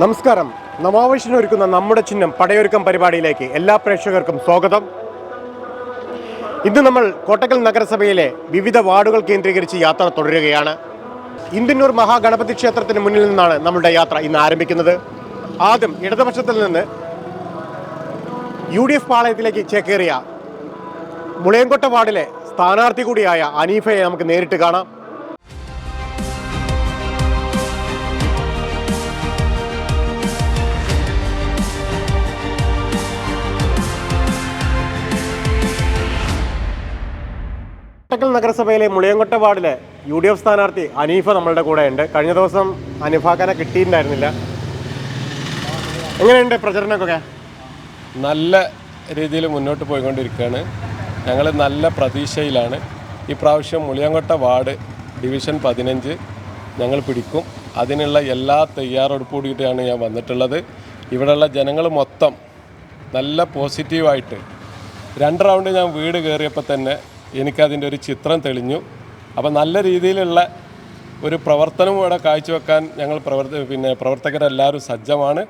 നമസ്കാരം. നവാവിഷന് ഒരുക്കുന്ന നമ്മുടെ ചിഹ്നം പടയൊരുക്കം പരിപാടിയിലേക്ക് എല്ലാ പ്രേക്ഷകർക്കും സ്വാഗതം. ഇന്ന് നമ്മൾ കോട്ടക്കൽ നഗരസഭയിലെ വിവിധ വാർഡുകൾ കേന്ദ്രീകരിച്ച് യാത്ര തുടരുകയാണ്. ഇന്ത്യന്നൂർ മഹാഗണപതി ക്ഷേത്രത്തിന് മുന്നിൽ നിന്നാണ് നമ്മളുടെ യാത്ര ഇന്ന് ആരംഭിക്കുന്നത്. ആദ്യം ഇടതുപക്ഷത്തിൽ നിന്ന് UDF പാളയത്തിലേക്ക് ചേക്കേറിയ മുളയംകൊട്ട വാർഡിലെ സ്ഥാനാർത്ഥി കൂടിയായ അനീഫയെ നമുക്ക് നേരിട്ട് കാണാം. കോട്ടക്കൽ നഗരസഭയിലെ മുളയംകൊട്ട വാർഡിലെ UDF സ്ഥാനാർത്ഥി അനീഫ നമ്മളുടെ കൂടെ ഉണ്ട്. കഴിഞ്ഞ ദിവസം അനീഫാക്കാനെ കിട്ടിയിട്ടുണ്ടായിരുന്നില്ല. എങ്ങനെയുണ്ട് പ്രചരണമൊക്കെ? നല്ല രീതിയിൽ മുന്നോട്ട് പോയിക്കൊണ്ടിരിക്കുകയാണ്. ഞങ്ങൾ നല്ല പ്രതീക്ഷയിലാണ്. ഈ പ്രാവശ്യം മുളയംകൊട്ട വാർഡ് ഡിവിഷൻ 15 ഞങ്ങൾ പിടിക്കും. അതിനുള്ള എല്ലാ തയ്യാറെടുപ്പോടുകൂടിയാണ് ഞാൻ വന്നിട്ടുള്ളത്. ഇവിടെയുള്ള ജനങ്ങൾ മൊത്തം നല്ല പോസിറ്റീവായിട്ട് 2 റൗണ്ട് ഞാൻ വീട് കയറിയപ്പോൾ തന്നെ എനിക്കതിൻ്റെ ഒരു ചിത്രം തെളിഞ്ഞു. അപ്പോൾ നല്ല രീതിയിലുള്ള ഒരു പ്രവർത്തനം ഇവിടെ കാഴ്ചവെക്കാൻ ഞങ്ങൾ പ്രവർത്തകരെല്ലാവരും സജ്ജമാണ്.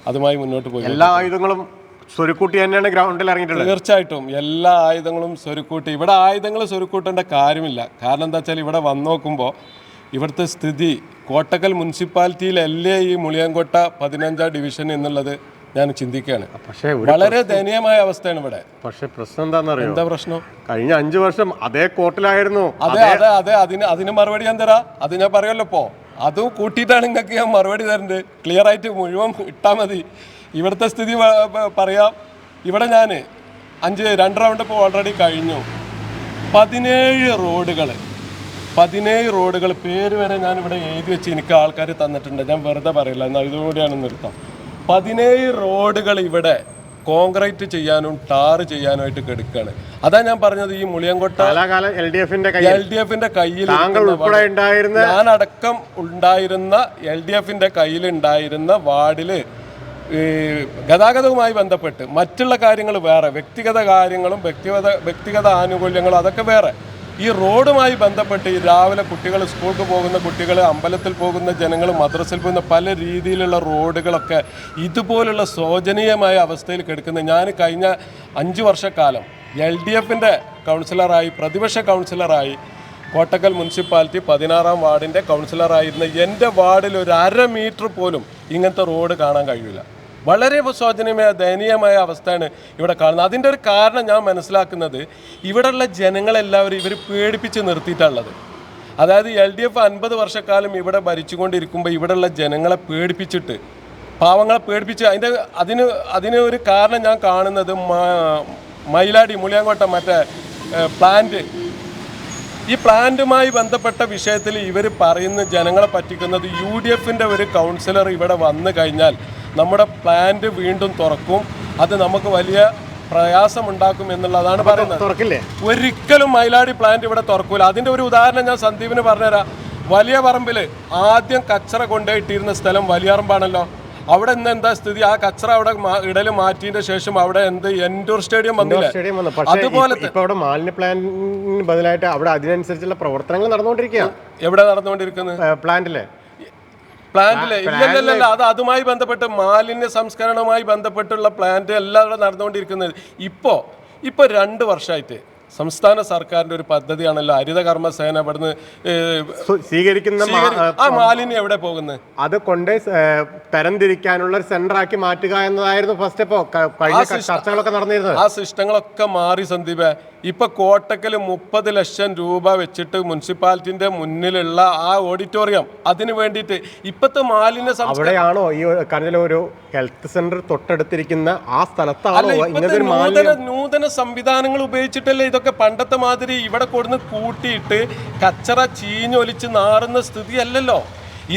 അതുമായി മുന്നോട്ട് പോയി. എല്ലാ ആയുധങ്ങളും സ്വരുക്കൂട്ടി തന്നെയാണ് ഗ്രൗണ്ടിൽ ഇറങ്ങിയിട്ടുള്ളത്. തീർച്ചയായിട്ടും എല്ലാ ആയുധങ്ങളും സ്വരുക്കൂട്ടി. ഇവിടെ ആയുധങ്ങൾ സ്വരുക്കൂട്ടേണ്ട കാര്യമില്ല. കാരണം എന്താ വെച്ചാൽ ഇവിടെ വന്ന് നോക്കുമ്പോൾ ഇവിടുത്തെ സ്ഥിതി കോട്ടക്കൽ മുനിസിപ്പാലിറ്റിയിലല്ലേ ഈ മുളയംകൊട്ട 15 ഡിവിഷൻ എന്നുള്ളത് ഞാൻ ചിന്തിക്കുകയാണ്. പക്ഷേ വളരെ ദയനീയമായ അവസ്ഥയാണ് ഇവിടെ. പക്ഷെ പ്രശ്നം എന്താണെന്നറിയോ? എന്താ പ്രശ്നം? കഴിഞ്ഞ 5 വർഷം അതേ കോർട്ടിലായിരുന്നു. അതെ അതിന് മറുപടി ഞാൻ തരാം. അത് ഞാൻ പറയുമല്ലോ. ഇപ്പോൾ അതും കൂട്ടിയിട്ടാണ് നിങ്ങൾക്ക് ഞാൻ മറുപടി തരുന്നത്. ക്ലിയർ ആയിട്ട് മുഴുവൻ ഇട്ടാൽ മതി. ഇവിടുത്തെ സ്ഥിതി പറയാം. ഇവിടെ ഞാൻ 2 റൗണ്ട് ഇപ്പോൾ ഓൾറെഡി കഴിഞ്ഞു. 17 റോഡുകൾ പേര് വരെ ഞാൻ ഇവിടെ എഴുതി വെച്ച് എനിക്ക് ആൾക്കാർ തന്നിട്ടുണ്ട്. ഞാൻ വെറുതെ പറയില്ല, എന്നാൽ ഇതുകൂടിയാണ് നിർത്താം. 17 റോഡുകൾ ഇവിടെ കോൺക്രീറ്റ് ചെയ്യാനും ടാർ ചെയ്യാനുമായിട്ട് കിടക്കുകയാണ്. അതാ ഞാൻ പറഞ്ഞത്, ഈ മുളയംകൊട്ട LDFന്റെ കയ്യിൽ ഞാനടക്കം ഉണ്ടായിരുന്ന LDFന്റെ കയ്യിലുണ്ടായിരുന്ന വാർഡിൽ ഗതാഗതവുമായി ബന്ധപ്പെട്ട് മറ്റുള്ള കാര്യങ്ങൾ വേറെ, വ്യക്തിഗത കാര്യങ്ങളും വ്യക്തിഗത ആനുകൂല്യങ്ങളും അതൊക്കെ വേറെ. ഈ റോഡുമായി ബന്ധപ്പെട്ട് ഈ രാവിലെ കുട്ടികൾ സ്കൂൾക്ക് പോകുന്ന കുട്ടികൾ, അമ്പലത്തിൽ പോകുന്ന ജനങ്ങൾ, മദ്രസയിൽ പോകുന്ന പല രീതിയിലുള്ള റോഡുകളൊക്കെ ഇതുപോലുള്ള ശോചനീയമായ അവസ്ഥയിൽ കിടക്കുന്ന. ഞാൻ കഴിഞ്ഞ 5 വർഷക്കാലം LDFന്റെ കൗൺസിലറായി, പ്രതിപക്ഷ കൗൺസിലറായി, കോട്ടക്കൽ മുനിസിപ്പാലിറ്റി 16-ാം വാർഡിൻ്റെ കൗൺസിലറായിരുന്ന എൻ്റെ വാർഡിൽ ഒരു 1/2 മീറ്റർ പോലും ഇങ്ങനത്തെ റോഡ് കാണാൻ കഴിയില്ല. വളരെ ശോചനീയമായ ദയനീയമായ അവസ്ഥയാണ് ഇവിടെ കാണുന്നത്. അതിൻ്റെ ഒരു കാരണം ഞാൻ മനസ്സിലാക്കുന്നത്, ഇവിടെയുള്ള ജനങ്ങളെല്ലാവരും ഇവർ പേടിപ്പിച്ച് നിർത്തിയിട്ടുള്ളത്. അതായത് LDF 50 വർഷക്കാലം ഇവിടെ ഭരിച്ചുകൊണ്ടിരിക്കുമ്പോൾ ഇവിടെയുള്ള ജനങ്ങളെ പേടിപ്പിച്ചിട്ട്, പാവങ്ങളെ പേടിപ്പിച്ച്, അതിന് ഒരു കാരണം ഞാൻ കാണുന്നത് മയിലാടി മുളയംകൊട്ട പ്ലാന്റ്, ഈ പ്ലാന്റുമായി ബന്ധപ്പെട്ട വിഷയത്തിൽ ഇവർ പറയുന്ന ജനങ്ങളെ പറ്റിക്കുന്നത്, UDFന്റെ ഒരു കൗൺസിലർ ഇവിടെ വന്നു കഴിഞ്ഞാൽ നമ്മുടെ പ്ലാന്റ് വീണ്ടും തുറക്കും, അത് നമുക്ക് വലിയ പ്രയാസമുണ്ടാക്കും എന്നുള്ളതാണ് പറയുന്നത്. ഒരിക്കലും മയിലാടി പ്ലാന്റ് ഇവിടെ തുറക്കൂല. അതിൻ്റെ ഒരു ഉദാഹരണം ഞാൻ സന്ദീപിന് പറഞ്ഞുതരാം. വലിയ പറമ്പിൽ ആദ്യം കച്ചറ കൊണ്ടുപോയിട്ടിരുന്ന സ്ഥലം വലിയറമ്പാണല്ലോ. അവിടെ ഇന്ന് എന്താ സ്ഥിതി? ആ കച്ചറ അവിടെ ഇടൽ മാറ്റിയതിന്റെ ശേഷം അവിടെ എൻഡോർ സ്റ്റേഡിയം വന്നില്ല. അതുപോലെ മാലിന്യ പ്ലാന്റിന് ബദലായിട്ട് അവിടെ അതിനനുസരിച്ചുള്ള പ്രവർത്തനങ്ങൾ നടന്നുകൊണ്ടിരിക്കുകയാണ്. എവിടെ നടന്നുകൊണ്ടിരിക്കുന്നത്? പ്ലാന്റിലെ ഇല്ലല്ല, അത് അതുമായി ബന്ധപ്പെട്ട് മാലിന്യ സംസ്കരണവുമായി ബന്ധപ്പെട്ടുള്ള പ്ലാന്റ് എല്ലാം നടന്നുകൊണ്ടിരിക്കുന്നത്. ഇപ്പോൾ 2 വർഷമായിട്ട് സംസ്ഥാന സർക്കാരിന്റെ ഒരു പദ്ധതിയാണല്ലോ ഹരിതകർമ്മസേന. ഇവിടുന്ന് സ്വീകരിക്കുന്ന ആ മാലിന്യം എവിടെ പോകുന്നത്? അത് കൊണ്ട് തരംതിരിക്കാനുള്ള സെന്ററാക്കി മാറ്റുക എന്നതായിരുന്നു ഫസ്റ്റ്. ഇപ്പോൾ ചർച്ചകളൊക്കെ നടന്നിരുന്നത്. ആ സിസ്റ്റങ്ങളൊക്കെ മാറി സന്ദീപ്. ഇപ്പൊ കോട്ടക്കൽ 30 ലക്ഷം രൂപ വെച്ചിട്ട് മുനിസിപ്പാലിറ്റിന്റെ മുന്നിലുള്ള ആ ഓഡിറ്റോറിയം, അതിന് വേണ്ടിയിട്ട് ഇപ്പത്തെ മാലിന്യ അവിടെയാണോ ഈ ഒരു ഹെൽത്ത് സെന്റർ തൊട്ടടുത്തിരിക്കുന്ന ആ സ്ഥലത്താണോ നൂതന സംവിധാനങ്ങൾ ഉപയോഗിച്ചിട്ടല്ലേ ഇതൊക്കെ? പണ്ടത്തെ മാതിരി ഇവിടെ കൊടുന്ന് കൂട്ടിയിട്ട് കച്ചറ ചീഞ്ഞൊലിച്ച് നാറുന്ന സ്ഥിതിയല്ലല്ലോ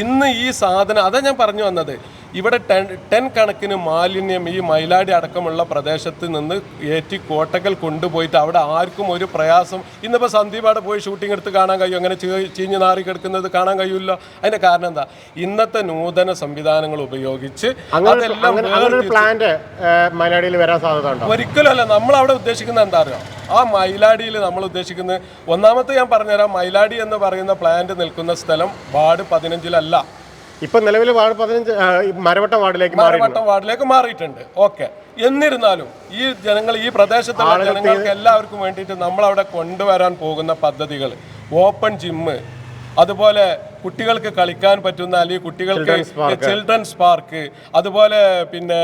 ഇന്ന് ഈ സാധനം. അതാ ഞാൻ പറഞ്ഞു വന്നത്, ഇവിടെ 10 കണക്കിന് മാലിന്യം ഈ മയിലാടി അടക്കമുള്ള പ്രദേശത്ത് നിന്ന് ഏറ്റി കോട്ടക്കൽ കൊണ്ടുപോയിട്ട് അവിടെ ആർക്കും ഒരു പ്രയാസം. ഇന്നിപ്പോൾ സന്ദീപ് അവിടെ പോയി ഷൂട്ടിംഗ് എടുത്ത് കാണാൻ കഴിയും, അങ്ങനെ ചീഞ്ഞ് നാറി കിടക്കുന്നത് കാണാൻ കഴിയില്ല. അതിൻ്റെ കാരണം എന്താ? ഇന്നത്തെ നൂതന സംവിധാനങ്ങൾ ഉപയോഗിച്ച് ഒരിക്കലും അല്ല. നമ്മളവിടെ ഉദ്ദേശിക്കുന്നത് എന്താ അറിയാം? ആ മയിലാടിയിൽ നമ്മൾ ഉദ്ദേശിക്കുന്നത്, ഒന്നാമത്തെ ഞാൻ പറഞ്ഞുതരാം, മയിലാടി എന്ന് പറയുന്ന പ്ലാന്റ് നിൽക്കുന്ന സ്ഥലം വാർഡ് 15-ലല്ല. ഇപ്പൊ നിലവിൽ വാർഡ് 15 മരവട്ടം വാർഡിലേക്ക് മാറിയിട്ടുണ്ട്. ഓക്കെ, എന്നിരുന്നാലും ഈ ജനങ്ങൾ, ഈ പ്രദേശത്തുള്ള ജനങ്ങൾക്ക് എല്ലാവർക്കും വേണ്ടിയിട്ട് നമ്മളവിടെ കൊണ്ടുവരാൻ പോകുന്ന പദ്ധതികൾ ഓപ്പൺ ജിമ്മ്, അതുപോലെ കുട്ടികൾക്ക് കളിക്കാൻ പറ്റുന്ന അല്ലെങ്കിൽ കുട്ടികൾക്ക് ചിൽഡ്രൻസ് പാർക്ക്, അതുപോലെ പിന്നെ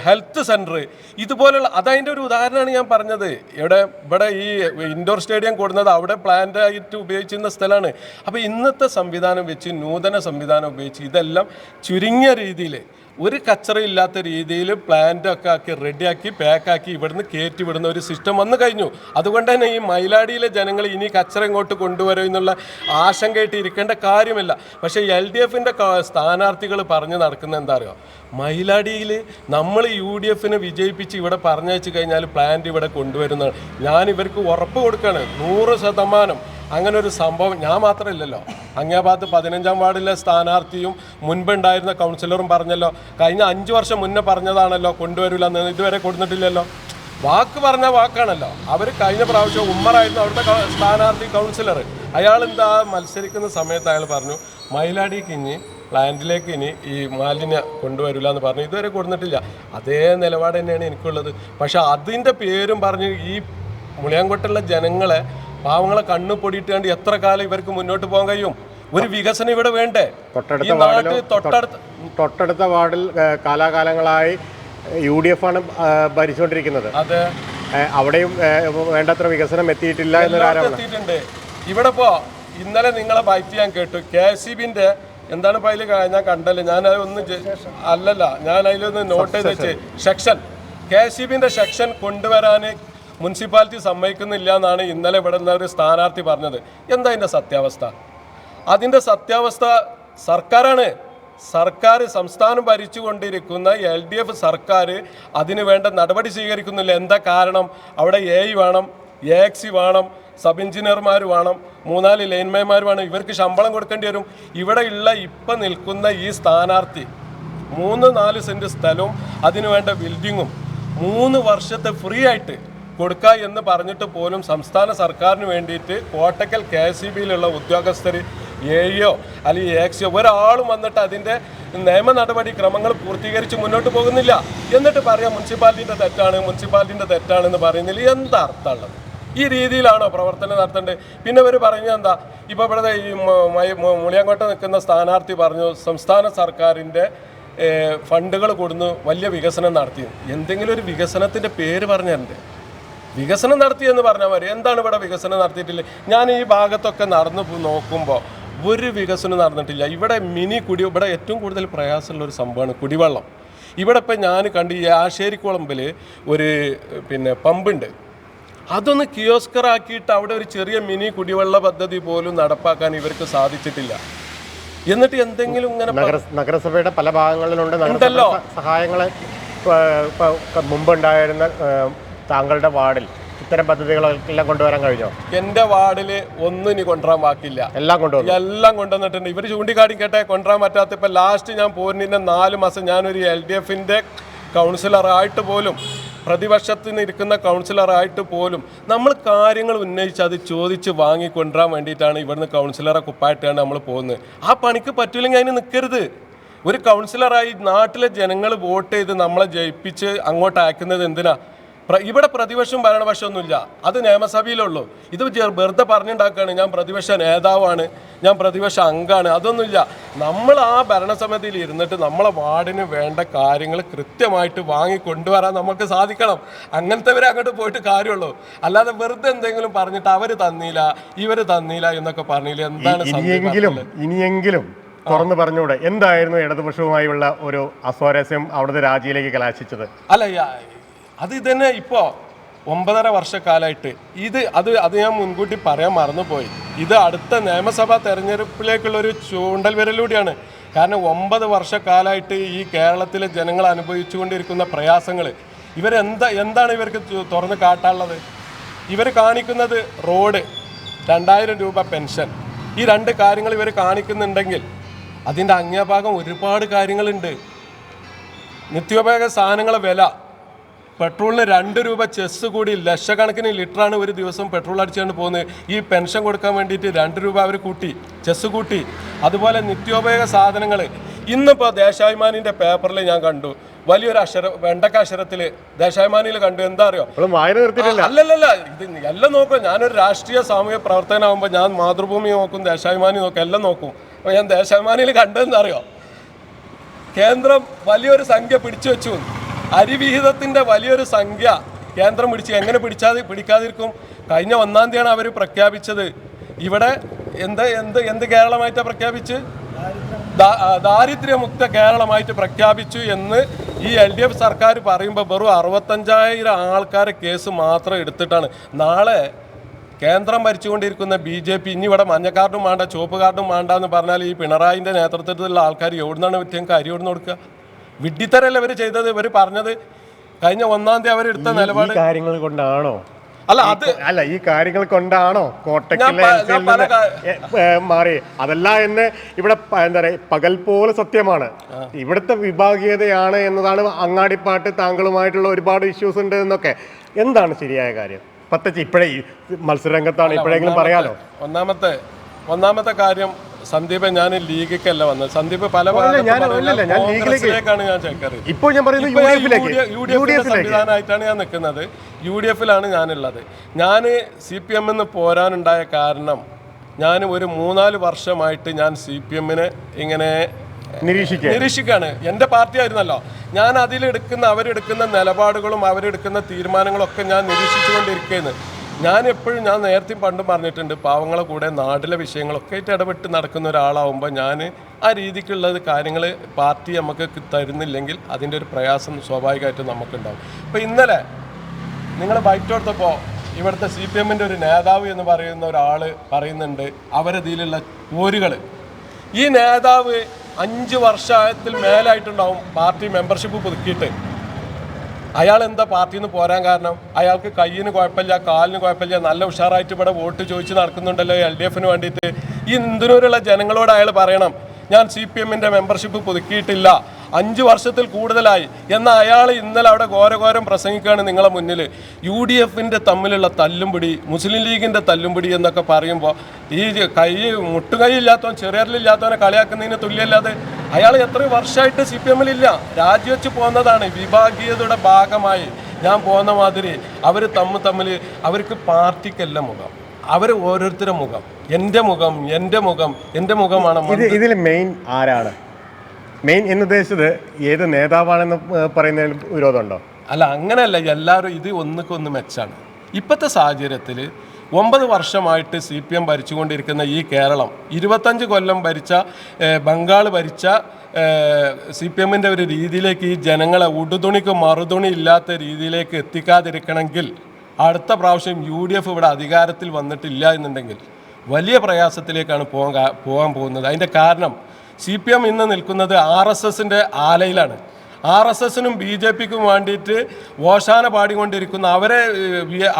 ഹെൽത്ത് സെൻറ്റർ, ഇതുപോലുള്ള അതതിൻ്റെ ഒരു ഉദാഹരണമാണ് ഞാൻ പറഞ്ഞത്. ഇവിടെ ഈ ഇൻഡോർ സ്റ്റേഡിയം കൊടുക്കുന്നത് അവിടെ പ്ലാന്റ് ആയിട്ട് ഉപയോഗിച്ചിരുന്ന സ്ഥലമാണ്. അപ്പോൾ ഇന്നത്തെ സംവിധാനം വെച്ച്, നൂതന സംവിധാനം ഉപയോഗിച്ച് ഇതെല്ലാം ചുരുങ്ങിയ രീതിയിൽ, ഒരു കച്ചറയില്ലാത്ത രീതിയിൽ പ്ലാന്റ് ഒക്കെ ആക്കി റെഡിയാക്കി പാക്കാക്കി ഇവിടുന്ന് കയറ്റി വിടുന്ന ഒരു സിസ്റ്റം വന്നു കഴിഞ്ഞു. അതുകൊണ്ട് തന്നെ ഈ മയിലാടിയിലെ ജനങ്ങൾ ഇനി കച്ചറ ഇങ്ങോട്ട് കൊണ്ടുവരും എന്നുള്ള ആശങ്കയായിട്ട് ഇരിക്കേണ്ട കാര്യമില്ല. പക്ഷേ LDF-ന്റെ സ്ഥാനാർത്ഥികൾ പറഞ്ഞു നടക്കുന്ന എന്താ അറിയോ, മയിലാടിയിൽ നമ്മൾ UDF വിജയിപ്പിച്ച് ഇവിടെ പറഞ്ഞയച്ചു കഴിഞ്ഞാൽ പ്ലാന്റ് ഇവിടെ കൊണ്ടുവരുന്നതാണ്. ഞാൻ ഇവർക്ക് ഉറപ്പ് കൊടുക്കുകയാണ് 100%. അങ്ങനെ ഒരു സംഭവം ഞാൻ മാത്രമല്ലല്ലോ, അങ്ങേ ഭാഗത്ത് 15-ാം വാർഡിലെ സ്ഥാനാർത്ഥിയും മുൻപുണ്ടായിരുന്ന കൗൺസിലറും പറഞ്ഞല്ലോ, കഴിഞ്ഞ 5 വർഷം മുന്നേ പറഞ്ഞതാണല്ലോ കൊണ്ടുവരില്ല എന്ന്, ഇതുവരെ കൊടുത്തിട്ടില്ലല്ലോ. വാക്ക് പറഞ്ഞ വാക്കാണല്ലോ. അവർ കഴിഞ്ഞ പ്രാവശ്യം ഉമ്മറായിരുന്നു അവിടുത്തെ സ്ഥാനാർത്ഥി കൗൺസിലർ. അയാൾ എന്താ മത്സരിക്കുന്ന സമയത്ത് അയാൾ പറഞ്ഞു മയിലാടിക്ക് ഇനി പ്ലാന്റിലേക്ക് ഇനി ഈ മാലിന്യം കൊണ്ടുവരില്ല എന്ന് പറഞ്ഞു. ഇതുവരെ കൊടുത്തിട്ടില്ല. അതേ നിലപാട് തന്നെയാണ് എനിക്കുള്ളത്. പക്ഷെ അതിൻ്റെ പേരും പറഞ്ഞ് ഈ മുളിയാങ്കോട്ടുള്ള ജനങ്ങളെ, പാവങ്ങളെ കണ്ണു പൊടിയിട്ടാണ്ട് എത്ര കാലം ഇവർക്ക് മുന്നോട്ട് പോകാൻ കഴിയും? ഒരു വികസനം ഇവിടെ വേണ്ടേ? തൊട്ടടുത്ത വാർഡിൽ കാലാകാലങ്ങളായി UDF ആണ് ഭരിച്ചുകൊണ്ടിരിക്കുന്നത്. അതെ, അവിടെയും വേണ്ടത്ര വികസനം എത്തിയിട്ടില്ല എത്തിയിട്ടുണ്ട്. ഇവിടെ ഇന്നലെ നിങ്ങളെ ബൈറ്റ് ഞാൻ കേട്ടു, KCB-ന്റെ എന്താണ് ഇപ്പോൾ അതിൽ ഞാൻ കണ്ടല്ലേ, ഞാൻ ഞാൻ അതിലൊന്ന് നോട്ട് ചെയ്ത് വെച്ച് സെക്ഷൻ, KCB-ന്റെ സെക്ഷൻ കൊണ്ടുവരാൻ മുനിസിപ്പാലിറ്റി സമ്മതിക്കുന്നില്ല എന്നാണ് ഇന്നലെ ഇവിടെ നിന്ന് ഒരു സ്ഥാനാർത്ഥി പറഞ്ഞത്. എന്താ അതിൻ്റെ സത്യാവസ്ഥ? അതിൻ്റെ സത്യാവസ്ഥ സർക്കാരാണ്. സർക്കാർ, സംസ്ഥാനം ഭരിച്ചുകൊണ്ടിരിക്കുന്ന LDF സർക്കാർ അതിന് വേണ്ട നടപടി സ്വീകരിക്കുന്നില്ല. എന്താ കാരണം? അവിടെ AI വേണം, AXC വേണം, സബ് എഞ്ചിനീയർമാർ വേണം, 3-4 ലൈൻമാൻമാർ വേണം. ഇവർക്ക് ശമ്പളം കൊടുക്കേണ്ടി വരും. ഇവിടെയുള്ള ഇപ്പം നിൽക്കുന്ന ഈ സ്ഥാനാർത്ഥി 3-4 സെൻറ്റ് സ്ഥലവും അതിനുവേണ്ട ബിൽഡിങ്ങും 3 വർഷത്തെ ഫ്രീ ആയിട്ട് കൊടുക്കുക എന്ന് പറഞ്ഞിട്ട് പോലും സംസ്ഥാന സർക്കാരിന് വേണ്ടിയിട്ട് കോട്ടക്കൽ KCB-യിലുള്ള ഉദ്യോഗസ്ഥർ, AO അല്ലെങ്കിൽ AXC ഒരാളും വന്നിട്ട് അതിൻ്റെ നിയമ നടപടിക്രമങ്ങൾ പൂർത്തീകരിച്ച് മുന്നോട്ട് പോകുന്നില്ല. എന്നിട്ട് പറയാം മുനിസിപ്പാലിറ്റിൻ്റെ തെറ്റാണെന്ന് പറയുന്നില്ല. എന്താ അർത്ഥമുള്ളത്? ഈ രീതിയിലാണോ പ്രവർത്തനം നടത്തേണ്ടത്? പിന്നെ ഇവർ പറഞ്ഞത് എന്താ, ഇപ്പോൾ ഇവിടെ ഈ മുളിയാങ്കോട്ട് നിൽക്കുന്ന സ്ഥാനാർത്ഥി പറഞ്ഞു സംസ്ഥാന സർക്കാരിൻ്റെ ഫണ്ടുകൾ കൊടുന്ന് വലിയ വികസനം നടത്തി. എന്തെങ്കിലും ഒരു വികസനത്തിൻ്റെ പേര് പറഞ്ഞിട്ടുണ്ട്. വികസനം നടത്തിയെന്ന് പറഞ്ഞാൽ മതി. എന്താണ് ഇവിടെ വികസനം നടത്തിയിട്ടില്ല? ഞാൻ ഈ ഭാഗത്തൊക്കെ നടന്നു നോക്കുമ്പോൾ ഒരു വികസനം നടന്നിട്ടില്ല. ഇവിടെ ഇവിടെ ഏറ്റവും കൂടുതൽ പ്രയാസമുള്ള ഒരു സംഭവമാണ് കുടിവെള്ളം. ഇവിടെ ഇപ്പം ഞാൻ കണ്ട് ഈ ആശേരിക്കുളമ്പിൽ ഒരു പമ്പുണ്ട്. അതൊന്ന് കിയോസ്കറാക്കിയിട്ട് അവിടെ ഒരു ചെറിയ കുടിവെള്ള പദ്ധതി പോലും നടപ്പാക്കാൻ ഇവർക്ക് സാധിച്ചിട്ടില്ല. എന്നിട്ട് എന്തെങ്കിലും ഇങ്ങനെ നഗരസഭയുടെ പല ഭാഗങ്ങളിലുണ്ടല്ലോ സഹായങ്ങൾ മുമ്പുണ്ടായിരുന്ന താങ്കളുടെ വാർഡിൽ ഇത്തരം പദ്ധതികളെല്ലാം കൊണ്ടുവരാൻ കഴിഞ്ഞോ? എൻ്റെ വാർഡിൽ ഒന്നും ഇനി കൊണ്ടുവരാൻ ബാക്കില്ല. എല്ലാം കൊണ്ടുവന്നിട്ടുണ്ട്. ഇവർ ചൂണ്ടിക്കാണിക്കട്ടെ കൊണ്ടുവരാൻ പറ്റാത്ത. ഇപ്പം ലാസ്റ്റ് ഞാൻ പോരുന്നതിൻ്റെ 4 മാസം ഞാനൊരു LDF-ന്റെ കൗൺസിലറായിട്ട് പോലും, പ്രതിപക്ഷത്തിന് ഇരിക്കുന്ന കൗൺസിലറായിട്ട് പോലും നമ്മൾ കാര്യങ്ങൾ ഉന്നയിച്ച് അത് ചോദിച്ച് വാങ്ങിക്കൊണ്ടുവരാൻ വേണ്ടിയിട്ടാണ് ഇവിടുന്ന് കൗൺസിലറെ കുപ്പായിട്ടാണ് നമ്മൾ പോകുന്നത്. ആ പണിക്ക് പറ്റില്ലെങ്കിൽ അതിന് നിൽക്കരുത്. ഒരു കൗൺസിലറായി നാട്ടിലെ ജനങ്ങൾ വോട്ട് ചെയ്ത് നമ്മളെ ജയിപ്പിച്ച് അങ്ങോട്ട് അയക്കുന്നത് എന്തിനാ? ഇവിടെ പ്രതിപക്ഷം ഭരണപക്ഷമൊന്നുമില്ല, അത് നിയമസഭയിലുള്ളൂ. ഇത് വെറുതെ പറഞ്ഞുണ്ടാക്കുകയാണ് ഞാൻ പ്രതിപക്ഷ നേതാവാണ്, ഞാൻ പ്രതിപക്ഷ അംഗമാണ്, അതൊന്നുമില്ല. നമ്മൾ ആ ഭരണസമിതിയിൽ ഇരുന്നിട്ട് നമ്മളെ വാർഡിന് വേണ്ട കാര്യങ്ങൾ കൃത്യമായിട്ട് വാങ്ങിക്കൊണ്ടുവരാൻ നമുക്ക് സാധിക്കണം. അങ്ങനത്തെവരെ അങ്ങോട്ട് പോയിട്ട് കാര്യമുള്ളൂ. അല്ലാതെ വെറുതെ എന്തെങ്കിലും പറഞ്ഞിട്ട് അവർ തന്നില്ല ഇവർ തന്നില്ല എന്നൊക്കെ പറഞ്ഞില്ല. എന്താണ് ഇനിയെങ്കിലും തുറന്നു പറഞ്ഞൂടെ എന്തായിരുന്നു ഇടതുപക്ഷവുമായുള്ള ഒരു അസ്വാരസ്യം അവിടുത്തെ രാജിയിലേക്ക് കലാശിച്ചത്? അത് തന്നെ ഇപ്പോൾ 9.5 വർഷക്കാലമായിട്ട് അത് ഞാൻ മുൻകൂട്ടി പറയാൻ മറന്നുപോയി. ഇത് അടുത്ത നിയമസഭാ തെരഞ്ഞെടുപ്പിലേക്കുള്ളൊരു ചൂണ്ടൽ വിരലൂടെയാണ്. കാരണം 9 വർഷക്കാലമായിട്ട് ഈ കേരളത്തിലെ ജനങ്ങൾ അനുഭവിച്ചുകൊണ്ടിരിക്കുന്ന പ്രയാസങ്ങൾ എന്താണ് ഇവർക്ക് തുറന്ന് കാട്ടാനുള്ളത്? ഇവർ കാണിക്കുന്നത് റോഡ്, 2000 രൂപ പെൻഷൻ, ഈ 2 കാര്യങ്ങൾ ഇവർ കാണിക്കുന്നുണ്ടെങ്കിൽ അതിൻ്റെ അങ്ങേഭാഗം ഒരുപാട് കാര്യങ്ങളുണ്ട്. നിത്യോപയോഗ സാധനങ്ങളെ വില, പെട്രോളിന് 2 രൂപ ചെസ് കൂടി ലക്ഷക്കണക്കിന് ലിറ്ററാണ് ഒരു ദിവസം പെട്രോൾ അടിച്ചുകൊണ്ട് പോകുന്നത്. ഈ പെൻഷൻ കൊടുക്കാൻ വേണ്ടിയിട്ട് 2 രൂപ അവർ കൂട്ടി, ചെസ് കൂട്ടി. അതുപോലെ നിത്യോപയോഗ സാധനങ്ങൾ ഇന്നിപ്പോൾ ദേശാഭിമാനിൻ്റെ പേപ്പറിൽ ഞാൻ കണ്ടു വലിയൊരു വെണ്ടക്ക അക്ഷരത്തിൽ ദേശാഭിമാനിയിൽ കണ്ടു. എന്താ അറിയോ? അല്ലല്ല, ഇത് എല്ലാം നോക്കും. ഞാനൊരു രാഷ്ട്രീയ സാമൂഹ്യ പ്രവർത്തനമാകുമ്പോൾ ഞാൻ മാതൃഭൂമി നോക്കും, ദേശാഭിമാനി നോക്കും, എല്ലാം നോക്കും. അപ്പോൾ ഞാൻ ദേശാഭിമാനിയിൽ കണ്ടതെന്ന് അറിയോ? കേന്ദ്രം വലിയൊരു സംഖ്യ പിടിച്ചു വെച്ചു. അരിവിഹിതത്തിൻ്റെ വലിയൊരു സംഖ്യ കേന്ദ്രം എങ്ങനെ പിടിക്കാതിരിക്കും? കഴിഞ്ഞ 1-ാം തീയതിയാണ് അവർ പ്രഖ്യാപിച്ചത്. ഇവിടെ എന്ത് കേരളമായിട്ടാണ് പ്രഖ്യാപിച്ച്? ദാരിദ്ര്യമുക്ത കേരളമായിട്ട് പ്രഖ്യാപിച്ചു എന്ന് ഈ LDF സർക്കാർ പറയുമ്പോൾ വെറും 65,000 ആൾക്കാരെ കേസ് മാത്രം എടുത്തിട്ടാണ്. നാളെ കേന്ദ്രം ഭരിച്ചുകൊണ്ടിരിക്കുന്ന BJP ഇനി ഇവിടെ മഞ്ഞ കാർഡും വേണ്ട ചുവപ്പ് കാർഡും വേണ്ട എന്ന് പറഞ്ഞാൽ ഈ പിണറായിൻ്റെ നേതൃത്വത്തിലുള്ള ആൾക്കാർ എവിടുന്നാണ് വ്യത്യങ്ങൾക്ക് അരി എവിടുന്ന് കൊടുക്കുക? വിഡ്ഢിത്തരല്ല ഇവർ ചെയ്തത്. ഇവർ പറഞ്ഞത് കഴിഞ്ഞ 1-ാം തീയതി അവരെടുത്ത നിലപാട് കാര്യങ്ങൾ കൊണ്ടാണോ? അല്ല ഈ കാര്യങ്ങൾ കൊണ്ടാണോ കോട്ടക്കൽ മാറി? അതല്ല എന്ന് ഇവിടെ എന്താ പറയുക, പകൽ പോലെ സത്യമാണ്. ഇവിടുത്തെ വിഭാഗീയതയാണ് എന്നതാണ് അങ്ങാടിപ്പാട്ട് താങ്കളുമായിട്ടുള്ള ഒരുപാട് ഇഷ്യൂസ് ഉണ്ട് എന്നൊക്കെ. എന്താണ് ശരിയായ കാര്യം? പ്രത്യേകിച്ച് ഇപ്പോഴേ മത്സരരംഗത്താണ്, ഇപ്പോഴെങ്കിലും പറയാലോ. ഒന്നാമത്തെ കാര്യം സന്ദീപ്, ഞാൻ ലീഗിക്കല്ല വന്നത്. സന്ദീപ് പല കോൺഗ്രസിലേക്കാണ് ഞാൻ ചേർക്കാറ്. സംവിധാനമായിട്ടാണ് ഞാൻ നിൽക്കുന്നത്. UDF-ലാണ് ഞാനുള്ളത്. ഞാൻ CPM പോരാനുണ്ടായ കാരണം, ഞാൻ ഒരു 3-4 വർഷമായിട്ട് ഞാൻ CPM-നെ ഇങ്ങനെ നിരീക്ഷിക്കുകയാണ്. എൻ്റെ പാർട്ടി ആയിരുന്നല്ലോ. ഞാൻ അവരെടുക്കുന്ന നിലപാടുകളും അവരെടുക്കുന്ന തീരുമാനങ്ങളും ഒക്കെ ഞാൻ നിരീക്ഷിച്ചുകൊണ്ടിരിക്കുകയാണ്. ഞാൻ നേരത്തെ പണ്ടും പറഞ്ഞിട്ടുണ്ട്, പാവങ്ങളെ കൂടെ നാട്ടിലെ വിഷയങ്ങളൊക്കെ ആയിട്ട് ഇടപെട്ട് നടക്കുന്ന ഒരാളാവുമ്പോൾ ഞാൻ ആ രീതിക്കുള്ളത് കാര്യങ്ങൾ പാർട്ടി നമുക്ക് തരുന്നില്ലെങ്കിൽ അതിൻ്റെ ഒരു പ്രയാസം സ്വാഭാവികമായിട്ടും നമുക്കുണ്ടാവും. ഇപ്പോൾ ഇന്നലെ നിങ്ങൾ ബൈറ്റ് കൊടുത്തപ്പോൾ ഇവിടുത്തെ CPM-ൻ്റെ ഒരു നേതാവ് എന്ന് പറയുന്ന ഒരാൾ പറയുന്നുണ്ട് അവരതിലുള്ള പോരുകൾ. ഈ നേതാവ് 5 വർഷത്തിൽ മേലായിട്ടുണ്ടാവും പാർട്ടി മെമ്പർഷിപ്പ് പുതുക്കിയിട്ട്. അയാൾ എന്താ പാർട്ടിയിൽ നിന്ന് പോരാൻ കാരണം? അയാൾക്ക് കയ്യിന് കുഴപ്പമില്ല, കാലിന് കുഴപ്പമില്ല, നല്ല ഉഷാറായിട്ട് ഇവിടെ വോട്ട് ചോദിച്ച് നടക്കുന്നുണ്ടല്ലോ LDF-ന് വേണ്ടിയിട്ട്. ഈ ഇന്ത്യയിലുള്ള ജനങ്ങളോട് അയാൾ പറയണം, ഞാൻ CPM-ൻ്റെ മെമ്പർഷിപ്പ് പുതുക്കിയിട്ടില്ല, 5 വർഷത്തിൽ കൂടുതലായി എന്ന അയാൾ ഇന്നലെ അവിടെ ഘോരഘോരം പ്രസംഗിക്കുകയാണ് നിങ്ങളെ മുന്നിൽ. UDF-ൻ്റെ തമ്മിലുള്ള തല്ലുംപിടി, മുസ്ലിം ലീഗിൻ്റെ തല്ലുംപിടി എന്നൊക്കെ പറയുമ്പോൾ ഈ മുട്ടുകൈയില്ലാത്തവൻ ചെറിയറിലില്ലാത്തവനെ കളിയാക്കുന്നതിന് തുല്യമല്ലാതെ അയാൾ എത്രയും വർഷമായിട്ട് CPM-ലില്ല, രാജിവെച്ച് പോകുന്നതാണ്. വിഭാഗീയതയുടെ ഭാഗമായി ഞാൻ പോകുന്ന മാതിരി അവർ തമ്മിൽ അവർക്ക് പാർട്ടിക്കല്ല മുഖം, അവർ ഓരോരുത്തരുടെ മുഖം. എൻ്റെ മുഖമാണ്. ഇതിൽ മെയിൻ ആരാണ്? മെയിൻ എന്നുദ്ദേശിച്ചത് ഏത് നേതാവാണെന്ന് പറയുന്നതിൽ വിരോധമുണ്ടോ? അല്ല, അങ്ങനെയല്ല. എല്ലാവരും ഇത് ഒന്നുക്കൊന്ന് മെച്ചാണ്. ഇപ്പോഴത്തെ സാഹചര്യത്തിൽ 9 വർഷമായിട്ട് CPM ഭരിച്ചുകൊണ്ടിരിക്കുന്ന ഈ കേരളം, 25 കൊല്ലം ഭരിച്ച ബംഗാൾ ഭരിച്ച CPM-ൻ്റെ ഒരു രീതിയിലേക്ക് ഈ ജനങ്ങളെ ഉടുതുണിക്ക് മറുതുണി ഇല്ലാത്ത രീതിയിലേക്ക് എത്തിക്കാതിരിക്കണമെങ്കിൽ അടുത്ത പ്രാവശ്യം UDF ഇവിടെ അധികാരത്തിൽ വന്നിട്ടില്ല എന്നുണ്ടെങ്കിൽ വലിയ പ്രയാസത്തിലേക്കാണ് പോകാൻ പോകുന്നത്. അതിൻ്റെ കാരണം CPM ഇന്ന് നിൽക്കുന്നത് RSS-ൻ്റെ ആലയിലാണ്. RSS-നും BJP-ക്കും വേണ്ടിയിട്ട് ഓശാന പാടിക്കൊണ്ടിരിക്കുന്ന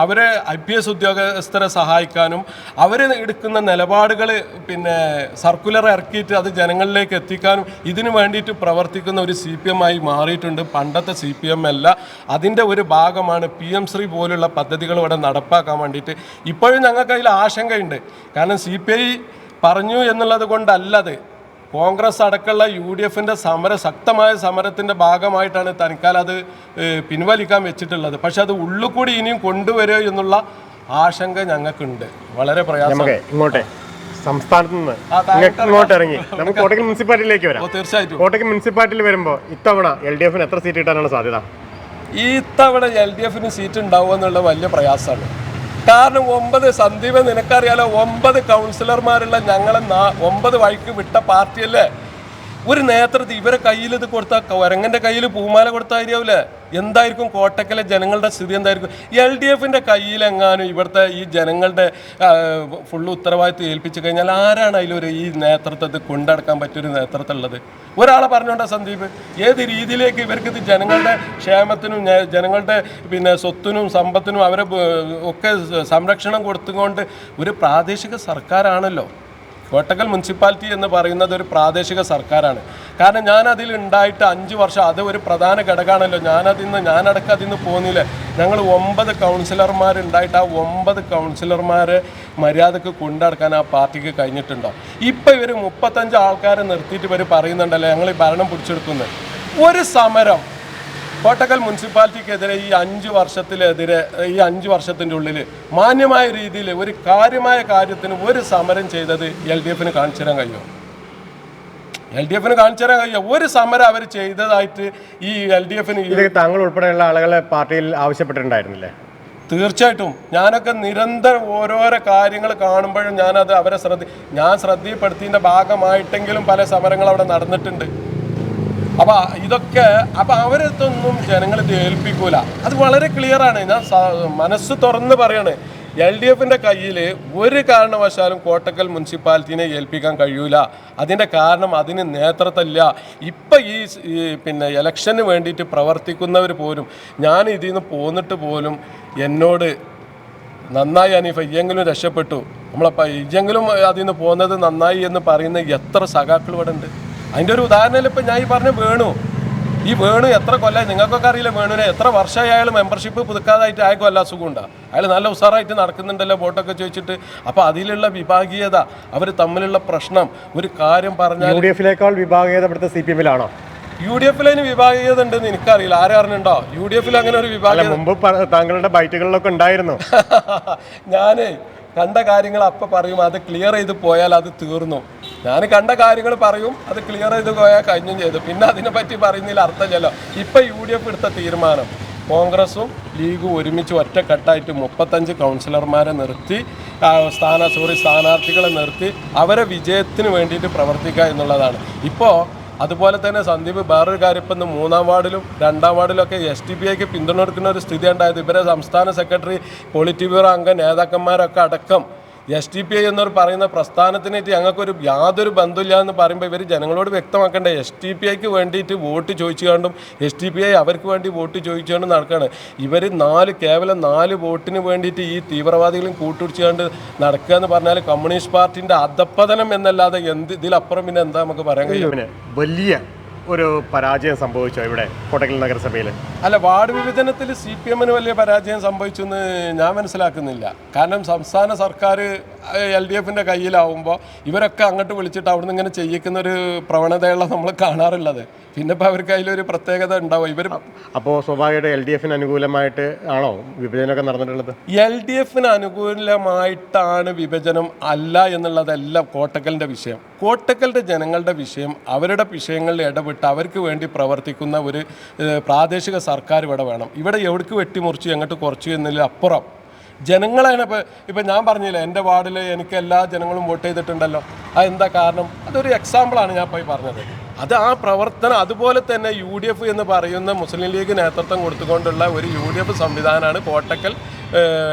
അവരെ IPS ഉദ്യോഗസ്ഥരെ സഹായിക്കാനും അവർ എടുക്കുന്ന നിലപാടുകൾ സർക്കുലർ ഇറക്കിയിട്ട് അത് ജനങ്ങളിലേക്ക് എത്തിക്കാനും ഇതിനു വേണ്ടിയിട്ട് പ്രവർത്തിക്കുന്ന ഒരു CPM-ആയി മാറിയിട്ടുണ്ട്. പണ്ടത്തെ CPM അല്ല. അതിൻ്റെ ഒരു ഭാഗമാണ് PM ശ്രീ പോലുള്ള പദ്ധതികൾ ഇവിടെ നടപ്പാക്കാൻ വേണ്ടിയിട്ട്. ഇപ്പോഴും ഞങ്ങൾക്ക് അതിൽ ആശങ്കയുണ്ട്. കാരണം CPI പറഞ്ഞു എന്നുള്ളത് കൊണ്ടല്ലത്, കോൺഗ്രസ് അടക്കമുള്ള UDF-ൻ്റെ ശക്തമായ സമരത്തിൻ്റെ ഭാഗമായിട്ടാണ് തനിക്കാൽ അത് പിൻവലിക്കാൻ വെച്ചിട്ടുള്ളത്. പക്ഷെ അത് ഉള്ളുകൂടി ഇനിയും കൊണ്ടുവരുമോ എന്നുള്ള ആശങ്ക ഞങ്ങൾക്കുണ്ട്. വളരെ പ്രയാസം. ഇങ്ങോട്ടെ സംസ്ഥാനത്ത് നിന്ന് ഇങ്ങോട്ട് ഇറങ്ങി നമുക്ക് കോട്ടക്കൽ മുനിസിപ്പാലിറ്റിയിലേക്ക് വരാം. തീർച്ചയായിട്ടും കോട്ടക്കൽ മുനിസിപ്പാലിറ്റിയിൽ വരുമ്പോൾ ഇത്തവണ LDF-ന് എത്ര സീറ്റ് കിട്ടാനാണ് സാധ്യത? ഈ ഇത്തവണ LDF-ന് സീറ്റ് ഉണ്ടാവുക എന്നുള്ള വലിയ പ്രയാസമാണ്. കാരണം 9 സന്ദീപ് നിനക്കറിയാലോ, 9 കൗൺസിലർമാരുള്ള ഞങ്ങളെ 9 വഴിക്ക് വിട്ട പാർട്ടിയല്ലേ. ഒരു നേതൃത്വം ഇവരെ കയ്യിൽ ഇത് കൊടുത്താൽ കുരങ്ങൻ്റെ കയ്യിൽ പൂമാല കൊടുത്താൽ അറിയാവില്ലേ എന്തായിരിക്കും കോട്ടക്കലെ ജനങ്ങളുടെ സ്ഥിതി എന്തായിരിക്കും? LDF-ൻ്റെ കയ്യിലെങ്ങാനും ഇവിടുത്തെ ഈ ജനങ്ങളുടെ ഫുള്ള് ഉത്തരവാദിത്വം ഏൽപ്പിച്ചു കഴിഞ്ഞാൽ ആരാണ് അതിലൊരു ഈ നേതൃത്വത്തെ കൊണ്ടടക്കാൻ പറ്റിയൊരു നേതൃത്വം ഉള്ളത്? ഒരാളെ പറഞ്ഞോണ്ടാ സന്ദീപ്? ഏത് രീതിയിലേക്ക് ഇവർക്ക് ഇത് ജനങ്ങളുടെ ക്ഷേമത്തിനും ജനങ്ങളുടെ സ്വത്തിനും സമ്പത്തിനും അവരെ ഒക്കെ സംരക്ഷണം കൊടുത്തുകൊണ്ട് ഒരു പ്രാദേശിക സർക്കാരാണല്ലോ. കോട്ടക്കൽ മുനിസിപ്പാലിറ്റി എന്ന് പറയുന്നത് ഒരു പ്രാദേശിക സർക്കാരാണ്. കാരണം ഞാൻ അതിൽ ഉണ്ടായിട്ട് 5 വർഷം, അത് ഒരു പ്രധാന ഘടകമാണല്ലോ. ഞാനടക്കം അതിൽ നിന്ന് പോകുന്നില്ലേ. ഞങ്ങൾ 9 കൗൺസിലർമാരുണ്ടായിട്ട് ആ 9 കൗൺസിലർമാരെ മര്യാദക്ക് കൊണ്ടടക്കാൻ ആ പാർട്ടിക്ക് കഴിഞ്ഞിട്ടുണ്ടോ? ഇപ്പം ഇവർ 35 ആൾക്കാരെ നിർത്തിയിട്ട് ഇവർ പറയുന്നുണ്ടല്ലോ ഞങ്ങൾ ഈ ഭരണം പിടിച്ചെടുക്കുന്നത്. ഒരു സമരം കോട്ടക്കൽ മുനിസിപ്പാലിറ്റിക്കെതിരെ ഈ 5 വർഷത്തിൻ്റെ ഉള്ളിൽ മാന്യമായ രീതിയിൽ ഒരു കാര്യമായ കാര്യത്തിന് ഒരു സമരം ചെയ്തത് LDF കാണിച്ചു തരാൻ കഴിയുമോ? LDF കാണിച്ചു തരാൻ കഴിയുമോ? ഒരു സമരം അവർ ചെയ്തതായിട്ട് ഈ LDF താങ്കൾ ഉൾപ്പെടെയുള്ള ആളുകളെ പാർട്ടിയിൽ ആവശ്യപ്പെട്ടിട്ടുണ്ടായിരുന്നില്ലേ? തീർച്ചയായിട്ടും ഞാനൊക്കെ നിരന്തരം ഓരോരോ കാര്യങ്ങൾ കാണുമ്പോഴും ഞാനത് അവരെ ശ്രദ്ധയിൽപ്പെടുത്തിയതിൻ്റെ ഭാഗമായിട്ടെങ്കിലും പല സമരങ്ങൾ അവിടെ നടന്നിട്ടുണ്ട്. അപ്പം അവരത്തൊന്നും ജനങ്ങൾ ഏൽപ്പിക്കൂല. അത് വളരെ ക്ലിയറാണ്. ഞാൻ മനസ്സ് തുറന്ന് പറയാണ്, LDF കയ്യിൽ ഒരു കാരണവശാലും കോട്ടക്കൽ മുനിസിപ്പാലിറ്റിനെ ഏൽപ്പിക്കാൻ കഴിയൂല. അതിൻ്റെ കാരണം അതിന് നേതൃത്വമില്ല. ഇപ്പം ഈ ഇലക്ഷന് വേണ്ടിയിട്ട് പ്രവർത്തിക്കുന്നവർ പോലും, ഞാൻ ഇതിൽ നിന്ന് പോന്നിട്ട് പോലും എന്നോട് നന്നായി അനീഫ ഇയ്യെങ്കിലും രക്ഷപ്പെട്ടു, ഇയ്യെങ്കിലും അതിൽ നിന്ന് പോകുന്നത് നന്നായി എന്ന് പറയുന്ന എത്ര സഖാക്കൾ ഇവിടെ ഉണ്ട്. അതിൻ്റെ ഒരു ഉദാഹരണം ഇപ്പം ഞാൻ ഈ പറഞ്ഞ വേണു എത്ര കൊല്ലമായി നിങ്ങൾക്കൊക്കെ അറിയില്ല. വേണുവിനെ എത്ര വർഷമായി അയാൾ മെമ്പർഷിപ്പ് പുതുക്കാതായിട്ട് അയാൾക്ക് വല്ല അസുഖമുണ്ടോ? അയാൾ നല്ല ഉസാറായിട്ട് നടക്കുന്നുണ്ടല്ലോ വോട്ടൊക്കെ ചോദിച്ചിട്ട്. അപ്പോൾ അതിലുള്ള വിഭാഗീയത, അവർ തമ്മിലുള്ള പ്രശ്നം, ഒരു കാര്യം പറഞ്ഞാൽ UDF-ലേക്കാൾ വിഭാഗീയത ഇവിടുത്തെ CPM-ലാണോ? UDF-ൽ വിഭാഗീയത ഉണ്ടെന്ന് എനിക്കറിയില്ല. ആരെ അറിഞ്ഞുണ്ടോ UDF-ൽ അങ്ങനെ ഒരു വിഭാഗീയത? മുമ്പ് താങ്കളുടെ ബൈറ്റുകളിലൊക്കെ ഉണ്ടായിരുന്നു. ഞാൻ കണ്ട കാര്യങ്ങൾ അപ്പം പറയും, അത് ക്ലിയർ ചെയ്ത് പോയാൽ അത് തീർന്നു. ഞാൻ കണ്ട കാര്യങ്ങൾ പറയും, അത് ക്ലിയർ ചെയ്ത് പോയാൽ കഴിഞ്ഞും ചെയ്തു. പിന്നെ അതിനെപ്പറ്റി പറയുന്നതിൽ അർത്ഥമില്ലല്ലോ. ഇപ്പം UDF എടുത്ത തീരുമാനം, കോൺഗ്രസും ലീഗും ഒരുമിച്ച് ഒറ്റക്കെട്ടായിട്ട് 35 കൗൺസിലർമാരെ നിർത്തി, സ്ഥാനാർത്ഥികളെ നിർത്തി അവരെ വിജയത്തിന് വേണ്ടിയിട്ട് പ്രവർത്തിക്കുക എന്നുള്ളതാണ്. ഇപ്പോൾ അതുപോലെ തന്നെ സന്ദീപ് വേറൊരു കാര്യം, ഇപ്പം 3-ാം വാർഡിലും 2-ാം വാർഡിലൊക്കെ SDPIക്ക് പിന്തുണ കൊടുക്കുന്ന ഒരു സ്ഥിതി ഉണ്ടായത്. ഇവരെ സംസ്ഥാന സെക്രട്ടറി, പോളിറ്റ് ബ്യൂറോ അംഗം, നേതാക്കന്മാരൊക്കെ അടക്കം SDPI എന്നൊരു പറയുന്ന പ്രസ്ഥാനത്തിനായിട്ട് ഞങ്ങൾക്കൊരു യാതൊരു ബന്ധമില്ല എന്ന് പറയുമ്പോൾ ഇവർ ജനങ്ങളോട് വ്യക്തമാക്കേണ്ട. SDPIക്ക് വേണ്ടിയിട്ട് വോട്ട് ചോദിച്ചുകൊണ്ടും SDPI അവർക്ക് വേണ്ടി വോട്ട് ചോദിച്ചുകൊണ്ടും നടക്കുകയാണ്. ഇവർ കേവലം 4 വോട്ടിന് വേണ്ടിയിട്ട് ഈ തീവ്രവാദികളും കൂട്ടുപിടിച്ചുകൊണ്ട് നടക്കുക എന്ന് പറഞ്ഞാൽ കമ്മ്യൂണിസ്റ്റ് പാർട്ടിൻ്റെ അധപ്പതനം എന്നല്ലാതെ ഇതിലപ്പുറം പിന്നെ എന്താ നമുക്ക് പറയാൻ കഴിയും? വലിയ ഒരു പരാജയം സംഭവിച്ചോ ഇവിടെ കോട്ടക്കൽ നഗരസഭയിൽ? അല്ല, വാർഡ് വിഭജനത്തിൽ CPM-ന് വലിയ പരാജയം സംഭവിച്ചു എന്ന് ഞാൻ മനസ്സിലാക്കുന്നില്ല. കാരണം സംസ്ഥാന സർക്കാർ LDF കയ്യിലാവുമ്പോൾ ഇവരൊക്കെ അങ്ങോട്ട് വിളിച്ചിട്ട് അവിടുന്ന് ഇങ്ങനെ ചെയ്യിക്കുന്ന ഒരു പ്രവണതയുള്ള നമ്മൾ കാണാറുള്ളത്. പിന്നെ ഇപ്പോൾ അവർക്ക് അതിലൊരു പ്രത്യേകത ഉണ്ടാവും. അപ്പോൾ സ്വാഭാവികമായിട്ട് LDF അനുകൂലമായിട്ട് ആണോ വിഭജനമൊക്കെ നടന്നിട്ടുള്ളത്? LDF അനുകൂലമായിട്ടാണ് വിഭജനം അല്ല എന്നുള്ളതല്ല കോട്ടക്കലിൻ്റെ വിഷയം. കോട്ടക്കലിൻ്റെ ജനങ്ങളുടെ വിഷയം, അവരുടെ വിഷയങ്ങളിൽ ഇടപെട്ട് അവർക്ക് വേണ്ടി പ്രവർത്തിക്കുന്ന ഒരു പ്രാദേശിക സർക്കാർ ഇവിടെ വേണം. ഇവിടെ എവിടേക്ക് വെട്ടിമുറിച്ചു എങ്ങോട്ട് കുറച്ചു എന്നതിൽ അപ്പുറം ജനങ്ങളാണ്. ഇപ്പം ഞാൻ പറഞ്ഞില്ല, എൻ്റെ വാർഡിൽ എനിക്ക് എല്ലാ ജനങ്ങളും വോട്ട് ചെയ്തിട്ടുണ്ടല്ലോ. അതെന്താ കാരണം? അതൊരു എക്സാമ്പിളാണ് ഞാൻ പോയി പറഞ്ഞത്. അത് ആ പ്രവർത്തനം. അതുപോലെ തന്നെ UDF എന്ന് പറയുന്ന മുസ്ലിം ലീഗ് നേതൃത്വം കൊടുത്തുകൊണ്ടുള്ള ഒരു UDF സംവിധാനമാണ് കോട്ടക്കൽ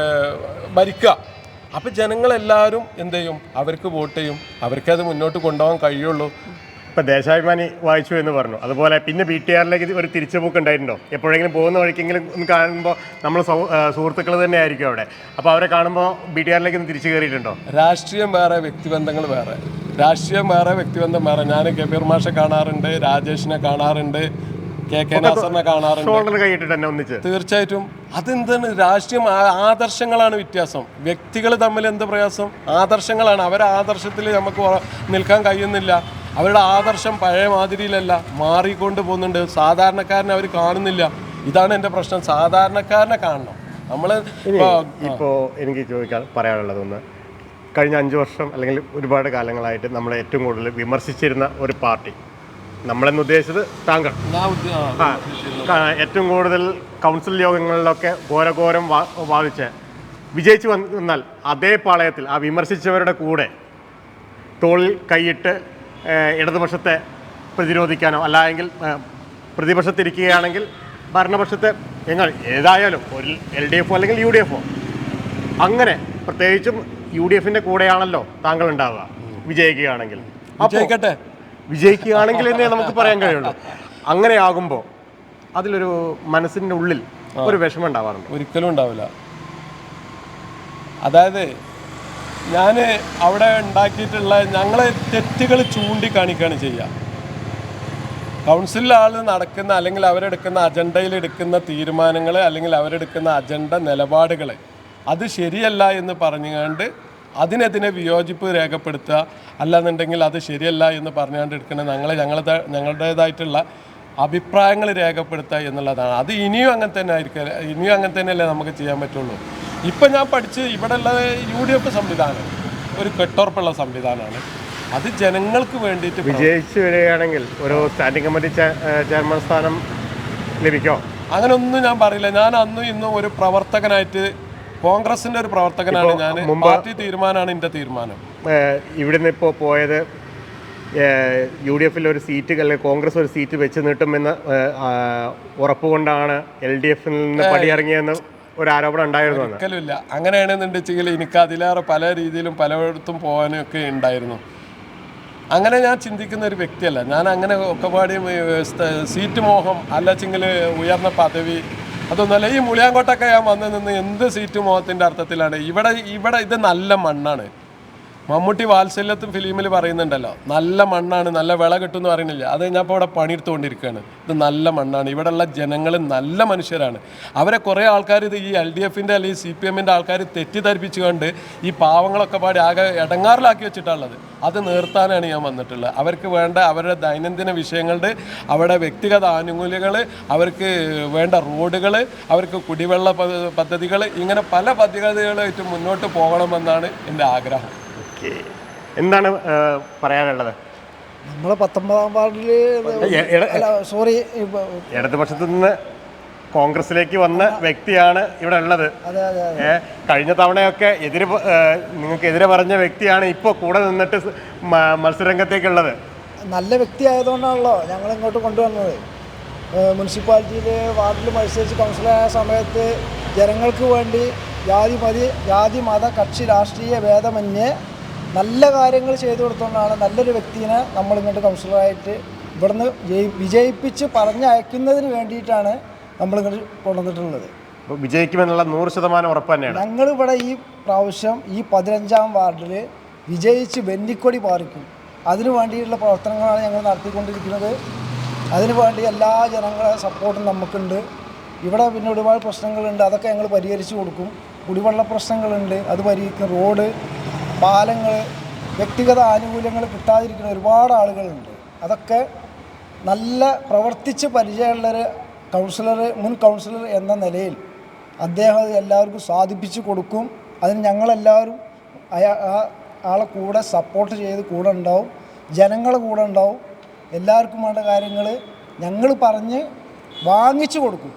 ഭരിക്കുക. അപ്പോൾ ജനങ്ങളെല്ലാവരും എന്ത് ചെയ്യും? അവർക്ക് വോട്ട് ചെയ്യും. അവർക്കത് മുന്നോട്ട് കൊണ്ടുപോകാൻ കഴിയുള്ളൂ. ഇപ്പം ദേശാഭിമാനി വായിച്ചു എന്ന് പറഞ്ഞു. അതുപോലെ പിന്നെ BTR-ലേക്ക് ഒരു തിരിച്ചുപോക്ക് ഉണ്ടായിട്ടുണ്ടോ? എപ്പോഴെങ്കിലും പോകുന്ന വഴിക്കെങ്കിലും ഒന്ന് കാണുമ്പോൾ നമ്മൾ സുഹൃത്തുക്കൾ തന്നെ ആയിരിക്കും അവിടെ. അപ്പോൾ അവരെ കാണുമ്പോൾ BTR-ലേക്ക് ഒന്ന് തിരിച്ചു കയറിയിട്ടുണ്ടോ? രാഷ്ട്രീയം വേറെ, വ്യക്തിബന്ധങ്ങൾ വേറെ. രാഷ്ട്രീയം വേറെ, വ്യക്തിബന്ധം വേറെ. ഞാൻ കബീർ മാഷെ കാണാറുണ്ട്, രാജേഷിനെ കാണാറുണ്ട്, KK നാസറിനെ കാണാറുണ്ട്. തീർച്ചയായിട്ടും അതെന്താണ്? രാഷ്ട്രീയം ആദർശങ്ങളാണ് വ്യത്യാസം. വ്യക്തികൾ തമ്മിൽ എന്ത് പ്രയാസം? ആദർശങ്ങളാണ്. അവരെ ആദർശത്തിൽ നമുക്ക് നിൽക്കാൻ കഴിയുന്നില്ല. അവരുടെ ആദർശം പഴയ മാതിരിയിലല്ല, മാറിക്കൊണ്ട് പോകുന്നുണ്ട്. സാധാരണക്കാരനെ അവർ കാണുന്നില്ല. ഇതാണ് എൻ്റെ പ്രശ്നം. സാധാരണക്കാരനെ കാണണം നമ്മൾ. ഇപ്പോൾ എനിക്ക് പറയാനുള്ളതൊന്ന്, കഴിഞ്ഞ 5 വർഷം അല്ലെങ്കിൽ ഒരുപാട് കാലങ്ങളായിട്ട് നമ്മളെ ഏറ്റവും കൂടുതൽ വിമർശിച്ചിരുന്ന ഒരു പാർട്ടി, നമ്മളെന്ന് ഉദ്ദേശിച്ചത് താങ്കൾ, ഏറ്റവും കൂടുതൽ കൗൺസിൽ യോഗങ്ങളിലൊക്കെ ഘോരഘോരം വാദിച്ച് വിജയിച്ചു വന്നാൽ അതേ പാളയത്തിൽ ആ വിമർശിച്ചവരുടെ കൂടെ തോളിൽ കൈയിട്ട് ഇടതുപക്ഷത്തെ പ്രതിരോധിക്കാനോ അല്ലെങ്കിൽ പ്രതിപക്ഷത്തിരിക്കുകയാണെങ്കിൽ ഭരണപക്ഷത്തെ ഏതായാലും ഒരു LDF അല്ലെങ്കിൽ UDF അങ്ങനെ, പ്രത്യേകിച്ചും UDF കൂടെയാണല്ലോ താങ്കൾ ഉണ്ടാവുക വിജയിക്കുകയാണെങ്കിൽ. വിജയിക്കുകയാണെങ്കിൽ എന്നേ നമുക്ക് പറയാൻ കഴിയുള്ളൂ. അങ്ങനെ ആകുമ്പോൾ അതിലൊരു മനസ്സിൻ്റെ ഉള്ളിൽ ഒരു വിഷമം ഉണ്ടാവാറുണ്ട്? ഒരിക്കലും ഉണ്ടാവില്ല. അതായത് ഞാൻ അവിടെ ഉണ്ടാക്കിയിട്ടുള്ള ഞങ്ങളെ തെറ്റുകൾ ചൂണ്ടിക്കാണിക്കുകയാണ് ചെയ്യുക. കൗൺസിലിൽ ആൾ നടക്കുന്ന അല്ലെങ്കിൽ അവരെടുക്കുന്ന അജണ്ടയിൽ എടുക്കുന്ന തീരുമാനങ്ങൾ അല്ലെങ്കിൽ അവരെടുക്കുന്ന അജണ്ട നിലപാടുകൾ അത് ശരിയല്ല എന്ന് പറഞ്ഞുകൊണ്ട് അതിനെതിരെ വിയോജിപ്പ് രേഖപ്പെടുത്തുക, അല്ലാന്നുണ്ടെങ്കിൽ അത് ശരിയല്ല എന്ന് പറഞ്ഞുകൊണ്ട് എടുക്കുന്ന ഞങ്ങളുടേതായിട്ടുള്ള അഭിപ്രായങ്ങൾ രേഖപ്പെടുത്തുക എന്നുള്ളതാണ്. അത് ഇനിയും അങ്ങനെ തന്നെ ആയിരിക്കും, ഇനിയും അങ്ങനെ തന്നെയല്ലേ നമുക്ക് ചെയ്യാൻ പറ്റുള്ളൂ. ഇപ്പം ഞാൻ പഠിച്ച് ഇവിടെ ഉള്ള UDF സംവിധാനം ഒരു കെട്ടുറപ്പുള്ള സംവിധാനമാണ്. അത് ജനങ്ങൾക്ക് വേണ്ടിയിട്ട് വിജയിച്ചു വരികയാണെങ്കിൽ ഒരു സ്റ്റാൻഡിംഗ് കമ്മിറ്റി ചെയർമാൻ സ്ഥാനം ലഭിക്കോ? അങ്ങനെയൊന്നും ഞാൻ പറയില്ല. ഞാൻ അന്നും ഇന്നും ഒരു പ്രവർത്തകനായിട്ട്, കോൺഗ്രസിൻ്റെ ഒരു പ്രവർത്തകനാണ് ഞാൻ. പാർട്ടി തീരുമാനമാണ് എൻ്റെ തീരുമാനം. ഇവിടുന്ന് ഇപ്പോൾ പോയത് UDF ഒരു സീറ്റ് അല്ലെങ്കിൽ കോൺഗ്രസ് ഒരു സീറ്റ് വെച്ച് നീട്ടുമെന്ന് ഉറപ്പുകൊണ്ടാണ് LDF നിന്ന് പടിയിറങ്ങിയെന്ന് ഒരു ആരോപണം ഉണ്ടായിരുന്നു. ഒരിക്കലുമില്ല. അങ്ങനെയാണെന്നുണ്ടെങ്കിൽ എനിക്ക് അതിലേറെ പല രീതിയിലും പലയിടത്തും പോകാനൊക്കെ ഉണ്ടായിരുന്നു. അങ്ങനെ ഞാൻ ചിന്തിക്കുന്ന ഒരു വ്യക്തിയല്ല ഞാൻ. അങ്ങനെ ഒക്കെപാടിയും സീറ്റ് മോഹം അല്ലെച്ചെങ്കിൽ ഉയർന്ന പദവി അതൊന്നുമല്ല. ഈ മുളിയാങ്കോട്ടൊക്കെ ഞാൻ വന്ന് നിന്ന് എന്ത് സീറ്റ് മോഹത്തിൻ്റെ അർത്ഥത്തിലാണ്. ഇവിടെ ഇത് നല്ല മണ്ണാണ്. മമ്മൂട്ടി വാത്സല്യത്തും ഫിലിമിൽ പറയുന്നുണ്ടല്ലോ, നല്ല മണ്ണാണ്, നല്ല വിള കിട്ടുമെന്ന് പറയുന്നില്ല. അത് ഞാൻ ഇപ്പോൾ ഇവിടെ പണിയെടുത്തുകൊണ്ടിരിക്കുകയാണ്. ഇത് നല്ല മണ്ണാണ്. ഇവിടെയുള്ള ജനങ്ങൾ നല്ല മനുഷ്യരാണ്. അവരെ കുറേ ആൾക്കാർ ഇത് ഈ LDFൻ്റെ അല്ലെങ്കിൽ CPMൻ്റെ ആൾക്കാർ തെറ്റിദ്ധരിപ്പിച്ചുകൊണ്ട് ഈ പാവങ്ങളൊക്കെ പാടി ആകെ ഇടങ്ങാറിലാക്കി വെച്ചിട്ടുള്ളത്. അത് നിർത്താനാണ് ഞാൻ വന്നിട്ടുള്ളത്. അവർക്ക് വേണ്ട അവരുടെ ദൈനംദിന വിഷയങ്ങളുടെ, അവരുടെ വ്യക്തിഗത ആനുകൂല്യങ്ങൾ, അവർക്ക് വേണ്ട റോഡുകൾ, അവർക്ക് കുടിവെള്ള പദ്ധതികൾ, ഇങ്ങനെ പല പദ്ധതികളായിട്ട് മുന്നോട്ട് പോകണമെന്നാണ് എൻ്റെ ആഗ്രഹം. എന്താണ് പറയാനുള്ളത്? നമ്മളെ 19-ാം വാർഡിൽ ഇടതുപക്ഷത്തു നിന്ന് കോൺഗ്രസിലേക്ക് വന്ന വ്യക്തിയാണ് ഇവിടെ ഉള്ളത്. കഴിഞ്ഞ തവണയൊക്കെ നിങ്ങൾക്ക് എതിരെ പറഞ്ഞ വ്യക്തിയാണ് ഇപ്പോൾ കൂടെ നിന്നിട്ട് മത്സരരംഗത്തേക്കുള്ളത്. നല്ല വ്യക്തി ആയതുകൊണ്ടാണല്ലോ ഞങ്ങൾ ഇങ്ങോട്ട് കൊണ്ടുവന്നത്. മുനിസിപ്പാലിറ്റിയിൽ വാർഡിൽ മത്സരിച്ച് കൗൺസിലറായ സമയത്ത് ജനങ്ങൾക്ക് വേണ്ടി ജാതി മത കക്ഷി രാഷ്ട്രീയ ഭേദമന്യേ നല്ല കാര്യങ്ങൾ ചെയ്തു കൊടുത്തുകൊണ്ടാണ് നല്ലൊരു വ്യക്തിനെ നമ്മളിങ്ങോട്ട് കൗൺസിലറായിട്ട് ഇവിടുന്ന് വിജയിപ്പിച്ച് പറഞ്ഞയക്കുന്നതിന് വേണ്ടിയിട്ടാണ് നമ്മളിങ്ങോട്ട് കൊണ്ടുവന്നിട്ടുള്ളത്. വിജയിക്കുമെന്നുള്ള 100% ഉറപ്പ് തന്നെയാണ്. ഞങ്ങളിവിടെ ഈ പ്രാവശ്യം ഈ 15-ാം വാർഡിൽ വിജയിച്ച് വെന്നിക്കൊടി പാറിക്കും. അതിനു വേണ്ടിയിട്ടുള്ള പ്രവർത്തനങ്ങളാണ് ഞങ്ങൾ നടത്തിക്കൊണ്ടിരിക്കുന്നത്. അതിനു വേണ്ടി എല്ലാ ജനങ്ങളുടെ സപ്പോർട്ടും നമുക്കുണ്ട്. ഇവിടെ പിന്നെ ഒരുപാട് പ്രശ്നങ്ങളുണ്ട്, അതൊക്കെ ഞങ്ങൾ പരിഹരിച്ചു കൊടുക്കും. കുടിവെള്ള പ്രശ്നങ്ങളുണ്ട്, അത് പരിഹരിക്കും. റോഡ്, പാലങ്ങൾ, വ്യക്തിഗത ആനുകൂല്യങ്ങൾ കിട്ടാതിരിക്കുന്ന ഒരുപാട് ആളുകളുണ്ട്. അതൊക്കെ നല്ല പ്രവർത്തിച്ച് പരിചയമുള്ളൊരു മുൻ കൗൺസിലർ എന്ന നിലയിൽ അദ്ദേഹം എല്ലാവർക്കും സാധിപ്പിച്ച് കൊടുക്കും. അതിന് ഞങ്ങളെല്ലാവരും ആളെ കൂടെ സപ്പോർട്ട് ചെയ്ത് കൂടെ ഉണ്ടാവും, ജനങ്ങളെ കൂടെ ഉണ്ടാവും. എല്ലാവർക്കും വേണ്ട കാര്യങ്ങൾ ഞങ്ങൾ പറഞ്ഞ് വാങ്ങിച്ചു കൊടുക്കും.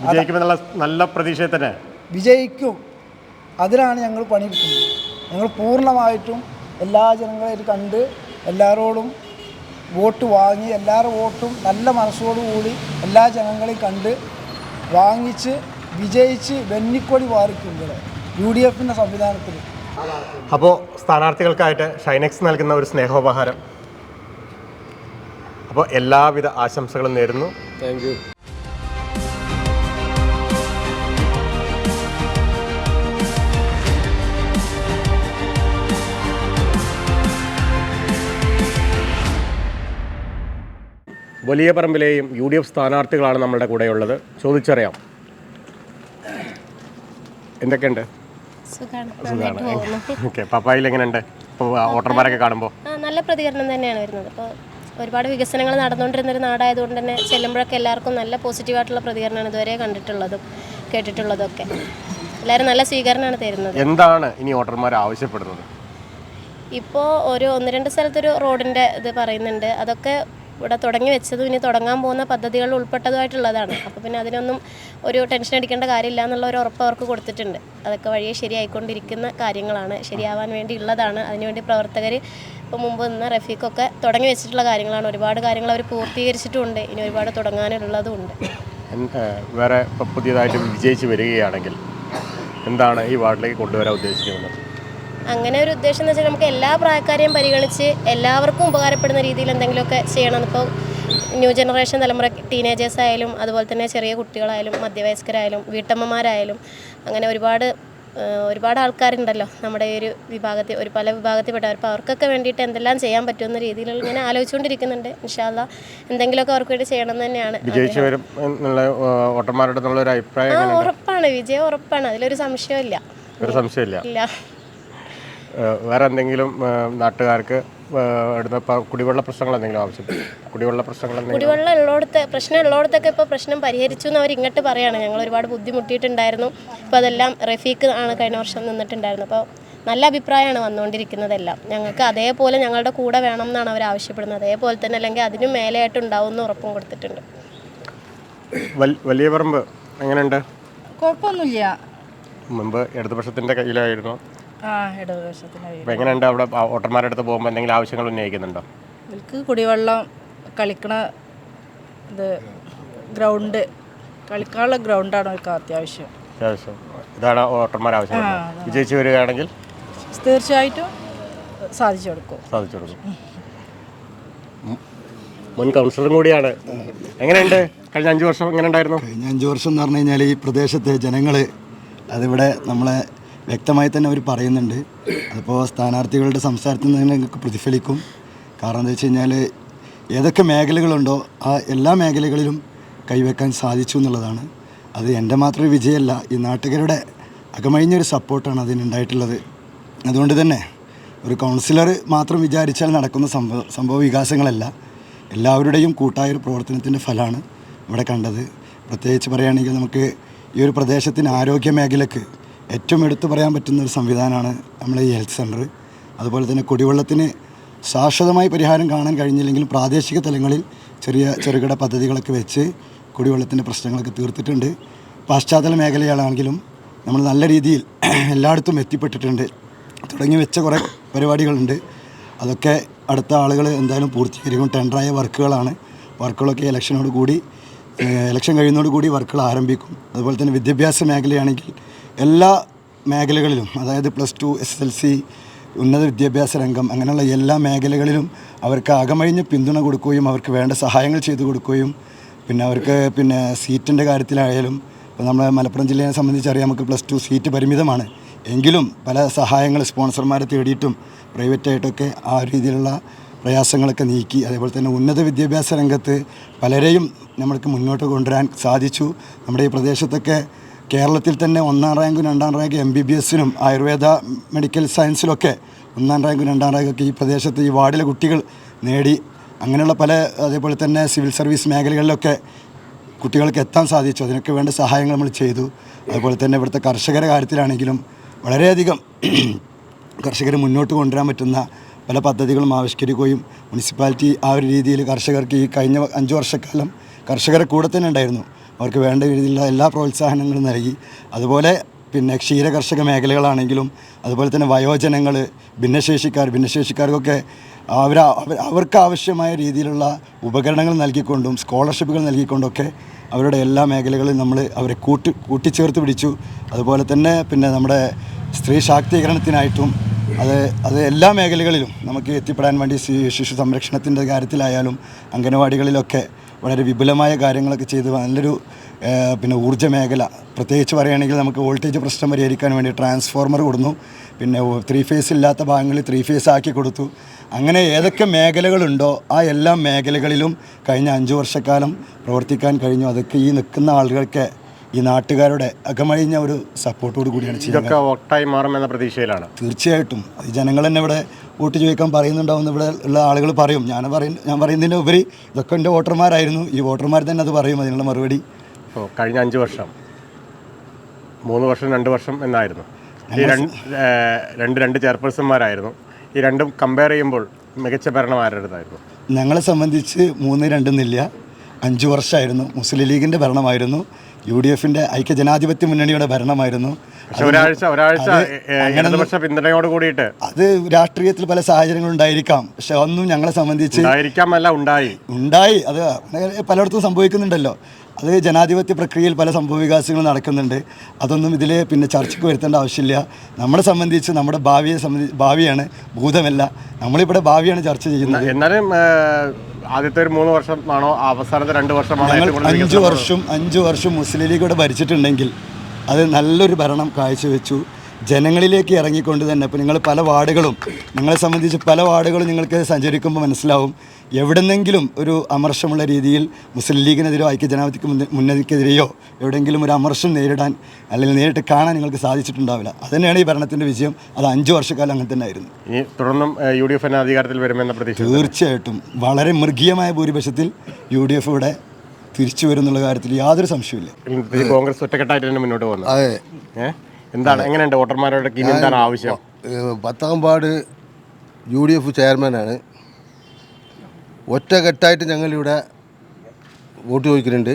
വിജയിക്കുമെന്നുള്ള നല്ല പ്രതീക്ഷയെ തന്നെ വിജയിക്കും. അതിനാണ് ഞങ്ങൾ പണിയെടുക്കുന്നത്. ഞങ്ങൾ പൂർണ്ണമായിട്ടും എല്ലാ ജനങ്ങളെയും കണ്ട് എല്ലാവരോടും വോട്ട് വാങ്ങി, എല്ലാവരുടെ വോട്ടും നല്ല മനസ്സോടുകൂടി എല്ലാ ജനങ്ങളെയും കണ്ട് വാങ്ങിച്ച് വിജയിച്ച് വെന്നിക്കൊടി വാറിക്കുന്നത് UDFൻ്റെ സംവിധാനത്തിൽ. അപ്പോൾ സ്ഥാനാർത്ഥികൾക്കായിട്ട് ഷൈനെക്സ് നൽകുന്ന ഒരു സ്നേഹോപഹാരം. അപ്പോൾ എല്ലാവിധ ആശംസകളും നേരുന്നു. Thank you. വലിയ പറമ്പിലെയും UDF സ്ഥാനാർത്ഥികളാണ് നമ്മളുടെ കൂടെയുള്ളത്. ചോദിച്ചറിയാം, എന്തൊക്കെയുണ്ട്? സുഖമാണ്. ഓക്കെ, പപ്പായിൽ എങ്ങനെയുണ്ട് ഇപ്പോൾ വോട്ടർമാരൊക്കെ കാണുമ്പോൾ? നല്ല പ്രതികരണം തന്നെയാണ് വരുന്നത്. ഇപ്പോൾ ഒരുപാട് വികസനങ്ങൾ നടന്നുകൊണ്ടിരുന്നൊരു നാടായതുകൊണ്ട് തന്നെ ചെല്ലുമ്പോഴൊക്കെ എല്ലാവർക്കും നല്ല പോസിറ്റീവായിട്ടുള്ള പ്രതികരണമാണ് ഇതുവരെ കണ്ടിട്ടുള്ളതും കേട്ടിട്ടുള്ളതൊക്കെ. എല്ലാവരും നല്ല സ്വീകരണമാണ് തരുന്നത്. എന്താണ് ഇനി വോട്ടർമാർ ആവശ്യപ്പെടുന്നത്? ഇപ്പോൾ ഒരു 1-2 സ്ഥലത്തൊരു റോഡിൻ്റെ ഇത് പറയുന്നുണ്ട്. അതൊക്കെ ഇവിടെ തുടങ്ങി വെച്ചതും ഇനി തുടങ്ങാൻ പോകുന്ന പദ്ധതികളിൽ ഉൾപ്പെട്ടതുമായിട്ടുള്ളതാണ്. അപ്പോൾ പിന്നെ അതിനൊന്നും ഒരു ടെൻഷൻ അടിക്കേണ്ട കാര്യമില്ല എന്നുള്ള ഒരു ഉറപ്പ് അവർക്ക് കൊടുത്തിട്ടുണ്ട്. അതൊക്കെ വഴിയെ ശരിയായിക്കൊണ്ടിരിക്കുന്ന കാര്യങ്ങളാണ്, ശരിയാവാൻ വേണ്ടി ഉള്ളതാണ്. അതിനുവേണ്ടി പ്രവർത്തകർ ഇപ്പോൾ മുമ്പ് നിന്ന റഫീഖൊക്കെ തുടങ്ങി വെച്ചിട്ടുള്ള കാര്യങ്ങളാണ്. ഒരുപാട് കാര്യങ്ങൾ അവർ പൂർത്തീകരിച്ചിട്ടുമുണ്ട്, ഇനി ഒരുപാട് തുടങ്ങാനുള്ളതുമുണ്ട്. വേറെ പുതിയതായിട്ട് വിജയിച്ച് വരികയാണെങ്കിൽ എന്താണ് ഈ വാർഡിലേക്ക് കൊണ്ടുവരാൻ ഉദ്ദേശിക്കുന്നത്? അങ്ങനെ ഒരു ഉദ്ദേശം എന്ന് വെച്ചാൽ നമുക്ക് എല്ലാ പ്രായക്കാരെയും പരിഗണിച്ച് എല്ലാവർക്കും ഉപകാരപ്പെടുന്ന രീതിയിൽ എന്തെങ്കിലുമൊക്കെ ചെയ്യണം. ഇപ്പോൾ ന്യൂ ജനറേഷൻ തലമുറ, ടീനേജേഴ്സ് ആയാലും അതുപോലെ തന്നെ ചെറിയ കുട്ടികളായാലും മധ്യവയസ്കരായാലും വീട്ടമ്മമാരായാലും അങ്ങനെ ഒരുപാട് ഒരുപാട് ആൾക്കാരുണ്ടല്ലോ നമ്മുടെ ഈ ഒരു വിഭാഗത്തിൽ, പല വിഭാഗത്തിൽപ്പെട്ടവർ. അപ്പോൾ അവർക്കൊക്കെ വേണ്ടിയിട്ട് എന്തെല്ലാം ചെയ്യാൻ പറ്റുമെന്ന രീതിയിൽ ഇങ്ങനെ ആലോചിച്ചുകൊണ്ടിരിക്കുന്നുണ്ട്. ഇൻഷാ അല്ലാ എന്തെങ്കിലുമൊക്കെ അവർക്ക് വേണ്ടി ചെയ്യണം എന്ന് തന്നെയാണ്. വിജയിച്ചു വരും എന്നുള്ള വോട്ടർമാരുടെ ഒരു അഭിപ്രായം ഉറപ്പാണ്, വിജയം ഉറപ്പാണ്, അതിലൊരു സംശയമില്ല. ഒരു സംശയമില്ല. ഇല്ല. വേറെ എന്തെങ്കിലും നാട്ടുകാർക്ക് കുടിവെള്ള പ്രശ്നങ്ങൾ എന്തെങ്കിലും ആവശ്യം? കുടിവെള്ള പ്രശ്നം ഉള്ളിടത്തൊക്കെ ഇപ്പോൾ പ്രശ്നം പരിഹരിച്ചു എന്ന് അവർ ഇങ്ങോട്ട് പറയാണ്. ഞങ്ങൾ ഒരുപാട് ബുദ്ധിമുട്ടിയിട്ടുണ്ടായിരുന്നു. ഇപ്പോൾ അതെല്ലാം റഫീഖ് ആണ് കഴിഞ്ഞ വർഷം നിന്നിട്ടുണ്ടായിരുന്നു. അപ്പോൾ നല്ല അഭിപ്രായമാണ് വന്നുകൊണ്ടിരിക്കുന്നതെല്ലാം. ഞങ്ങൾക്ക് അതേപോലെ ഞങ്ങളുടെ കൂടെ വേണം എന്നാണ് അവർ ആവശ്യപ്പെടുന്നത്. അതേപോലെ തന്നെ അല്ലെങ്കിൽ അതിനും മേലെയായിട്ട് ഉണ്ടാവും എന്ന് ഉറപ്പും കൊടുത്തിട്ടുണ്ട്. വലിയ പറമ്പ് എങ്ങനെയുണ്ട്? കുഴപ്പമൊന്നുമില്ല. മുമ്പ് ഇടതുപക്ഷത്തിൻ്റെ കയ്യിലായിരുന്നു. ഇടതുപക്ഷത്തിൻ്റെ എങ്ങനെയുണ്ട് അവിടെ വോട്ടർമാരുടെ അടുത്ത് പോകുമ്പോൾ എന്തെങ്കിലും ആവശ്യങ്ങൾ ഉന്നയിക്കുന്നുണ്ടോ? ഇവർക്ക് കുടിവെള്ളം, കളിക്കണ ഇത്, ഗ്രൗണ്ട്, കളിക്കാനുള്ള ഗ്രൗണ്ടാണ് അവർക്ക് അത്യാവശ്യം. ഇതാണ് വോട്ടർമാർ ആവശ്യം. വിജയിച്ചു വരികയാണെങ്കിൽ തീർച്ചയായിട്ടും സാധിച്ചു കൊടുക്കും. മുൻ കൗൺസിലറും കൂടിയാണ്. എങ്ങനെയുണ്ട് കഴിഞ്ഞ 5 വർഷം? എങ്ങനെ ഉണ്ടായിരുന്നു കഴിഞ്ഞ 5 വർഷം എന്ന് പറഞ്ഞു കഴിഞ്ഞാൽ ഈ പ്രദേശത്തെ ജനങ്ങൾ, അതിവിടെ നമ്മളെ വ്യക്തമായി തന്നെ അവർ പറയുന്നുണ്ട്. അതിപ്പോൾ സ്ഥാനാർത്ഥികളുടെ സംസാരത്തിൽ നിന്ന് നിങ്ങൾക്ക് പ്രതിഫലിക്കും. കാരണം എന്താ വെച്ച് കഴിഞ്ഞാൽ ഏതൊക്കെ മേഖലകളുണ്ടോ ആ എല്ലാ മേഖലകളിലും കൈവെക്കാൻ സാധിച്ചു എന്നുള്ളതാണ്. അത് എൻ്റെ മാത്രം ഒരു വിജയമല്ല, ഈ നാട്ടുകാരുടെ അകമഴിഞ്ഞൊരു സപ്പോർട്ടാണ് അതിനുണ്ടായിട്ടുള്ളത്. അതുകൊണ്ട് തന്നെ ഒരു കൗൺസിലർ മാത്രം വിചാരിച്ചാൽ നടക്കുന്ന സംഭവ വികാസങ്ങളല്ല, എല്ലാവരുടെയും കൂട്ടായൊരു പ്രവർത്തനത്തിൻ്റെ ഫലമാണ് ഇവിടെ കണ്ടത്. പ്രത്യേകിച്ച് പറയുകയാണെങ്കിൽ നമുക്ക് ഈ ഒരു പ്രദേശത്തിന് ആരോഗ്യ മേഖലയ്ക്ക് ഏറ്റവും എടുത്തു പറയാൻ പറ്റുന്ന ഒരു സംവിധാനമാണ് നമ്മളെ ഈ ഹെൽത്ത് സെൻറ്റർ. അതുപോലെ തന്നെ കുടിവെള്ളത്തിന് ശാശ്വതമായി പരിഹാരം കാണാൻ കഴിഞ്ഞില്ലെങ്കിലും പ്രാദേശിക തലങ്ങളിൽ ചെറുകിട പദ്ധതികളൊക്കെ വെച്ച് കുടിവെള്ളത്തിൻ്റെ പ്രശ്നങ്ങളൊക്കെ തീർത്തിട്ടുണ്ട്. പാശ്ചാത്തല മേഖലകളാണെങ്കിലും നമ്മൾ നല്ല രീതിയിൽ എല്ലായിടത്തും എത്തിപ്പെട്ടിട്ടുണ്ട്. തുടങ്ങി വെച്ച കുറേ പരിപാടികളുണ്ട്. അതൊക്കെ അടുത്ത ആളുകൾ എന്തായാലും പൂർത്തീകരിക്കും. ടെൻഡറായ വർക്കുകളാണ്. വർക്കുകളൊക്കെ ഇലക്ഷൻ കഴിയുന്നതോടുകൂടി വർക്കുകൾ ആരംഭിക്കും. അതുപോലെ തന്നെ വിദ്യാഭ്യാസ മേഖലയാണെങ്കിൽ എല്ലാ മേഖലകളിലും, അതായത് +2 SSLC, ഉന്നത വിദ്യാഭ്യാസ രംഗം, അങ്ങനെയുള്ള എല്ലാ മേഖലകളിലും അവർക്ക് അകമഴിഞ്ഞ് പിന്തുണ കൊടുക്കുകയും അവർക്ക് വേണ്ട സഹായങ്ങൾ ചെയ്തു കൊടുക്കുകയും പിന്നെ അവർക്ക് സീറ്റിൻ്റെ കാര്യത്തിലായാലും ഇപ്പോൾ നമ്മളെ മലപ്പുറം ജില്ലയെ സംബന്ധിച്ചറിയാം, നമുക്ക് +2 സീറ്റ് പരിമിതമാണ്. എങ്കിലും പല സഹായങ്ങൾ സ്പോൺസർമാരെ തേടിയിട്ടും പ്രൈവറ്റായിട്ടൊക്കെ ആ രീതിയിലുള്ള പ്രയാസങ്ങളൊക്കെ നീക്കി. അതേപോലെ തന്നെ ഉന്നത വിദ്യാഭ്യാസ രംഗത്ത് പലരെയും നമ്മൾക്ക് മുന്നോട്ട് കൊണ്ടുവരാൻ സാധിച്ചു. നമ്മുടെ ഈ പ്രദേശത്തൊക്കെ കേരളത്തിൽ തന്നെ 1ാം റാങ്കും 2ാം റാങ്ക് MBBSനും ആയുർവേദ മെഡിക്കൽ സയൻസിലൊക്കെ 1ാം റാങ്കും 2ാം റാങ്കൊക്കെ ഈ പ്രദേശത്ത് ഈ വാർഡിലെ കുട്ടികൾ നേടി. അങ്ങനെയുള്ള അതേപോലെ തന്നെ സിവിൽ സർവീസ് മേഖലകളിലൊക്കെ കുട്ടികൾക്ക് എത്താൻ സാധിച്ചു. അതിനൊക്കെ വേണ്ട സഹായങ്ങൾ നമ്മൾ ചെയ്തു. അതുപോലെ തന്നെ ഇവിടുത്തെ കർഷകരുടെ കാര്യത്തിലാണെങ്കിലും വളരെയധികം കർഷകരെ മുന്നോട്ട് കൊണ്ടുവരാൻ പറ്റുന്ന പല പദ്ധതികളും ആവിഷ്കരിക്കുകയും മുനിസിപ്പാലിറ്റി ആ ഒരു രീതിയിൽ കർഷകർക്ക് ഈ കഴിഞ്ഞ 5 വർഷക്കാലം കർഷകരെ കൂടെ തന്നെ ഉണ്ടായിരുന്നു. അവർക്ക് വേണ്ട രീതിയിലുള്ള എല്ലാ പ്രോത്സാഹനങ്ങളും നൽകി. അതുപോലെ ക്ഷീര കർഷക മേഖലകളാണെങ്കിലും അതുപോലെ തന്നെ വയോജനങ്ങൾ, ഭിന്നശേഷിക്കാർക്കൊക്കെ അവർക്ക് ആവശ്യമായ രീതിയിലുള്ള ഉപകരണങ്ങൾ നൽകിക്കൊണ്ടും സ്കോളർഷിപ്പുകൾ നൽകിക്കൊണ്ടൊക്കെ അവരുടെ എല്ലാ മേഖലകളിലും നമ്മൾ അവരെ കൂട്ടിച്ചേർത്ത് പിടിച്ചു. അതുപോലെ തന്നെ നമ്മുടെ സ്ത്രീ ശാക്തീകരണത്തിനായിട്ടും അത് എല്ലാ മേഖലകളിലും നമുക്ക് എത്തിപ്പെടാൻ വേണ്ടി ശിശു സംരക്ഷണത്തിൻ്റെ കാര്യത്തിലായാലും അംഗനവാടികളിലൊക്കെ വളരെ വിപുലമായ കാര്യങ്ങളൊക്കെ ചെയ്ത് നല്ലൊരു ഊർജ്ജ മേഖല പ്രത്യേകിച്ച് പറയുകയാണെങ്കിൽ നമുക്ക് വോൾട്ടേജ് പ്രശ്നം പരിഹരിക്കാൻ വേണ്ടി ട്രാൻസ്ഫോർമർ കൊടുന്നു. 3 ഫേസ് ഇല്ലാത്ത ഭാഗങ്ങളിൽ 3 ഫേസ് ആക്കി കൊടുത്തു. അങ്ങനെ ഏതൊക്കെ മേഖലകളുണ്ടോ ആ എല്ലാ മേഖലകളിലും കഴിഞ്ഞ 5 വർഷക്കാലം പ്രവർത്തിക്കാൻ കഴിഞ്ഞു. അതൊക്കെ ഈ നിൽക്കുന്ന ആളുകൾക്ക് ഈ നാട്ടുകാരുടെ അകമഴിഞ്ഞ ഒരു സപ്പോർട്ടോട് കൂടിയാണ് ചെയ്യുന്നത്. വോട്ടായി മാറുമെന്ന പ്രതീക്ഷയിലാണ്. തീർച്ചയായിട്ടും ഈ ജനങ്ങൾ തന്നെ ഇവിടെ വോട്ട് ചോദിക്കാൻ പറയുന്നുണ്ടാവുമെന്ന് ഇവിടെ ഉള്ള ആളുകൾ പറയും. ഞാൻ പറയുന്നതിൻ്റെ ഉപരി ഇതൊക്കെ എൻ്റെ വോട്ടർമാരായിരുന്നു. ഈ വോട്ടർമാർ തന്നെ അത് പറയും അതിനുള്ള മറുപടി. കഴിഞ്ഞ 5 വർഷം 3 വർഷം 2 വർഷം എന്നായിരുന്നു. ഈ രണ്ട് ചെയർപേഴ്സന്മാരായിരുന്നു. ഈ രണ്ടും കമ്പയർ ചെയ്യുമ്പോൾ മികച്ച ഭരണം ആരുടേതായിരുന്നു? ഞങ്ങളെ സംബന്ധിച്ച് 3-2 എന്നില്ല, 5 വർഷമായിരുന്നു. മുസ്ലിം ലീഗിൻ്റെ ഭരണമായിരുന്നു, UDFൻ്റെ ഐക്യജനാധിപത്യ മുന്നണിയുടെ ഭരണമായിരുന്നു. പിന്തുണയോട് കൂടിയിട്ട് അത് രാഷ്ട്രീയത്തിൽ പല സാഹചര്യങ്ങളും ഉണ്ടായിരിക്കാം. പക്ഷെ ഒന്നും ഞങ്ങളെ സംബന്ധിച്ച് ഉണ്ടായി. അത് പലയിടത്തും സംഭവിക്കുന്നുണ്ടല്ലോ. അത് ജനാധിപത്യ പ്രക്രിയയിൽ പല സംഭവ വികാസങ്ങളും നടക്കുന്നുണ്ട്. അതൊന്നും ഇതിൽ ചർച്ചയ്ക്ക് വരുത്തേണ്ട ആവശ്യമില്ല. നമ്മളെ സംബന്ധിച്ച് നമ്മുടെ ഭാവിയാണ്, ഭൂതമല്ല. നമ്മളിവിടെ ഭാവിയാണ് ചർച്ച ചെയ്യുന്നത്. എന്നാലും ആദ്യത്തെ ഒരു 3 വർഷമാണോ അവസാനത്തെ 2 വർഷമാണോ? 5 വർഷം മുസ്ലിം ലീഗ് ഇവിടെ ഭരിച്ചിട്ടുണ്ടെങ്കിൽ അത് നല്ലൊരു ഭരണം കാഴ്ചവെച്ചു. ജനങ്ങളിലേക്ക് ഇറങ്ങിക്കൊണ്ട് തന്നെ ഇപ്പോൾ നിങ്ങൾ പല വാർഡുകളും നിങ്ങളെ സംബന്ധിച്ച് പല വാർഡുകളും നിങ്ങൾക്ക് സഞ്ചരിക്കുമ്പോൾ മനസ്സിലാവും എവിടെന്നെങ്കിലും ഒരു അമർഷമുള്ള രീതിയിൽ മുസ്ലിം ലീഗിനെതിരോ ഐക്യജനാധിപത്യ മുന്നണിക്കെതിരെയോ എവിടെയെങ്കിലും ഒരു അമർഷം നേരിടാൻ അല്ലെങ്കിൽ നേരിട്ട് കാണാൻ നിങ്ങൾക്ക് സാധിച്ചിട്ടുണ്ടാവില്ല. അതുതന്നെയാണ് ഈ ഭരണത്തിൻ്റെ വിജയം. അത് 5 വർഷക്കാലം അങ്ങനെ തന്നെ ആയിരുന്നു. ഇനി തുടർന്നും UDF തന്നെ അധികാരത്തിൽ വരുമെന്ന പ്രതീക്ഷ? തീർച്ചയായിട്ടും വളരെ മൃഗീയമായ ഭൂരിപക്ഷത്തിൽ UDF ഇവിടെ തിരിച്ചു വരുന്നുള്ള കാര്യത്തിൽ യാതൊരു സംശയമില്ല. കോൺഗ്രസ് ഒറ്റക്കെട്ടായിട്ട് തന്നെ മുന്നോട്ട് പോകുന്നത്. എന്താണ്, എങ്ങനെയുണ്ട് വോട്ടർമാരോട് ഇനി എന്താണ് ആവശ്യം? 10ാം വാർഡ് UDF ചെയർമാനാണ്. ഒറ്റക്കെട്ടായിട്ട് ഞങ്ങളിവിടെ വോട്ട് ചോദിക്കുന്നുണ്ട്.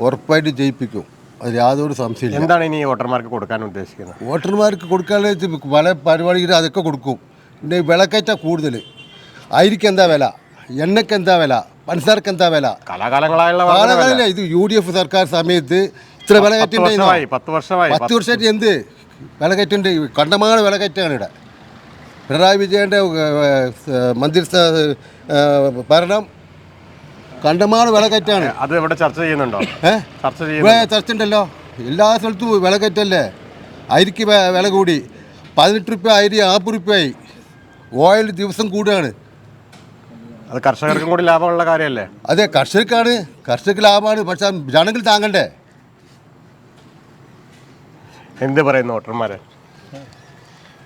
ഉറപ്പായിട്ട് ജയിപ്പിക്കും, അതിൽ യാതൊരു സംശയമില്ല. എന്താണ് ഇനി വോട്ടർമാർക്ക് കൊടുക്കാൻ ഉദ്ദേശിക്കുന്നത്? വോട്ടർമാർക്ക് കൊടുക്കാനുള്ള പല പരിപാടികൾ അതൊക്കെ കൊടുക്കും. പിന്നെ വിലക്കയറ്റ കൂടുതൽ. അരിക്ക് എന്താ വില, എണ്ണയ്ക്ക് എന്താ വില, പഞ്ചസാരക്ക് എന്താ വില? കാലങ്ങളില്ല. ഇത് UDF സർക്കാർ സമയത്ത് ഇത്ര വില കയറ്റുണ്ടായിരുന്നു. 10 വർഷമായിട്ട് എന്ത് വില കയറ്റുണ്ട്? കണ്ടമാന വില കയറ്റാണ് ഇവിടെ. പിണറായി വിജയൻ്റെ മന്ത്രി ഭരണം കണ്ടമാന വില കയറ്റാണ്. അത് ഇവിടെ ചർച്ച ചെയ്യുന്നുണ്ടോ? ഇവിടെ ചർച്ച ഉണ്ടല്ലോ, എല്ലാ സ്ഥലത്തും വില കയറ്റല്ലേ. അരിക്ക് വില കൂടി 18 രൂപ, അരി 40 രൂപയായി. ഓയിൽ ദിവസം കൂടുകയാണ്. അത് കർഷകർക്കും കൂടി ലാഭമുള്ള കാര്യമല്ലേ? അതെ, കർഷകർക്ക് ലാഭമാണ്. പക്ഷെ ജനങ്ങൾ താങ്ങണ്ടേ? എന്ത് പറയുന്നു വോട്ടർമാരെ?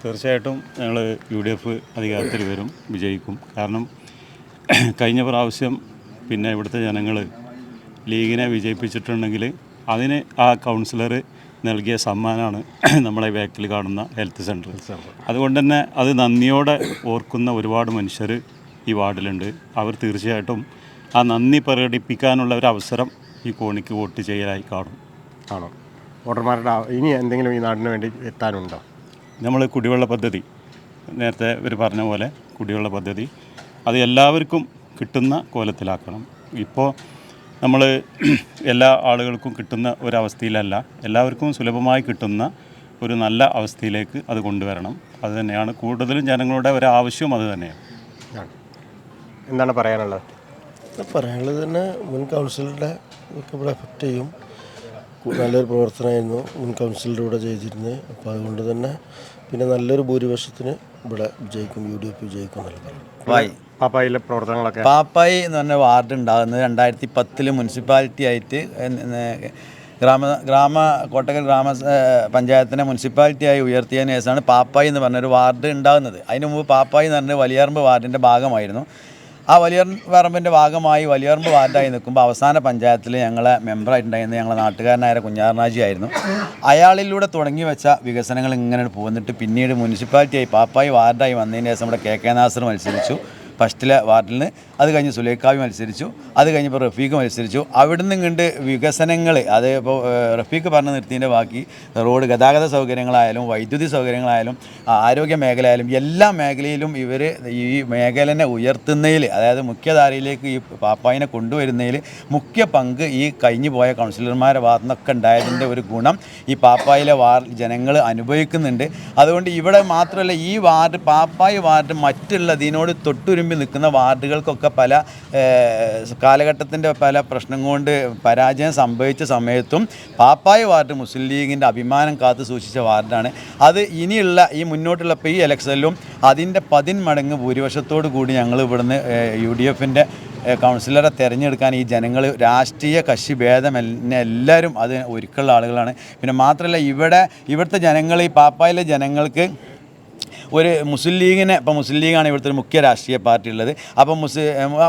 തീർച്ചയായിട്ടും ഞങ്ങൾ UDF അധികാരത്തിൽ വരും, വിജയിക്കും. കാരണം കഴിഞ്ഞ പ്രാവശ്യം പിന്നെ ഇവിടുത്തെ ജനങ്ങൾ ലീഗിനെ വിജയിപ്പിച്ചിട്ടുണ്ടെങ്കിൽ അതിന് ആ കൗൺസിലർ നൽകിയ സമ്മാനമാണ് നമ്മളെ ബാക്കിൽ കാണുന്ന ഹെൽത്ത് സെൻറ്റർ. അതുകൊണ്ട് തന്നെ അത് നന്ദിയോടെ ഓർക്കുന്ന ഒരുപാട് മനുഷ്യർ ഈ വാർഡിലുണ്ട്. അവർ തീർച്ചയായിട്ടും ആ നന്ദി പ്രകടിപ്പിക്കാനുള്ള ഒരു അവസരം ഈ കോണിക്ക് വോട്ട് ചെയ്യലായി കാണും. വോട്ടർമാരുടെ ഇനി എന്തെങ്കിലും ഈ നാടിന് വേണ്ടി എത്താനുണ്ടോ? നമ്മൾ കുടിവെള്ള പദ്ധതി, നേരത്തെ ഇവർ പറഞ്ഞ പോലെ കുടിവെള്ള പദ്ധതി അത് എല്ലാവർക്കും കിട്ടുന്ന കോലത്തിലാക്കണം. ഇപ്പോൾ നമ്മൾ എല്ലാ ആളുകൾക്കും കിട്ടുന്ന ഒരവസ്ഥയിലല്ല, എല്ലാവർക്കും സുലഭമായി കിട്ടുന്ന ഒരു നല്ല അവസ്ഥയിലേക്ക് അത് കൊണ്ടുവരണം. അത് തന്നെയാണ് കൂടുതലും ജനങ്ങളുടെ ഒരാവശ്യവും അത് തന്നെയാണ്. എന്താണ് പറയാനുള്ളത്? പറയാനുള്ളത് തന്നെ മുൻ കൗൺസിലറുടെ ഒക്കെ ഇവിടെ എഫക്റ്റ് ചെയ്യും. നല്ലൊരു പ്രവർത്തനമായിരുന്നു മുൻ കൗൺസിലറിലൂടെ ചെയ്തിരുന്നത്. അപ്പോൾ അതുകൊണ്ട് തന്നെ പിന്നെ നല്ലൊരു ഭൂരിപക്ഷത്തിന് ഇവിടെ വിജയിക്കും, UDF വിജയിക്കും എന്നല്ല പറയുന്നത്. പാപ്പായിലെ പ്രവർത്തനങ്ങളൊക്കെ പാപ്പായി എന്ന് പറഞ്ഞ വാർഡ് ഉണ്ടാകുന്നത് 2010 മുനിസിപ്പാലിറ്റി ആയിട്ട് കോട്ടക്കൽ പഞ്ചായത്തിനെ മുനിസിപ്പാലിറ്റിയായി ഉയർത്തിയതിനു ശേഷമാണ് പാപ്പായി എന്ന് പറഞ്ഞൊരു വാർഡ് ഉണ്ടാകുന്നത്. അതിന് മുമ്പ് പാപ്പായി എന്ന് പറഞ്ഞ വലിയറമ്പ് വാർഡിൻ്റെ ഭാഗമായിരുന്നു. ആ വലിയറമ്പിൻ്റെ ഭാഗമായി വലിയറമ്പ് വാർഡായി നിൽക്കുമ്പോൾ അവസാന പഞ്ചായത്തിൽ ഞങ്ങളെ മെമ്പറായിട്ടുണ്ടായിരുന്നത് ഞങ്ങളെ നാട്ടുകാരനായ കുഞ്ഞാർനാജി ആയിരുന്നു. അയാളിലൂടെ തുടങ്ങി വെച്ച വികസനങ്ങൾ ഇങ്ങനെ പോകുന്നിട്ട് പിന്നീട് മുനിസിപ്പാലിറ്റിയായി പാപ്പായി വാർഡായി വന്നതിന് ശേഷം നമ്മുടെ KK നാസർ മത്സരിച്ചു ഫസ്റ്റിലെ വാർഡിൽ നിന്ന്. അത് കഴിഞ്ഞ് സുലൈഖാവി മത്സരിച്ചു. അത് കഴിഞ്ഞപ്പോൾ റഫീഖ് മത്സരിച്ചു. അവിടുന്ന് ഇങ്ങോട്ട് വികസനങ്ങൾ അത് ഇപ്പോൾ റഫീഖ് പറഞ്ഞു നിർത്തിയതിൻ്റെ ബാക്കി റോഡ് ഗതാഗത സൗകര്യങ്ങളായാലും വൈദ്യുതി സൗകര്യങ്ങളായാലും ആരോഗ്യ മേഖലയായാലും എല്ലാ മേഖലയിലും ഇവർ ഈ മേഖലനെ ഉയർത്തുന്നതിൽ, അതായത് മുഖ്യധാരയിലേക്ക് ഈ പാപ്പായിനെ കൊണ്ടുവരുന്നതിൽ മുഖ്യ പങ്ക് ഈ കഴിഞ്ഞു പോയ കൗൺസിലർമാരുടെ ഭാഗത്തു നിന്നൊക്കെ ഉണ്ടായതിൻ്റെ ഒരു ഗുണം ഈ പാപ്പായിലെ ജനങ്ങൾ അനുഭവിക്കുന്നുണ്ട്. അതുകൊണ്ട് ഇവിടെ മാത്രമല്ല, ഈ വാർഡ് പാപ്പായി വാർഡ് മറ്റുള്ളതിനോട് തൊട്ടുരുമ്പി നിൽക്കുന്ന വാർഡുകൾക്കൊക്കെ പല കാലഘട്ടത്തിൻ്റെ പല പ്രശ്നം കൊണ്ട് പരാജയം സംഭവിച്ച സമയത്തും പാപ്പായി വാർഡ് മുസ്ലിം ലീഗിൻ്റെ അഭിമാനം കാത്തു സൂക്ഷിച്ച വാർഡാണ്. അത് ഇനിയുള്ള ഈ മുന്നോട്ടുള്ള ഈ ഇലക്ഷനിലും അതിൻ്റെ 10 മടങ്ങ് ഭൂരിപക്ഷത്തോടു കൂടി ഞങ്ങൾ ഇവിടുന്ന് UDFൻ്റെ കൗൺസിലറെ തിരഞ്ഞെടുക്കാൻ ഈ ജനങ്ങൾ രാഷ്ട്രീയ കക്ഷി ഭേദമെന്നെ എല്ലാവരും അത് ഒരുക്കുള്ള ആളുകളാണ്. പിന്നെ മാത്രമല്ല ഇവിടുത്തെ ജനങ്ങൾ, ഈ പാപ്പായിലെ ജനങ്ങൾക്ക് ഒരു മുസ്ലിം ലീഗിനെ, ഇപ്പോൾ മുസ്ലിം ലീഗാണ് ഇവിടുത്തെ ഒരു മുഖ്യ രാഷ്ട്രീയ പാർട്ടി ഉള്ളത്. അപ്പോൾ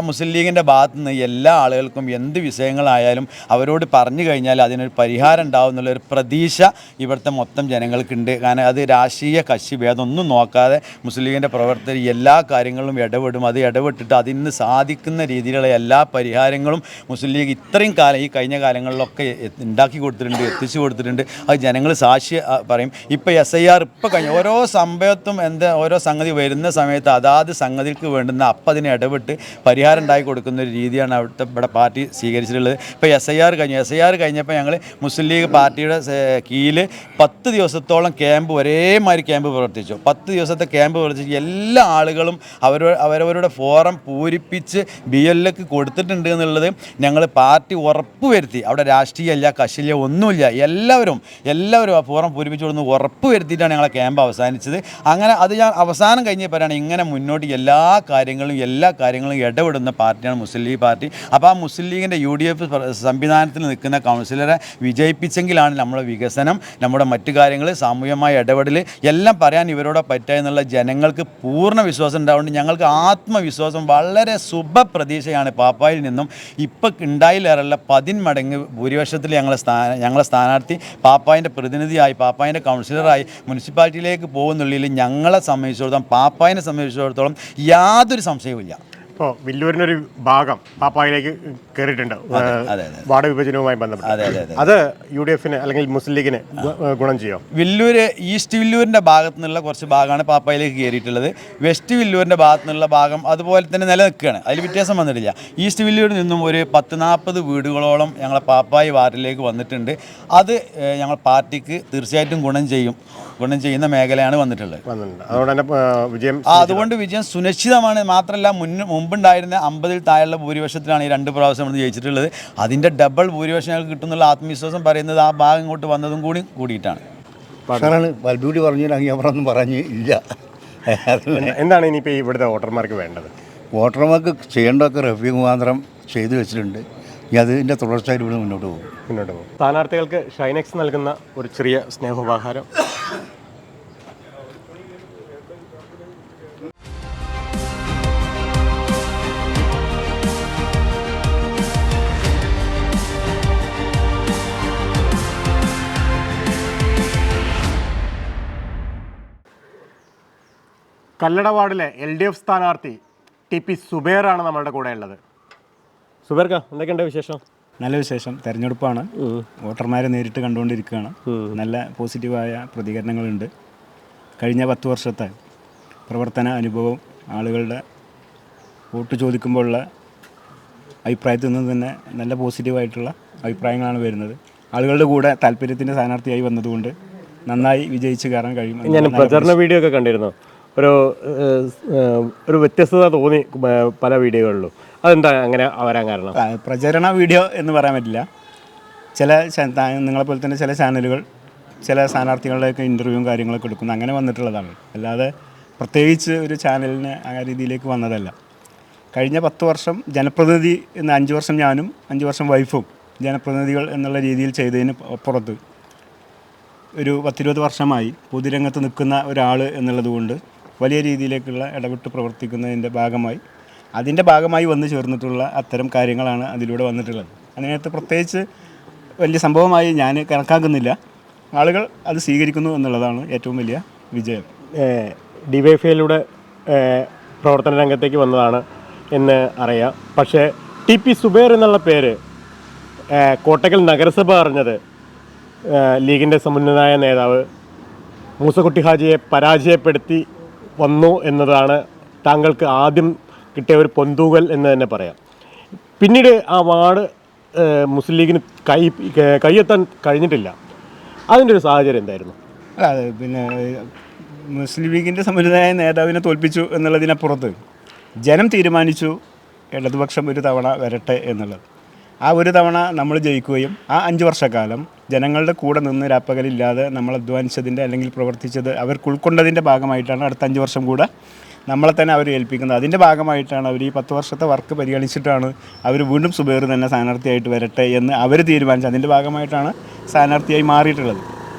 മുസ്ലിം ലീഗിൻ്റെ ഭാഗത്തു നിന്ന് എല്ലാ ആളുകൾക്കും എന്ത് വിഷയങ്ങളായാലും അവരോട് പറഞ്ഞു കഴിഞ്ഞാൽ അതിനൊരു പരിഹാരം ഉണ്ടാവും എന്നുള്ളൊരു പ്രതീക്ഷ ഇവിടുത്തെ മൊത്തം ജനങ്ങൾക്കുണ്ട്. കാരണം അത് രാഷ്ട്രീയ കക്ഷി ഭേദമൊന്നും നോക്കാതെ മുസ്ലിം ലീഗിൻ്റെ പ്രവർത്തകർ എല്ലാ കാര്യങ്ങളിലും ഇടപെടും. അത് ഇടപെട്ടിട്ട് അതിന് സാധിക്കുന്ന രീതിയിലുള്ള എല്ലാ പരിഹാരങ്ങളും മുസ്ലിം ലീഗ് ഇത്രയും കാലം ഈ കഴിഞ്ഞ കാലങ്ങളിലൊക്കെ ഉണ്ടാക്കി കൊടുത്തിട്ടുണ്ട്, എത്തിച്ചു കൊടുത്തിട്ടുണ്ട്. അത് ജനങ്ങൾ സാക്ഷി പറയും. ഇപ്പോൾ SIR ഇപ്പോൾ കഴിഞ്ഞ ഓരോ സംഭവത്തും ഓരോ സംഗതി വരുന്ന സമയത്ത് അതാത് സംഗതിക്ക് വേണ്ടുന്ന അപ്പം അതിനെ ഇടപെട്ട് പരിഹാരം ഉണ്ടാക്കി കൊടുക്കുന്ന ഒരു രീതിയാണ് അവിടുത്തെ ഇവിടെ പാർട്ടി സ്വീകരിച്ചിട്ടുള്ളത്. ഇപ്പോൾ SIR കഴിഞ്ഞപ്പോൾ ഞങ്ങൾ മുസ്ലിം ലീഗ് പാർട്ടിയുടെ കീഴിൽ 10 ദിവസത്തോളം ക്യാമ്പ് ഒരേമാതിരി ക്യാമ്പ് പ്രവർത്തിച്ചു. 10 ദിവസത്തെ ക്യാമ്പ് പ്രവർത്തിച്ച് എല്ലാ ആളുകളും അവരവരുടെ ഫോറം പൂരിപ്പിച്ച് BLക്ക് കൊടുത്തിട്ടുണ്ട് എന്നുള്ളത് ഞങ്ങൾ പാർട്ടി ഉറപ്പുവരുത്തി. അവിടെ രാഷ്ട്രീയമില്ല, കക്ഷിയില്ല, ഒന്നുമില്ല, എല്ലാവരും ആ ഫോറം പൂരിപ്പിച്ച് കൊടുന്ന് ഉറപ്പ് വരുത്തിയിട്ടാണ് ഞങ്ങളെ ക്യാമ്പ് അവസാനിച്ചത്. അങ്ങനെ അത് ഞാൻ അവസാനം കഴിഞ്ഞപ്പോഴാണ് ഇങ്ങനെ മുന്നോട്ട് എല്ലാ കാര്യങ്ങളും ഇടപെടുന്ന പാർട്ടിയാണ് മുസ്ലിം ലീഗ് പാർട്ടി. അപ്പോൾ ആ മുസ്ലിം ലീഗിൻ്റെ UDF സംവിധാനത്തിൽ നിൽക്കുന്ന കൗൺസിലറെ വിജയിപ്പിച്ചെങ്കിലാണ് നമ്മുടെ വികസനം, നമ്മുടെ മറ്റു കാര്യങ്ങൾ, സാമൂഹികമായ ഇടപെടൽ എല്ലാം പറയാൻ ഇവരോട് പറ്റുക എന്നുള്ള ജനങ്ങൾക്ക് പൂർണ്ണ വിശ്വാസം ഉണ്ടാവുന്നുണ്ട്. ഞങ്ങൾക്ക് ആത്മവിശ്വാസം, വളരെ ശുഭപ്രതീക്ഷയാണ് പാപ്പായിൽ നിന്നും ഇപ്പം ഉണ്ടായിലേറെയുള്ള 10 മടങ്ങ് ഭൂരിപക്ഷത്തിൽ ഞങ്ങളെ സ്ഥാനാർത്ഥി പാപ്പായിൻ്റെ പ്രതിനിധിയായി, പാപ്പായിൻ്റെ കൗൺസിലറായി മുനിസിപ്പാലിറ്റിയിലേക്ക് പോകുന്നുള്ളിൽ ഞങ്ങളെ സംബന്ധിച്ചിടത്തോളം, പാപ്പായിനെ സംബന്ധിച്ചിടത്തോളം യാതൊരു സംശയവുമില്ല. ഇപ്പോൾ വില്ലൂരിനൊരു ഭാഗം പാപ്പായിലേക്ക് കയറിയിട്ടുണ്ട് വാർഡ് വിഭജനവുമായി ബന്ധപ്പെട്ട്. അത് UDFന് അല്ലെങ്കിൽ മുസ്ലിം ലീഗിന് ഗുണം ചെയ്യും. ഈസ്റ്റ് വില്ലൂരിൻ്റെ ഭാഗത്തു നിന്നുള്ള കുറച്ച് ഭാഗമാണ് പാപ്പായിലേക്ക് കയറിയിട്ടുള്ളത്. വെസ്റ്റ് വില്ലൂരിൻ്റെ ഭാഗത്തു നിന്നുള്ള ഭാഗം അതുപോലെ തന്നെ നിലനിൽക്കുകയാണ്, അതിൽ വ്യത്യാസം വന്നിട്ടില്ല. ഈസ്റ്റ് വില്ലൂരിൽ നിന്നും ഒരു 10-40 വീടുകളോളം ഞങ്ങളെ പാപ്പായി വാർഡിലേക്ക് വന്നിട്ടുണ്ട്. അത് ഞങ്ങൾ പാർട്ടിക്ക് തീർച്ചയായിട്ടും ഗുണം ചെയ്യുന്ന മേഖലയാണ് വന്നിട്ടുള്ളത്. അതുകൊണ്ട് വിജയം സുനിശ്ചിതമാണ്. മാത്രമല്ല മുമ്പുണ്ടായിരുന്ന 50-ൽ താഴെയുള്ള ഭൂരിപക്ഷത്തിലാണ് ഈ 2 പ്രാവശ്യം നമ്മൾ ജയിച്ചിട്ടുള്ളത്. അതിൻ്റെ ഡബിൾ ഭൂരിപക്ഷം ഞങ്ങൾക്ക് കിട്ടുന്നുള്ള ആത്മവിശ്വാസം പറയുന്നത് ആ ഭാഗം ഇങ്ങോട്ട് വന്നതും കൂടിയിട്ടാണ്. ബൽബൂടി പറഞ്ഞൊന്നും പറഞ്ഞ് ഇല്ല. എന്താണ് ഇനിയിപ്പോൾ ഇവിടുത്തെ വോട്ടർമാർക്ക് വേണ്ടത്? വോട്ടർമാർക്ക് ചെയ്യേണ്ടതൊക്കെ റഫീ മുഖാന്തരം ചെയ്തു വെച്ചിട്ടുണ്ട്. ഇനി അതിൻ്റെ തുടർച്ചയായിട്ട് ഇവിടെ മുന്നോട്ട് പോകും. സ്ഥാനാർത്ഥികൾക്ക് ഷൈനെക്സ് നൽകുന്ന ഒരു ചെറിയ സ്നേഹോപഹാരം. കല്ലട വാർഡിലെ LDF സ്ഥാനാർത്ഥി TP സുബൈറാണ് നമ്മളുടെ കൂടെ ഉള്ളത്. സുബൈർക്ക, എന്തൊക്കെയുണ്ട് വിശേഷം? നല്ല വിശേഷം. തെരഞ്ഞെടുപ്പാണ്, വോട്ടർമാരെ നേരിട്ട് കണ്ടുകൊണ്ടിരിക്കുകയാണ്. നല്ല പോസിറ്റീവായ പ്രതികരണങ്ങളുണ്ട്. കഴിഞ്ഞ 10 വർഷത്തെ പ്രവർത്തന അനുഭവം, ആളുകളുടെ വോട്ട് ചോദിക്കുമ്പോഴുള്ള അഭിപ്രായത്തിൽ നിന്ന് തന്നെ നല്ല പോസിറ്റീവായിട്ടുള്ള അഭിപ്രായങ്ങളാണ് വരുന്നത്. ആളുകളുടെ കൂടെ താല്പര്യത്തിൻ്റെ സ്ഥാനാർത്ഥിയായി വന്നതുകൊണ്ട് നന്നായി വിജയിച്ച് കയറാൻ കഴിയും. ഞാൻ പ്രചരണ വീഡിയോ ഒക്കെ കണ്ടിരുന്നു. ഒരു വ്യത്യസ്തത തോന്നി പല വീഡിയോകളിലും. അതെന്താ അങ്ങനെ വരാൻ കാരണം? പ്രചരണ വീഡിയോ എന്ന് പറയാൻ പറ്റില്ല. നിങ്ങളെപ്പോലെ തന്നെ ചില ചാനലുകൾ ചില സ്ഥാനാർത്ഥികളുടെയൊക്കെ ഇൻ്റർവ്യൂവും കാര്യങ്ങളൊക്കെ എടുക്കുന്നു, അങ്ങനെ വന്നിട്ടുള്ളതാണ്. അല്ലാതെ പ്രത്യേകിച്ച് ഒരു ചാനലിന് ആ രീതിയിലേക്ക് വന്നതല്ല. കഴിഞ്ഞ 10 വർഷം ജനപ്രതിനിധി എന്ന 5 വർഷം ഞാനും 5 വർഷം വൈഫും ജനപ്രതിനിധികൾ എന്നുള്ള രീതിയിൽ ചെയ്തതിന് പുറത്ത് ഒരു 10-20 വർഷമായി പൊതുരംഗത്ത് നിൽക്കുന്ന ഒരാൾ എന്നുള്ളതുകൊണ്ട് വലിയ രീതിയിലേക്കുള്ള ഇടപെട്ട് പ്രവർത്തിക്കുന്നതിൻ്റെ ഭാഗമായി വന്നു ചേർന്നിട്ടുള്ള അത്തരം കാര്യങ്ങളാണ് അതിലൂടെ വന്നിട്ടുള്ളത്. അതിനകത്ത് പ്രത്യേകിച്ച് വലിയ സംഭവമായി ഞാൻ കണക്കാക്കുന്നില്ല. ആളുകൾ അത് സ്വീകരിക്കുന്നു എന്നുള്ളതാണ് ഏറ്റവും വലിയ വിജയം. DYFIയിലൂടെ പ്രവർത്തന രംഗത്തേക്ക് വന്നതാണ് എന്ന് അറിയാം. പക്ഷേ TP സുബൈർ എന്നുള്ള പേര് കോട്ടക്കൽ നഗരസഭ അറിഞ്ഞത് ലീഗിൻ്റെ സമുന്നതനായ നേതാവ് മൂസക്കുട്ടി ഹാജിയെ പരാജയപ്പെടുത്തി വന്നു എന്നതാണ് താങ്കൾക്ക് ആദ്യം കിട്ടിയ ഒരു പൊന്തൂകൽ എന്ന് തന്നെ പറയാം. പിന്നീട് ആ വാർഡ് മുസ്ലിം ലീഗിന് കൈയെത്താൻ കഴിഞ്ഞിട്ടില്ല. അതിൻ്റെ ഒരു സാഹചര്യം എന്തായിരുന്നു? അതെ, പിന്നെ മുസ്ലിം ലീഗിൻ്റെ സമുന്നതനായ നേതാവിനെ തോൽപ്പിച്ചു എന്നുള്ളതിനപ്പുറത്ത് ജനം തീരുമാനിച്ചു ഇടതുപക്ഷം ഒരു തവണ വരട്ടെ എന്നുള്ളത്. ആ ഒരു തവണ നമ്മൾ ജയിക്കുകയും ആ 5 വർഷക്കാലം ജനങ്ങളുടെ കൂടെ നിന്ന് രാപ്പകലില്ലാതെ നമ്മൾ അധ്വാനിച്ചതിൻ്റെ അല്ലെങ്കിൽ പ്രവർത്തിച്ചത് അവർക്ക് ഉൾക്കൊണ്ടതിൻ്റെ ഭാഗമായിട്ടാണ് അടുത്ത 5 വർഷം കൂടെ നമ്മളെ തന്നെ അവർ ഏൽപ്പിക്കുന്നത്. അതിൻ്റെ ഭാഗമായിട്ടാണ് അവർ ഈ 10 വർഷത്തെ വർക്ക് പരിഗണിച്ചിട്ടാണ് അവർ വീണ്ടും സുബൈർ തന്നെ സ്ഥാനാർത്ഥിയായിട്ട് വരട്ടെ എന്ന് അവർ തീരുമാനിച്ചത്. അതിൻ്റെ ഭാഗമായിട്ടാണ് സ്ഥാനാർത്ഥിയായി മാറിയിട്ടുള്ളത്.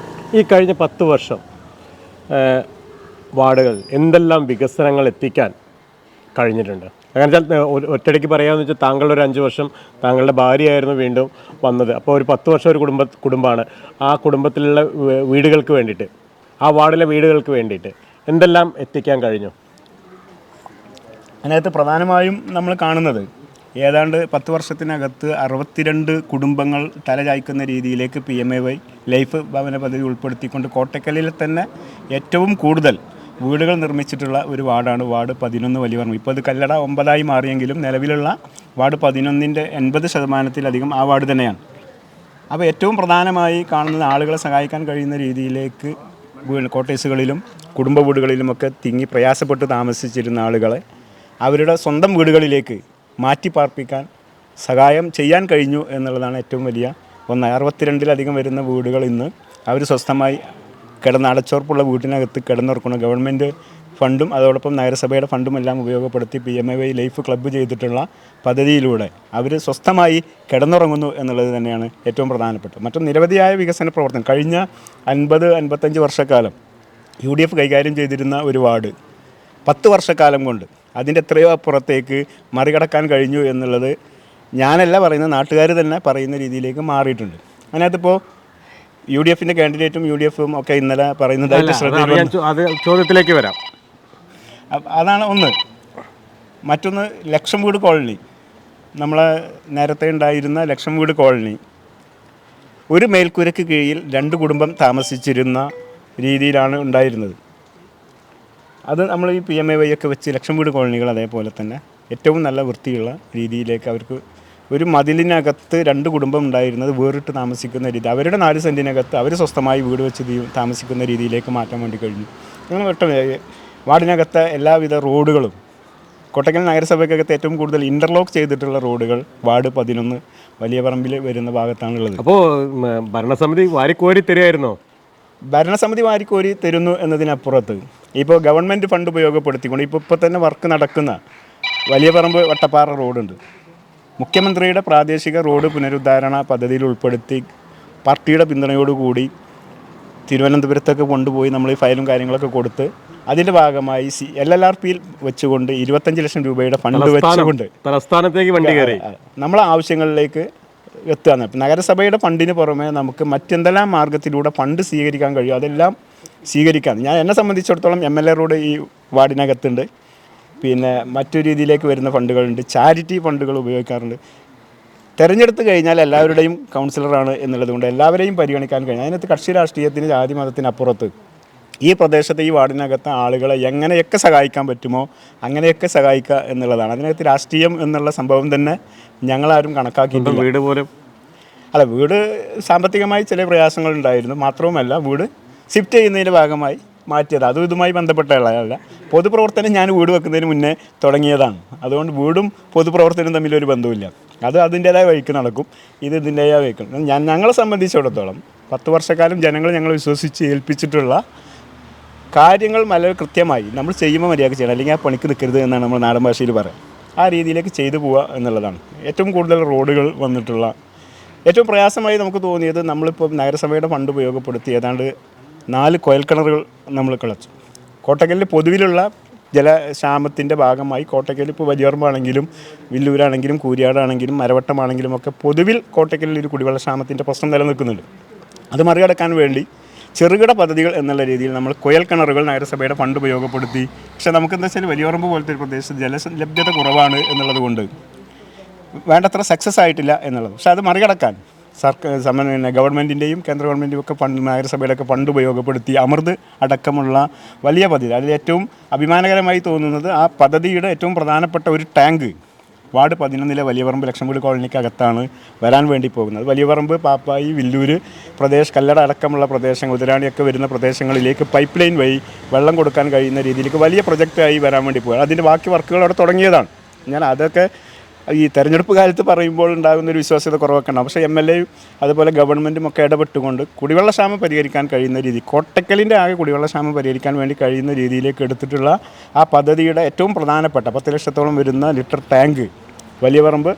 ഈ കഴിഞ്ഞ 10 വർഷം വാർഡുകൾ എന്തെല്ലാം വികസനങ്ങൾ എത്തിക്കാൻ കഴിഞ്ഞിട്ടുണ്ട്? അങ്ങനെ വെച്ചാൽ ഒറ്റയടിക്ക് പറയാമെന്ന് വെച്ചാൽ താങ്കളുടെ ഒരു 5 വർഷം താങ്കളുടെ ഭാര്യയായിരുന്നു വീണ്ടും വന്നത്. അപ്പോൾ ഒരു 10 വർഷം ഒരു കുടുംബമാണ്. ആ കുടുംബത്തിലുള്ള വീടുകൾക്ക് വേണ്ടിയിട്ട്, ആ വാർഡിലെ വീടുകൾക്ക് വേണ്ടിയിട്ട് എന്തെല്ലാം എത്തിക്കാൻ കഴിഞ്ഞു? അതിനകത്ത് പ്രധാനമായും നമ്മൾ കാണുന്നത് ഏതാണ്ട് 10 വർഷത്തിനകത്ത് 62 കുടുംബങ്ങൾ തലചായ്ക്കുന്ന രീതിയിലേക്ക് PMAY ലൈഫ് ഭവന പദ്ധതി ഉൾപ്പെടുത്തിക്കൊണ്ട് കോട്ടക്കലിൽ തന്നെ ഏറ്റവും കൂടുതൽ വീടുകൾ നിർമ്മിച്ചിട്ടുള്ള ഒരു വാർഡാണ് വാർഡ് 11 വലിയപറമ്പ്. ഇപ്പോൾ അത് കല്ലട 9 മാറിയെങ്കിലും നിലവിലുള്ള വാർഡ് 11ൻ്റെ 80% ആ വാർഡ് തന്നെയാണ്. അപ്പോൾ ഏറ്റവും പ്രധാനമായി കാണുന്നത് ആളുകളെ സഹായിക്കാൻ കഴിയുന്ന രീതിയിലേക്ക് കോട്ടേഴ്സുകളിലും കുടുംബ വീടുകളിലുമൊക്കെ തിങ്ങി പ്രയാസപ്പെട്ട് താമസിച്ചിരുന്ന ആളുകളെ അവരുടെ സ്വന്തം വീടുകളിലേക്ക് മാറ്റി പാർപ്പിക്കാൻ സഹായം ചെയ്യാൻ കഴിഞ്ഞു എന്നുള്ളതാണ് ഏറ്റവും വലിയ ഒന്ന്. 62-ലധികം വരുന്ന വീടുകൾ ഇന്ന് അവർ സ്വസ്ഥമായി അടച്ചുറപ്പുള്ള വീട്ടിനകത്ത് കിടന്നുറക്കുന്ന ഗവൺമെൻറ് ഫണ്ടും അതോടൊപ്പം നഗരസഭയുടെ ഫണ്ടും എല്ലാം ഉപയോഗപ്പെടുത്തി PMAY ലൈഫ് ക്ലബ്ബ് ചെയ്തിട്ടുള്ള പദ്ധതിയിലൂടെ അവർ സ്വസ്ഥമായി കിടന്നുറങ്ങുന്നു എന്നുള്ളത് തന്നെയാണ് ഏറ്റവും പ്രധാനപ്പെട്ടത്. മറ്റും നിരവധിയായ വികസന പ്രവർത്തനം കഴിഞ്ഞ 50-55 വർഷക്കാലം UDF കൈകാര്യം ചെയ്തിരുന്ന ഒരു വാർഡ് 10 വർഷക്കാലം കൊണ്ട് അതിൻ്റെ എത്രയോ അപ്പുറത്തേക്ക് മറികടക്കാൻ കഴിഞ്ഞു എന്നുള്ളത് ഞാനല്ല പറയുന്നത്, നാട്ടുകാർ തന്നെ പറയുന്ന രീതിയിലേക്ക് മാറിയിട്ടുണ്ട്. അതിനകത്തിപ്പോൾ UDFൻ്റെ കാൻഡിഡേറ്റും UDFും ഒക്കെ ഇന്നലെ പറയുന്നതായിട്ട് ശ്രദ്ധ അത് ചോദ്യത്തിലേക്ക് വരാം. അതാണ് ഒന്ന്. മറ്റൊന്ന് ലക്ഷം വീട് കോളനി, നമ്മളെ നേരത്തെ ഉണ്ടായിരുന്ന ലക്ഷം വീട് കോളനി ഒരു മേൽക്കൂരയ്ക്ക് കീഴിൽ 2 കുടുംബം താമസിച്ചിരുന്ന രീതിയിലാണ് ഉണ്ടായിരുന്നത്. അത് നമ്മൾ ഈ PMAY ഒക്കെ വെച്ച് ലക്ഷം വീട് കോളനികൾ അതേപോലെ തന്നെ ഏറ്റവും നല്ല വൃത്തിയുള്ള രീതിയിലേക്ക് അവർക്ക് ഒരു മതിലിനകത്ത് 2 കുടുംബം ഉണ്ടായിരുന്നത് വേറിട്ട് താമസിക്കുന്ന രീതി, അവരുടെ 4 സെൻറ്റിനകത്ത് അവർ സ്വസ്ഥമായി വീട് വെച്ച് താമസിക്കുന്ന രീതിയിലേക്ക് മാറ്റാൻ വേണ്ടി കഴിഞ്ഞു. അങ്ങനെ ഒട്ടും വാർഡിനകത്തെ എല്ലാവിധ റോഡുകളും കോട്ടക്കൽ നഗരസഭയ്ക്കകത്ത് ഏറ്റവും കൂടുതൽ ഇൻ്റർലോക്ക് ചെയ്തിട്ടുള്ള റോഡുകൾ വാർഡ് 11 വലിയപറമ്പിൽ വരുന്ന ഭാഗത്താണുള്ളത്. അപ്പോൾ ഭരണസമിതി വാരിക്കോരി തരുമായിരുന്നോ? ഭരണസമിതി വാരിക്കോരി തരുന്നു എന്നതിനപ്പുറത്ത് ഇപ്പോൾ ഗവൺമെൻറ് ഫണ്ട് ഉപയോഗപ്പെടുത്തിക്കൊണ്ട് ഇപ്പോൾ തന്നെ വർക്ക് നടക്കുന്ന വലിയപറമ്പ് വട്ടപ്പാറ റോഡുണ്ട്. മുഖ്യമന്ത്രിയുടെ പ്രാദേശിക റോഡ് പുനരുദ്ധാരണ പദ്ധതിയിൽ ഉൾപ്പെടുത്തി പാർട്ടിയുടെ പിന്തുണയോടുകൂടി തിരുവനന്തപുരത്തൊക്കെ കൊണ്ടുപോയി നമ്മൾ ഈ ഫയലും കാര്യങ്ങളൊക്കെ കൊടുത്ത് അതിൻ്റെ ഭാഗമായി LLRPയിൽ വെച്ചുകൊണ്ട് 25 ലക്ഷം രൂപയുടെ ഫണ്ട് വെച്ചുകൊണ്ട് തലസ്ഥാനത്തേക്ക് വണ്ടി കയറി നമ്മളെ ആവശ്യങ്ങളിലേക്ക് എത്തുകയാണ്. നഗരസഭയുടെ ഫണ്ടിന് പുറമെ നമുക്ക് മറ്റെന്തെല്ലാം മാർഗത്തിലൂടെ ഫണ്ട് സ്വീകരിക്കാൻ കഴിയും അതെല്ലാം സ്വീകരിക്കാൻ. എന്നെ സംബന്ധിച്ചിടത്തോളം MLA റോഡ് ഈ വാർഡിനകത്തുണ്ട്, പിന്നെ മറ്റു രീതിയിലേക്ക് വരുന്ന ഫണ്ടുകളുണ്ട്, ചാരിറ്റി ഫണ്ടുകൾ ഉപയോഗിക്കാറുണ്ട്. തിരഞ്ഞെടുത്ത് കഴിഞ്ഞാൽ എല്ലാവരുടെയും കൗൺസിലറാണ് എന്നുള്ളതുകൊണ്ട് എല്ലാവരെയും പരിഗണിക്കാൻ കഴിഞ്ഞു. അതിനകത്ത് കക്ഷി രാഷ്ട്രീയത്തിന് ജാതി മതത്തിനപ്പുറത്ത് ഈ പ്രദേശത്തെ ഈ വാർഡിനകത്ത് ആളുകളെ എങ്ങനെയൊക്കെ സഹായിക്കാൻ പറ്റുമോ അങ്ങനെയൊക്കെ സഹായിക്കുക എന്നുള്ളതാണ്. അതിനകത്ത് രാഷ്ട്രീയം എന്നുള്ള സംഭവം തന്നെ ഞങ്ങളാരും കണക്കാക്കിയിട്ടില്ല. വീട് പോലും വീട് സാമ്പത്തികമായി ചില പ്രയാസങ്ങളുണ്ടായിരുന്നു. മാത്രവുമല്ല വീട് ഷിഫ്റ്റ് ചെയ്യുന്നതിൻ്റെ ഭാഗമായി മാറ്റിയത്, അതും ഇതുമായി ബന്ധപ്പെട്ടതല്ല. പൊതുപ്രവർത്തനം ഞാൻ വീട് വെക്കുന്നതിന് മുന്നേ തുടങ്ങിയതാണ്. അതുകൊണ്ട് വീടും പൊതുപ്രവർത്തനവും തമ്മിലൊരു ബന്ധമില്ല. അത് അതിൻ്റേതായ വഴിക്ക് നടക്കും, ഇത് ഇതിൻ്റെതായ വഴിക്ക്. ഞങ്ങളെ സംബന്ധിച്ചിടത്തോളം 10 വർഷക്കാലം ജനങ്ങൾ ഞങ്ങൾ വിശ്വസിച്ച് ഏൽപ്പിച്ചിട്ടുള്ള കാര്യങ്ങൾ വളരെ കൃത്യമായി നമ്മൾ ചെയ്യുമ്പോൾ മര്യാദ ചെയ്യണം, അല്ലെങ്കിൽ ആ പണിക്ക് നിൽക്കരുത് എന്നാണ് നമ്മൾ നാടൻ ഭാഷയിൽ പറയുക. ആ രീതിയിലേക്ക് ചെയ്തു പോവുക എന്നുള്ളതാണ്. ഏറ്റവും കൂടുതൽ റോഡുകൾ വന്നിട്ടുള്ള ഏറ്റവും പ്രയാസമായി നമുക്ക് തോന്നിയത്, നമ്മളിപ്പോൾ നഗരസഭയുടെ ഫണ്ട് ഉപയോഗപ്പെടുത്തി ഏതാണ്ട് 4 കുഴൽക്കിണറുകൾ നമ്മൾ കിളച്ചു. കോട്ടക്കലിൽ പൊതുവിലുള്ള ജലക്ഷാമത്തിൻ്റെ ഭാഗമായി കോട്ടക്കൽ ഇപ്പോൾ വലിയപറമ്പാണെങ്കിലും വില്ലൂരാണെങ്കിലും കൂരിയാടാണെങ്കിലും മരവട്ടമാണെങ്കിലും ഒക്കെ പൊതുവിൽ കോട്ടക്കലിൽ ഒരു കുടിവെള്ളക്ഷാമത്തിൻ്റെ പ്രശ്നം നിലനിൽക്കുന്നുണ്ട്. അത് മറികടക്കാൻ വേണ്ടി ചെറുകിട പദ്ധതികൾ എന്നുള്ള രീതിയിൽ നമ്മൾ കുഴൽക്കിണറുകൾ നഗരസഭയുടെ ഫണ്ട് ഉപയോഗപ്പെടുത്തി. പക്ഷേ നമുക്കെന്താ വെച്ചാൽ വലിയപറമ്പ് പോലത്തെ ഒരു പ്രദേശത്ത് ജലലഭ്യത കുറവാണ് എന്നുള്ളത് കൊണ്ട് വേണ്ടത്ര സക്സസ് ആയിട്ടില്ല എന്നുള്ളത്. പക്ഷേ അത് മറികടക്കാൻ ഗവൺമെൻറ്റിൻ്റെയും കേന്ദ്ര ഗവൺമെൻറ്റും ഒക്കെ ഫണ്ട് നഗരസഭയുടെയൊക്കെ ഫണ്ട് ഉപയോഗപ്പെടുത്തി അമൃത് അടക്കമുള്ള വലിയ പദ്ധതി, അതിൽ ഏറ്റവും അഭിമാനകരമായി തോന്നുന്നത് ആ പദ്ധതിയുടെ ഏറ്റവും പ്രധാനപ്പെട്ട ഒരു ടാങ്ക് വാർഡ് 11 വലിയപറമ്പ് ലക്ഷം വീട് കോളനിക്കകത്താണ് വരാൻ വേണ്ടി പോകുന്നത്. വലിയപറമ്പ്, പാപ്പായി, വില്ലൂർ കല്ലട അടക്കമുള്ള പ്രദേശങ്ങൾ, ഉദരാണിയൊക്കെ വരുന്ന പ്രദേശങ്ങളിലേക്ക് പൈപ്പ് ലൈൻ വഴി വെള്ളം കൊടുക്കാൻ കഴിയുന്ന രീതിയിലേക്ക് വലിയ പ്രൊജക്റ്റായി വരാൻ വേണ്ടി പോകുക. അതിൻ്റെ ബാക്കി വർക്കുകൾ അവിടെ തുടങ്ങിയതാണ്. ഞാൻ അതൊക്കെ ഈ തെരഞ്ഞെടുപ്പ് കാലത്ത് പറയുമ്പോൾ ഉണ്ടാകുന്നൊരു വിശ്വാസ്യത കുറവൊക്കെ ഉണ്ടാകും. പക്ഷേ MLAയും അതുപോലെ ഗവൺമെൻറ്റും ഒക്കെ ഇടപെട്ടുകൊണ്ട് കുടിവെള്ളക്ഷാമം പരിഹരിക്കാൻ കഴിയുന്ന രീതി, കോട്ടക്കലിൻ്റെ ആകെ കുടിവെള്ളക്ഷാമം പരിഹരിക്കാൻ വേണ്ടി കഴിയുന്ന രീതിയിലേക്ക് എടുത്തിട്ടുള്ള ആ പദ്ധതിയുടെ ഏറ്റവും പ്രധാനപ്പെട്ട 10 ലക്ഷത്തോളം വരുന്ന ലിറ്റർ ടാങ്ക് വലിയപറമ്പ്,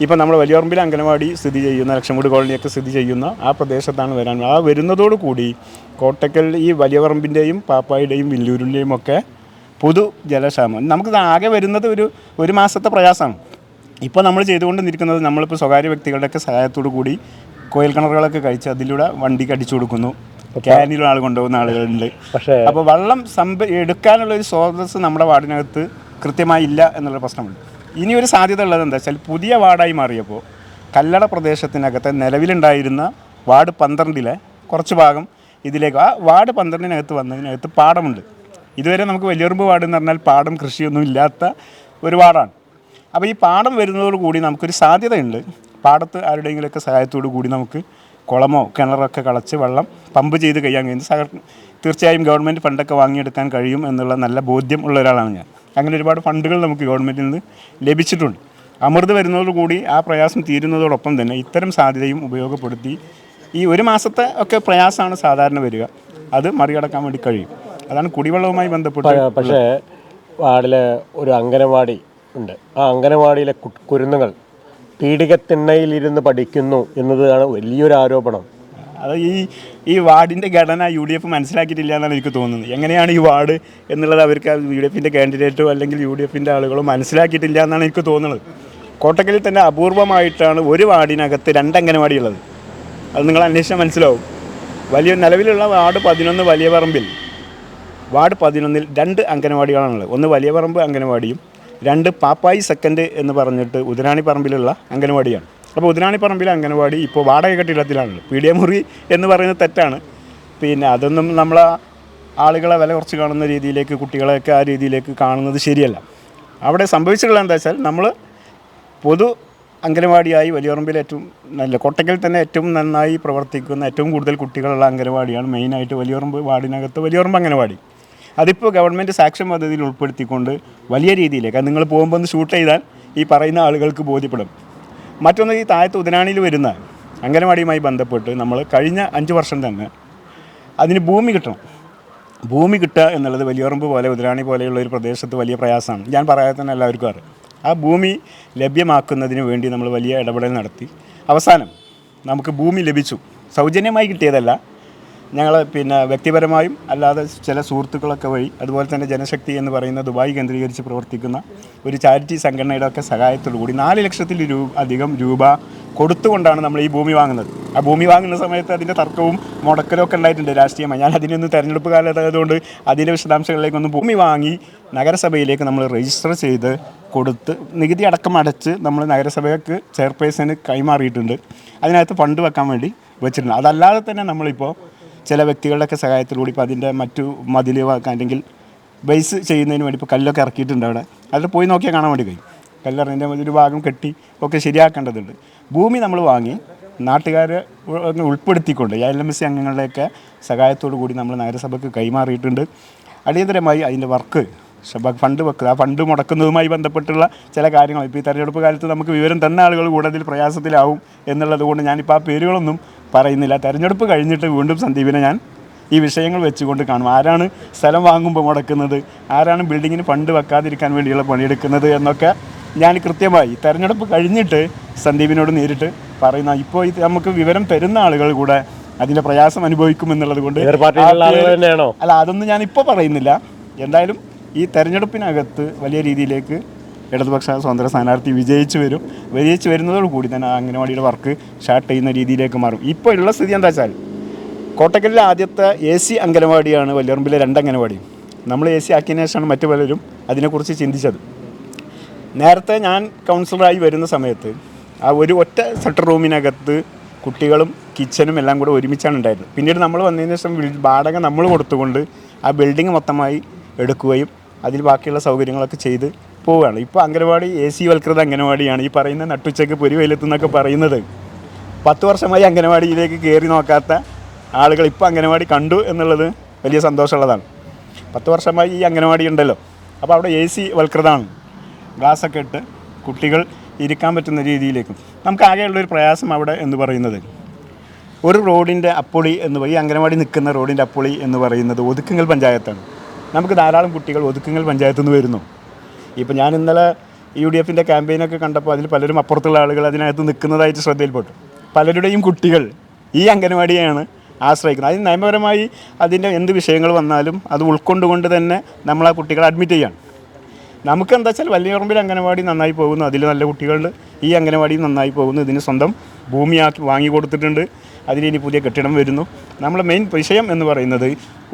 ഇപ്പോൾ നമ്മൾ വലിയപറമ്പിലെ അംഗനവാടി സ്ഥിതി ചെയ്യുന്ന ലക്ഷം വീട് കോളനിയൊക്കെ സ്ഥിതി ചെയ്യുന്ന ആ പ്രദേശത്താണ് വരാൻ. ആ വരുന്നതോടുകൂടി കോട്ടക്കൽ ഈ വലിയപറമ്പിൻ്റെയും പാപ്പായുടെയും വില്ലൂരിൻ്റെയും ഒക്കെ പൊതു ജലക്ഷാമം നമുക്ക് ആകെ വരുന്നത് ഒരു മാസത്തെ പ്രയാസമാണ്. ഇപ്പോൾ നമ്മൾ ചെയ്തുകൊണ്ട് നിൽക്കുന്നത്, നമ്മളിപ്പോൾ സ്വകാര്യ വ്യക്തികളുടെയൊക്കെ സഹായത്തോടു കൂടി കോയൽക്കിണറുകളൊക്കെ കഴിച്ച് അതിലൂടെ വണ്ടിക്ക് അടിച്ചു കൊടുക്കുന്നു, ക്യാനിലും ആൾ കൊണ്ടുപോകുന്ന ആളുകളുണ്ട്. പക്ഷേ അപ്പോൾ വെള്ളം എടുക്കാനുള്ളൊരു സ്രോതസ് നമ്മുടെ വാർഡിനകത്ത് കൃത്യമായി ഇല്ല എന്നുള്ള പ്രശ്നമുണ്ട്. ഇനിയൊരു സാധ്യത ഉള്ളത് എന്താ വെച്ചാൽ, പുതിയ വാർഡായി മാറിയപ്പോൾ കല്ലട പ്രദേശത്തിനകത്ത് നിലവിലുണ്ടായിരുന്ന വാർഡ് 12 കുറച്ച് ഭാഗം ഇതിലേക്ക്, ആ വാർഡ് 12 വന്നതിനകത്ത് പാടമുണ്ട്. ഇതുവരെ നമുക്ക് വലിയറുമ്പ് വാർഡ് എന്ന് പറഞ്ഞാൽ പാടം കൃഷിയൊന്നും ഇല്ലാത്ത ഒരു വാർഡാണ്. അപ്പോൾ ഈ പാടം വരുന്നതോടുകൂടി നമുക്കൊരു സാധ്യതയുണ്ട്. പാടത്ത് ആരുടെയെങ്കിലുമൊക്കെ സഹായത്തോടു കൂടി നമുക്ക് കുളമോ കിണറൊക്കെ കളച്ച് വെള്ളം പമ്പ് ചെയ്ത് കഴിയാൻ കഴിയും. തീർച്ചയായും ഗവൺമെൻറ് ഫണ്ടൊക്കെ വാങ്ങിയെടുക്കാൻ കഴിയും എന്നുള്ള നല്ല ബോധ്യം ഉള്ള ഒരാളാണ് ഞാൻ. അങ്ങനെ ഒരുപാട് ഫണ്ടുകൾ നമുക്ക് ഗവൺമെൻറ്റിൽ നിന്ന് ലഭിച്ചിട്ടുണ്ട്. അമൃത് വരുന്നതോടുകൂടി ആ പ്രയാസം തീരുന്നതോടൊപ്പം തന്നെ ഇത്തരം സാധ്യതയും ഉപയോഗപ്പെടുത്തി ഈ ഒരു മാസത്തെ ഒക്കെ പ്രയാസമാണ് സാധാരണ വരിക, അത് മറികടക്കാൻ വേണ്ടി കഴിയും. അതാണ് കുടിവെള്ളവുമായി ബന്ധപ്പെട്ട്. പക്ഷേ വാർഡിലെ ഒരു അംഗനവാടി ഉണ്ട്. ആ അംഗനവാടിയിലെ കുരുന്നുകൾ പീഡികത്തിണ്ണയിലിരുന്ന് പഠിക്കുന്നു എന്നതാണ് വലിയൊരു ആരോപണം. അത് ഈ വാർഡിൻ്റെ ഘടന UDF മനസ്സിലാക്കിയിട്ടില്ല എന്നാണ് എനിക്ക് തോന്നുന്നത്. എങ്ങനെയാണ് ഈ വാർഡ് എന്നുള്ളത് അവർക്ക് UDFൻ്റെ കാൻഡിഡേറ്റോ അല്ലെങ്കിൽ UDFൻ്റെ ആളുകളോ മനസ്സിലാക്കിയിട്ടില്ല എന്നാണ് എനിക്ക് തോന്നുന്നത്. കോട്ടക്കലിൽ തന്നെ അപൂർവമായിട്ടാണ് ഒരു വാർഡിനകത്ത് 2 അംഗനവാടി ഉള്ളത്. അത് നിങ്ങൾ അന്വേഷിച്ചാൽ മനസ്സിലാവും. നിലവിലുള്ള വാർഡ് 11 വലിയ പറമ്പിൽ, വാർഡ് 11-ൽ 2 അംഗനവാടികളാണുള്ളത്. ഒന്ന് വലിയ പറമ്പ് അംഗനവാടിയും 2 പാപ്പായി സെക്കൻഡ് എന്ന് പറഞ്ഞിട്ട് ഉദരാണി പറമ്പിലുള്ള അംഗനവാടിയാണ്. അപ്പോൾ ഉദരാണി പറമ്പിലെ അംഗനവാടി ഇപ്പോൾ വാടക കെട്ടിടത്തിലാണല്ലോ. പീഡിയ മുറി എന്ന് പറയുന്നത് തെറ്റാണ്. പിന്നെ അതൊന്നും നമ്മൾ ആളുകളെ വില കുറച്ച് കാണുന്ന രീതിയിലേക്ക്, കുട്ടികളെയൊക്കെ ആ രീതിയിലേക്ക് കാണുന്നത് ശരിയല്ല. അവിടെ സംഭവിച്ചിട്ടുള്ള എന്താ വെച്ചാൽ, നമ്മൾ പൊതു അംഗനവാടിയായി വലിയറമ്പിൽ കോട്ടക്കൽ തന്നെ ഏറ്റവും നന്നായി പ്രവർത്തിക്കുന്ന, ഏറ്റവും കൂടുതൽ കുട്ടികളുള്ള അംഗനവാടിയാണ് മെയിനായിട്ട് വലിയറമ്പ് വാർഡിനകത്ത് വലിയറമ്പ് അംഗനവാടി. അതിപ്പോൾ ഗവൺമെൻറ് സാക്ഷ്യം പദ്ധതിയിൽ ഉൾപ്പെടുത്തിക്കൊണ്ട് വലിയ രീതിയിലേക്ക്, അത് നിങ്ങൾ പോകുമ്പോൾ ഒന്ന് ഷൂട്ട് ചെയ്താൽ ഈ പറയുന്ന ആളുകൾക്ക് ബോധ്യപ്പെടും. മറ്റൊന്ന്, ഈ താഴത്ത് ഉദനാണിയിൽ വരുന്ന അംഗനവാടിയുമായി ബന്ധപ്പെട്ട് നമ്മൾ കഴിഞ്ഞ 5 വർഷം തന്നെ അതിന് ഭൂമി കിട്ടണം. ഭൂമി കിട്ടുക എന്നുള്ളത് വലിയറമ്പ് പോലെ ഉദരാണി പോലെയുള്ള ഒരു പ്രദേശത്ത് വലിയ പ്രയാസമാണ്. ഞാൻ പറയാതെ തന്നെ എല്ലാവർക്കും അറിയാം. ആ ഭൂമി ലഭ്യമാക്കുന്നതിന് വേണ്ടി നമ്മൾ വലിയ ഇടപെടൽ നടത്തി. അവസാനം നമുക്ക് ഭൂമി ലഭിച്ചു. സൗജന്യമായി കിട്ടിയതല്ല, ഞങ്ങൾ വ്യക്തിപരമായും അല്ലാതെ ചില സുഹൃത്തുക്കളൊക്കെ വഴി, അതുപോലെ തന്നെ ജനശക്തി എന്ന് പറയുന്ന ദുബായ് കേന്ദ്രീകരിച്ച് പ്രവർത്തിക്കുന്ന ഒരു ചാരിറ്റി സംഘടനയുടെ ഒക്കെ സഹായത്തോടു കൂടി 4 ലക്ഷത്തിൽ അധികം രൂപ കൊടുത്തുകൊണ്ടാണ് നമ്മൾ ഈ ഭൂമി വാങ്ങുന്നത്. ആ ഭൂമി വാങ്ങുന്ന സമയത്ത് അതിൻ്റെ തർക്കവും മുടക്കലും ഒക്കെ ഉണ്ടായിട്ടുണ്ട് രാഷ്ട്രീയമായി. ഞാൻ അതിനൊന്നും തെരഞ്ഞെടുപ്പ് കാലത്തായതുകൊണ്ട് അതിൻ്റെ വിശദാംശങ്ങളിലേക്കൊന്നും, ഭൂമി വാങ്ങി നഗരസഭയിലേക്ക് നമ്മൾ രജിസ്റ്റർ ചെയ്ത് കൊടുത്ത് നികുതി അടക്കം അടച്ച് നമ്മൾ നഗരസഭയ്ക്ക് ചെയർപേഴ്സന് കൈമാറിയിട്ടുണ്ട്. അതിനകത്ത് ഫണ്ട് വെക്കാൻ വേണ്ടി വെച്ചിട്ടുണ്ട്. അതല്ലാതെ തന്നെ നമ്മളിപ്പോൾ ചില വ്യക്തികളുടെയൊക്കെ സഹായത്തിലൂടെ ഇപ്പോൾ അതിൻ്റെ മറ്റു മതിൽ അല്ലെങ്കിൽ ബേസ് ചെയ്യുന്നതിന് വേണ്ടി ഇപ്പോൾ കല്ലൊക്കെ ഇറക്കിയിട്ടുണ്ട് അവിടെ. അതിൽ പോയി നോക്കിയാൽ കാണാൻ വേണ്ടി കഴിയും. കല്ലറിൻ്റെ ഒരു ഭാഗം കെട്ടി ഒക്കെ ശരിയാക്കേണ്ടതുണ്ട്. ഭൂമി നമ്മൾ വാങ്ങി നാട്ടുകാരെ ഉൾപ്പെടുത്തിക്കൊണ്ട് LMC അംഗങ്ങളുടെയൊക്കെ സഹായത്തോടു കൂടി നമ്മൾ നഗരസഭയ്ക്ക് കൈമാറിയിട്ടുണ്ട്. അടിയന്തരമായി അതിൻ്റെ വർക്ക് ഫണ്ട് വെക്കുക, ആ ഫണ്ട് മുടക്കുന്നതുമായി ബന്ധപ്പെട്ടുള്ള ചില കാര്യങ്ങൾ ഇപ്പോൾ ഈ തെരഞ്ഞെടുപ്പ് കാലത്ത് നമുക്ക് വിവരം തന്ന ആളുകൾ കൂടുതൽ പ്രയാസത്തിലാവും എന്നുള്ളത് കൊണ്ട് ഞാനിപ്പോൾ ആ പേരുകളൊന്നും പറയുന്നില്ല. തെരഞ്ഞെടുപ്പ് കഴിഞ്ഞിട്ട് വീണ്ടും സന്ദീപിനെ ഞാൻ ഈ വിഷയങ്ങൾ വെച്ചുകൊണ്ട് കാണും. ആരാണ് സ്ഥലം വാങ്ങുമ്പോൾ മുടക്കുന്നത്, ആരാണ് ബിൽഡിങ്ങിന് ഫണ്ട് വെക്കാതിരിക്കാൻ വേണ്ടിയുള്ള പണിയെടുക്കുന്നത് എന്നൊക്കെ ഞാൻ കൃത്യമായി തെരഞ്ഞെടുപ്പ് കഴിഞ്ഞിട്ട് സന്ദീപിനോട് നേരിട്ട് പറയുന്ന, ഇപ്പോൾ ഇത് നമുക്ക് വിവരം തരുന്ന ആളുകൾ കൂടെ അതിൻ്റെ പ്രയാസം അനുഭവിക്കുമെന്നുള്ളത് കൊണ്ട് അല്ല, അതൊന്നും ഞാനിപ്പോൾ പറയുന്നില്ല. എന്തായാലും ഈ തെരഞ്ഞെടുപ്പിനകത്ത് വലിയ രീതിയിലേക്ക് ഇടതുപക്ഷ സ്വതന്ത്ര സ്ഥാനാർത്ഥി വിജയിച്ച് വരുന്നതോടുകൂടി തന്നെ ആ അംഗനവാടിയുടെ വർക്ക് സ്റ്റാർട്ട് ചെയ്യുന്ന രീതിയിലേക്ക് മാറും. ഇപ്പോൾ ഉള്ള സ്ഥിതി എന്താ വെച്ചാൽ, കോട്ടക്കലിലെ ആദ്യത്തെ AC അംഗനവാടിയാണ് വലിയറമ്പിലെ 2 അംഗനവാടി. നമ്മൾ AC ആക്കിയതിനു ശേഷമാണ് മറ്റു പലരും അതിനെക്കുറിച്ച് ചിന്തിച്ചത്. നേരത്തെ ഞാൻ കൗൺസിലറായി വരുന്ന സമയത്ത് ആ ഒരു ഒറ്റ സെക്ടർ റൂമിനകത്ത് കുട്ടികളും കിച്ചനും എല്ലാം കൂടെ ഒരുമിച്ചാണ് ഉണ്ടായിരുന്നത്. പിന്നീട് നമ്മൾ വന്നതിന് ശേഷം വാടക നമ്മൾ കൊടുത്തുകൊണ്ട് ആ ബിൽഡിംഗ് മൊത്തമായി എടുക്കുകയും അതിൽ ബാക്കിയുള്ള സൗകര്യങ്ങളൊക്കെ ചെയ്ത് പോവുകയാണ്. ഇപ്പോൾ അംഗനവാടി AC വൽകൃത അംഗനവാടിയാണ്. ഈ പറയുന്ന നട്ടുച്ചയ്ക്ക് പൊരിവെയിലെത്തുന്നൊക്കെ പറയുന്നത് 10 വർഷമായി അംഗനവാടിയിലേക്ക് കയറി നോക്കാത്ത ആളുകൾ ഇപ്പോൾ അംഗനവാടി കണ്ടു എന്നുള്ളത് വലിയ സന്തോഷമുള്ളതാണ്. 10 വർഷമായി ഈ അംഗനവാടി ഉണ്ടല്ലോ. അപ്പോൾ അവിടെ AC വൽകൃതമാണ്. ഗ്ലാസ്സൊക്കെ ഇട്ട് കുട്ടികൾ ഇരിക്കാൻ പറ്റുന്ന രീതിയിലേക്കും. നമുക്ക് ആകെയുള്ളൊരു പ്രയാസം അവിടെ എന്ന് പറയുന്നത്, ഒരു റോഡിൻ്റെ അപ്പൊളി ഈ അംഗനവാടി നിൽക്കുന്ന റോഡിൻ്റെ അപ്പൊളി എന്ന് പറയുന്നത് ഒതുക്കുങ്ങൽ പഞ്ചായത്താണ്. നമുക്ക് ധാരാളം കുട്ടികൾ ഒതുക്കുങ്ങൽ പഞ്ചായത്തിൽ നിന്ന് വരുന്നു. ഇപ്പോൾ ഞാൻ ഇന്നലെ UDFൻ്റെ ക്യാമ്പയിനൊക്കെ കണ്ടപ്പോൾ അതിൽ പലരും അപ്പുറത്തുള്ള ആളുകൾ അതിനകത്ത് നിൽക്കുന്നതായിട്ട് ശ്രദ്ധയിൽപ്പെട്ടു. പലരുടെയും കുട്ടികൾ ഈ അംഗനവാടിയാണ് ആശ്രയിക്കുന്നത്. അതിന് നിയമപരമായി അതിൻ്റെ എന്ത് വിഷയങ്ങൾ വന്നാലും അത് ഉൾക്കൊണ്ടുകൊണ്ട് തന്നെ നമ്മൾ ആ കുട്ടികളെ അഡ്മിറ്റ് ചെയ്യാണ്. നമുക്കെന്താ വെച്ചാൽ വലിയറമ്പിൽ അംഗനവാടി നന്നായി പോകുന്നു, അതിൽ നല്ല കുട്ടികളുണ്ട്. ഈ അംഗനവാടി നന്നായി പോകുന്നു. ഇതിന് സ്വന്തം ഭൂമിയാക്കി വാങ്ങി കൊടുത്തിട്ടുണ്ട്. അതിലിനി പുതിയ കെട്ടിടം വരുന്നു. നമ്മളെ മെയിൻ വിഷയം എന്ന് പറയുന്നത്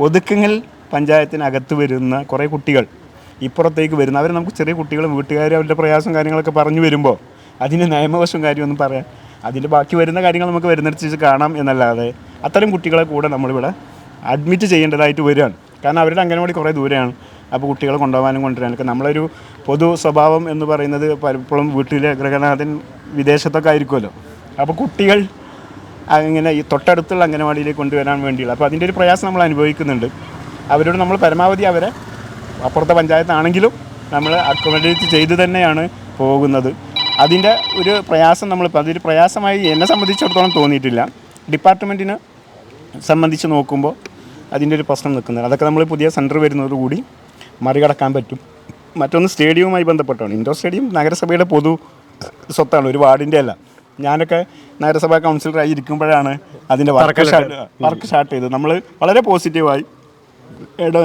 ഒതുക്കുങ്ങൽ പഞ്ചായത്തിനകത്ത് വരുന്ന കുറേ കുട്ടികൾ ഇപ്പുറത്തേക്ക് വരുന്ന, അവർ നമുക്ക് ചെറിയ കുട്ടികളും വീട്ടുകാരും അവരുടെ പ്രയാസം കാര്യങ്ങളൊക്കെ പറഞ്ഞു വരുമ്പോൾ അതിന് നിയമവശം കാര്യമൊന്നും പറയാം, അതിൻ്റെ ബാക്കി വരുന്ന കാര്യങ്ങൾ നമുക്ക് വരുന്നിടത്ത് കാണാം എന്നല്ലാതെ അത്തരം കുട്ടികളെ കൂടെ നമ്മളിവിടെ അഡ്മിറ്റ് ചെയ്യേണ്ടതായിട്ട് വരികയാണ്. കാരണം അവരുടെ അംഗനവാടി കുറേ ദൂരെയാണ്. അപ്പോൾ കുട്ടികളെ കൊണ്ടുപോകാനും കൊണ്ടുവരാനൊക്കെ നമ്മളൊരു പൊതു സ്വഭാവം എന്ന് പറയുന്നത് പലപ്പോഴും വീട്ടിലെ ഗൃഹനാഥൻ വിദേശത്തൊക്കെ ആയിരിക്കുമല്ലോ. അപ്പോൾ കുട്ടികൾ ഇങ്ങനെ ഈ തൊട്ടടുത്തുള്ള അംഗനവാടിയിലേക്ക് കൊണ്ടുവരാൻ വേണ്ടിയുള്ള അപ്പോൾ അതിൻ്റെ ഒരു പ്രയാസം നമ്മൾ അനുഭവിക്കുന്നുണ്ട്. അവരോട് നമ്മൾ പരമാവധി അവരെ അപ്പുറത്തെ പഞ്ചായത്താണെങ്കിലും നമ്മൾ അക്കോമഡേറ്റ് ചെയ്ത് തന്നെയാണ് പോകുന്നത്. അതിൻ്റെ ഒരു പ്രയാസം നമ്മളിപ്പോൾ അതൊരു പ്രയാസമായി എന്നെ സംബന്ധിച്ചിടത്തോളം തോന്നിയിട്ടില്ല. ഡിപ്പാർട്ട്മെൻറ്റിനെ സംബന്ധിച്ച് നോക്കുമ്പോൾ അതിൻ്റെ ഒരു പ്രശ്നം നിൽക്കുന്നത് അതൊക്കെ നമ്മൾ പുതിയ സെൻറ്റർ വരുന്നതോടുകൂടി മറികടക്കാൻ പറ്റും. മറ്റൊന്ന് സ്റ്റേഡിയവുമായി ബന്ധപ്പെട്ടാണ്. ഇൻഡോർ സ്റ്റേഡിയം നഗരസഭയുടെ പൊതു സ്വത്താണ്, ഒരു വാർഡിൻ്റെ അല്ല. ഞാനൊക്കെ നഗരസഭാ കൗൺസിലറായി ഇരിക്കുമ്പോഴാണ് അതിൻ്റെ വർക്ക് സ്റ്റാർട്ട് ചെയ്തത്. നമ്മൾ വളരെ പോസിറ്റീവായി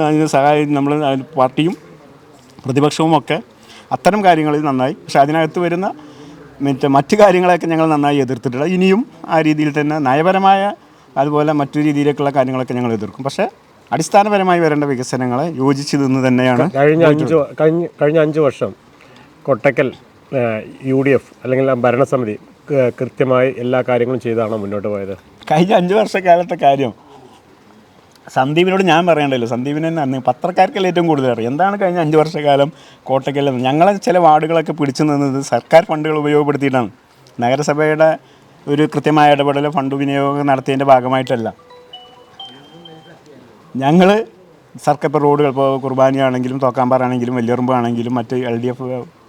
അതിന് സഹായം നമ്മൾ പാർട്ടിയും പ്രതിപക്ഷവും ഒക്കെ അത്തരം കാര്യങ്ങളിൽ നന്നായി. പക്ഷേ അതിനകത്ത് വരുന്ന മറ്റ് കാര്യങ്ങളെയൊക്കെ ഞങ്ങൾ നന്നായി എതിർത്തിട്ടില്ല. ഇനിയും ആ രീതിയിൽ തന്നെ നയപരമായ അതുപോലെ മറ്റു രീതിയിലേക്കുള്ള കാര്യങ്ങളൊക്കെ ഞങ്ങൾ എതിർക്കും. പക്ഷേ അടിസ്ഥാനപരമായി വരേണ്ട വികസനങ്ങളെ യോജിച്ച് നിന്ന് തന്നെയാണ്. കഴിഞ്ഞ 5 വർഷം കോട്ടക്കൽ UDF അല്ലെങ്കിൽ ഭരണസമിതി കൃത്യമായി എല്ലാ കാര്യങ്ങളും ചെയ്താണോ മുന്നോട്ട് പോയത്? കഴിഞ്ഞ 5 വർഷക്കാലത്തെ കാര്യം സന്ദീപിനോട് ഞാൻ പറയണ്ടല്ലോ. സന്ദീപിനെ അന്ന് പത്രക്കാർക്കല്ലേ ഏറ്റവും കൂടുതൽ അറിയാം എന്താണ് കഴിഞ്ഞ 5 വർഷക്കാലം കോട്ടക്കൽ. ഞങ്ങളെ ചില വാർഡുകളൊക്കെ പിടിച്ചു നിന്നത് സർക്കാർ ഫണ്ടുകൾ ഉപയോഗപ്പെടുത്തിയിട്ടാണ്. നഗരസഭയുടെ ഒരു കൃത്യമായ ഇടപെടൽ ഫണ്ട് വിനിയോഗം നടത്തിയതിൻ്റെ ഭാഗമായിട്ടല്ല. ഞങ്ങൾ സർക്കാർ ഇപ്പോൾ റോഡുകൾ ഇപ്പോൾ കുർബാനയാണെങ്കിലും തോക്കാമ്പാറാണെങ്കിലും വലിയറുമ്പാണെങ്കിലും മറ്റ് LDF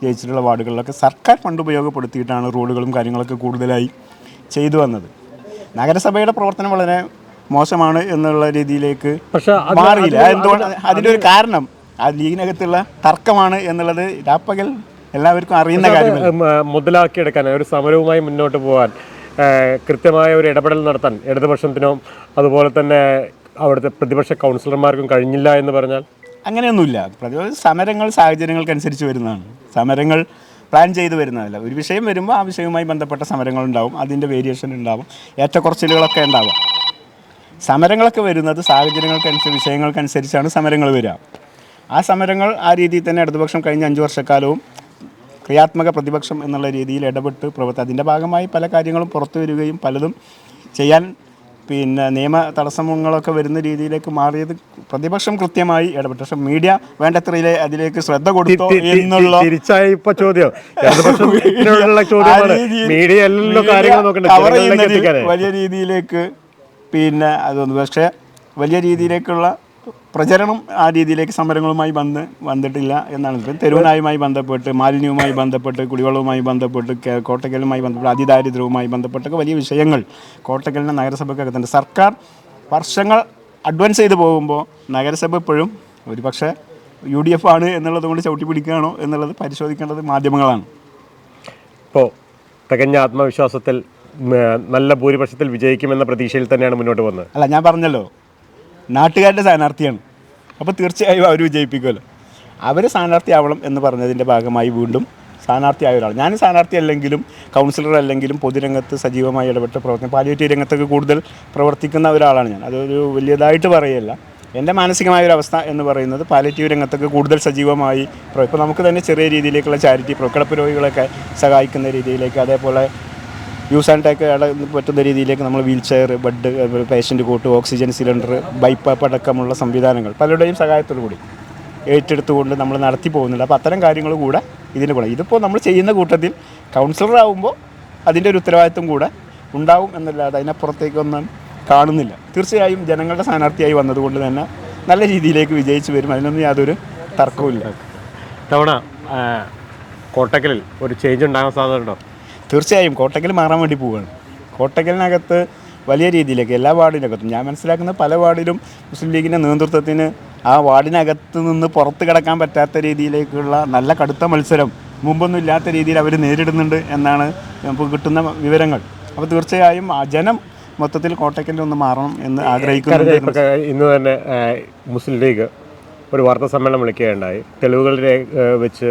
ജയിച്ചിട്ടുള്ള വാർഡുകളിലൊക്കെ സർക്കാർ ഫണ്ട് ഉപയോഗപ്പെടുത്തിയിട്ടാണ് റോഡുകളും കാര്യങ്ങളൊക്കെ കൂടുതലായി ചെയ്തു വന്നത്. നഗരസഭയുടെ പ്രവർത്തനം വളരെ മോശമാണ് എന്നുള്ള രീതിയിലേക്ക് മാറിയില്ല. എന്തുകൊണ്ട് അതിൻ്റെ ഒരു കാരണം ആ ലീഗിനകത്തുള്ള തർക്കമാണ് എന്നുള്ളത് രാപ്പകൽ എല്ലാവർക്കും അറിയുന്ന കാര്യമല്ല. മുതലാക്കിയെടുക്കാൻ ഒരു സമരവുമായി മുന്നോട്ട് പോകാൻ കൃത്യമായ ഒരു ഇടപെടൽ നടത്താൻ ഇടതുപക്ഷത്തിനോ അതുപോലെ തന്നെ അവിടുത്തെ പ്രതിപക്ഷ കൗൺസിലർമാർക്കും കഴിഞ്ഞില്ല എന്ന് പറഞ്ഞാൽ അങ്ങനെയൊന്നുമില്ല. സമരങ്ങൾ സാഹചര്യങ്ങൾക്കനുസരിച്ച് വരുന്നതാണ്. സമരങ്ങൾ പ്ലാൻ ചെയ്ത് വരുന്നതല്ല. ഒരു വിഷയം വരുമ്പോൾ ആ വിഷയവുമായി ബന്ധപ്പെട്ട സമരങ്ങളുണ്ടാവും, അതിൻ്റെ വേരിയേഷൻ ഉണ്ടാവും, ഏറ്റക്കുറച്ചിലുകളൊക്കെ ഉണ്ടാവും. സമരങ്ങളൊക്കെ വരുന്നത് സാഹചര്യങ്ങൾക്കനുസരിച്ച് വിഷയങ്ങൾക്കനുസരിച്ചാണ് സമരങ്ങൾ വരിക. ആ സമരങ്ങൾ ആ രീതിയിൽ തന്നെ ഇടതുപക്ഷം കഴിഞ്ഞ 5 വർഷക്കാലവും ക്രിയാത്മക പ്രതിപക്ഷം എന്നുള്ള രീതിയിൽ ഇടപെട്ട് അതിൻ്റെ ഭാഗമായി പല കാര്യങ്ങളും പുറത്തു വരികയും പലതും ചെയ്യാൻ നിയമ തടസ്സങ്ങളൊക്കെ വരുന്ന രീതിയിലേക്ക് മാറിയത് പ്രതിപക്ഷം കൃത്യമായി ഇടപെട്ടു. പക്ഷെ മീഡിയ വേണ്ടത്രയിലെ അതിലേക്ക് ശ്രദ്ധ കൊടുത്തോ എന്നുള്ള വലിയ രീതിയിലേക്ക് അതൊന്നും പക്ഷേ വലിയ രീതിയിലേക്കുള്ള പ്രചരണം ആ രീതിയിലേക്ക് സമരങ്ങളുമായി വന്നിട്ടില്ല എന്നാണ്. തെരുവുനായുമായി ബന്ധപ്പെട്ട്, മാലിന്യവുമായി ബന്ധപ്പെട്ട്, കുടിവെള്ളവുമായി ബന്ധപ്പെട്ട്, കോട്ടക്കലുമായി ബന്ധപ്പെട്ട്, അതിദാരിദ്ര്യവുമായി ബന്ധപ്പെട്ടൊക്കെ വലിയ വിഷയങ്ങൾ കോട്ടക്കലിൻ്റെ നഗരസഭയ്ക്കകത്തുണ്ട്. സർക്കാർ വർഷങ്ങൾ അഡ്വാൻസ് ചെയ്ത് പോകുമ്പോൾ നഗരസഭ ഇപ്പോഴും ഒരു പക്ഷേ UDF ആണ് എന്നുള്ളത് കൊണ്ട് ചവിട്ടി പിടിക്കുകയാണോ എന്നുള്ളത് പരിശോധിക്കേണ്ടത് മാധ്യമങ്ങളാണ്. ഇപ്പോൾ തികഞ്ഞ ആത്മവിശ്വാസത്തിൽ നല്ല ഭൂരിപക്ഷത്തിൽ വിജയിക്കുമെന്ന പ്രതീക്ഷയിൽ തന്നെയാണ് മുന്നോട്ട് പോകുന്നത്. അല്ല, ഞാൻ പറഞ്ഞല്ലോ നാട്ടുകാരുടെ സ്ഥാനാർത്ഥിയാണ്. അപ്പോൾ തീർച്ചയായും അവർ വിജയിപ്പിക്കുമല്ലോ. അവർ സ്ഥാനാർത്ഥിയാവണം എന്ന് പറഞ്ഞതിൻ്റെ ഭാഗമായി വീണ്ടും സ്ഥാനാർത്ഥിയായ ഒരാൾ. ഞാൻ സ്ഥാനാർത്ഥി അല്ലെങ്കിലും കൗൺസിലർ അല്ലെങ്കിലും പൊതുരംഗത്ത് സജീവമായി ഇടപെട്ട് പ്രവർത്തനം പാലിയേറ്റീവ് രംഗത്തൊക്കെ കൂടുതൽ പ്രവർത്തിക്കുന്ന ഒരാളാണ് ഞാൻ. അതൊരു വലിയതായിട്ട് പറയല്ല. എൻ്റെ മാനസികമായൊരവസ്ഥ എന്ന് പറയുന്നത് പാലിയേറ്റീവ് രംഗത്തൊക്കെ കൂടുതൽ സജീവമായി ഇപ്പോൾ നമുക്ക് തന്നെ ചെറിയ രീതിയിലേക്കുള്ള ചാരിറ്റി കിടപ്പ് രോഗികളൊക്കെ സഹായിക്കുന്ന രീതിയിലേക്ക്, അതേപോലെ യൂസ് ആൻഡ് ടേക്ക് പറ്റുന്ന രീതിയിലേക്ക് നമ്മൾ wheelchair, bed, patient cot, oxygen cylinder, BiPAP അടക്കമുള്ള സംവിധാനങ്ങൾ പലരുടെയും സഹായത്തോടു കൂടി ഏറ്റെടുത്തുകൊണ്ട് നമ്മൾ നടത്തി പോകുന്നുണ്ട്. അപ്പോൾ അത്തരം കാര്യങ്ങൾ കൂടെ ഇതിന് കൂടെ ഇതിപ്പോൾ നമ്മൾ ചെയ്യുന്ന കൂട്ടത്തിൽ കൗൺസിലറാകുമ്പോൾ അതിൻ്റെ ഒരു ഉത്തരവാദിത്വം കൂടെ ഉണ്ടാവും എന്നല്ലാതെ അതിനപ്പുറത്തേക്കൊന്നും കാണുന്നില്ല. തീർച്ചയായും ജനങ്ങളുടെ സ്ഥാനാർത്ഥിയായി വന്നതുകൊണ്ട് തന്നെ നല്ല രീതിയിലേക്ക് വിജയിച്ച് വരും, അതിനൊന്നും യാതൊരു തർക്കവുമില്ല. തവണ കോട്ടക്കലിൽ ഒരു ചേഞ്ച് ഉണ്ടാകാൻ സാധ്യതയുണ്ടോ? തീർച്ചയായും കോട്ടക്കൽ മാറാൻ വേണ്ടി പോവുകയാണ്. കോട്ടക്കലിനകത്ത് വലിയ രീതിയിലേക്ക് എല്ലാ വാർഡിനകത്തും ഞാൻ മനസ്സിലാക്കുന്ന പല വാർഡിലും മുസ്ലിം ലീഗിൻ്റെ നേതൃത്വത്തിന് ആ വാർഡിനകത്ത് നിന്ന് പുറത്ത് കിടക്കാൻ പറ്റാത്ത രീതിയിലേക്കുള്ള നല്ല കടുത്ത മത്സരം മുമ്പൊന്നും ഇല്ലാത്ത രീതിയിൽ അവർ നേരിടുന്നുണ്ട് എന്നാണ് നമുക്ക് കിട്ടുന്ന വിവരങ്ങൾ. അപ്പോൾ തീർച്ചയായും ആ ജനം മൊത്തത്തിൽ കോട്ടക്കലിൽ ഒന്ന് മാറണം എന്ന് ആഗ്രഹിക്കുന്നുണ്ട്. ഇന്ന് തന്നെ മുസ്ലിം ലീഗ് ഒരു വാർത്താ സമ്മേളനം വിളിക്കുകയുണ്ടായി. തെളിവുകൾ വെച്ച്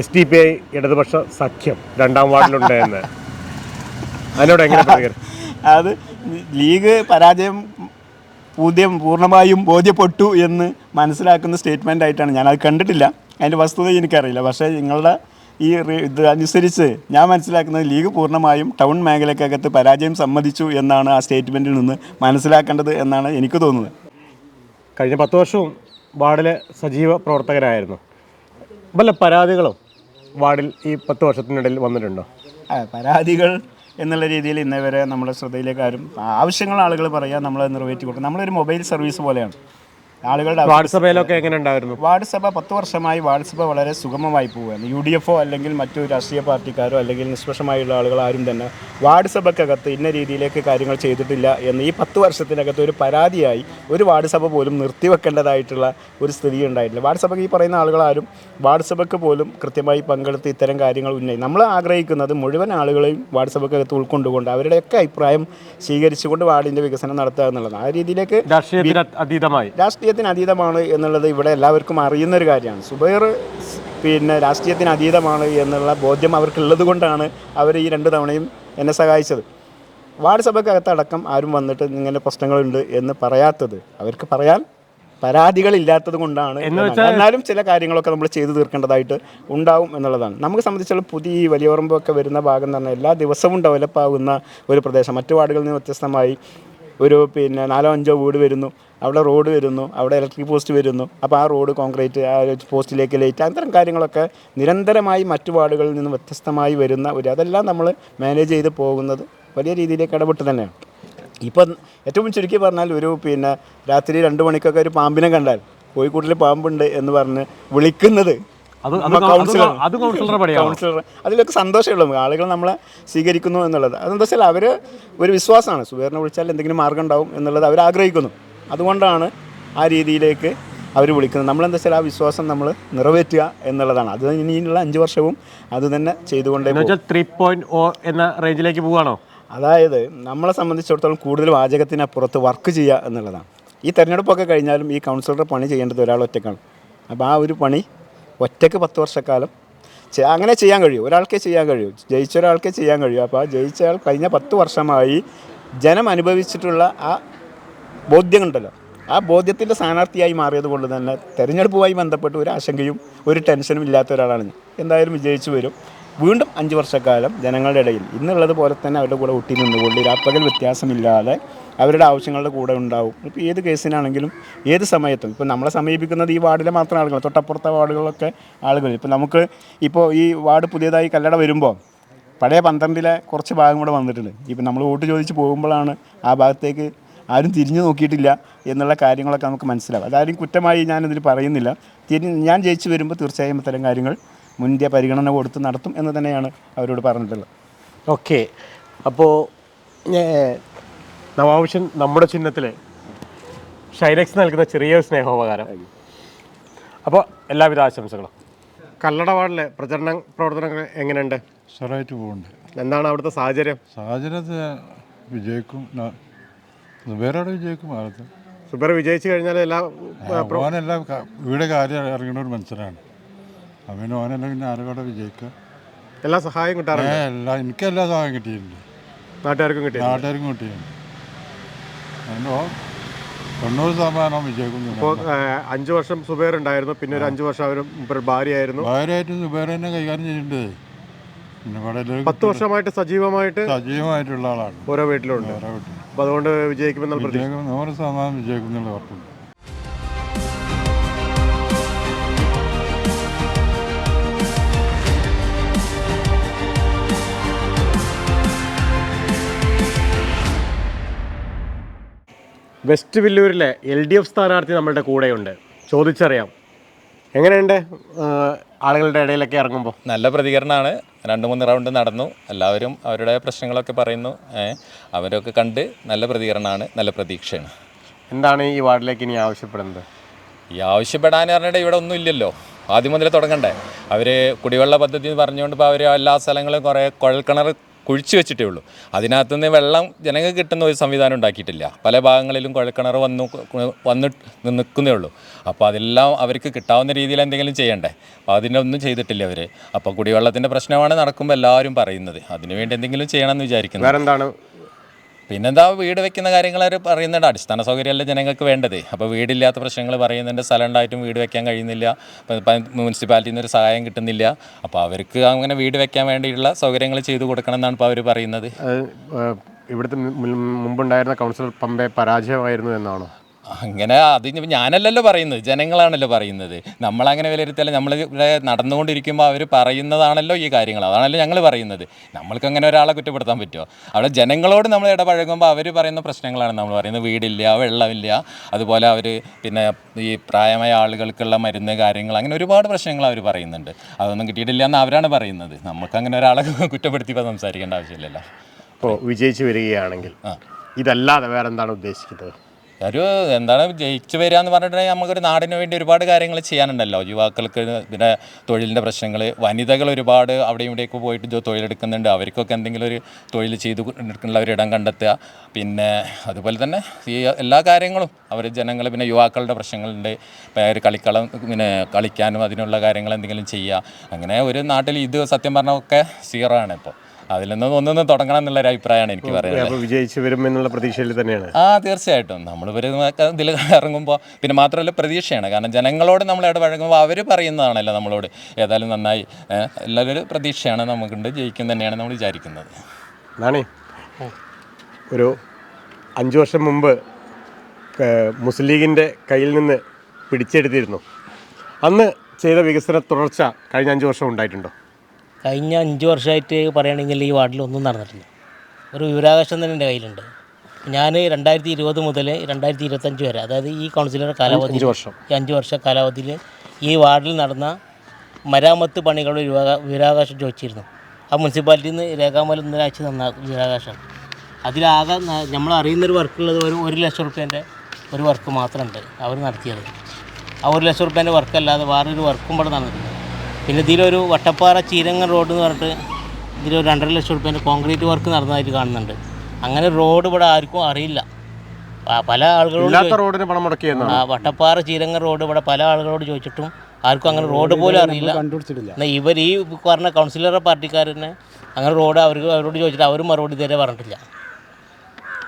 SDPI ഇടതുപക്ഷ സഖ്യം 2ാം വാർഡിലുണ്ട് എന്ന്. അതിനോട് എങ്ങനെ പ്രതികരിക്കും? അത് ലീഗ് പരാജയം പൂർണ്ണമായും ബോധ്യപ്പെട്ടു എന്ന് മനസ്സിലാക്കുന്ന സ്റ്റേറ്റ്മെൻ്റ് ആയിട്ടാണ്. ഞാനത് കണ്ടിട്ടില്ല, അതിൻ്റെ വസ്തുത എനിക്കറിയില്ല. പക്ഷേ നിങ്ങളുടെ ഈ ഇത് അനുസരിച്ച് ഞാൻ മനസ്സിലാക്കുന്നത് ലീഗ് പൂർണ്ണമായും ടൗൺ മേഖലക്കകത്ത് പരാജയം സമ്മതിച്ചു എന്നാണ് ആ സ്റ്റേറ്റ്മെൻറ്റിൽ നിന്ന് മനസ്സിലാക്കേണ്ടത് എന്നാണ് എനിക്ക് തോന്നുന്നത്. കഴിഞ്ഞ 10 വർഷവും വാർഡിലെ സജീവ പ്രവർത്തകരായിരുന്നു. വല്ല പരാതികളും വാർഡിൽ ഈ 10 വർഷത്തിനിടയിൽ വന്നിട്ടുണ്ടോ? പരാതികൾ എന്നുള്ള രീതിയിൽ ഇന്നേവരെ നമ്മുടെ ശ്രദ്ധയിലേക്ക് ആരും ആവശ്യങ്ങൾ ആളുകൾ പറയുക, നമ്മളത് നിറവേറ്റി കൊടുക്കുക. നമ്മളൊരു മൊബൈൽ സർവീസ് പോലെയാണ്. ആളുകളുടെ വാർഡ് സഭയിലൊക്കെ എങ്ങനെ ഉണ്ടായിരുന്നു? വാർഡ് സഭ 10 വർഷമായി വാർഡ് സഭ വളരെ സുഗമമായി പോവുകയാണ്. UDF അല്ലെങ്കിൽ മറ്റു രാഷ്ട്രീയ പാർട്ടിക്കാരോ അല്ലെങ്കിൽ നിഷ്പക്ഷമായുള്ള ആളുകൾ ആരും തന്നെ വാർഡ് സഭയ്ക്കകത്ത് ഇന്ന രീതിയിലേക്ക് കാര്യങ്ങൾ ചെയ്തിട്ടില്ല എന്ന് ഈ 10 വർഷത്തിനകത്ത് ഒരു പരാതിയായി ഒരു വാർഡ് സഭ പോലും നിർത്തിവെക്കേണ്ടതായിട്ടുള്ള ഒരു സ്ഥിതി ഉണ്ടായിട്ടില്ല. വാർഡ് സഭയ്ക്ക് ഈ പറയുന്ന ആളുകളാരും വാർഡ് സഭയ്ക്ക് പോലും കൃത്യമായി പങ്കെടുത്ത് ഇത്തരം കാര്യങ്ങൾ നമ്മൾ ആഗ്രഹിക്കുന്നത് മുഴുവൻ ആളുകളെയും വാർഡ് സഭയ്ക്കകത്ത് ഉൾക്കൊണ്ടുകൊണ്ട് അവരുടെയൊക്കെ അഭിപ്രായം സ്വീകരിച്ചുകൊണ്ട് വാർഡിൻ്റെ വികസനം നടത്തുക എന്നുള്ളതാണ്. ആ രീതിയിലേക്ക് രാഷ്ട്രീയത്തിന് അതീതമാണ് എന്നുള്ളത് ഇവിടെ എല്ലാവർക്കും അറിയുന്നൊരു കാര്യമാണ്. സുബൈർ രാഷ്ട്രീയത്തിന് അതീതമാണ് എന്നുള്ള ബോധ്യം അവർക്കുള്ളത് കൊണ്ടാണ് അവർ ഈ 2 തവണയും എന്നെ സഹായിച്ചത്. വാർഡ് സഭയ്ക്കകത്തടക്കം ആരും വന്നിട്ട് ഇങ്ങനെ പ്രശ്നങ്ങളുണ്ട് എന്ന് പറയാത്തത് അവർക്ക് പറയാൻ പരാതികളില്ലാത്തത് കൊണ്ടാണ്. എന്നാലും ചില കാര്യങ്ങളൊക്കെ നമ്മൾ ചെയ്തു തീർക്കേണ്ടതായിട്ട് ഉണ്ടാവും എന്നുള്ളതാണ്. നമുക്ക് സംബന്ധിച്ചുള്ള പുതിയ വലിയ പറമ്പൊക്കെ വരുന്ന ഭാഗം എന്ന് പറഞ്ഞാൽ എല്ലാ ദിവസവും ഡെവലപ്പാകുന്ന ഒരു പ്രദേശം. മറ്റു വാർഡുകളിൽ നിന്ന് വ്യത്യസ്തമായി ഒരു 4-5 വീട് വരുന്നു, അവിടെ റോഡ് വരുന്നു, അവിടെ ഇലക്ട്രിക് പോസ്റ്റ് വരുന്നു. അപ്പോൾ ആ റോഡ് കോൺക്രീറ്റ്, ആ പോസ്റ്റിലേക്ക് ലൈറ്റ്, അത്തരം കാര്യങ്ങളൊക്കെ നിരന്തരമായി മറ്റു വാർഡുകളിൽ നിന്ന് വ്യത്യസ്തമായി വരുന്ന അതെല്ലാം നമ്മൾ മാനേജ് ചെയ്ത് പോകുന്നത് വലിയ രീതിയിലേക്ക് ഇടപെട്ട് തന്നെയാണ്. ഇപ്പം ഏറ്റവും ചുരുക്കി പറഞ്ഞാൽ ഒരു രാത്രി 2 മണിക്കൊക്കെ ഒരു പാമ്പിനെ കണ്ടാൽ കോഴിക്കോട്ടിൽ പാമ്പുണ്ട് എന്ന് പറഞ്ഞ് വിളിക്കുന്നത് കൗൺസിലർ. അതിലൊക്കെ സന്തോഷമുള്ളൂ, ആളുകൾ നമ്മളെ സ്വീകരിക്കുന്നു എന്നുള്ളത്. അതെന്താ വെച്ചാൽ അവർ ഒരു വിശ്വാസമാണ്, സുബൈറിനെ വിളിച്ചാൽ എന്തെങ്കിലും മാർഗ്ഗം ഉണ്ടാവും എന്നുള്ളത് അവർ ആഗ്രഹിക്കുന്നു. അതുകൊണ്ടാണ് ആ രീതിയിലേക്ക് അവർ വിളിക്കുന്നത്. നമ്മളെന്താ വെച്ചാൽ ആ വിശ്വാസം നമ്മൾ നിറവേറ്റുക എന്നുള്ളതാണ്. അത് ഇനിയുള്ള 5 വർഷവും അത് തന്നെ ചെയ്തുകൊണ്ടേ 3.0 എന്ന റേഞ്ചിലേക്ക് പോവുകയാണോ? അതായത് നമ്മളെ സംബന്ധിച്ചിടത്തോളം കൂടുതൽ വാചകത്തിനപ്പുറത്ത് വർക്ക് ചെയ്യുക എന്നുള്ളതാണ്. ഈ തെരഞ്ഞെടുപ്പൊക്കെ കഴിഞ്ഞാലും ഈ കൗൺസിലറുടെ പണി ചെയ്യേണ്ടത് ഒരാൾ ഒറ്റക്കാണ്. അപ്പോൾ ആ ഒരു പണി ഒറ്റയ്ക്ക് 10 വർഷക്കാലം അങ്ങനെ ചെയ്യാൻ കഴിയും, ഒരാൾക്കേ ചെയ്യാൻ കഴിയൂ, ജയിച്ച ഒരാൾക്കേ ചെയ്യാൻ കഴിയൂ. അപ്പോൾ ആ ജയിച്ച ആൾ കഴിഞ്ഞ 10 വർഷമായി ജനം അനുഭവിച്ചിട്ടുള്ള ആ ബോധ്യമുണ്ടല്ലോ, ആ ബോധ്യത്തിൻ്റെ സ്ഥാനാർത്ഥിയായി മാറിയത് കൊണ്ട് തന്നെ തെരഞ്ഞെടുപ്പുമായി ബന്ധപ്പെട്ട് ഒരു ആശങ്കയും ഒരു ടെൻഷനും ഇല്ലാത്ത ഒരാളാണ് ഞാൻ. എന്തായാലും വിജയിച്ചു വരും. വീണ്ടും 5 വർഷക്കാലം ജനങ്ങളുടെ ഇടയിൽ ഇന്നുള്ളത് പോലെ തന്നെ അവരുടെ കൂടെ ഒട്ടി നിന്നുകൊണ്ട് രാപ്പകൽ വ്യത്യാസമില്ലാതെ അവരുടെ ആവശ്യങ്ങളുടെ കൂടെ ഉണ്ടാവും. ഇപ്പോൾ ഏത് കേസിനാണെങ്കിലും ഏത് സമയത്തും ഇപ്പോൾ നമ്മളെ സമീപിക്കുന്നത് ഈ വാർഡിലെ മാത്രം ആളുകൾ, തൊട്ടപ്പുറത്തെ വാർഡുകളിലൊക്കെ ആളുകൾ. ഇപ്പോൾ നമുക്ക് ഇപ്പോൾ ഈ വാർഡ് പുതിയതായി കല്ലട വരുമ്പോൾ പഴയ 12-ലെ കുറച്ച് ഭാഗം കൂടെ വന്നിട്ടുണ്ട്. ഇപ്പം നമ്മൾ വോട്ട് ചോദിച്ച് പോകുമ്പോഴാണ് ആ ഭാഗത്തേക്ക് ആരും തിരിഞ്ഞു നോക്കിയിട്ടില്ല എന്നുള്ള കാര്യങ്ങളൊക്കെ നമുക്ക് മനസ്സിലാവും. അതാരും കുറ്റമായി ഞാനിതിൽ പറയുന്നില്ല. ഞാൻ ജയിച്ചു വരുമ്പോൾ തീർച്ചയായും ഇത്തരം കാര്യങ്ങൾ മുൻകൂർ പരിഗണന കൊടുത്ത് നടത്തും എന്ന് തന്നെയാണ് അവരോട് പറഞ്ഞിട്ടുള്ളത്. ഓക്കെ, അപ്പോൾ നവാബ് നമ്മുടെ ചിഹ്നത്തിൽ ഷൈനെക്സ് നൽകുന്ന ചെറിയൊരു സ്നേഹോപകാരം. അപ്പോൾ എല്ലാവിധ ആശംസകളും. കല്ലട വാർഡിലെ പ്രവർത്തനങ്ങൾ എങ്ങനെയുണ്ട്? ഉഷാറായിട്ട് പോകുന്നുണ്ട്. എന്താണ് അവിടുത്തെ സാഹചര്യത്തിൽ വിജയിക്കും, സുബൈറോടെ വിജയിക്കും. സുബൈർ വിജയിച്ചു കഴിഞ്ഞാൽ എല്ലാം വീട് കാര്യം ഇറങ്ങുന്ന ഒരു മനുഷ്യനാണ്. അവന് ഓനെല്ലാം പിന്നെ ആരോടെ വിജയിക്കുക, എല്ലാ സഹായം കിട്ടാറുണ്ട്. എനിക്കെല്ലാ സഹായം കിട്ടിയിട്ടുണ്ട്, നാട്ടുകാർക്കും കിട്ടിയിട്ടുണ്ട്. 90% വിജയിക്കും. ഇപ്പോൾ 5 വർഷം സുബൈർ ഉണ്ടായിരുന്നു, പിന്നെ ഒരു 5 വർഷം അവരും ഭാര്യയായിരുന്നു. ഭാര്യയായിട്ട് സുബൈർ തന്നെ കൈകാര്യം ചെയ്യേണ്ടത്. പിന്നെ ഇവിടെ 10 വർഷമായിട്ട് സജീവമായിട്ടുള്ള ആളാണ്, ഓരോ വീട്ടിലുണ്ട്. അപ്പോൾ അതുകൊണ്ട് വിജയിക്കുമെന്നുള്ള 100% വിജയിക്കും എന്നുള്ള ഉറപ്പുണ്ട്. വെസ്റ്റ് വില്ലൂരിലെ LDF സ്ഥാനാർത്ഥി നമ്മളുടെ കൂടെയുണ്ട്, ചോദിച്ചറിയാം. എങ്ങനെയുണ്ട് ആളുകളുടെ ഇടയിലൊക്കെ ഇറങ്ങുമ്പോൾ? നല്ല പ്രതികരണമാണ്. 2-3 റൗണ്ട് നടന്നു, എല്ലാവരും അവരുടെ പ്രശ്നങ്ങളൊക്കെ പറയുന്നു. അവരൊക്കെ കണ്ട് നല്ല പ്രതികരണമാണ്, നല്ല പ്രതീക്ഷയാണ്. എന്താണ് ഈ വാർഡിലേക്ക് ഇനി ആവശ്യപ്പെടുന്നത്? ഈ ആവശ്യപ്പെടാൻ പറഞ്ഞിട്ട് ഇവിടെ ഒന്നും ഇല്ലല്ലോ, ആദ്യം മുതലേ തുടങ്ങണ്ടേ. അവർ കുടിവെള്ള പദ്ധതി എന്ന് പറഞ്ഞുകൊണ്ട് ഇപ്പോൾ അവർ എല്ലാ സ്ഥലങ്ങളും കുറേ കുഴൽക്കിണർ കുഴിച്ചു വെച്ചിട്ടേ ഉള്ളൂ. അതിനകത്തുനിന്ന് വെള്ളം ജനങ്ങൾക്ക് കിട്ടുന്ന ഒരു സംവിധാനം ഉണ്ടാക്കിയിട്ടില്ല. പല ഭാഗങ്ങളിലും കുഴൽക്കിണർ വന്ന് നിൽക്കുന്നേ ഉള്ളൂ. അപ്പോൾ അതെല്ലാം അവർക്ക് കിട്ടാവുന്ന രീതിയിൽ എന്തെങ്കിലും ചെയ്യണ്ടേ. അപ്പോൾ അതിനൊന്നും ചെയ്തിട്ടില്ല അവർ. അപ്പോൾ കുടിവെള്ളത്തിൻ്റെ പ്രശ്നമാണ് നടക്കുമ്പോൾ എല്ലാവരും പറയുന്നത്. അതിനുവേണ്ടി എന്തെങ്കിലും ചെയ്യണമെന്ന് വിചാരിക്കുന്നു. വേറെന്താണ്? പിന്നെന്താ, വീട് വെക്കുന്ന കാര്യങ്ങൾ അവർ പറയുന്നുണ്ട്. അടിസ്ഥാന സൗകര്യമല്ല ജനങ്ങൾക്ക് വേണ്ടത്. അപ്പോൾ വീടില്ലാത്ത പ്രശ്നങ്ങൾ പറയുന്നുണ്ട്. സ്ഥലം ഉണ്ടായിട്ടും വീട് വെക്കാൻ കഴിയുന്നില്ല, മുനിസിപ്പാലിറ്റിയിൽ നിന്നൊരു സഹായം കിട്ടുന്നില്ല. അപ്പോൾ അവർക്ക് അങ്ങനെ വീട് വെക്കാൻ വേണ്ടിയുള്ള സൗകര്യങ്ങൾ ചെയ്തു കൊടുക്കണം എന്നാണ് ഇപ്പോൾ അവർ പറയുന്നത്. ഇവിടുത്തെ മുമ്പുണ്ടായിരുന്ന കൗൺസിലർ പമ്പെ പരാജയമായിരുന്നു എന്നാണോ? അങ്ങനെ അത് ഞാനല്ലല്ലോ പറയുന്നത്, ജനങ്ങളാണല്ലോ പറയുന്നത്. നമ്മളങ്ങനെ വിലയിരുത്തിയാലും നമ്മൾ ഇവിടെ നടന്നുകൊണ്ടിരിക്കുമ്പോൾ അവർ പറയുന്നതാണല്ലോ ഈ കാര്യങ്ങൾ, അതാണല്ലോ ഞങ്ങൾ പറയുന്നത്. നമ്മൾക്ക് അങ്ങനെ ഒരാളെ കുറ്റപ്പെടുത്താൻ പറ്റുമോ? അവിടെ ജനങ്ങളോട് നമ്മൾ ഇടപഴകുമ്പോൾ അവർ പറയുന്ന പ്രശ്നങ്ങളാണ് നമ്മൾ പറയുന്നത്. വീടില്ല, വെള്ളമില്ല, അതുപോലെ അവർ പിന്നെ ഈ പ്രായമായ ആളുകൾക്കുള്ള മരുന്ന് കാര്യങ്ങൾ, അങ്ങനെ ഒരുപാട് പ്രശ്നങ്ങൾ അവർ പറയുന്നുണ്ട്. അതൊന്നും കിട്ടിയിട്ടില്ല എന്ന് അവരാണ് പറയുന്നത്. നമുക്കങ്ങനെ ഒരാളെ കുറ്റപ്പെടുത്തിയപ്പോൾ സംസാരിക്കേണ്ട ആവശ്യമില്ലല്ലോ. ഇപ്പോൾ വിജയിച്ച് വരികയാണെങ്കിൽ ഇതല്ലാതെ വേറെ എന്താണ് ഉദ്ദേശിക്കുന്നത്? എന്താണ് ജയിച്ചു വരിക എന്ന് പറഞ്ഞിട്ടുണ്ടെങ്കിൽ നമുക്കൊരു നാടിന് വേണ്ടി ഒരുപാട് കാര്യങ്ങൾ ചെയ്യാനുണ്ടല്ലോ. യുവാക്കൾക്ക് പിന്നെ തൊഴിലിൻ്റെ പ്രശ്നങ്ങൾ, വനിതകൾ ഒരുപാട് അവിടെയും ഇവിടെയൊക്കെ പോയിട്ട് തൊഴിലെടുക്കുന്നുണ്ട്. അവർക്കൊക്കെ എന്തെങ്കിലും ഒരു തൊഴിൽ ചെയ്ത് എടുക്കാനുള്ള ഒരു ഇടം കണ്ടെത്തുക. പിന്നെ അതുപോലെ തന്നെ ഈ എല്ലാ കാര്യങ്ങളും അവർ ജനങ്ങൾ, പിന്നെ യുവാക്കളുടെ പ്രശ്നങ്ങളുണ്ട്, കളിക്കളം പിന്നെ കളിക്കാനും അതിനുള്ള കാര്യങ്ങൾ എന്തെങ്കിലും ചെയ്യുക. അങ്ങനെ ഒരു നാട്ടിൽ ഇത് സത്യം പറഞ്ഞാൽ ഒക്കെ സീറോ ആണ് ഇപ്പോൾ. അതിൽ നിന്ന് ഒന്നൊന്ന് തുടങ്ങണം എന്നുള്ളൊരു അഭിപ്രായമാണ് എനിക്ക് പറയുന്നത്. വിജയിച്ച് വരുമെന്നുള്ള പ്രതീക്ഷയിൽ തന്നെയാണ്. തീർച്ചയായിട്ടും നമ്മൾ ഇതിൽ ഇറങ്ങുമ്പോൾ പിന്നെ മാത്രമല്ല പ്രതീക്ഷയാണ്. കാരണം ജനങ്ങളോട് നമ്മൾ ഇടപഴകുമ്പോൾ അവർ പറയുന്നതാണല്ലോ നമ്മളോട്. ഏതായാലും നന്നായി, എല്ലാവരും ഒരു പ്രതീക്ഷയാണ് നമുക്കുണ്ട്. ജയിക്കും തന്നെയാണ് നമ്മൾ വിചാരിക്കുന്നത്. നാണി, ഒരു 5 വർഷം മുമ്പ് മുസ്ലിം ലീഗിൻ്റെ കയ്യിൽ നിന്ന് പിടിച്ചെടുത്തിരുന്നു. അന്ന് ചെയ്ത വികസന തുടർച്ച കഴിഞ്ഞ 5 വർഷം ഉണ്ടായിട്ടുണ്ടോ? കഴിഞ്ഞ 5 വർഷമായിട്ട് പറയുകയാണെങ്കിൽ ഈ വാർഡിൽ ഒന്നും നടന്നിട്ടില്ല. ഒരു വിവരാവകാശം തന്നെ എൻ്റെ കയ്യിലുണ്ട്. ഞാൻ 2020 മുതൽ 2025 വരെ, അതായത് ഈ കൗൺസിലർ കാലാവധി, 5 വർഷ കാലാവധിയിൽ ഈ വാർഡിൽ നടന്ന മരാമത്ത് പണികളുടെ വിവരാവകാശം ചോദിച്ചിരുന്നു. ആ മുനിസിപ്പാലിറ്റിയിൽ നിന്ന് രേഖാമൂലം ഇന്നലെ അയച്ചു തന്ന വിവരാവകാശം. അതിലാകെ നമ്മൾ അറിയുന്നൊരു വർക്കുള്ളത് ഒരു 1 ലക്ഷം റുപ്യേൻ്റെ ഒരു വർക്ക് മാത്രമുണ്ട് അവർ നടത്തിയത്. ആ 1 ലക്ഷം റുപ്യേൻ്റെ വർക്കല്ലാതെ വേറൊരു വർക്കും ഇവിടെ നടന്നിട്ടില്ല. പിന്നെ ഇതിലൊരു വട്ടപ്പാറ ചീരങ്ങൻ റോഡ് എന്ന് പറഞ്ഞിട്ട് ഇതിലൊരു 2.5 ലക്ഷം റുപ്യേൻ്റെ കോൺക്രീറ്റ് വർക്ക് നടന്നതായിട്ട് കാണുന്നുണ്ട്. അങ്ങനെ റോഡ് ഇവിടെ ആർക്കും അറിയില്ല. പല ആളുകളോട് വട്ടപ്പാറ ചീരങ്ങൻ റോഡ് ഇവിടെ പല ആളുകളോട് ചോദിച്ചിട്ടും ആർക്കും അങ്ങനെ റോഡ് പോലും അറിയില്ല. എന്നാൽ ഇവർ ഈ പറഞ്ഞ കൗൺസിലറുടെ പാർട്ടിക്കാരനെ അങ്ങനെ റോഡ് അവരോട് ചോദിച്ചിട്ട് അവരും മറുപടി ഇതുവരെ പറഞ്ഞിട്ടില്ല.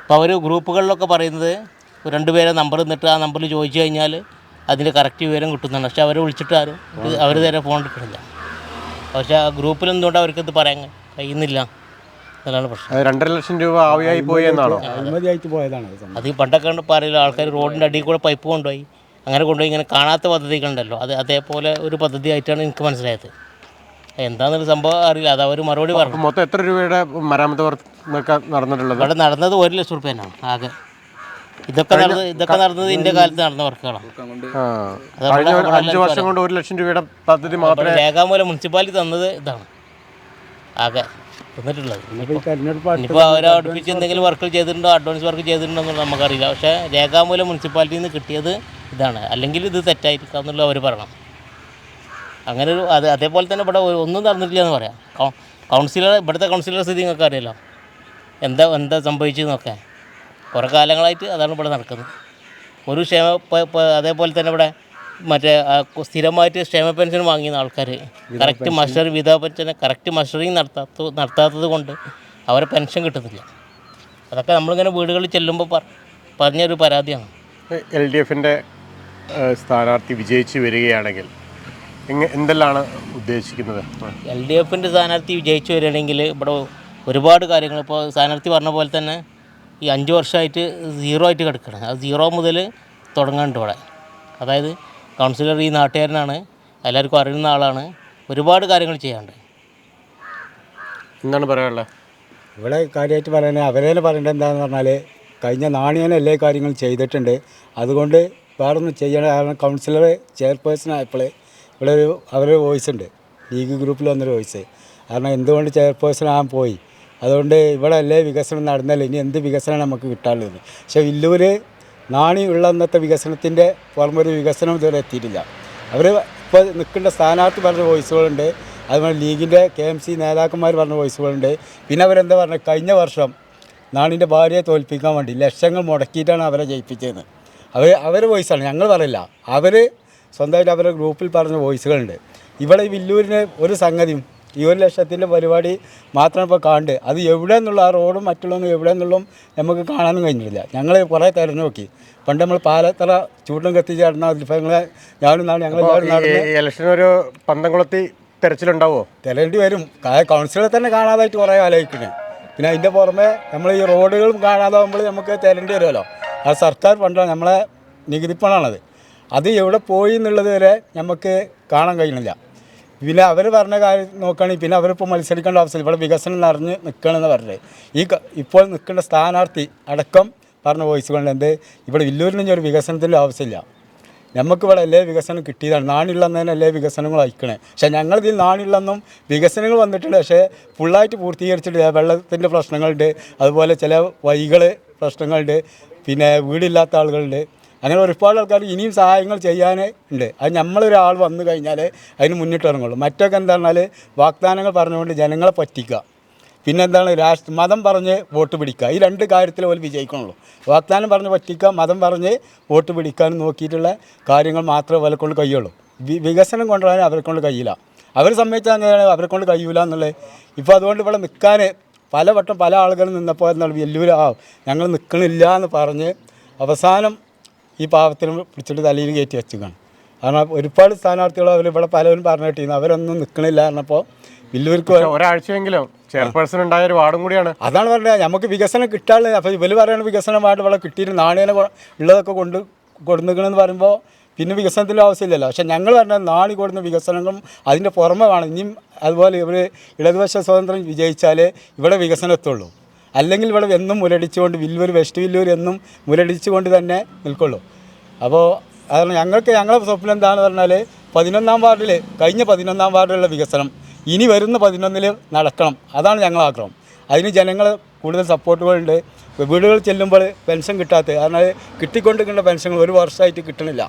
അപ്പോൾ അവർ ഗ്രൂപ്പുകളിലൊക്കെ പറയുന്നത് 2 പേരെ നമ്പർ തന്നിട്ട് ആ നമ്പറിൽ ചോദിച്ചു കഴിഞ്ഞാൽ അതിൻ്റെ കറക്റ്റ് വിവരം കിട്ടുന്നതാണ്. പക്ഷെ അവരെ വിളിച്ചിട്ട് ആരും അവർ നേരെ ഫോൺ എടുക്കണില്ല. പക്ഷേ ആ ഗ്രൂപ്പിൽ എന്തുകൊണ്ട് അവർക്കിത് പറയാൻ കഴിയുന്നില്ല എന്നതാണ് പ്രശ്നം. 2.5 ലക്ഷം രൂപ ആവിയായി പോയി എന്നാണോ? അത് ഈ പണ്ടൊക്കെ പറയില്ല, ആൾക്കാർ റോഡിൻ്റെ അടിയിൽ കൂടെ പൈപ്പ് കൊണ്ടുപോയി, അങ്ങനെ കൊണ്ടുപോയി ഇങ്ങനെ കാണാത്ത പദ്ധതികളുണ്ടല്ലോ, അതേപോലെ ഒരു പദ്ധതി ആയിട്ടാണ് എനിക്ക് മനസ്സിലായത്. എന്താണെന്നൊരു സംഭവം അറിയില്ല. അത് അവർ മറുപടി പറഞ്ഞു. മൊത്തം എത്ര രൂപയുടെ മരാമത്ത് വർക്ക് നടന്നിട്ടുള്ളത്? ഇവിടെ നടന്നത് 1 ലക്ഷം റുപ്യനാണ് ആകെ. ഇതൊക്കെ നടന്നത് ഇതിന്റെ കാലത്ത് നടന്ന വർക്കുകളാണ്. 5 വർഷം കൊണ്ട് 1 ലക്ഷം രൂപയുടെ പദ്ധതി മാത്രമേ രേഖാമൂലം മുനിസിപ്പാലിറ്റി തന്നത് ഇതാണ് ആകെ തന്നിട്ടുള്ളത്. ഇനിയിപ്പോൾ അവരെ അടുപ്പിച്ച് എന്തെങ്കിലും വർക്കുകൾ ചെയ്തിട്ടുണ്ടോ, അഡ്വാൻസ് വർക്ക് ചെയ്തിട്ടുണ്ടോ എന്നുള്ളത് നമുക്കറിയില്ല. പക്ഷേ രേഖാമൂലം മുനിസിപ്പാലിറ്റിയിൽ നിന്ന് കിട്ടിയത് ഇതാണ്. അല്ലെങ്കിൽ ഇത് തെറ്റായിരിക്കാം എന്നുള്ളത് അവർ പറയണം. അങ്ങനെ ഒരു അതേപോലെ തന്നെ ഇവിടെ ഒന്നും നടന്നിട്ടില്ല എന്ന് പറയാം. ഇവിടുത്തെ കൗൺസിലർ സ്ഥിതി നിങ്ങൾക്ക് അറിയാലോ, എന്താ സംഭവിച്ചതെന്നൊക്കെ. കുറേ കാലങ്ങളായിട്ട് അതാണ് ഇവിടെ നടക്കുന്നത്. ഒരു അതേപോലെ തന്നെ ഇവിടെ മറ്റേ സ്ഥിരമായിട്ട് ക്ഷേമ പെൻഷൻ വാങ്ങിയ ആൾക്കാർ കറക്റ്റ് വിധവ പെൻഷൻ കറക്റ്റ് മസ്റ്ററിങ് നടത്താത്തത് കൊണ്ട് അവരെ പെൻഷൻ കിട്ടുന്നില്ല. അതൊക്കെ നമ്മളിങ്ങനെ വീടുകളിൽ ചെല്ലുമ്പോൾ പറഞ്ഞൊരു പരാതിയാണ്. LDFൻ്റെ സ്ഥാനാർത്ഥി വിജയിച്ച് വരികയാണെങ്കിൽ എന്തെല്ലാം ഉദ്ദേശിക്കുന്നത്? LDFൻ്റെ സ്ഥാനാർത്ഥി വിജയിച്ച് വരികയാണെങ്കിൽ ഇവിടെ ഒരുപാട് കാര്യങ്ങൾ, ഇപ്പോൾ സ്ഥാനാർത്ഥി പറഞ്ഞ പോലെ തന്നെ ഈ 5 വർഷമായിട്ട് 0 ആയിട്ട് കിടക്കണം. അത് 0 മുതൽ തുടങ്ങാനുണ്ട് ഇവിടെ. അതായത് കൗൺസിലർ ഈ നാട്ടുകാരനാണ്, എല്ലാവർക്കും അറിയുന്ന ആളാണ്, ഒരുപാട് കാര്യങ്ങൾ ചെയ്യാനുണ്ട്. എന്താണ് പറയാനുള്ളത്? ഇവിടെ കാര്യമായിട്ട് പറയുന്നത് അവരേനെ പറയേണ്ടത് എന്താണെന്ന് പറഞ്ഞാൽ കഴിഞ്ഞ നാണയനെ എല്ലാ കാര്യങ്ങളും ചെയ്തിട്ടുണ്ട്. അതുകൊണ്ട് വേറൊന്നും ചെയ്യണം. കാരണം കൗൺസിലർ ചെയർപേഴ്സൺ ആയപ്പോൾ ഇവിടെ അവരൊരു വോയിസ് ഉണ്ട്, ലീഗ് ഗ്രൂപ്പിൽ വന്നൊരു വോയിസ്. കാരണം എന്തുകൊണ്ട് ചെയർപേഴ്സൺ ആകാൻ പോയി, അതുകൊണ്ട് ഇവിടെ അല്ലേ വികസനം നടന്നല്ലോ, ഇനി എന്ത് വികസനമാണ് നമുക്ക് കിട്ടാനുള്ളത്. പക്ഷേ വില്ലൂർ നാണി ഉള്ള അന്നത്തെ വികസനത്തിൻ്റെ പുറമൊരു വികസനം ഇതുവരെ എത്തിയിട്ടില്ല. അവർ ഇപ്പോൾ നിൽക്കേണ്ട സ്ഥാനാർത്ഥി പറഞ്ഞ വോയിസുകളുണ്ട്, അതുപോലെ ലീഗിൻ്റെ KMC നേതാക്കന്മാർ പറഞ്ഞ വോയിസുകളുണ്ട്. പിന്നെ അവരെന്താ പറഞ്ഞത്, കഴിഞ്ഞ വർഷം നാണിൻ്റെ ഭാര്യയെ തോൽപ്പിക്കാൻ വേണ്ടി ലക്ഷങ്ങൾ മുടക്കിയിട്ടാണ് അവരെ ജയിപ്പിച്ചത്. അവർ വോയിസാണ്, ഞങ്ങൾ പറയില്ല. അവർ സ്വന്തമായിട്ട് അവരുടെ ഗ്രൂപ്പിൽ പറഞ്ഞ വോയിസുകളുണ്ട്. ഇവിടെ ഈ വില്ലൂരിന് ഒരു സംഗതിയും ഈ 1 ലക്ഷത്തിൻ്റെ പരിപാടി മാത്രം ഇപ്പോൾ കാണുന്നുണ്ട്. അത് എവിടെ നിന്നുള്ള ആ റോഡും മറ്റുള്ളതൊന്നും എവിടെ നിന്നുള്ളതും നമുക്ക് കാണാനും കഴിഞ്ഞിട്ടില്ല. ഞങ്ങൾ കുറേ തിരഞ്ഞു നോക്കി. പണ്ട് നമ്മൾ പാലത്തറ ചൂട്ടും കത്തിച്ച് നടന്ന വിഭവങ്ങളെ ഇലക്ഷനൊരു പന്തംകുളത്തി തെരച്ചിലുണ്ടാവുമോ? തിരയേണ്ടി വരും. കൗൺസിലറെ തന്നെ കാണാതായിട്ട് കുറേ ആലോചിക്കണേ. പിന്നെ അതിൻ്റെ പുറമെ നമ്മൾ ഈ റോഡുകളും കാണാതാവുമ്പോൾ നമുക്ക് തിരയേണ്ടി വരുമല്ലോ. അത് സർക്കാർ ഫണ്ടാണ്, നമ്മളെ നികുതിപ്പണമാണത്. അത് എവിടെ പോയി എന്നുള്ളത് വരെ നമുക്ക് കാണാൻ കഴിയണില്ല. പിന്നെ അവർ പറഞ്ഞ കാര്യം നോക്കുകയാണെങ്കിൽ പിന്നെ അവരിപ്പോൾ മത്സരിക്കേണ്ട ആവശ്യമില്ല. ഇവിടെ വികസനം നിറഞ്ഞ് നിൽക്കണമെന്ന് പറഞ്ഞത് ഇപ്പോൾ നിൽക്കേണ്ട സ്ഥാനാർത്ഥി അടക്കം പറഞ്ഞ വോയിസുകളുണ്ട്. എന്ത് ഇവിടെ വില്ലൂരിന് ഒരു വികസനത്തിൻ്റെ ആവശ്യമില്ല. നമുക്കിവിടെ എല്ലാ വികസനം കിട്ടിയതാണ്. നാണില്ലെന്ന് തന്നെ എല്ലാ വികസനങ്ങളും അയക്കണേ. പക്ഷേ ഞങ്ങളിതിൽ നാണില്ലെന്നും വികസനങ്ങൾ വന്നിട്ടുണ്ട്, പക്ഷേ ഫുള്ളായിട്ട് പൂർത്തീകരിച്ചിട്ടില്ല. വെള്ളത്തിൻ്റെ പ്രശ്നങ്ങളുണ്ട്, അതുപോലെ ചില വഴികൾ പ്രശ്നങ്ങളുണ്ട്, പിന്നെ വീടില്ലാത്ത ആളുകളുണ്ട്. അങ്ങനെ ഒരുപാട് ആൾക്കാർ ഇനിയും സഹായങ്ങൾ ചെയ്യാൻ ഉണ്ട്. അത് നമ്മളൊരാൾ വന്നു കഴിഞ്ഞാൽ അതിന് മുന്നിട്ടിറങ്ങുള്ളൂ. മറ്റൊക്കെ എന്താ പറഞ്ഞാൽ വാഗ്ദാനങ്ങൾ പറഞ്ഞുകൊണ്ട് ജനങ്ങളെ പറ്റിക്കുക, പിന്നെ എന്താണ് മതം പറഞ്ഞ് വോട്ട് പിടിക്കുക. ഈ രണ്ട് കാര്യത്തിൽ പോലും വിജയിക്കണുള്ളൂ. വാഗ്ദാനം പറഞ്ഞ് പറ്റിക്കുക, മതം പറഞ്ഞ് വോട്ട് പിടിക്കാനും നോക്കിയിട്ടുള്ള കാര്യങ്ങൾ മാത്രമേ അവരെ കൊണ്ട് കഴിയുള്ളൂ. വികസനം കൊണ്ടുവരാൻ അവരെ കൊണ്ട് കഴിയില്ല. അവർ സമ്മതിച്ചാൽ അങ്ങനെയാണ് അവരെ കൊണ്ട് കഴിയില്ല എന്നുള്ളത്. ഇപ്പോൾ അതുകൊണ്ട് ഇവിടെ നിൽക്കാൻ പലവട്ടം പല ആളുകളും നിന്നപ്പോൾ എന്താണ് വെല്ലൂർ ഞങ്ങൾ നിൽക്കണില്ല എന്ന് പറഞ്ഞ് അവസാനം ഈ പാവത്തിനും പിടിച്ചിട്ട് തലയിൽ കയറ്റി വെച്ചുകയാണ്. കാരണം ഒരുപാട് സ്ഥാനാർത്ഥികൾ അവർ ഇവിടെ പലരും പറഞ്ഞു കിട്ടിയിരുന്നു, അവരൊന്നും നിൽക്കണില്ല പറഞ്ഞപ്പോൾ വില്ലൂർക്ക് ഒരാഴ്ചയെങ്കിലും ചെയർപേഴ്സൺ ഉണ്ടായ ഒരു വാർഡും കൂടിയാണ്. അതാണ് പറഞ്ഞത് നമുക്ക് വികസനം കിട്ടാനുള്ളത്. അപ്പോൾ ഇവർ പറയുന്നത് വികസനം വാർഡ് ഇവിടെ കിട്ടിയിട്ട് നാണേനെ ഉള്ളതൊക്കെ കൊടുന്നിക്കണമെന്ന് പറയുമ്പോൾ പിന്നെ വികസനത്തിൻ്റെ ആവശ്യമില്ലല്ലോ. പക്ഷേ ഞങ്ങൾ പറഞ്ഞാൽ നാണി കൊടുക്കുന്ന വികസനങ്ങളും അതിൻ്റെ പുറമെ വേണം. ഇനിയും അതുപോലെ ഇവർ ഇടതുപക്ഷ സ്വതന്ത്രം വിജയിച്ചാലേ ഇവിടെ വികസനം എത്തുള്ളൂ. അല്ലെങ്കിൽ ഇവിടെ എന്നും മുരടിച്ചുകൊണ്ട് വില്ലൂർ വെസ്റ്റ് വില്ലൂർ എന്നും മുരടിച്ചുകൊണ്ട് തന്നെ നിൽക്കുള്ളൂ. അപ്പോൾ അതാണ് ഞങ്ങളെ സ്വപ്നം എന്താണെന്ന് പറഞ്ഞാൽ 11-ാം വാർഡിൽ കഴിഞ്ഞ 11-ാം വാർഡിലുള്ള വികസനം ഇനി വരുന്ന 11-ൽ നടക്കണം. അതാണ് ഞങ്ങൾ ആഗ്രഹം. അതിന് ജനങ്ങൾ കൂടുതൽ സപ്പോർട്ടുകളുണ്ട്. വീടുകൾ ചെല്ലുമ്പോൾ പെൻഷൻ കിട്ടാത്ത കാരണം കിട്ടിക്കൊണ്ടിരിക്കുന്ന പെൻഷനുകൾ ഒരു വർഷമായിട്ട് കിട്ടണില്ല.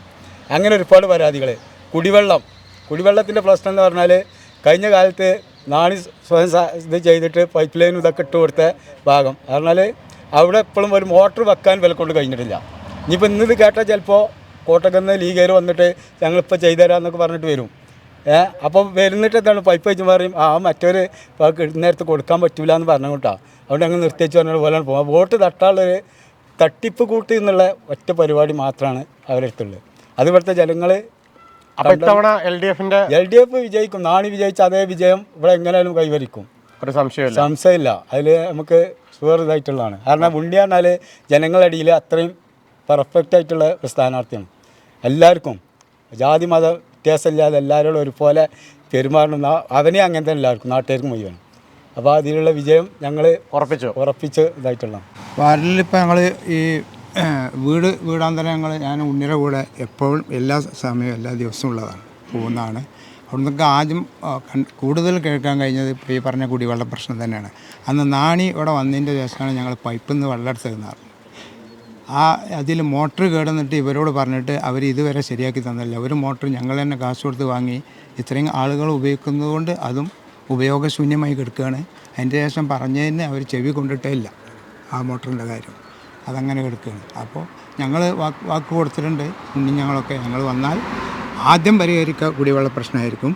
അങ്ങനെ ഒരുപാട് പരാതികൾ. കുടിവെള്ളത്തിൻ്റെ പ്രശ്നം എന്ന് പറഞ്ഞാൽ കഴിഞ്ഞ കാലത്ത് നാണി സ്വയം ഇത് ചെയ്തിട്ട് പൈപ്പ് ലൈൻ ഇതൊക്കെ ഇട്ട് കൊടുത്ത ഭാഗം പറഞ്ഞാൽ അവിടെ എപ്പോഴും ഒരു മോട്ടർ വെക്കാൻ വില കൊണ്ട് കഴിഞ്ഞിട്ടില്ല. ഇനിയിപ്പോൾ ഇന്നത് കേട്ടാൽ ചിലപ്പോൾ കോട്ടക്കുന്ന് ലീഗേർ വന്നിട്ട് ഞങ്ങളിപ്പോൾ ചെയ്തുതരാമെന്നൊക്കെ പറഞ്ഞിട്ട് വരും. അപ്പോൾ വരുന്നിട്ട് എന്താണ് പൈപ്പ് വെച്ച് പറയും മറ്റൊരു നേരത്തെ കൊടുക്കാൻ പറ്റില്ല എന്ന് പറഞ്ഞു കേട്ടോ. അവിടെ ഞങ്ങൾ നിർത്തിച്ച് പറഞ്ഞ പോലെ പോകാം. വോട്ട് തട്ടാനുള്ളൊരു തട്ടിപ്പ് കൂട്ടി എന്നുള്ള ഒറ്റ പരിപാടി മാത്രമാണ് അവരെടുത്തുള്ളത്. അത് ഇവിടുത്തെ ജനങ്ങൾ എൽ ഡി എഫ് വിജയിക്കും. നാണി വിജയിച്ച അതേ വിജയം ഇവിടെ എങ്ങനെയാലും കൈവരിക്കും, ഒരു സംശയമില്ല. അതിൽ നമുക്ക് ഷുവർ ഇതായിട്ടുള്ളതാണ്. കാരണം ഉണ്ണി പറഞ്ഞാൽ ജനങ്ങളുടെ ഇടയിൽ അത്രയും പെർഫെക്റ്റ് ആയിട്ടുള്ള ഒരു സ്ഥാനാർത്ഥിയാണ്. എല്ലാവർക്കും ജാതി മത വ്യത്യാസമില്ലാതെ എല്ലാവരോടും ഒരുപോലെ പെരുമാറണം. അവനെ അങ്ങനെ തന്നെ എല്ലാവർക്കും നാട്ടുകാർക്ക് മുഴുവൻ. അപ്പോൾ അതിലുള്ള വിജയം ഞങ്ങൾ ഉറപ്പിച്ച് ഇതായിട്ടുള്ള വാർഡിലിപ്പോൾ ഞങ്ങൾ ഈ വീടാന്തരം ഞാൻ ഉണ്ണിയുടെ കൂടെ എപ്പോഴും എല്ലാ സമയവും എല്ലാ ദിവസവും ഉള്ളതാണ് പോകുന്നതാണ്. അവിടെ നിന്നൊക്കെ ആദ്യം കൂടുതൽ കേൾക്കാൻ കഴിഞ്ഞത് ഇപ്പോൾ ഈ പറഞ്ഞ കുടിവെള്ള പ്രശ്നം തന്നെയാണ്. അന്ന് നാണി ഇവിടെ വന്നതിൻ്റെ ശേഷമാണ് ഞങ്ങൾ പൈപ്പിൽ നിന്ന് വെള്ളം എടുത്തിരുന്നത്. അതിൽ മോട്ടർ കേടുന്നിട്ട് ഇവരോട് പറഞ്ഞിട്ട് അവർ ഇതുവരെ ശരിയാക്കി തന്നില്ല. ഒരു മോട്ടർ ഞങ്ങൾ തന്നെ കാശ് കൊടുത്ത് വാങ്ങി ഇത്രയും ആളുകൾ ഉപയോഗിക്കുന്നത് കൊണ്ട് അതും ഉപയോഗശൂന്യമായി കിടക്കുകയാണ്. അതിൻ്റെ ശേഷം പറഞ്ഞതിന് അവർ ചെവി കൊണ്ടിട്ടേ ഇല്ല ആ മോട്ടറിൻ്റെ കാര്യം. അതങ്ങനെ കിടക്കുകയാണ്. അപ്പോൾ ഞങ്ങൾ വാക്ക് കൊടുത്തിട്ടുണ്ട്. ഇനി ഞങ്ങൾ വന്നാൽ ആദ്യം പരിഹരിക്കുക കുടിവെള്ള പ്രശ്നമായിരിക്കും.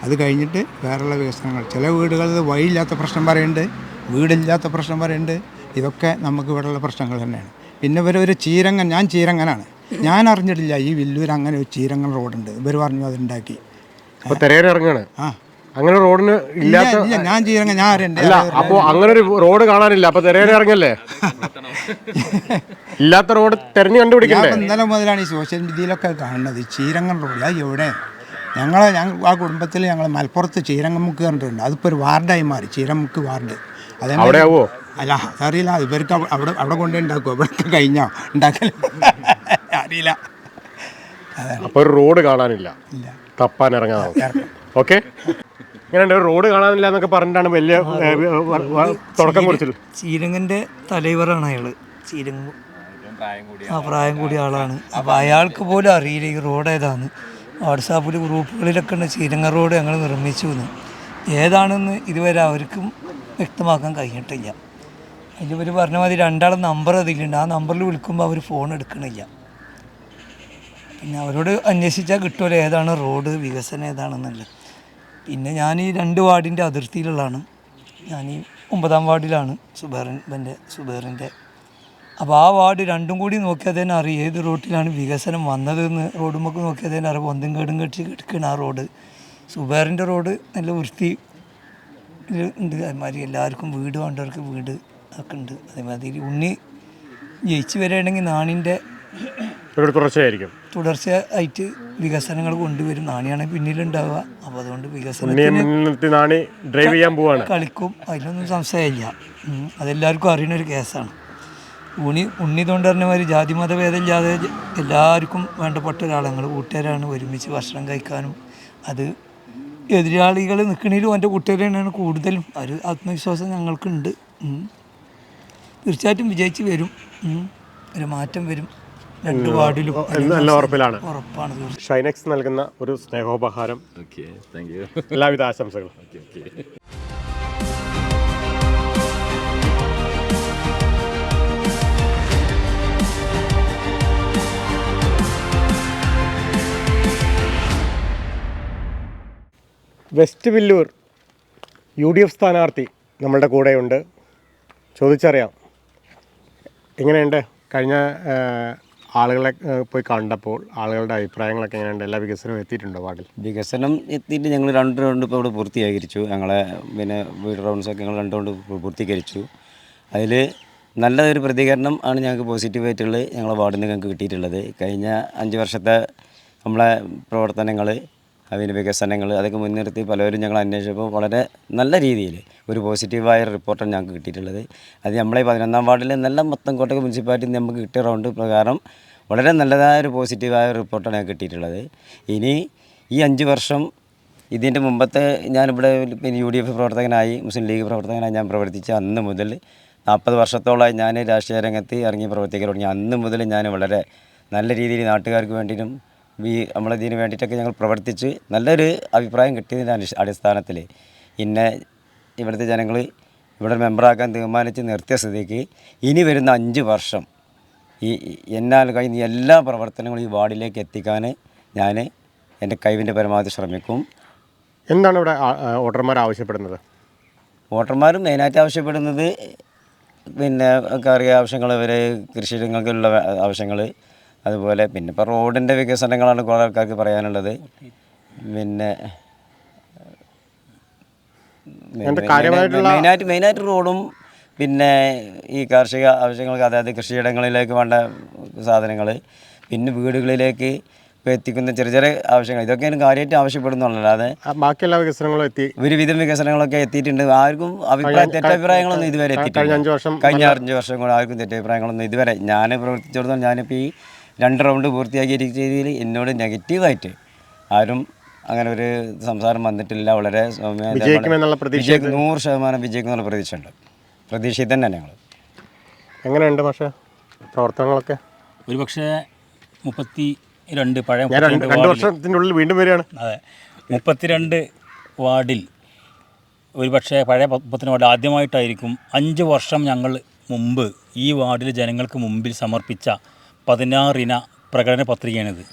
അത് കഴിഞ്ഞിട്ട് വേറെയുള്ള വികസനങ്ങൾ. ചില വീടുകളിൽ വഴിയില്ലാത്ത പ്രശ്നം പറയുന്നുണ്ട്, വീടില്ലാത്ത പ്രശ്നം പറയുന്നുണ്ട്. ഇതൊക്കെ നമുക്ക് ഇവിടെയുള്ള പ്രശ്നങ്ങൾ തന്നെയാണ്. പിന്നെ ഇവരൊരു ചീരങ്ങൻ, ഞാൻ ചീരങ്ങനാണ്, ഞാൻ അറിഞ്ഞിട്ടില്ല ഈ വില്ലൂർ അങ്ങനെ ഒരു ചീരങ്ങൻ റോഡുണ്ട്. ഇവർ പറഞ്ഞു അതുണ്ടാക്കി. അങ്ങനെ റോഡിന് ഇല്ലാത്ത ഞാൻ ചീരങ്ങൻ, ഞാൻ അറിയണ്ടേ. അപ്പോൾ അങ്ങനെ ഒരു റോഡ് കാണാനില്ല. അപ്പോൾ തിരയേറി ഇറങ്ങല്ലേ? ഇല്ലാത്ത റോഡ് തെരഞ്ഞു കണ്ടുപിടിക്കണ്ടേ? ഇന്നലെ മുതലാണ് ഈ സോഷ്യൽ മീഡിയയിലൊക്കെ കാണുന്നത് ചീരങ്ങൻ റോഡ്. അത് എവിടെ? ആ കുടുംബത്തിൽ ഞങ്ങൾ മലപ്പുറത്ത് ചീരങ്ങമുക്ക് കണ്ടിട്ടുണ്ട്. അതിപ്പോൾ ഒരു വാർഡായി മാറി, ചീരമുക്ക് വാർഡ്. അവിടെ ആവോ? അല്ല അതറിയില്ല. ഇവർക്ക് അവിടെ കൊണ്ടേ ഉണ്ടാക്കുമോ? ഇവിടെ കഴിഞ്ഞോ ഉണ്ടാക്കൽ അറിയില്ല. അപ്പോൾ ഒരു റോഡ് കാണാനില്ല, തപ്പാൻ ഇറങ്ങാൻ. ഓക്കെ, ഇങ്ങനെ ഒരു റോഡ് കാണാനില്ല എന്നൊക്കെ പറഞ്ഞിട്ടാണ് വലിയ തുടക്കം കുറിച്ചത്. ചീരങ്ങൻ്റെ തലൈവറാണ് അയാൾ. പ്രായം കൂടിയ ആളാണ്. അപ്പോൾ അയാൾക്ക് പോലും അറിയില്ല ഈ റോഡ് ഏതാന്ന്. വാട്സാപ്പിൽ ഗ്രൂപ്പുകളിലൊക്കെ ഉണ്ട് ചീരങ്ങ റോഡ് ഞങ്ങൾ നിർമ്മിച്ചു എന്ന്. ഏതാണെന്ന് ഇതുവരെ അവർക്കും വ്യക്തമാക്കാൻ കഴിഞ്ഞിട്ടില്ല. അതിലിവർ പറഞ്ഞ മാതിരി 2 നമ്പർ അതിലുണ്ട്. ആ നമ്പറിൽ വിളിക്കുമ്പോൾ അവർ ഫോൺ എടുക്കണില്ല. പിന്നെ അവരോട് അന്വേഷിച്ചാൽ കിട്ടുമല്ലോ ഏതാണ് റോഡ്, വികസനം ഏതാണെന്നുള്ളത്. പിന്നെ ഞാൻ ഈ 2 വാർഡിൻ്റെ അതിർത്തിയിലുള്ളതാണ്. ഞാൻ ഈ 9-ാം വാർഡിലാണ്, സുബേറിൻ്റെ. അപ്പോൾ ആ വാർഡ് 2ഉം കൂടി നോക്കിയാൽ തന്നെ അറിയാം ഏത് റോഡിലാണ് വികസനം വന്നതെന്ന്. റോഡുമൊക്കെ നോക്കിയാൽ തന്നെ അറിയാം. ഒന്നും കേടും കെട്ടി കിടക്കുകയാണ് ആ റോഡ്. സുബേറിൻ്റെ റോഡ് നല്ല വൃത്തി ഉണ്ട്. അതേമാതിരി എല്ലാവർക്കും വീട് വേണ്ടവർക്ക് വീട് ഒക്കെ ഉണ്ട്. അതേമാതിരി ഉണ്ണി ജയിച്ച് വരികയാണെങ്കിൽ നാണിൻ്റെ തുടർച്ചയായിട്ട് വികസനങ്ങൾ കൊണ്ടുവരും. നാണിയാണ് പിന്നിലുണ്ടാവുക. അപ്പോൾ അതുകൊണ്ട് വികസനത്തിന് ഡ്രൈവ് ചെയ്യാൻ പോവാണ്, കളിക്കും, അതിലൊന്നും സംശയമില്ല. അതെല്ലാവർക്കും അറിയുന്നൊരു കേസാണ്. ഉണ്ണി തൊണ്ടറിഞ്ഞ മാതിരി ജാതി മതഭേദമില്ലാതെ എല്ലാവർക്കും വേണ്ടപ്പെട്ട ഒരാളങ്ങൾ കൂട്ടുകാരാണ്. ഒരുമിച്ച് ഭക്ഷണം കഴിക്കാനും അത് എതിരാളികൾ നിൽക്കണേലും എൻ്റെ കൂട്ടുകാർ തന്നെയാണ് കൂടുതലും. ഒരു ആത്മവിശ്വാസം ഞങ്ങൾക്കുണ്ട്. തീർച്ചയായിട്ടും വിജയിച്ച് വരും. ഒരു മാറ്റം വരും. 2 വാർഡിലും ഉറപ്പിലാണ്. ഉറപ്പാണ്. ഷൈനെക്സ് നൽകുന്ന ഒരു സ്നേഹോപഹാരം. എല്ലാവിധ ആശംസകളും. വെസ്റ്റ് വില്ലൂർ UDF സ്ഥാനാർത്ഥി നമ്മളുടെ കൂടെയുണ്ട്. ചോദിച്ചറിയാം, എങ്ങനെയുണ്ട് കഴിഞ്ഞ ആളുകളെ പോയി കണ്ടപ്പോൾ ആളുകളുടെ അഭിപ്രായങ്ങളൊക്കെ എങ്ങനെയുണ്ട്? എല്ലാ വികസനവും എത്തിയിട്ടുണ്ടോ വാർഡിൽ? വികസനം എത്തിയിട്ട് ഞങ്ങൾ 2 റൗണ്ട് ഇപ്പോൾ ഇവിടെ പൂർത്തീകരിച്ചു. ഞങ്ങളെ വീട് റൗണ്ട്സൊക്കെ ഞങ്ങൾ 2 റൗണ്ട് പൂർത്തീകരിച്ചു. അതിൽ നല്ലൊരു പ്രതികരണം ആണ് ഞങ്ങൾക്ക് പോസിറ്റീവായിട്ടുള്ളത് ഞങ്ങളെ വാർഡിൽ നിന്ന് ഞങ്ങൾക്ക് കിട്ടിയിട്ടുള്ളത്. കഴിഞ്ഞ 5 വർഷത്തെ നമ്മളെ പ്രവർത്തനങ്ങൾ, അതിൻ്റെ വികസനങ്ങൾ അതൊക്കെ മുൻനിർത്തി പലരും ഞങ്ങൾ അന്വേഷിച്ചപ്പോൾ വളരെ നല്ല രീതിയിൽ ഒരു പോസിറ്റീവായ റിപ്പോർട്ടാണ് ഞങ്ങൾക്ക് കിട്ടിയിട്ടുള്ളത്. അത് നമ്മളെ 11ാം വാർഡിൽ നല്ല മൊത്തം കോട്ടയം മുനിസിപ്പാലിറ്റിയിൽ നമുക്ക് കിട്ടിയ റൗണ്ട് പ്രകാരം വളരെ നല്ലതായ ഒരു പോസിറ്റീവായ റിപ്പോർട്ടാണ് ഞങ്ങൾക്ക് കിട്ടിയിട്ടുള്ളത്. ഇനി ഈ 5 വർഷം ഇതിൻ്റെ മുമ്പത്തെ ഞാനിവിടെ UDF പ്രവർത്തകനായി, മുസ്ലിം ലീഗ് പ്രവർത്തകനായി ഞാൻ പ്രവർത്തിച്ച അന്ന് മുതൽ 40 വർഷത്തോളമായി ഞാൻ രാഷ്ട്രീയ രംഗത്ത് ഇറങ്ങി പ്രവർത്തിക്കാൻ തുടങ്ങി. അന്ന് മുതൽ ഞാൻ വളരെ നല്ല രീതിയിൽ നാട്ടുകാർക്ക് വേണ്ടിയിട്ടും നമ്മളതിന് വേണ്ടിയിട്ടൊക്കെ ഞങ്ങൾ പ്രവർത്തിച്ച് നല്ലൊരു അഭിപ്രായം കിട്ടിയതിൻ്റെ അടിസ്ഥാനത്തിൽ ഇവിടുത്തെ ജനങ്ങൾ ഇവിടെ മെമ്പറാക്കാൻ തീരുമാനിച്ച് നിർത്തിയ സ്ഥിതിക്ക് ഇനി വരുന്ന 5 വർഷം എന്നാൽ കഴിഞ്ഞ എല്ലാ പ്രവർത്തനങ്ങളും ഈ വാർഡിലേക്ക് എത്തിക്കാൻ ഞാൻ എൻ്റെ കഴിവിൻ്റെ പരമാവധി ശ്രമിക്കും. എന്താണ് ഇവിടെ വോട്ടർമാർ ആവശ്യപ്പെടുന്നത്? വോട്ടർമാർ മെയിനായിട്ട് ആവശ്യപ്പെടുന്നത് കാർഷിക ആവശ്യങ്ങൾ, വരെ കൃഷി രംഗങ്ങളുള്ള ആവശ്യങ്ങൾ, അതുപോലെ ഇപ്പോൾ റോഡിൻ്റെ വികസനങ്ങളാണ് കുറേ ആൾക്കാർക്ക് പറയാനുള്ളത്. മെയിനായിട്ട് റോഡും ഈ കാർഷിക ആവശ്യങ്ങൾക്ക്, അതായത് കൃഷിയിടങ്ങളിലേക്ക് വേണ്ട സാധനങ്ങൾ, വീടുകളിലേക്ക് എത്തിക്കുന്ന ചെറിയ ചെറിയ ആവശ്യങ്ങൾ, ഇതൊക്കെയാണ് കാര്യമായിട്ട് ആവശ്യപ്പെടുന്നുള്ളൂ. ബാക്കിയെല്ലാ വികസനങ്ങളും എത്തി, ഒരുവിധം വികസനങ്ങളൊക്കെ എത്തിയിട്ടുണ്ട്. ആർക്കും തെറ്റഭിപ്രായങ്ങളൊന്നും ഇതുവരെ എത്തിയിട്ടില്ല. കഴിഞ്ഞ 5 വർഷം കൂടെ ആർക്കും തെറ്റഭിപ്രായങ്ങളൊന്നും ഇതുവരെ ഞാൻ പ്രവർത്തിച്ചിടത്തോളം ഞാനിപ്പോൾ ഈ 2 റൗണ്ട് പൂർത്തിയാക്കിയിരിക്കുന്നതിൽ എന്നോട് നെഗറ്റീവായിട്ട് ആരും അങ്ങനെ ഒരു സംസാരം വന്നിട്ടില്ല. വളരെ 100% വിജയിക്കുമെന്നുള്ള പ്രതീക്ഷയുണ്ട്. പ്രതീക്ഷയിൽ തന്നെ ഞങ്ങൾ. എങ്ങനെയുണ്ട് പക്ഷേ പ്രവർത്തനങ്ങളൊക്കെ? ഒരുപക്ഷെ 32 പഴയ 2 വർഷത്തിനുള്ളിൽ വീണ്ടും വരികയാണ്. അതെ, 32 വാർഡിൽ ഒരുപക്ഷെ പഴയ 32 വാർഡ് ആദ്യമായിട്ടായിരിക്കും 5 വർഷം ഞങ്ങൾ മുമ്പ് ഈ വാർഡിൽ ജനങ്ങൾക്ക് മുമ്പിൽ സമർപ്പിച്ച 16 ഇന പ്രകടന പത്രികയാണിത്.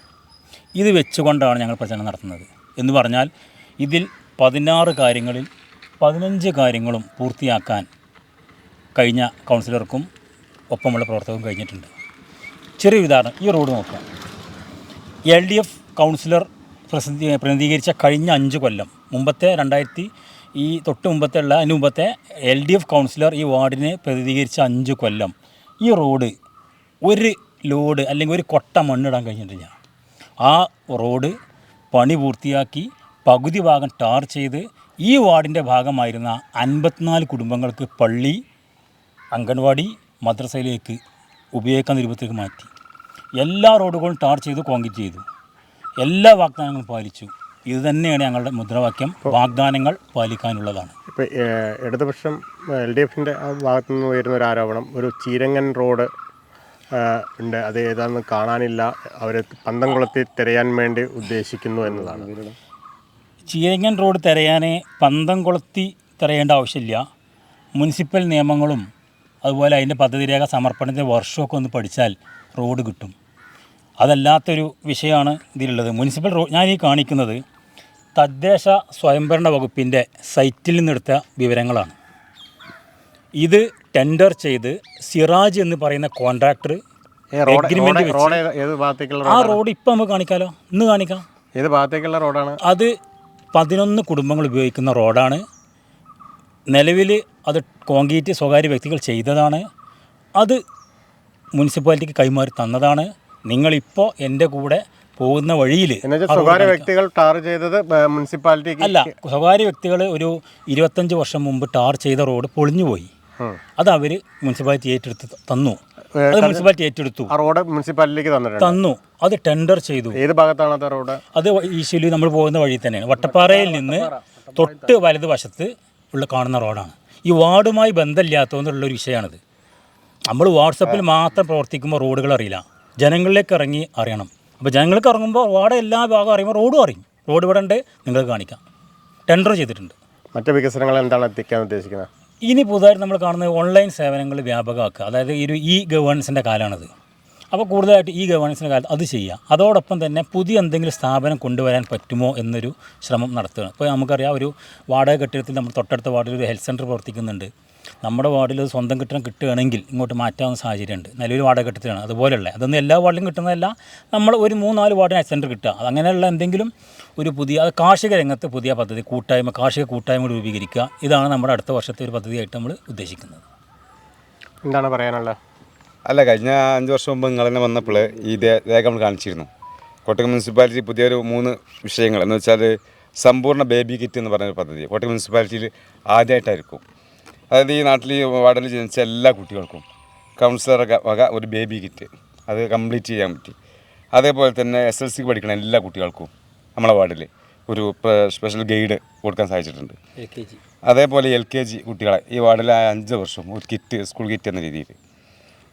ഇത് വെച്ചുകൊണ്ടാണ് ഞങ്ങൾ പ്രചരണം നടത്തുന്നത്. എന്ന് പറഞ്ഞാൽ ഇതിൽ 16 കാര്യങ്ങളിൽ 15 കാര്യങ്ങളും പൂർത്തിയാക്കാൻ കഴിഞ്ഞ കൗൺസിലർക്കും ഒപ്പമുള്ള പ്രവർത്തകർക്കും കഴിഞ്ഞിട്ടുണ്ട്. ചെറിയ ഉദാഹരണം, ഈ റോഡ് നോക്കുക. LDF കൗൺസിലർ പ്രതിനിധീകരിച്ച കഴിഞ്ഞ 5 കൊല്ലം മുമ്പത്തെ 2000 തൊട്ട് മുമ്പത്തെ ഉള്ള അതിന് മുമ്പത്തെ LDF കൗൺസിലർ ഈ വാർഡിനെ പ്രതിനിധീകരിച്ച 5 കൊല്ലം ഈ റോഡ് ഒരു ലോഡ് അല്ലെങ്കിൽ ഒരു കൊട്ട മണ്ണിടാൻ കഴിഞ്ഞിട്ടില്ല. ആ റോഡ് പണി പൂർത്തിയാക്കി പകുതി ഭാഗം ടാർ ചെയ്ത് ഈ വാർഡിൻ്റെ ഭാഗമായിരുന്ന 54 കുടുംബങ്ങൾക്ക് പള്ളി, അംഗൻവാടി, മദ്രസയിലേക്ക് ഉപയോഗിക്കുന്ന രൂപത്തിലേക്ക് മാറ്റി. എല്ലാ റോഡുകളും ടാർ ചെയ്ത് കോൺക്രീറ്റ് ചെയ്തു. എല്ലാ വാഗ്ദാനങ്ങളും പാലിച്ചു. ഇത് തന്നെയാണ് ഞങ്ങളുടെ മുദ്രാവാക്യം. വാഗ്ദാനങ്ങൾ പാലിക്കാനുള്ളതാണ്. ഇപ്പോൾ ഇടതുപക്ഷം LDFൻ്റെ ഭാഗത്തു നിന്ന് ഉയരുന്ന ഒരു ആരോപണം, ഒരു ചീരങ്ങൻ റോഡ് ഉണ്ട്, അത് ഏതാണെന്ന് കാണാനില്ല, അവർ പന്തംകുളത്തിൽ തിരയാൻ വേണ്ടി ഉദ്ദേശിക്കുന്നു എന്നതാണ്. ചീരങ്ങൻ റോഡ് തിരയാൻ പന്തംകുളത്തി തിരയേണ്ട ആവശ്യമില്ല. മുനിസിപ്പൽ നിയമങ്ങളും അതുപോലെ അതിൻ്റെ പദ്ധതി രേഖ സമർപ്പണത്തിൻ്റെ വർഷമൊക്കെ ഒന്ന് പഠിച്ചാൽ റോഡ് കിട്ടും. അതല്ലാത്തൊരു വിഷയമാണ് ഇതിലുള്ളത്. മുനിസിപ്പൽ റോഡ് ഞാൻ ഈ കാണിക്കുന്നത് തദ്ദേശ സ്വയംഭരണ വകുപ്പിൻ്റെ സൈറ്റിൽ നിന്നെടുത്ത വിവരങ്ങളാണ്. ഇത് ടെൻഡർ ചെയ്ത് സിറാജ് എന്ന് പറയുന്ന കോൺട്രാക്ടർ എഗ്രിമെൻ്റ് വെച്ച് ആ റോഡ് ഇപ്പം നമുക്ക് കാണിക്കാമല്ലോ, ഇന്ന് കാണിക്കാം. ഏത് ഭാഗത്തേക്കുള്ള റോഡാണ്? അത് 11 കുടുംബങ്ങൾ ഉപയോഗിക്കുന്ന റോഡാണ്. നിലവിൽ അത് കോൺക്രീറ്റ് സ്വകാര്യ വ്യക്തികൾ ചെയ്തതാണ്. അത് മുനിസിപ്പാലിറ്റിക്ക് കൈമാറി തന്നതാണ്. നിങ്ങളിപ്പോൾ എൻ്റെ കൂടെ പോകുന്ന വഴിയിൽ സ്വകാര്യ വ്യക്തികൾ ടാർ ചെയ്തത് മുനിസിപ്പാലിറ്റിക്ക് അല്ല, സ്വകാര്യ വ്യക്തികൾ ഒരു 25 വർഷം മുമ്പ് ടാർ ചെയ്ത റോഡ് പൊളിഞ്ഞുപോയി. അത് അവർ മുനിസിപ്പാലിറ്റി ഏറ്റെടുത്ത് തന്നു. അത് മുനിസിപ്പാലിറ്റി ഏറ്റെടുത്തു. ആ റോഡ് മുനിസിപ്പാലിറ്റിക്ക് തന്നു. അത് ടെൻഡർ ചെയ്തു. ഏത് ഭാഗത്താണ് അത് റോഡ്? അത് ഈശ്വലി നമ്മൾ പോകുന്ന വഴി തന്നെയാണ്. വട്ടപ്പാറയിൽ നിന്ന് തൊട്ട് വലതുവശത്ത് ഉള്ള കാണുന്ന റോഡാണ്. ഈ വാർഡുമായി ബന്ധമില്ലാത്തതുകൊണ്ടുള്ളൊരു വിഷയമാണിത്. നമ്മൾ വാട്സപ്പിൽ മാത്രം പ്രവർത്തിക്കുമ്പോൾ റോഡുകൾ അറിയില്ല, ജനങ്ങളിലേക്ക് ഇറങ്ങി അറിയണം. അപ്പോൾ ജനങ്ങൾക്ക് ഇറങ്ങുമ്പോൾ വാർഡ് എല്ലാ ഭാഗവും അറിയുമ്പോൾ റോഡും അറിയും. റോഡ് ഇവിടെ ഉണ്ട്, നിങ്ങൾക്ക് കാണിക്കാം. ടെൻഡർ ചെയ്തിട്ടുണ്ട്. മറ്റ് വികസനങ്ങൾ എന്താണ് എത്തിക്കാൻ ഉദ്ദേശിക്കുന്നത്? ഇനി പുതുതായിട്ട് നമ്മൾ കാണുന്നത് ഓൺലൈൻ സേവനങ്ങൾ വ്യാപകമാക്കുക. അതായത് ഈ ഒരു ഗവേണൻസിൻ്റെ കാലമാണിത്. അപ്പോൾ കൂടുതലായിട്ട് ഗവേണൻസിൻ്റെ കാലത്ത് അത് ചെയ്യുക. അതോടൊപ്പം തന്നെ പുതിയ എന്തെങ്കിലും സ്ഥാപനം കൊണ്ടുവരാൻ പറ്റുമോ എന്നൊരു ശ്രമം നടത്തുകയാണ്. ഇപ്പോൾ നമുക്കറിയാം, ഒരു വാടക കെട്ടിടത്തിൽ നമ്മൾ തൊട്ടടുത്ത വാർഡിൽ ഒരു ഹെൽത്ത് സെൻറ്റർ പ്രവർത്തിക്കുന്നുണ്ട്. നമ്മുടെ വാർഡിൽ സ്വന്തം കെട്ടിടം കിട്ടുകയാണെങ്കിൽ ഇങ്ങോട്ട് മാറ്റാവുന്ന സാഹചര്യമുണ്ട്. നിലവിൽ വാടക കെട്ടിടമാണ്. അതുപോലെയുള്ള അതൊന്നും എല്ലാ വാർഡിലും കിട്ടുന്നതല്ല. നമ്മൾ ഒരു 3-4 വാർഡിന് ഹെൽത്ത് സെൻറ്റർ കിട്ടുക. അങ്ങനെയുള്ള എന്തെങ്കിലും ഒരു പുതിയ കാർഷിക രംഗത്ത് പുതിയ പദ്ധതി, കാർഷിക കൂട്ടായ്മ രൂപീകരിക്കുക. ഇതാണ് നമ്മുടെ അടുത്ത വർഷത്തെ ഒരു പദ്ധതിയായിട്ട് നമ്മൾ ഉദ്ദേശിക്കുന്നത്. എന്താണ് പറയാനുള്ളത്? അല്ല, കഴിഞ്ഞ 5 വർഷം മുമ്പ് നിങ്ങൾ തന്നെ വന്നപ്പോൾ ഈ രേഖ നമ്മൾ കാണിച്ചിരുന്നു. കോട്ടയം മുനിസിപ്പാലിറ്റി പുതിയൊരു 3 വിഷയങ്ങൾ എന്ന് വെച്ചാൽ സമ്പൂർണ്ണ ബേബി കിറ്റ് എന്ന് പറഞ്ഞൊരു പദ്ധതി കോട്ടയം മുനിസിപ്പാലിറ്റിയിൽ ആദ്യമായിട്ടായിരിക്കും. അതായത് ഈ നാട്ടിൽ ഈ വാർഡിൽ ജനിച്ച എല്ലാ കുട്ടികൾക്കും കൗൺസിലർ വക ഒരു ബേബി കിറ്റ് അത് കംപ്ലീറ്റ് ചെയ്യാൻ പറ്റി. അതേപോലെ തന്നെ SLC പഠിക്കുന്ന എല്ലാ കുട്ടികൾക്കും നമ്മളെ വാർഡിൽ ഒരു സ്പെഷ്യൽ ഗൈഡ് കൊടുക്കാൻ സാധിച്ചിട്ടുണ്ട്. അതേപോലെ LKG കുട്ടികളെ ഈ വാർഡിൽ 5 വർഷം ഒരു കിറ്റ്, സ്കൂൾ കിറ്റ് എന്ന രീതിയിൽ.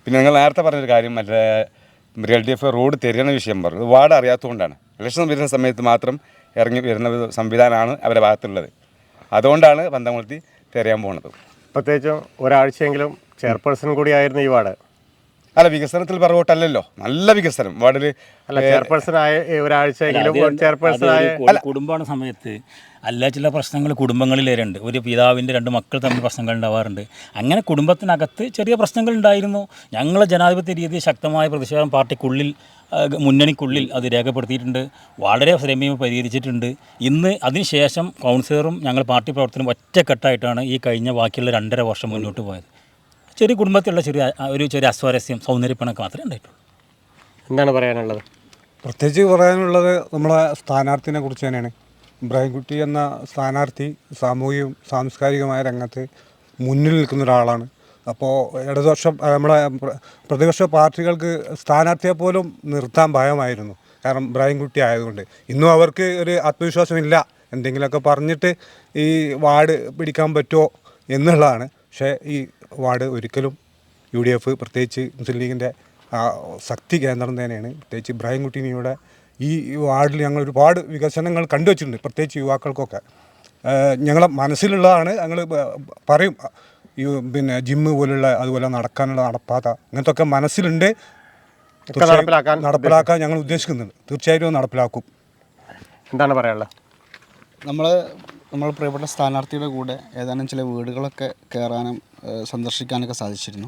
പിന്നെ നിങ്ങൾ നേരത്തെ പറഞ്ഞൊരു കാര്യം, മറ്റേ LDF റോഡ് തിരയുന്ന വിഷയം പറഞ്ഞു. വാർഡ് അറിയാത്തതുകൊണ്ടാണ്. ഇലക്ഷൻ വരുന്ന സമയത്ത് മാത്രം ഇറങ്ങി വരുന്ന സംവിധാനമാണ് അവരുടെ ഭാഗത്തുള്ളത്. അതുകൊണ്ടാണ് പന്തംകുളത്തി തിരയാൻ പോകുന്നത്. പ്രത്യേകിച്ചും ഒരാഴ്ചയെങ്കിലും ചെയർപേഴ്സൺ കൂടിയായിരുന്നു ഈ വാർഡ്. അല്ല, വികസനത്തിൽ പുറകോട്ടല്ലല്ലോ, നല്ല വികസനം വാർഡിൽ. അല്ല, ചെയർപേഴ്സൺ ആയ ഒരാഴ്ചയെങ്കിലും ചെയർപേഴ്സൺ ആയ കുടുംബമാണ് സമയത്ത് അല്ല ചില പ്രശ്നങ്ങൾ കുടുംബങ്ങളിലേറുണ്ട്. ഒരു പിതാവിൻ്റെ 2 മക്കൾ തമ്മിൽ പ്രശ്നങ്ങൾ ഉണ്ടാവാറുണ്ട്. അങ്ങനെ കുടുംബത്തിനകത്ത് ചെറിയ പ്രശ്നങ്ങൾ ഉണ്ടായിരുന്നു. ഞങ്ങൾ ജനാധിപത്യ രീതിയിൽ ശക്തമായ പ്രതിഷേധം പാർട്ടിക്കുള്ളിൽ, മുന്നണിക്കുള്ളിൽ അത് രേഖപ്പെടുത്തിയിട്ടുണ്ട്. വളരെ ശ്രമീയം പരിഹരിച്ചിട്ടുണ്ട്. ഇന്ന് അതിനുശേഷം കൗൺസിലറും ഞങ്ങൾ പാർട്ടി പ്രവർത്തനം ഒറ്റക്കെട്ടായിട്ടാണ് ഈ കഴിഞ്ഞ ബാക്കിയുള്ള 2.5 വർഷം മുന്നോട്ട് പോയത്. ചെറിയ കുടുംബത്തിലുള്ള ചെറിയ അസ്വാരസ്യം, സൗന്ദര്യപ്പണമൊക്കെ മാത്രമേ ഉണ്ടായിട്ടുള്ളൂ. എന്താണ് പറയാനുള്ളത്? പ്രത്യേകിച്ച് പറയാനുള്ളത് നമ്മുടെ സ്ഥാനാർത്ഥിനെ കുറിച്ച് തന്നെയാണ്. ഇബ്രാഹിംകുട്ടി എന്ന സ്ഥാനാർത്ഥി സാമൂഹികവും സാംസ്കാരികമായ രംഗത്ത് മുന്നിൽ നിൽക്കുന്ന ഒരാളാണ്. അപ്പോൾ ഇടതുപക്ഷം നമ്മുടെ പ്രതിപക്ഷ പാർട്ടികൾക്ക് സ്ഥാനാർത്ഥിയെ പോലും നിർത്താൻ ഭയമായിരുന്നു. കാരണം ഇബ്രാഹിംകുട്ടി ആയതുകൊണ്ട്. ഇന്നും അവർക്ക് ഒരു ആത്മവിശ്വാസമില്ല, എന്തെങ്കിലുമൊക്കെ പറഞ്ഞിട്ട് ഈ വാർഡ് പിടിക്കാൻ പറ്റുമോ എന്നുള്ളതാണ്. പക്ഷേ ഈ വാർഡ് ഒരിക്കലും UDF, പ്രത്യേകിച്ച് മുസ്ലിം ലീഗിൻ്റെ ശക്തി കേന്ദ്രം തന്നെയാണ്. പ്രത്യേകിച്ച് ഇബ്രാഹിംകുട്ടിനിയുടെ ഈ വാർഡിൽ ഞങ്ങൾ ഒരുപാട് വികസനങ്ങൾ കണ്ടുവച്ചിട്ടുണ്ട്. പ്രത്യേകിച്ച് യുവാക്കൾക്കൊക്കെ ഞങ്ങളെ മനസ്സിലുള്ളതാണ്. ഞങ്ങൾ പറയും, പിന്നെ ജിമ്മ് പോലുള്ള, അതുപോലെ നടക്കാനുള്ള നടപ്പാത, ഇങ്ങനത്തെ ഒക്കെ മനസ്സിലുണ്ട്. നടപ്പിലാക്കാൻ ഞങ്ങൾ ഉദ്ദേശിക്കുന്നുണ്ട്. തീർച്ചയായിട്ടും നടപ്പിലാക്കും. എന്താണ് പറയാനുള്ളത്? നമ്മൾ പ്രിയപ്പെട്ട സ്ഥാനാർത്ഥിയുടെ കൂടെ ഏതാനും ചില വീടുകളൊക്കെ കയറാനും സന്ദർശിക്കാനൊക്കെ സാധിച്ചിരുന്നു.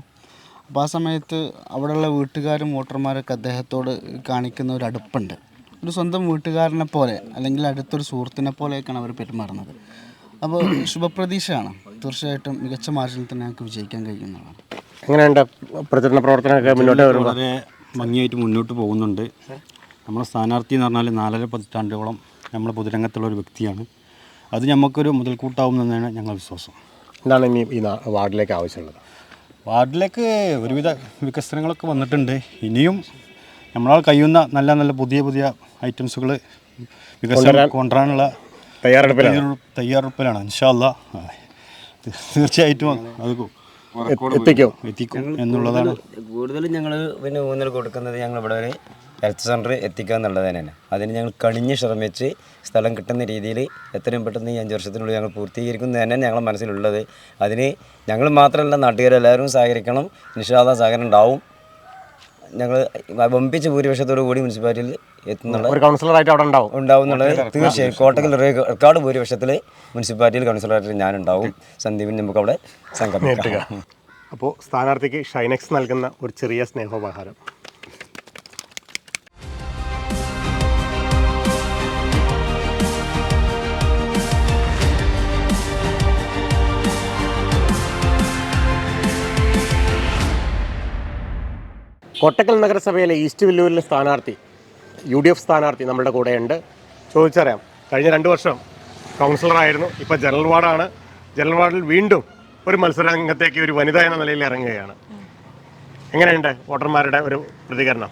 അപ്പോൾ ആ സമയത്ത് അവിടെയുള്ള വീട്ടുകാരും വോട്ടർമാരൊക്കെ അദ്ദേഹത്തോട് കാണിക്കുന്ന ഒരു അടുപ്പുണ്ട്. ഒരു സ്വന്തം വീട്ടുകാരനെ പോലെ, അല്ലെങ്കിൽ അടുത്തൊരു സുഹൃത്തിനെ പോലെയൊക്കെയാണ് അവർ പെരുമാറുന്നത്. അപ്പോൾ ശുഭപ്രതീക്ഷയാണ്. തീർച്ചയായിട്ടും മികച്ച മാർജിനിൽ തന്നെ ഞങ്ങൾക്ക് വിജയിക്കാൻ കഴിയുന്നതാണ്. എങ്ങനെയുണ്ട് പ്രചരണ പ്രവർത്തനമൊക്കെ മുന്നോട്ട് വരുമ്പോൾ? വളരെ ഭംഗിയായിട്ട് മുന്നോട്ട് പോകുന്നുണ്ട്. നമ്മുടെ സ്ഥാനാർത്ഥി എന്ന് പറഞ്ഞാൽ 4.5 പതിറ്റാണ്ടോളം നമ്മൾ പൊതുരംഗത്തുള്ള ഒരു വ്യക്തിയാണ്. അത് നമുക്കൊരു മുതൽക്കൂട്ടാവുമെന്നാണ് ഞങ്ങളുടെ വിശ്വാസം. എന്താണ് ഇനി ഈ വാർഡിലേക്ക് ആവശ്യമുള്ളത്? വാർഡിലേക്ക് ഒരുവിധ വികസനങ്ങളൊക്കെ വന്നിട്ടുണ്ട്. ഇനിയും നമ്മളാൽ കഴിയുന്ന നല്ല നല്ല പുതിയ ഐറ്റംസുകൾ വികസനം കൊണ്ടുവരാനുള്ള തയ്യാറെടുപ്പിലാണ്. ഇൻഷാ അല്ലാ തീർച്ചയായിട്ടും അത് എത്തിക്കും എന്നുള്ളതാണ്. കൂടുതലും ഞങ്ങൾ പിന്നെ ഊന്നൽ കൊടുക്കുന്നത് ഞങ്ങൾ ഇവിടെ ഒരു ഹെൽത്ത് സെൻറ്റർ എത്തിക്കുക എന്നുള്ളത് തന്നെയാണ്. അതിന് ഞങ്ങൾ കണിഞ്ഞ് ശ്രമിച്ച് സ്ഥലം കിട്ടുന്ന രീതിയിൽ എത്രയും പെട്ടെന്ന് ഈ 5 വർഷത്തിനുള്ളിൽ ഞങ്ങൾ പൂർത്തീകരിക്കുന്നത് തന്നെ ഞങ്ങളുടെ മനസ്സിലുള്ളത്. അതിന് ഞങ്ങൾ മാത്രമല്ല, നാട്ടുകാരെല്ലാവരും സഹകരിക്കണം. ഇൻഷാ അല്ലാ സഹകരണം ഉണ്ടാവും. ഞങ്ങൾ വമ്പിച്ച ഭൂരിപക്ഷത്തോടു കൂടി മുനിസിപ്പാലിറ്റിയിൽ എത്തുന്നുള്ള ഒരു കൗൺസിലറായിട്ട് അവിടെ ഉണ്ടാവും എന്നുള്ളത് തീർച്ചയായും. കോട്ടക്കൽ റെക്കോർഡ് ഭൂരിപക്ഷത്തിൽ മുനിസിപ്പാലിറ്റിയിൽ കൗൺസിലറായിട്ട് ഞാനുണ്ടാവും. സന്ദീപിന് നമുക്ക് അവിടെ സംഘടിപ്പിക്കാം. അപ്പോൾ സ്ഥാനാർത്ഥിക്ക് ഷൈനെക്സ് നൽകുന്ന ഒരു ചെറിയ സ്നേഹോപഹാരം. കോട്ടക്കൽ നഗരസഭയിലെ ഈസ്റ്റ് വില്ലൂരിലെ സ്ഥാനാർത്ഥി UDF സ്ഥാനാർത്ഥി നമ്മുടെ കൂടെയുണ്ട്. ചോദിച്ചറിയാം. കഴിഞ്ഞ 2 വർഷം കൗൺസിലറായിരുന്നു, ഇപ്പോൾ ജനറൽ വാർഡാണ്. ജനറൽ വാർഡിൽ വീണ്ടും ഒരു മത്സരരംഗത്തേക്ക് ഒരു വനിത എന്ന നിലയിൽ ഇറങ്ങുകയാണ്. എങ്ങനെയുണ്ട് വോട്ടർമാരുടെ ഒരു പ്രതികരണം?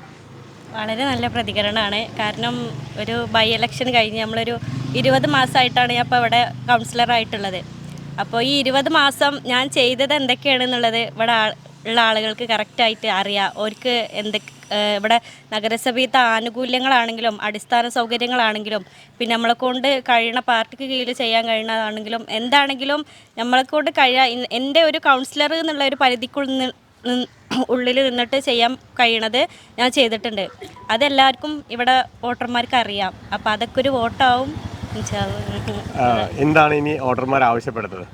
വളരെ നല്ല പ്രതികരണമാണ്. കാരണം ഒരു ബൈ ഇലക്ഷൻ കഴിഞ്ഞ് നമ്മളൊരു 20 മാസമായിട്ടാണ് ഞാൻ ഇപ്പോൾ ഇവിടെ കൗൺസിലറായിട്ടുള്ളത്. അപ്പോൾ ഈ 20 മാസം ഞാൻ ചെയ്തത് എന്തൊക്കെയാണെന്നുള്ളത് ഇവിടെ ഉള്ള ആളുകൾക്ക് കറക്റ്റായിട്ട് അറിയാം. അവർക്ക് ഇവിടെ നഗരസഭയിലത്തെ ആനുകൂല്യങ്ങളാണെങ്കിലും അടിസ്ഥാന സൗകര്യങ്ങളാണെങ്കിലും പിന്നെ നമ്മളെ കൊണ്ട് കഴിയണ പാർട്ടിക്ക് കീഴിൽ ചെയ്യാൻ കഴിയണതാണെങ്കിലും എന്താണെങ്കിലും നമ്മളെ കൊണ്ട് എൻ്റെ ഒരു കൗൺസിലർ എന്നുള്ള ഒരു പരിധിക്കുള്ളിൽ നിന്നിട്ട് ചെയ്യാൻ കഴിയണത് ഞാൻ ചെയ്തിട്ടുണ്ട്. അതെല്ലാവർക്കും ഇവിടെ വോട്ടർമാർക്ക് അറിയാം. അപ്പോൾ അതൊക്കെ ഒരു വോട്ടാവും. എന്താണ് ഇനി വോട്ടർമാർ ആവശ്യപ്പെടുന്നത്?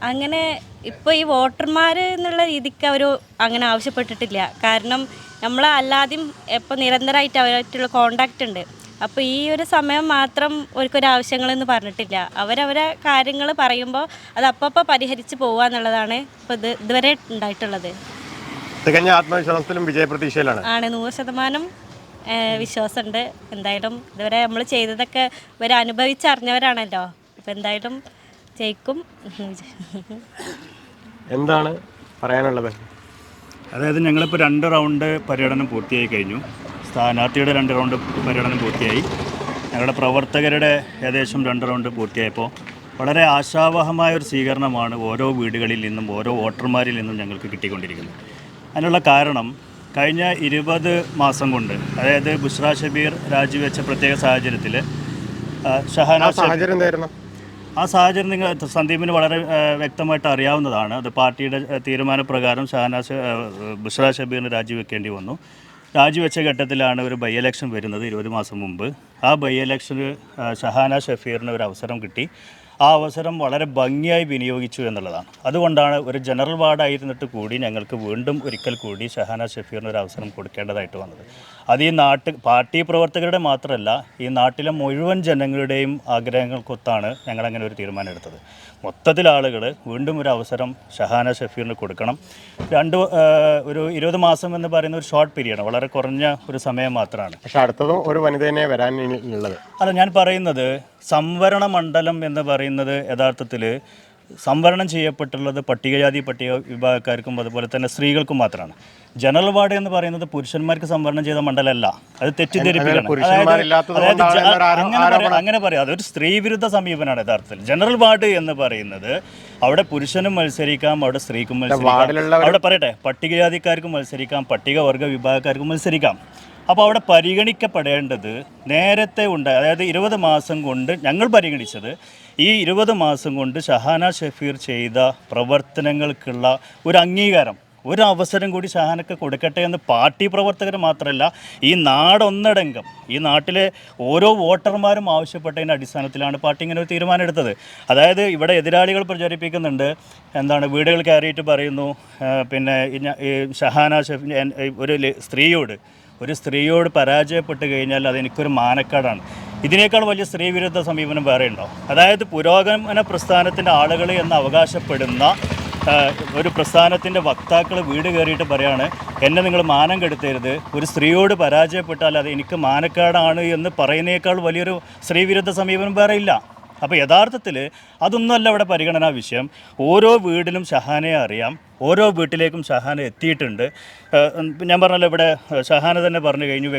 അങ്ങനെ ഇപ്പോൾ ഈ വോട്ടർമാർ എന്നുള്ള രീതിക്ക് അവർ അങ്ങനെ ആവശ്യപ്പെട്ടിട്ടില്ല. കാരണം നമ്മൾ അല്ലാതെയും ഇപ്പോൾ നിരന്തരമായിട്ട് അവരായിട്ടുള്ള കോണ്ടാക്റ്റ് ഉണ്ട്. അപ്പോൾ ഈ ഒരു സമയം മാത്രം അവർക്കൊരാവശ്യങ്ങളെന്ന് പറഞ്ഞിട്ടില്ല. അവരവരെ കാര്യങ്ങൾ പറയുമ്പോൾ അത് അപ്പോൾ പരിഹരിച്ച് പോകുക എന്നുള്ളതാണ് ഇപ്പോൾ ഇതുവരെ ഉണ്ടായിട്ടുള്ളത്. തികഞ്ഞ ആത്മവിശ്വാസത്തിലും വിജയപ്രതീക്ഷയിലാണ്. 100% വിശ്വാസമുണ്ട്. എന്തായാലും ഇതുവരെ നമ്മൾ ചെയ്തതൊക്കെ ഇവർ അനുഭവിച്ചറിഞ്ഞവരാണല്ലോ. അപ്പോൾ എന്തായാലും ജയിക്കും. എന്താണ് പറയാനുള്ളത്? അതായത് ഞങ്ങളിപ്പോൾ 2 റൗണ്ട് പര്യടനം പൂർത്തിയായി കഴിഞ്ഞു. സ്ഥാനാർത്ഥിയുടെ 2 റൗണ്ട് പര്യടനം പൂർത്തിയായി. ഞങ്ങളുടെ പ്രവർത്തകരുടെ ഏകദേശം 2 റൗണ്ട് പൂർത്തിയായപ്പോൾ വളരെ ആശാവഹമായ ഒരു സ്വീകരണമാണ് ഓരോ വീടുകളിൽ നിന്നും ഓരോ വോട്ടർമാരിൽ നിന്നും ഞങ്ങൾക്ക് കിട്ടിക്കൊണ്ടിരിക്കുന്നത്. അതിനുള്ള കാരണം കഴിഞ്ഞ 20 മാസം കൊണ്ട്, അതായത് ബുഷ്ര ഷബീർ രാജിവെച്ച പ്രത്യേക സാഹചര്യത്തിൽ ആ സാഹചര്യം നിങ്ങൾ സന്ദീപിന് വളരെ വ്യക്തമായിട്ട് അറിയാവുന്നതാണ്. അത് പാർട്ടിയുടെ തീരുമാനപ്രകാരം ബുഷ്ര ഷബീറിന് രാജിവെക്കേണ്ടി വന്നു. രാജിവെച്ച ഘട്ടത്തിലാണ് ഒരു ബൈ ഇലക്ഷൻ വരുന്നത് 20 മാസം മുമ്പ്. ആ ബൈ ഇലക്ഷന് ഷഹാന ഷഫീറിന് ഒരു അവസരം കിട്ടി. ആ അവസരം വളരെ ഭംഗിയായി വിനിയോഗിച്ചു എന്നുള്ളതാണ്. അതുകൊണ്ടാണ് ഒരു ജനറൽ വാർഡായിരുന്നിട്ട് കൂടി ഞങ്ങൾക്ക് വീണ്ടും ഒരിക്കൽ കൂടി ഷഹാന ഷഫീറിന് ഒരു അവസരം കൊടുക്കേണ്ടതായിട്ട് വന്നത്. അത് ഈ പാർട്ടി പ്രവർത്തകരുടെ മാത്രമല്ല, ഈ നാട്ടിലെ മുഴുവൻ ജനങ്ങളുടെയും ആഗ്രഹങ്ങൾക്കൊത്താണ് ഞങ്ങളങ്ങനെ ഒരു തീരുമാനം എടുത്തത്. മൊത്തത്തിൽ ആളുകൾ വീണ്ടും ഒരു അവസരം ഷഹാന ഷഫീറിന് കൊടുക്കണം. ഒരു 20 മാസം എന്ന് പറയുന്ന ഒരു ഷോർട്ട് പീരീഡാണ്, വളരെ കുറഞ്ഞ ഒരു സമയം മാത്രമാണ്. പക്ഷേ അടുത്തതും ഒരു വനിതയെ വരാനുള്ളത്. അല്ല, ഞാൻ പറയുന്നത് സംവരണ മണ്ഡലം എന്ന് പറയുന്നത് യഥാർത്ഥത്തിൽ സംവരണം ചെയ്യപ്പെട്ടുള്ളത് പട്ടികജാതി പട്ടിക വിഭാഗക്കാർക്കും അതുപോലെ തന്നെ സ്ത്രീകൾക്കും മാത്രമാണ്. ജനറൽ വാർഡ് എന്ന് പറയുന്നത് പുരുഷന്മാർക്ക് സംവരണം ചെയ്ത മണ്ഡലമല്ല. അത് തെറ്റിദ്ധരിപ്പിക്കണം. അങ്ങനെ പറയാം, അതൊരു സ്ത്രീ വിരുദ്ധ സമീപനമാണ് യഥാർത്ഥത്തിൽ. ജനറൽ വാർഡ് എന്ന് പറയുന്നത് അവിടെ പുരുഷനും മത്സരിക്കാം, അവിടെ സ്ത്രീക്കും മത്സരിക്കാം, അവിടെ പറയട്ടെ പട്ടികജാതിക്കാർക്കും മത്സരിക്കാം, പട്ടികവർഗ വിഭാഗക്കാർക്കും മത്സരിക്കാം. അപ്പോൾ അവിടെ പരിഗണിക്കപ്പെടേണ്ടത് നേരത്തെ അതായത് 20 മാസം കൊണ്ട് ഞങ്ങൾ പരിഗണിച്ചത് ഈ 20 മാസം കൊണ്ട് ഷഹാന ഷഫീർ ചെയ്ത പ്രവർത്തനങ്ങൾക്കുള്ള ഒരു അംഗീകാരം, ഒരു അവസരം കൂടി ഷഹാനക്ക് കൊടുക്കട്ടെ എന്ന് പാർട്ടി പ്രവർത്തകർ മാത്രമല്ല ഈ നാടൊന്നടങ്കം, ഈ നാട്ടിലെ ഓരോ വോട്ടർമാരും ആവശ്യപ്പെട്ടതിൻ്റെ അടിസ്ഥാനത്തിലാണ് പാർട്ടി ഇങ്ങനെ ഒരു തീരുമാനം എടുത്തത്. അതായത് ഇവിടെ എതിരാളികൾ പ്രചരിപ്പിക്കുന്നുണ്ട്, എന്താണ് വീടുകൾ കയറിയിട്ട് പറയുന്നു, പിന്നെ ഈ ഷഹാന ഷഫീർ ഒരു സ്ത്രീയോട് പരാജയപ്പെട്ട് കഴിഞ്ഞാൽ അതെനിക്കൊരു മാനക്കേടാണ്. ഇതിനേക്കാൾ വലിയ സ്ത്രീ വിരുദ്ധ സമീപനം വേറെ ഉണ്ടോ? അതായത് പുരോഗമന പ്രസ്ഥാനത്തിൻ്റെ ആളുകൾ എന്ന് അവകാശപ്പെടുന്ന ഒരു പ്രസ്ഥാനത്തിൻ്റെ വക്താക്കൾ വീട് കയറിയിട്ട് പറയാണ്, എന്നെ നിങ്ങൾ മാനം കെടുത്തരുത്, ഒരു സ്ത്രീയോട് പരാജയപ്പെട്ടാൽ അത് എനിക്ക് മാനക്കേടാണ് എന്ന് പറയുന്നതിനേക്കാൾ വലിയൊരു സ്ത്രീ വിരുദ്ധ സമീപനം വേറെ ഇല്ല. അപ്പോൾ യഥാർത്ഥത്തിൽ അതൊന്നുമല്ല ഇവിടെ പരിഗണനാ വിഷയം. ഓരോ വീടിലും ഷഹാനയെ അറിയാം, ഓരോ വീട്ടിലേക്കും ഷഹാന എത്തിയിട്ടുണ്ട്. ഞാൻ പറഞ്ഞല്ലോ, ഇവിടെ ഷഹാന തന്നെ പറഞ്ഞു കഴിഞ്ഞു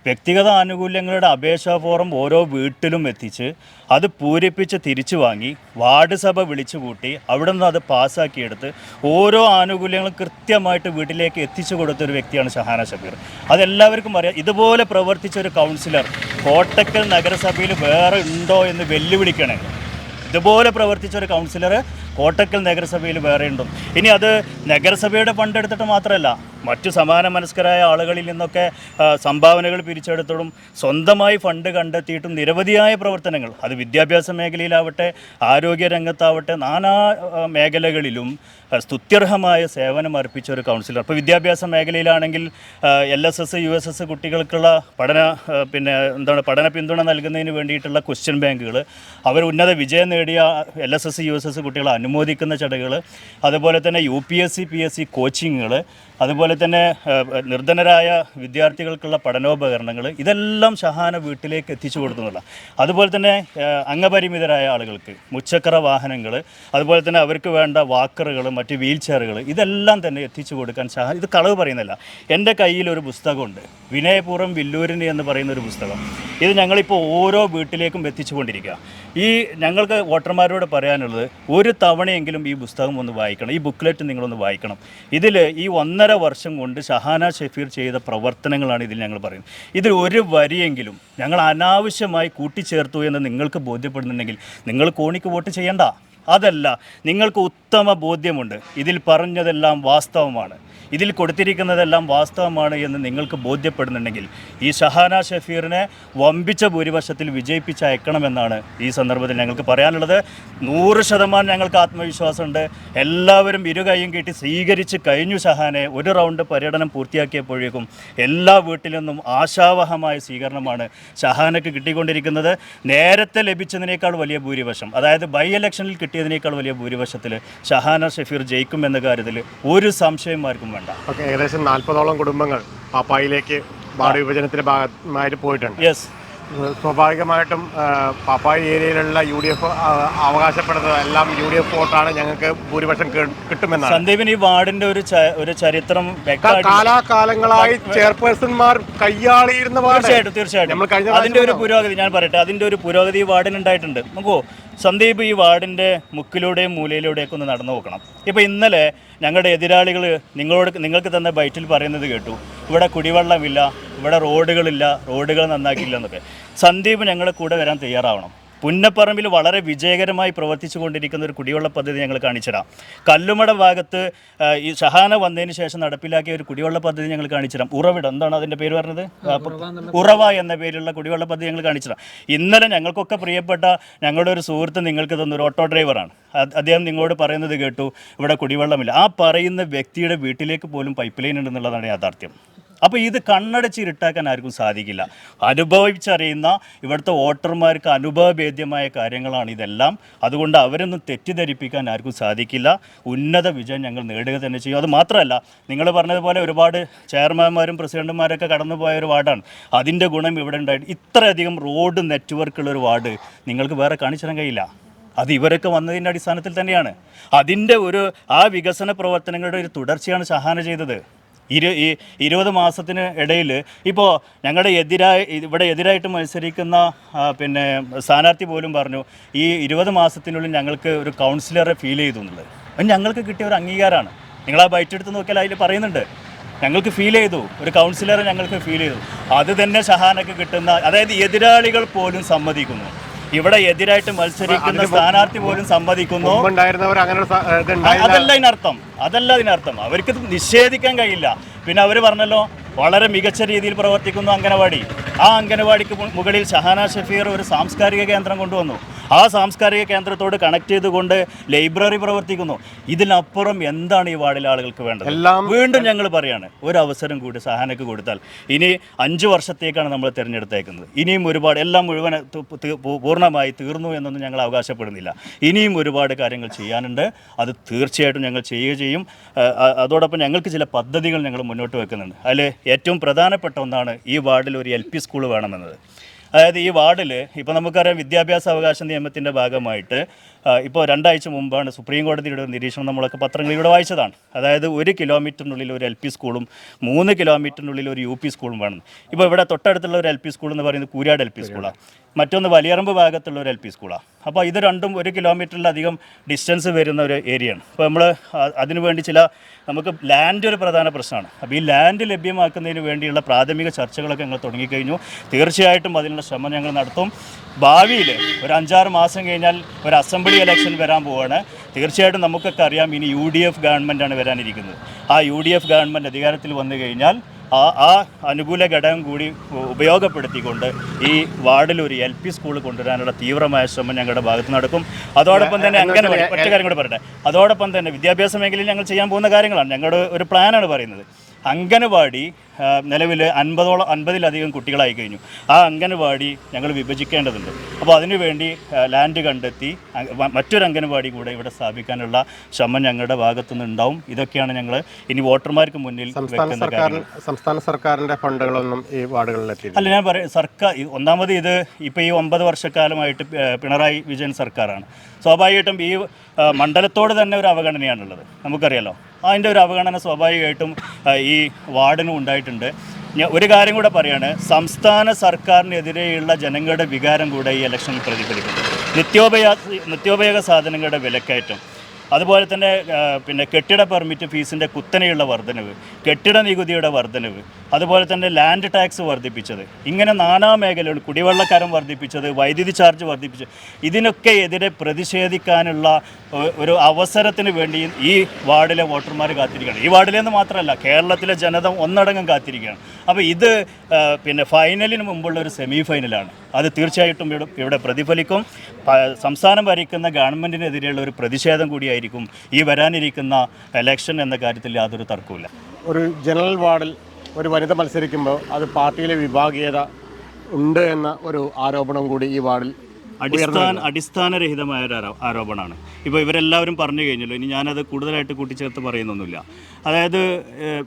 വ്യക്തിഗത ആനുകൂല്യങ്ങളുടെ അപേക്ഷാ ഫോറം ഓരോ വീട്ടിലും എത്തിച്ച് അത് പൂരിപ്പിച്ച് തിരിച്ചു വാങ്ങി വാർഡ് സഭ വിളിച്ചു കൂട്ടി അവിടെ നിന്ന് അത് പാസ്സാക്കിയെടുത്ത് ഓരോ ആനുകൂല്യങ്ങളും കൃത്യമായിട്ട് വീട്ടിലേക്ക് എത്തിച്ചു കൊടുത്തൊരു വ്യക്തിയാണ് ഷഹാന ഷബീർ. അതെല്ലാവർക്കും അറിയാം. ഇതുപോലെ പ്രവർത്തിച്ച ഒരു കൗൺസിലർ കോട്ടക്കൽ നഗരസഭയിൽ വേറെ ഉണ്ടോ എന്ന് വെല്ലുവിളിക്കണേ. ഇതുപോലെ പ്രവർത്തിച്ച ഒരു കൗൺസിലർ കോട്ടക്കൽ നഗരസഭയിൽ വേറെ ഉണ്ടോ? ഇനി അത് നഗരസഭയുടെ ഫണ്ട് എടുത്തിട്ട് മാത്രമല്ല, മറ്റു സമാന മനസ്കരായ ആളുകളിൽ നിന്നൊക്കെ സംഭാവനകൾ പിരിച്ചെടുത്തോടും സ്വന്തമായി ഫണ്ട് കണ്ടെത്തിയിട്ടും നിരവധിയായ പ്രവർത്തനങ്ങൾ, അത് വിദ്യാഭ്യാസ മേഖലയിലാവട്ടെ, ആരോഗ്യ രംഗത്താവട്ടെ, നാനാ മേഖലകളിലും സ്തുത്യർഹമായ സേവനം അർപ്പിച്ച ഒരു കൗൺസിലർ. ഇപ്പോൾ വിദ്യാഭ്യാസ മേഖലയിലാണെങ്കിൽ LSS USS കുട്ടികൾക്കുള്ള പഠന പിന്തുണ നൽകുന്നതിന് വേണ്ടിയിട്ടുള്ള ക്വസ്റ്റ്യൻ ബാങ്കുകൾ, അവർ ഉന്നത വിജയം നേടിയ LSS USS കുട്ടികളെ അനുമോദിക്കുന്ന ചടങ്ങുകൾ, അതുപോലെ തന്നെ UPSC PSC കോച്ചിങ്ങുകൾ, അതുപോലെ തന്നെ നിർധനരായ വിദ്യാർത്ഥികൾക്കുള്ള പഠനോപകരണങ്ങൾ, ഇതെല്ലാം ഷഹാന വീട്ടിലേക്ക് എത്തിച്ചു കൊടുക്കുന്നില്ല. അതുപോലെ തന്നെ അംഗപരിമിതരായ ആളുകൾക്ക് മുച്ചക്ര വാഹനങ്ങൾ, അതുപോലെ തന്നെ അവർക്ക് വേണ്ട വാക്കറുകൾ, മറ്റ് വീൽ ചെയറുകൾ, ഇതെല്ലാം തന്നെ എത്തിച്ചു കൊടുക്കാൻ ഷഹാന, ഇത് കളവ് പറയുന്നില്ല. എൻ്റെ കയ്യിൽ ഒരു പുസ്തകമുണ്ട്, വിനയപൂർവ്വം വില്ലൂരിന് എന്ന് പറയുന്ന ഒരു പുസ്തകം. ഇത് ഞങ്ങളിപ്പോൾ ഓരോ വീട്ടിലേക്കും എത്തിച്ചു കൊണ്ടിരിക്കുക. ഞങ്ങൾക്ക് വോട്ടർമാരോട് പറയാനുള്ളത്, ഒരു തവണയെങ്കിലും ഈ പുസ്തകം ഒന്ന് വായിക്കണം, ഈ ബുക്ക്ലെറ്റ് നിങ്ങളൊന്ന് വായിക്കണം. ഇതിൽ ഈ 1.5 വർഷം കൊണ്ട് ഷഹാന ഷഫീർ ചെയ്ത പ്രവർത്തനങ്ങളാണ് ഇതിൽ ഞങ്ങൾ പറയുന്നത്. ഇതിൽ ഒരു വരിയെങ്കിലും ഞങ്ങൾ അനാവശ്യമായി കൂട്ടിച്ചേർത്തു എന്ന് നിങ്ങൾക്ക് ബോധ്യപ്പെടുന്നുണ്ടെങ്കിൽ നിങ്ങൾ കോണിക്ക് വോട്ട് ചെയ്യണ്ട. അതല്ല, നിങ്ങൾക്ക് ഉത്തമ ബോധ്യമുണ്ട് ഇതിൽ പറഞ്ഞതെല്ലാം വാസ്തവമാണ്, ഇതിൽ കൊടുത്തിരിക്കുന്നതെല്ലാം വാസ്തവമാണ് എന്ന് നിങ്ങൾക്ക് ബോധ്യപ്പെടുന്നുണ്ടെങ്കിൽ ഈ ഷഹാന ഷഫീറിനെ വമ്പിച്ച ഭൂരിപക്ഷത്തിൽ വിജയിപ്പിച്ചയക്കണമെന്നാണ് ഈ സന്ദർഭത്തിൽ ഞങ്ങൾക്ക് പറയാനുള്ളത്. 100% ഞങ്ങൾക്ക് ആത്മവിശ്വാസമുണ്ട്. എല്ലാവരും ഇരുകൈയും കെട്ടി സ്വീകരിച്ച് കഴിഞ്ഞു ഷഹാനെ. ഒരു റൗണ്ട് പര്യടനം പൂർത്തിയാക്കിയപ്പോഴേക്കും എല്ലാ വീട്ടിൽ നിന്നും ആശാവഹമായ സ്വീകരണമാണ് ഷഹാനക്ക് കിട്ടിക്കൊണ്ടിരിക്കുന്നത്. നേരത്തെ ലഭിച്ചതിനേക്കാൾ വലിയ ഭൂരിപക്ഷം, അതായത് ബൈ ഇലക്ഷനിൽ കിട്ടിയതിനേക്കാൾ വലിയ ഭൂരിപക്ഷത്തിൽ ഷഹാന ഷഫീർ ജയിക്കുമെന്ന കാര്യത്തിൽ ഒരു സംശയം ആർക്കും വേണ്ട. ഓക്കെ, ഏകദേശം 40ഓളം കുടുംബങ്ങൾ പാപ്പായിലേക്ക് വാർഡ് വിഭജനത്തിന്റെ ഭാഗമായിട്ട് പോയിട്ടുണ്ട്. യെസ്, സ്വാഭാവികമായിട്ടും പാപ്പായി ഏരിയയിലുള്ള UDF അവകാശപ്പെടുന്നത് എല്ലാം UDF വോട്ടാണ്, ഞങ്ങൾക്ക് ഭൂരിപക്ഷം കിട്ടുമെന്നാണ്. സന്ദീപിന് ഈ വാർഡിന്റെ ഒരു ചരിത്രം കാലാകാലങ്ങളായി ചെയർപേഴ്സൺമാർ കയ്യാളിയിരുന്ന തീർച്ചയായിട്ടും അതിന്റെ ഒരു പുരോഗതി ഞാൻ പറയട്ടെ. അതിന്റെ ഒരു പുരോഗതി ഈ വാർഡിനുണ്ടായിട്ടുണ്ട്. നോക്കൂ സന്ദീപ്, ഈ വാർഡിൻ്റെ മുക്കിലൂടെയും മൂലയിലൂടെയൊക്കെ ഒന്ന് നടന്നു നോക്കണം. ഇപ്പോൾ ഇന്നലെ ഞങ്ങളുടെ എതിരാളികൾ നിങ്ങൾക്ക് തന്ന ബൈറ്റിൽ പറയുന്നത് കേട്ടു, ഇവിടെ കുടിവെള്ളമില്ല, ഇവിടെ റോഡുകളില്ല, റോഡുകൾ നന്നാക്കില്ല എന്നൊക്കെ. സന്ദീപ് ഞങ്ങളുടെ കൂടെ വരാൻ തയ്യാറാവണം. പുന്നപ്പറമ്പിൽ വളരെ വിജയകരമായി പ്രവർത്തിച്ചു കൊണ്ടിരിക്കുന്ന ഒരു കുടിവെള്ള പദ്ധതി ഞങ്ങൾ കാണിച്ചുതരാം. കല്ലുമട ഭാഗത്ത് ഈ ഷഹാന വന്നതിന് ശേഷം നടപ്പിലാക്കിയ ഒരു കുടിവെള്ള പദ്ധതി ഞങ്ങൾ കാണിച്ചുതരാം. ഉറവിടം, എന്താണ് അതിൻ്റെ പേര് പറഞ്ഞത്, ഉറവ എന്ന പേരിലുള്ള കുടിവെള്ള പദ്ധതി ഞങ്ങൾ കാണിച്ചുതരാം. ഇന്നലെ ഞങ്ങൾക്കൊക്കെ പ്രിയപ്പെട്ട ഞങ്ങളുടെ ഒരു സുഹൃത്ത് നിങ്ങൾക്ക് തന്നൊരു ഓട്ടോ ഡ്രൈവറാണ്. അദ്ദേഹം നിങ്ങളോട് പറയുന്നത് കേട്ടു, ഇവിടെ കുടിവെള്ളമില്ല. ആ പറയുന്ന വ്യക്തിയുടെ വീട്ടിലേക്ക് പോലും പൈപ്പ് ലൈൻ ഉണ്ടെന്നുള്ളതാണ് യാഥാർത്ഥ്യം. അപ്പോൾ ഇത് കണ്ണടച്ച് ഇരുട്ടാക്കാൻ ആർക്കും സാധിക്കില്ല. അനുഭവിച്ചറിയുന്ന ഇവിടുത്തെ വോട്ടർമാർക്ക് അനുഭവഭേദ്യമായ കാര്യങ്ങളാണ് ഇതെല്ലാം. അതുകൊണ്ട് അവരൊന്നും തെറ്റിദ്ധരിപ്പിക്കാൻ ആർക്കും സാധിക്കില്ല. ഉന്നത വിജയം ഞങ്ങൾ നേടുക തന്നെ ചെയ്യും. അത് മാത്രമല്ല, നിങ്ങൾ പറഞ്ഞതുപോലെ ഒരുപാട് ചെയർമാൻമാരും പ്രസിഡന്റുമാരൊക്കെ കടന്നുപോയ ഒരു വാർഡാണ്. അതിൻ്റെ ഗുണം ഇവിടെ ഉണ്ടായിട്ട് ഇത്രയധികം റോഡ് നെറ്റ്വർക്കുള്ളൊരു വാർഡ് നിങ്ങൾക്ക് വേറെ കാണിച്ചു തരാൻ കഴിയില്ല. അത് ഇവരൊക്കെ വന്നതിൻ്റെ അടിസ്ഥാനത്തിൽ തന്നെയാണ്. അതിൻ്റെ ആ വികസന പ്രവർത്തനങ്ങളുടെ ഒരു തുടർച്ചയാണ് ഷഹാന ചെയ്തത്. ഈ 20 മാസത്തിന് ഇടയിൽ ഇപ്പോൾ ഞങ്ങളുടെ ഇവിടെ എതിരായിട്ട് മത്സരിക്കുന്ന സ്ഥാനാർത്ഥി പോലും പറഞ്ഞു, ഈ 20 മാസത്തിനുള്ളിൽ ഞങ്ങൾക്ക് ഒരു കൗൺസിലറെ ഫീൽ ചെയ്തു എന്നുള്ളത്. അത് ഞങ്ങൾക്ക് കിട്ടിയ ഒരു അംഗീകാരമാണ്. നിങ്ങൾ ആ ബൈറ്റ് എടുത്ത് നോക്കിയാൽ അതിൽ പറയുന്നുണ്ട്, ഞങ്ങൾക്ക് ഫീൽ ചെയ്തു, ഒരു കൗൺസിലറെ ഞങ്ങൾക്ക് ഫീൽ ചെയ്തു. അത് തന്നെ ഷഹാനക്ക് കിട്ടുന്ന, അതായത് എതിരാളികൾ പോലും സമ്മതിക്കുന്നു, ഇവിടെ എതിരായിട്ട് മത്സരിക്കുന്ന സ്ഥാനാർത്ഥി പോലും സമ്മതിക്കുന്നു. അതല്ല ഇതിനർത്ഥം. അവർക്ക് നിഷേധിക്കാൻ കഴിയില്ല. പിന്നെ അവർ പറഞ്ഞല്ലോ, വളരെ മികച്ച രീതിയിൽ പ്രവർത്തിക്കുന്നു അംഗനവാടി. ആ അംഗനവാടിക്ക് മുകളിൽ ഷഹാന ഷഫീർ ഒരു സാംസ്കാരിക കേന്ദ്രം കൊണ്ടുവന്നു. ആ സാംസ്കാരിക കേന്ദ്രത്തോട് കണക്ട് ചെയ്തുകൊണ്ട് ലൈബ്രറി പ്രവർത്തിക്കുന്നു. ഇതിനപ്പുറം എന്താണ് ഈ വാർഡിലെ ആളുകൾക്ക് വേണ്ടത്? വീണ്ടും ഞങ്ങൾ പറയാണ്, ഒരു അവസരം കൂടി ഷഹാനക്ക് കൊടുത്താൽ, ഇനി 5 വർഷത്തേക്കാണ് നമ്മൾ തിരഞ്ഞെടുത്തേക്കുന്നത്. ഇനിയും ഒരുപാട്, എല്ലാം മുഴുവൻ പൂർണ്ണമായി തീർന്നു എന്നൊന്നും ഞങ്ങൾ അവകാശപ്പെടുന്നില്ല. ഇനിയും ഒരുപാട് കാര്യങ്ങൾ ചെയ്യാനുണ്ട്. അത് തീർച്ചയായിട്ടും ഞങ്ങൾ ചെയ്യുക ചെയ്യും. അതോടൊപ്പം ഞങ്ങൾക്ക് ചില പദ്ധതികൾ ഞങ്ങൾ മുന്നോട്ട് വെക്കുന്നുണ്ട്. അതിൽ ഏറ്റവും പ്രധാനപ്പെട്ട ഒന്നാണ് ഈ വാർഡിൽ ഒരു LP സ്കൂൾ വേണമെന്നത്. അതായത് ഈ വാർഡിൽ ഇപ്പോൾ നമുക്കറിയാം, വിദ്യാഭ്യാസ അവകാശ നിയമത്തിൻ്റെ ഭാഗമായിട്ട് ഇപ്പോൾ 2 ആഴ്ച മുമ്പാണ് സുപ്രീം കോടതിയുടെ നിരീക്ഷണം നമ്മളൊക്കെ പത്രങ്ങളിലൂടെ വായിച്ചതാണ്. അതായത് 1 കിലോമീറ്ററിനുള്ളിൽ ഒരു LP സ്കൂളും 3 കിലോമീറ്ററിനുള്ളിൽ ഒരു UP സ്കൂളും വേണം. ഇപ്പോൾ ഇവിടെ തൊട്ടടുത്തുള്ള ഒരു LP സ്കൂൾ എന്ന് പറയുന്നത് കൂരാട് LP സ്കൂളാണ്. മറ്റൊന്ന് വലിയറമ്പ് ഭാഗത്തുള്ള ഒരു LP സ്കൂളാണ്. അപ്പോൾ ഇത് രണ്ടും 1 കിലോമീറ്ററിലധികം ഡിസ്റ്റൻസ് വരുന്ന ഒരു ഏരിയയാണ്. അപ്പോൾ നമ്മൾ അതിനുവേണ്ടി നമുക്ക് ലാൻഡ് ഒരു പ്രധാന പ്രശ്നമാണ്. അപ്പോൾ ഈ ലാൻഡ് ലഭ്യമാക്കുന്നതിന് വേണ്ടിയുള്ള പ്രാഥമിക ചർച്ചകളൊക്കെ ഞങ്ങൾ തുടങ്ങിക്കഴിഞ്ഞു. തീർച്ചയായിട്ടും അതിനുള്ള ശ്രമം ഞങ്ങൾ നടത്തും. ഭാവിയിൽ ഒരു 5-6 മാസം കഴിഞ്ഞാൽ ഒരു അസംബ്ലി ഇലക്ഷൻ വരാൻ പോവുകയാണ്. തീർച്ചയായിട്ടും നമുക്കൊക്കെ അറിയാം, ഇനി UDF ഗവൺമെൻറ്റാണ് വരാനിരിക്കുന്നത്. ആ UDF ഗവൺമെൻറ് അധികാരത്തിൽ വന്നു കഴിഞ്ഞാൽ ആ അനുകൂല ഘടകം കൂടി ഉപയോഗപ്പെടുത്തിക്കൊണ്ട് ഈ വാർഡിൽ ഒരു LP സ്കൂൾ കൊണ്ടുവരാനുള്ള തീവ്രമായ ശ്രമം ഞങ്ങളുടെ ഭാഗത്ത് നടക്കും. അതോടൊപ്പം തന്നെ അംഗനവാടി ഒറ്റ കാര്യം കൂടെ പറയട്ടെ, അതോടൊപ്പം തന്നെ വിദ്യാഭ്യാസ മേഖലയിൽ ഞങ്ങൾ ചെയ്യാൻ പോകുന്ന കാര്യങ്ങളാണ്. ഞങ്ങളുടെ ഒരു പ്ലാനാണ് പറയുന്നത്. അംഗനവാടി നിലവിൽ 50-ലധികം കുട്ടികളായി കഴിഞ്ഞു. ആ അംഗനവാടി ഞങ്ങൾ വിഭജിക്കേണ്ടതുണ്ട്. അപ്പോൾ അതിനുവേണ്ടി ലാൻഡ് കണ്ടെത്തി മറ്റൊരു അംഗനവാടി കൂടെ ഇവിടെ സ്ഥാപിക്കാനുള്ള ശ്രമം ഞങ്ങളുടെ ഭാഗത്തുനിന്ന് ഉണ്ടാവും. ഇതൊക്കെയാണ് ഞങ്ങൾ ഇനി വോട്ടർമാർക്ക് മുന്നിൽ വെക്കുന്ന കാര്യങ്ങൾ. സംസ്ഥാന സർക്കാരിൻ്റെ ഫണ്ടുകളൊന്നും ഈ വാർഡുകളിലെത്തി അല്ല, ഞാൻ പറയാം, സർക്കാർ ഒന്നാമത് ഇത് ഇപ്പോൾ ഈ 9 വർഷക്കാലമായിട്ട് പിണറായി വിജയൻ സർക്കാരാണ്. സ്വാഭാവികമായിട്ടും ഈ മണ്ഡലത്തോട് തന്നെ ഒരു അവഗണനയാണുള്ളത്, നമുക്കറിയാലോ. അതിൻ്റെ ഒരു അവഗണന സ്വാഭാവികമായിട്ടും ഈ വാർഡിനും ഉണ്ടായിട്ടുണ്ട്. ഞാൻ ഒരു കാര്യം കൂടെ പറയാണ്, സംസ്ഥാന സർക്കാരിനെതിരെയുള്ള ജനങ്ങളുടെ വികാരം കൂടെ ഈ ഇലക്ഷനിൽ പ്രതിഫലിക്കുന്നു. നിത്യോപയോഗ സാധനങ്ങളുടെ വിലക്കയറ്റം, അതുപോലെ തന്നെ പിന്നെ കെട്ടിട പെർമിറ്റ് ഫീസിൻ്റെ കുത്തനെയുള്ള വർധനവ്, കെട്ടിട നികുതിയുടെ വർധനവ്, അതുപോലെ തന്നെ ലാൻഡ് ടാക്സ് വർദ്ധിപ്പിച്ചത്, ഇങ്ങനെ നാനാ മേഖലകൾ, കുടിവെള്ളക്കരം വർദ്ധിപ്പിച്ചത്, വൈദ്യുതി ചാർജ് വർദ്ധിപ്പിച്ചത്, ഇതിനൊക്കെ എതിരെ പ്രതിഷേധിക്കാനുള്ള ഒരു അവസരത്തിന് വേണ്ടി ഈ വാർഡിലെ വോട്ടർമാർ കാത്തിരിക്കുകയാണ്. ഈ വാർഡിലെന്ന് മാത്രമല്ല, കേരളത്തിലെ ജനത ഒന്നടങ്കം കാത്തിരിക്കുകയാണ്. അപ്പോൾ ഇത് പിന്നെ ഫൈനലിന് മുമ്പുള്ള ഒരു സെമി ഫൈനലാണ്. അത് തീർച്ചയായിട്ടും ഇവിടെ പ്രതിഫലിക്കും. സംസ്ഥാനം ഭരിക്കുന്ന ഗവൺമെൻറ്റിനെതിരെയുള്ള ഒരു പ്രതിഷേധം കൂടിയായിരിക്കും ഈ വരാനിരിക്കുന്ന ഇലക്ഷൻ എന്ന കാര്യത്തിൽ യാതൊരു തർക്കവുമില്ല. ഒരു ജനറൽ വാർഡിൽ ഒരു വനിത മത്സരിക്കുമ്പോൾ അത് പാർട്ടിയിലെ വിഭാഗീയത ഉണ്ട് എന്ന ഒരു ആരോപണം കൂടി ഈ വാർഡിൽ അടിസ്ഥാനരഹിതമായ ഒരു ആരോപണമാണ്. ഇപ്പോൾ ഇവരെല്ലാവരും പറഞ്ഞു കഴിഞ്ഞല്ലോ, ഇനി ഞാനത് കൂടുതലായിട്ട് കൂട്ടിച്ചേർത്ത് പറയുന്നൊന്നുമില്ല. അതായത്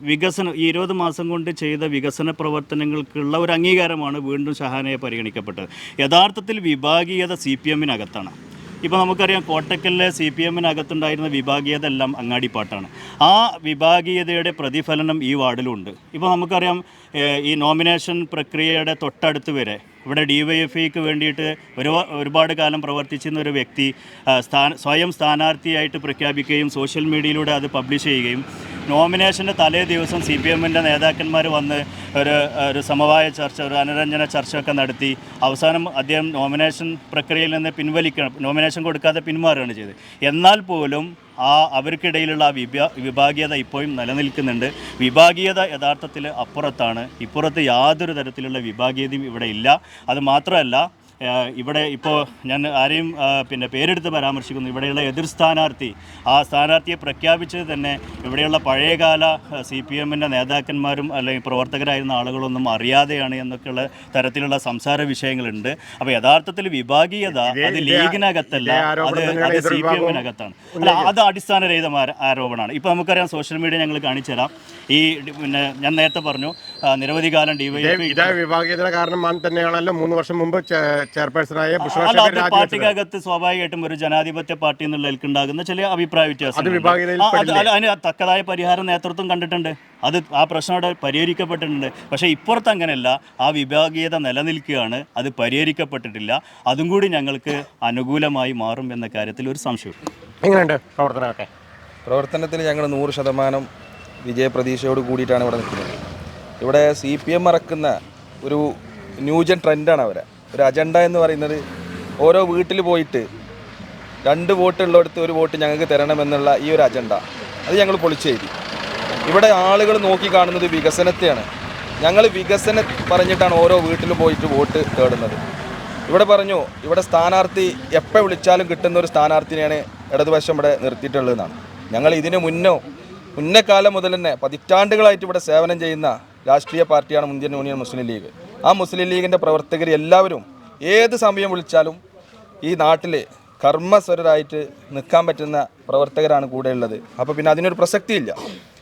വികസനം, ഈ 20 മാസം കൊണ്ട് ചെയ്ത വികസന പ്രവർത്തനങ്ങൾക്കുള്ള ഒരു അംഗീകാരമാണ് വീണ്ടും ഷഹാനയെ പരിഗണിക്കപ്പെട്ടത്. യഥാർത്ഥത്തിൽ വിഭാഗീയത CPM-നകത്താണ്. ഇപ്പോൾ നമുക്കറിയാം, കോട്ടക്കലിലെ CPM-നകത്തുണ്ടായിരുന്ന വിഭാഗീയത എല്ലാം അങ്ങാടിപ്പാട്ടാണ്. ആ വിഭാഗീയതയുടെ പ്രതിഫലനം ഈ വാർഡിലുണ്ട്. ഇപ്പോൾ നമുക്കറിയാം, ഈ നോമിനേഷൻ പ്രക്രിയയുടെ തൊട്ടടുത്ത് വരെ ഇവിടെ DYFIക്ക് വേണ്ടിയിട്ട് ഒരുപാട് കാലം പ്രവർത്തിച്ചിരുന്ന ഒരു വ്യക്തി സ്വയം സ്ഥാനാർത്ഥിയായിട്ട് പ്രഖ്യാപിക്കുകയും സോഷ്യൽ മീഡിയയിലൂടെ അത് പബ്ലിഷ് ചെയ്യുകയും നോമിനേഷൻ്റെ തലേ ദിവസം CPM-ൻ്റെ നേതാക്കന്മാർ വന്ന് ഒരു സമവായ ചർച്ച, ഒരു അനുരഞ്ജന ചർച്ചയൊക്കെ നടത്തി അവസാനം അദ്ദേഹം നോമിനേഷൻ പ്രക്രിയയിൽ നിന്ന് നോമിനേഷൻ കൊടുക്കാതെ പിന്മാറുകയാണ് ചെയ്തത്. എന്നാൽ പോലും അവർക്കിടയിലുള്ള വിഭാഗീയത ഇപ്പോഴും നിലനിൽക്കുന്നുണ്ട്. വിഭാഗീയത യഥാർത്ഥത്തിൽ അപ്പുറത്താണ്. ഇപ്പുറത്ത് യാതൊരു തരത്തിലുള്ള വിഭാഗീയതയും ഇവിടെ ഇല്ല. അത് മാത്രമല്ല, ഇവിടെ ഇപ്പോൾ ഞാൻ ആരെയും പിന്നെ പേരെടുത്ത് പരാമർശിക്കുന്നു. ഇവിടെയുള്ള എതിർ സ്ഥാനാർത്ഥി, ആ സ്ഥാനാർത്ഥിയെ പ്രഖ്യാപിച്ചത് തന്നെ ഇവിടെയുള്ള പഴയകാല CPM-ൻ്റെ നേതാക്കന്മാരും അല്ലെങ്കിൽ പ്രവർത്തകരായിരുന്ന ആളുകളൊന്നും അറിയാതെയാണ് എന്നൊക്കെയുള്ള തരത്തിലുള്ള സംസാര വിഷയങ്ങളുണ്ട്. അപ്പോൾ യഥാർത്ഥത്തിൽ വിഭാഗീയത അത് ലീഗിനകത്തല്ല, അത് CPM-നകത്താണ്. അല്ല, അത് അടിസ്ഥാനരഹിതമായ ആരോപണമാണ്. ഇപ്പോൾ നമുക്കറിയാം, സോഷ്യൽ മീഡിയ ഞങ്ങൾ കാണിച്ചു തരാം. ഈ പിന്നെ ഞാൻ നേരത്തെ പറഞ്ഞു, നിരവധി കാലം DYFI വിഭാഗീയത കാരണം തന്നെയാണല്ലോ 3 വർഷം മുമ്പ് ചെയർപേഴ്സണായ പാർട്ടിക്കകത്ത് സ്വാഭാവികമായിട്ടും ഒരു ജനാധിപത്യ പാർട്ടി എന്നുള്ള ഉണ്ടാകുന്ന ചില അഭിപ്രായ വ്യത്യാസം, അതിന് തക്കതായ പരിഹാരം നേതൃത്വം കണ്ടിട്ടുണ്ട്. അത് ആ പ്രശ്നം അവിടെ പരിഹരിക്കപ്പെട്ടിട്ടുണ്ട്. പക്ഷേ ഇപ്പുറത്ത് അങ്ങനെയല്ല, ആ വിഭാഗീയത നിലനിൽക്കുകയാണ്, അത് പരിഹരിക്കപ്പെട്ടിട്ടില്ല. അതും കൂടി ഞങ്ങൾക്ക് അനുകൂലമായി മാറും എന്ന കാര്യത്തിൽ ഒരു സംശയം. എങ്ങനെയുണ്ട് പ്രവർത്തനമൊക്കെ? പ്രവർത്തനത്തിൽ ഞങ്ങൾ 100% വിജയപ്രതീക്ഷയോട് കൂടിയിട്ടാണ് ഇവിടെ നിൽക്കുന്നത്. ഇവിടെ CPM ഇറക്കുന്ന ഒരു ന്യൂജൻ ട്രെൻഡാണ് അവരെ ഒരു അജണ്ട എന്ന് പറയുന്നത്. ഓരോ വീട്ടിൽ പോയിട്ട് 2 വോട്ട് ഉള്ളിടത്ത് 1 വോട്ട് ഞങ്ങൾക്ക് തരണമെന്നുള്ള ഈ ഒരു അജണ്ട അത് ഞങ്ങൾ പൊളിച്ചു എഴുതി. ഇവിടെ ആളുകൾ നോക്കി കാണുന്നത് വികസനത്തെയാണ്. ഞങ്ങൾ വികസനം പറഞ്ഞിട്ടാണ് ഓരോ വീട്ടിൽ പോയിട്ട് വോട്ട് തേടുന്നത്. ഇവിടെ പറഞ്ഞു, ഇവിടെ സ്ഥാനാർത്ഥി എപ്പോൾ വിളിച്ചാലും കിട്ടുന്ന ഒരു സ്ഥാനാർത്ഥിനെയാണ് ഇടതുപക്ഷം ഇവിടെ നിർത്തിയിട്ടുള്ളതെന്നാണ്. ഞങ്ങൾ ഇതിന് മുന്നേ കാലം മുതൽ തന്നെ പതിറ്റാണ്ടുകളായിട്ട് ഇവിടെ സേവനം ചെയ്യുന്ന രാഷ്ട്രീയ പാർട്ടിയാണ് ഇന്ത്യൻ യൂണിയൻ മുസ്ലിം ലീഗ്. ആ മുസ്ലിം ലീഗിൻ്റെ പ്രവർത്തകർ എല്ലാവരും ഏത് സമയം വിളിച്ചാലും ഈ നാട്ടിൽ കർമ്മസ്വരരായിട്ട് നിൽക്കാൻ പറ്റുന്ന പ്രവർത്തകരാണ് കൂടെയുള്ളത്. അപ്പോൾ പിന്നെ അതിനൊരു പ്രസക്തിയില്ല.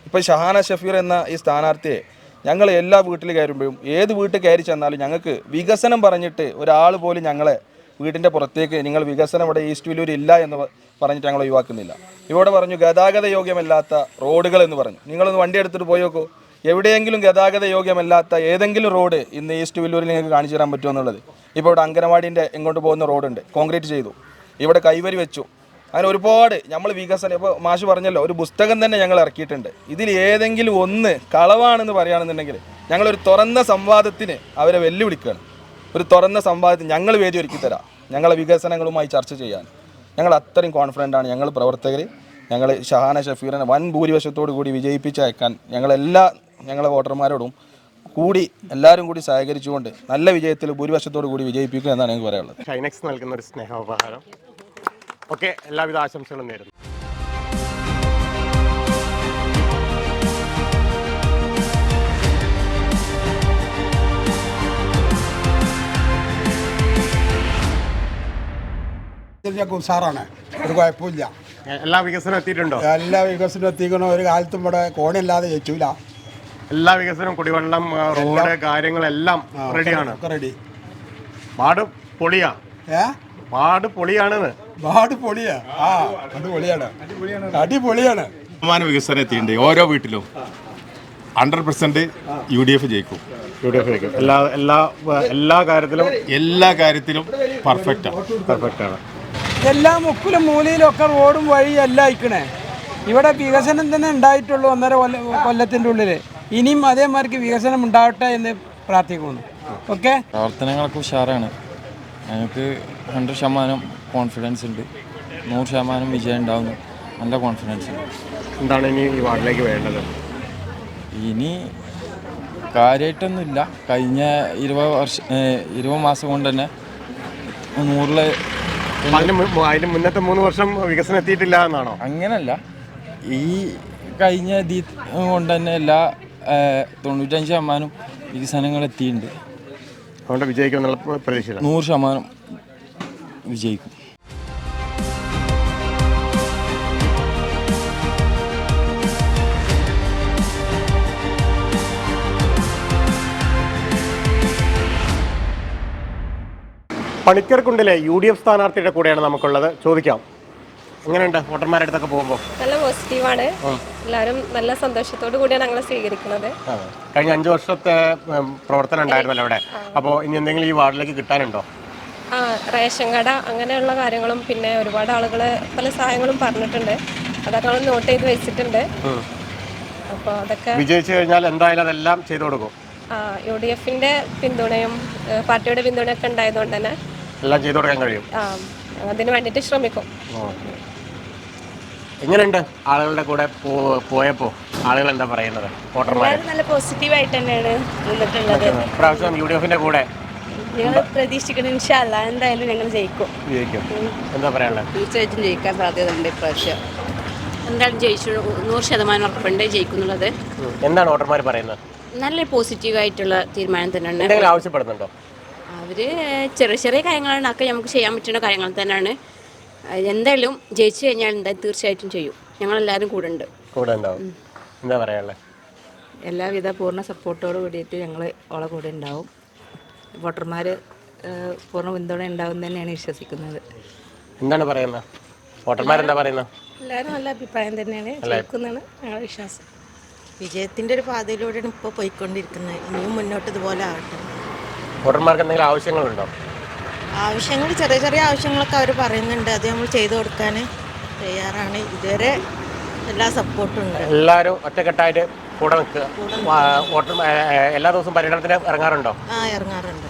ഇപ്പോൾ ഷഹാന ഷഫീർ എന്ന ഈ സ്ഥാനാർത്ഥിയെ ഞങ്ങൾ എല്ലാ വീട്ടിൽ കയറുമ്പോഴും ഏത് വീട്ടിൽ കയറി ചെന്നാലും ഞങ്ങൾക്ക് വികസനം പറഞ്ഞിട്ട് ഒരാൾ പോലും ഞങ്ങളെ വീടിൻ്റെ പുറത്തേക്ക് നിങ്ങൾ വികസനം ഇവിടെ ഈസ്റ്റ് വില്ലൂർ ഇല്ല എന്ന് പറഞ്ഞിട്ട് ഞങ്ങൾ ഒഴിവാക്കുന്നില്ല. ഇവിടെ പറഞ്ഞു ഗതാഗത യോഗ്യമല്ലാത്ത റോഡുകൾ എന്ന് പറഞ്ഞു. നിങ്ങളൊന്ന് വണ്ടി എടുത്തിട്ട് പോയി നോക്കൂ, എവിടെയെങ്കിലും ഗതാഗത യോഗ്യമല്ലാത്ത ഏതെങ്കിലും റോഡ് ഇന്ന് ഈസ്റ്റ് വില്ലൂരിൽ നിങ്ങൾക്ക് കാണിച്ചു തരാൻ പറ്റുമോ എന്നുള്ളത്. ഇപ്പോൾ ഇവിടെ അങ്കനവാടിൻ്റെ എങ്ങോട്ട് പോകുന്ന റോഡുണ്ട്, കോൺക്രീറ്റ് ചെയ്തു. ഇവിടെ കൈവരി വെച്ചു. അങ്ങനെ ഒരുപാട് നമ്മൾ വികസനം, ഇപ്പോൾ മാഷ് പറഞ്ഞല്ലോ, ഒരു പുസ്തകം തന്നെ ഞങ്ങൾ ഇറക്കിയിട്ടുണ്ട്. ഇതിൽ ഏതെങ്കിലും ഒന്ന് കളവാണെന്ന് പറയുകയാണെന്നുണ്ടെങ്കിൽ ഞങ്ങളൊരു തുറന്ന സംവാദത്തിന് അവരെ വെല്ലുവിളിക്കുകയാണ്. ഒരു തുറന്ന സംവാദത്തിന് ഞങ്ങൾ വേദി ഒരുക്കി തരാം, ഞങ്ങളെ വികസനങ്ങളുമായി ചർച്ച ചെയ്യാൻ. ഞങ്ങൾ അത്രയും കോൺഫിഡൻ്റാണ്. ഞങ്ങൾ പ്രവർത്തകർ, ഞങ്ങൾ ഷഹാന ഷഫീറിനെ വൻ ഭൂരിപക്ഷത്തോടു കൂടി വിജയിപ്പിച്ചയക്കാൻ ഞങ്ങളെ വോട്ടർമാരോടും കൂടി എല്ലാവരും കൂടി സഹകരിച്ചുകൊണ്ട് നല്ല വിജയത്തിൽ ഭൂരിപക്ഷത്തോടു കൂടി വിജയിപ്പിക്കുക എന്നാണ് എനിക്ക് പറയാനുള്ളത്. ഷൈനെക്സ് നൽകുന്ന ഒരു സ്നേഹോപഹാരം. ഓക്കെ, എല്ലാവിധ ആശംസകളും നേരുന്നു. ഉസാറാണ്, ഒരു കുഴപ്പമില്ല. എല്ലാ വികസനം എത്തിയിട്ടുണ്ടോ? എല്ലാ വികസനം എത്തിക്കണോ. ഒരു കാലത്തും ഇവിടെ കോണില്ലാതെ ജയിച്ചില്ല. എല്ലാ വികസനവും, കുടിവെള്ളം, റോഡ്, കാര്യങ്ങളെല്ലാം റെഡിയാണ്. റെഡി. വാർഡ് പൊളിയാ. വാർഡ് പൊളിയാണെന്ന്. വാർഡ് പൊളിയാ. അത് പൊളിയാണ്, അടിപൊളിയാണ്. വികസനം എത്തിയിട്ടുണ്ട്. ഓരോ വീട്ടിലും 100% UDF ജയിക്കും. UDF ജയിക്കും. എല്ലാ കാര്യത്തിലും പെർഫെക്റ്റാണ്. എല്ലാ മുക്കിലും മൂലയിലും ഒക്കെ റോഡും വഴിയും എല്ലാം അയക്കണേ. ഇവിടെ വികസനം തന്നെ ഉണ്ടായിട്ടുള്ളൂ 1.5 കൊല്ലത്തിൻ്റെ ഉള്ളിൽ. ഇനിയും അതേമാതിരിക്ക് വികസനം ഉണ്ടാവട്ടെ എന്ന് പ്രാർത്ഥിക്കുന്നു. ഓക്കെ, പ്രവർത്തനങ്ങളൊക്കെ ഉഷാറാണ്. ഞങ്ങൾക്ക് 100% കോൺഫിഡൻസ് ഉണ്ട്. 100% വിജയം ഉണ്ടാവുന്നു. നല്ല കോൺഫിഡൻസ് ഉണ്ട്. എന്താണ് ഇനി ഈ വാർഡിലേക്ക് വേണ്ടത്? ഇനി കാര്യമായിട്ടൊന്നുമില്ല. കഴിഞ്ഞ 20 മാസം കൊണ്ട് തന്നെ 100 അതിന് മുന്നത്തെ 3 വർഷം വികസനം എത്തിയിട്ടില്ല എന്നാണോ? അങ്ങനല്ല, ഈ കഴിഞ്ഞ കൊണ്ട് തന്നെ എല്ലാ 95% വികസനങ്ങൾ എത്തിയിട്ടുണ്ട്. അതുകൊണ്ട് വിജയിക്കുമെന്നുള്ള പ്രതീക്ഷ 100% വിജയിക്കും. പണിക്കർക്കുണ്ടിലെ UDF സ്ഥാനാർത്ഥിയുടെ കൂടെയാണ് നമുക്കുള്ളത്. ചോദിക്കാം, എങ്ങനെയുണ്ട് വോട്ടർമാരുടെ അടുത്തൊക്കെ പോകുമ്പോൾ? നല്ല പോസിറ്റീവാണ്. എല്ലാവരും നല്ല സന്തോഷത്തോടു കൂടിയാണ് ഞങ്ങളെ സ്വീകരിക്കുന്നത്. കഴിഞ്ഞ 5 വർഷത്തെ പ്രവർത്തനം ഉണ്ടായിരുന്നല്ലോ ഇവിടെ. അപ്പോൾ ഇനി എന്തെങ്കിലും ഈ വാർഡിലേക്ക് കിട്ടാനുണ്ടോ? റേഷൻ കട അങ്ങനെയുള്ള കാര്യങ്ങളും പിന്നെ ഒരുപാട് ആളുകൾ പല സഹായങ്ങളും പറഞ്ഞിട്ടുണ്ട്. അതൊക്കെ നോട്ട് ചെയ്ത് വെച്ചിട്ടുണ്ട്. അപ്പോൾ അതൊക്കെ വിജയിച്ചു കഴിഞ്ഞാൽ എന്തായാലും അതെല്ലാം ചെയ്തു കൊടുക്കും. UDFന്റെ പിന്തുണയും പാർട്ടിയുടെ പിന്തുണയൊക്കെ ഉണ്ടായതുകൊണ്ട് തന്നെ എല്ലാം ചെയ്തു കൊടുക്കാൻ കഴിയും. അതിന് വേണ്ടിയിട്ട് ശ്രമിക്കും. എങ്ങനെയുണ്ട് ആളുകളുടെ കൂടെ പോയപ്പോൾ ആളുകൾ എന്താ പറയുന്നത്? വോട്ടർമാർ നല്ല പോസിറ്റീവായിട്ട് തന്നെയാണ് നിന്നിട്ടുള്ളത്. പ്രാവശ്യം UDFന്റെ കൂടെ ഞങ്ങൾ പ്രതീക്ഷിക്കണം. ഇൻഷാ അല്ലാഹ് എന്തായാലും ഞങ്ങൾ ജയിക്കും. എന്താ പറയാനുള്ളത്? തീർച്ചയായിട്ടും ജയിക്കാൻ സാധ്യതയുണ്ട്. ഇപ്രാവശ്യം എന്തായാലും ജയിച്ചു. 100% ഉറപ്പുണ്ട് ജയിക്കുന്നുള്ളത്. എന്താണ് വോട്ടർമാർ പറയുന്നത്? നല്ല പോസിറ്റീവായിട്ടുള്ള തീരുമാനം തന്നെയാണ്. എന്തെങ്കിലും ആവശ്യപ്പെടുന്നുണ്ടോ? അവർ ചെറിയ ചെറിയ കാര്യങ്ങളാണ്, ഒക്കെ നമുക്ക് ചെയ്യാൻ പറ്റുന്ന കാര്യങ്ങൾ തന്നെയാണ്. എന്തായാലും ജയിച്ചു കഴിഞ്ഞാൽ എന്തായാലും തീർച്ചയായിട്ടും ചെയ്യും. ഞങ്ങളെല്ലാവരും കൂടെ ഉണ്ടാവും. എന്താ പറയാനുള്ളത്? എല്ലാവിധ പൂർണ്ണ സപ്പോർട്ടോട് കൂടിയിട്ട് ഞങ്ങൾ ഓളെ കൂടെ ഉണ്ടാവും. വോട്ടർമാർ പൂർണ്ണ പിന്തുണ ഉണ്ടാവും തന്നെയാണ് വിശ്വസിക്കുന്നത്. എന്താണ് പറയുന്നത്? വോട്ടർമാരെന്താ പറയുന്നത്? എല്ലാവരും നല്ല അഭിപ്രായം തന്നെയാണ്. ജയിക്കുന്നതാണ് ഞങ്ങളുടെ വിശ്വാസം. വിജയത്തിൻ്റെ ഒരു പാതയിലൂടെയാണ് ഇപ്പോൾ പോയിക്കൊണ്ടിരിക്കുന്നത്. ഇനിയും മുന്നോട്ട് ഇതുപോലെ ആവട്ടെ. വോട്ടർമാർക്ക് എന്തെങ്കിലും ആവശ്യങ്ങളുണ്ടോ? ആവശ്യങ്ങൾ ചെറിയ ചെറിയ ആവശ്യങ്ങളൊക്കെ അവർ പറയുന്നുണ്ട്. അത് നമ്മൾ ചെയ്തു കൊടുക്കാൻ തയ്യാറാണ്. ഇതുവരെ എല്ലാ സപ്പോർട്ടും ഉണ്ട്. എല്ലാവരും ഒറ്റക്കെട്ടായിട്ട് കൂടെ നിൽക്കുക. വോട്ടർ എല്ലാ ദിവസവും പര്യടനത്തിന് ഇറങ്ങാറുണ്ടോ? ഇറങ്ങാറുണ്ട്.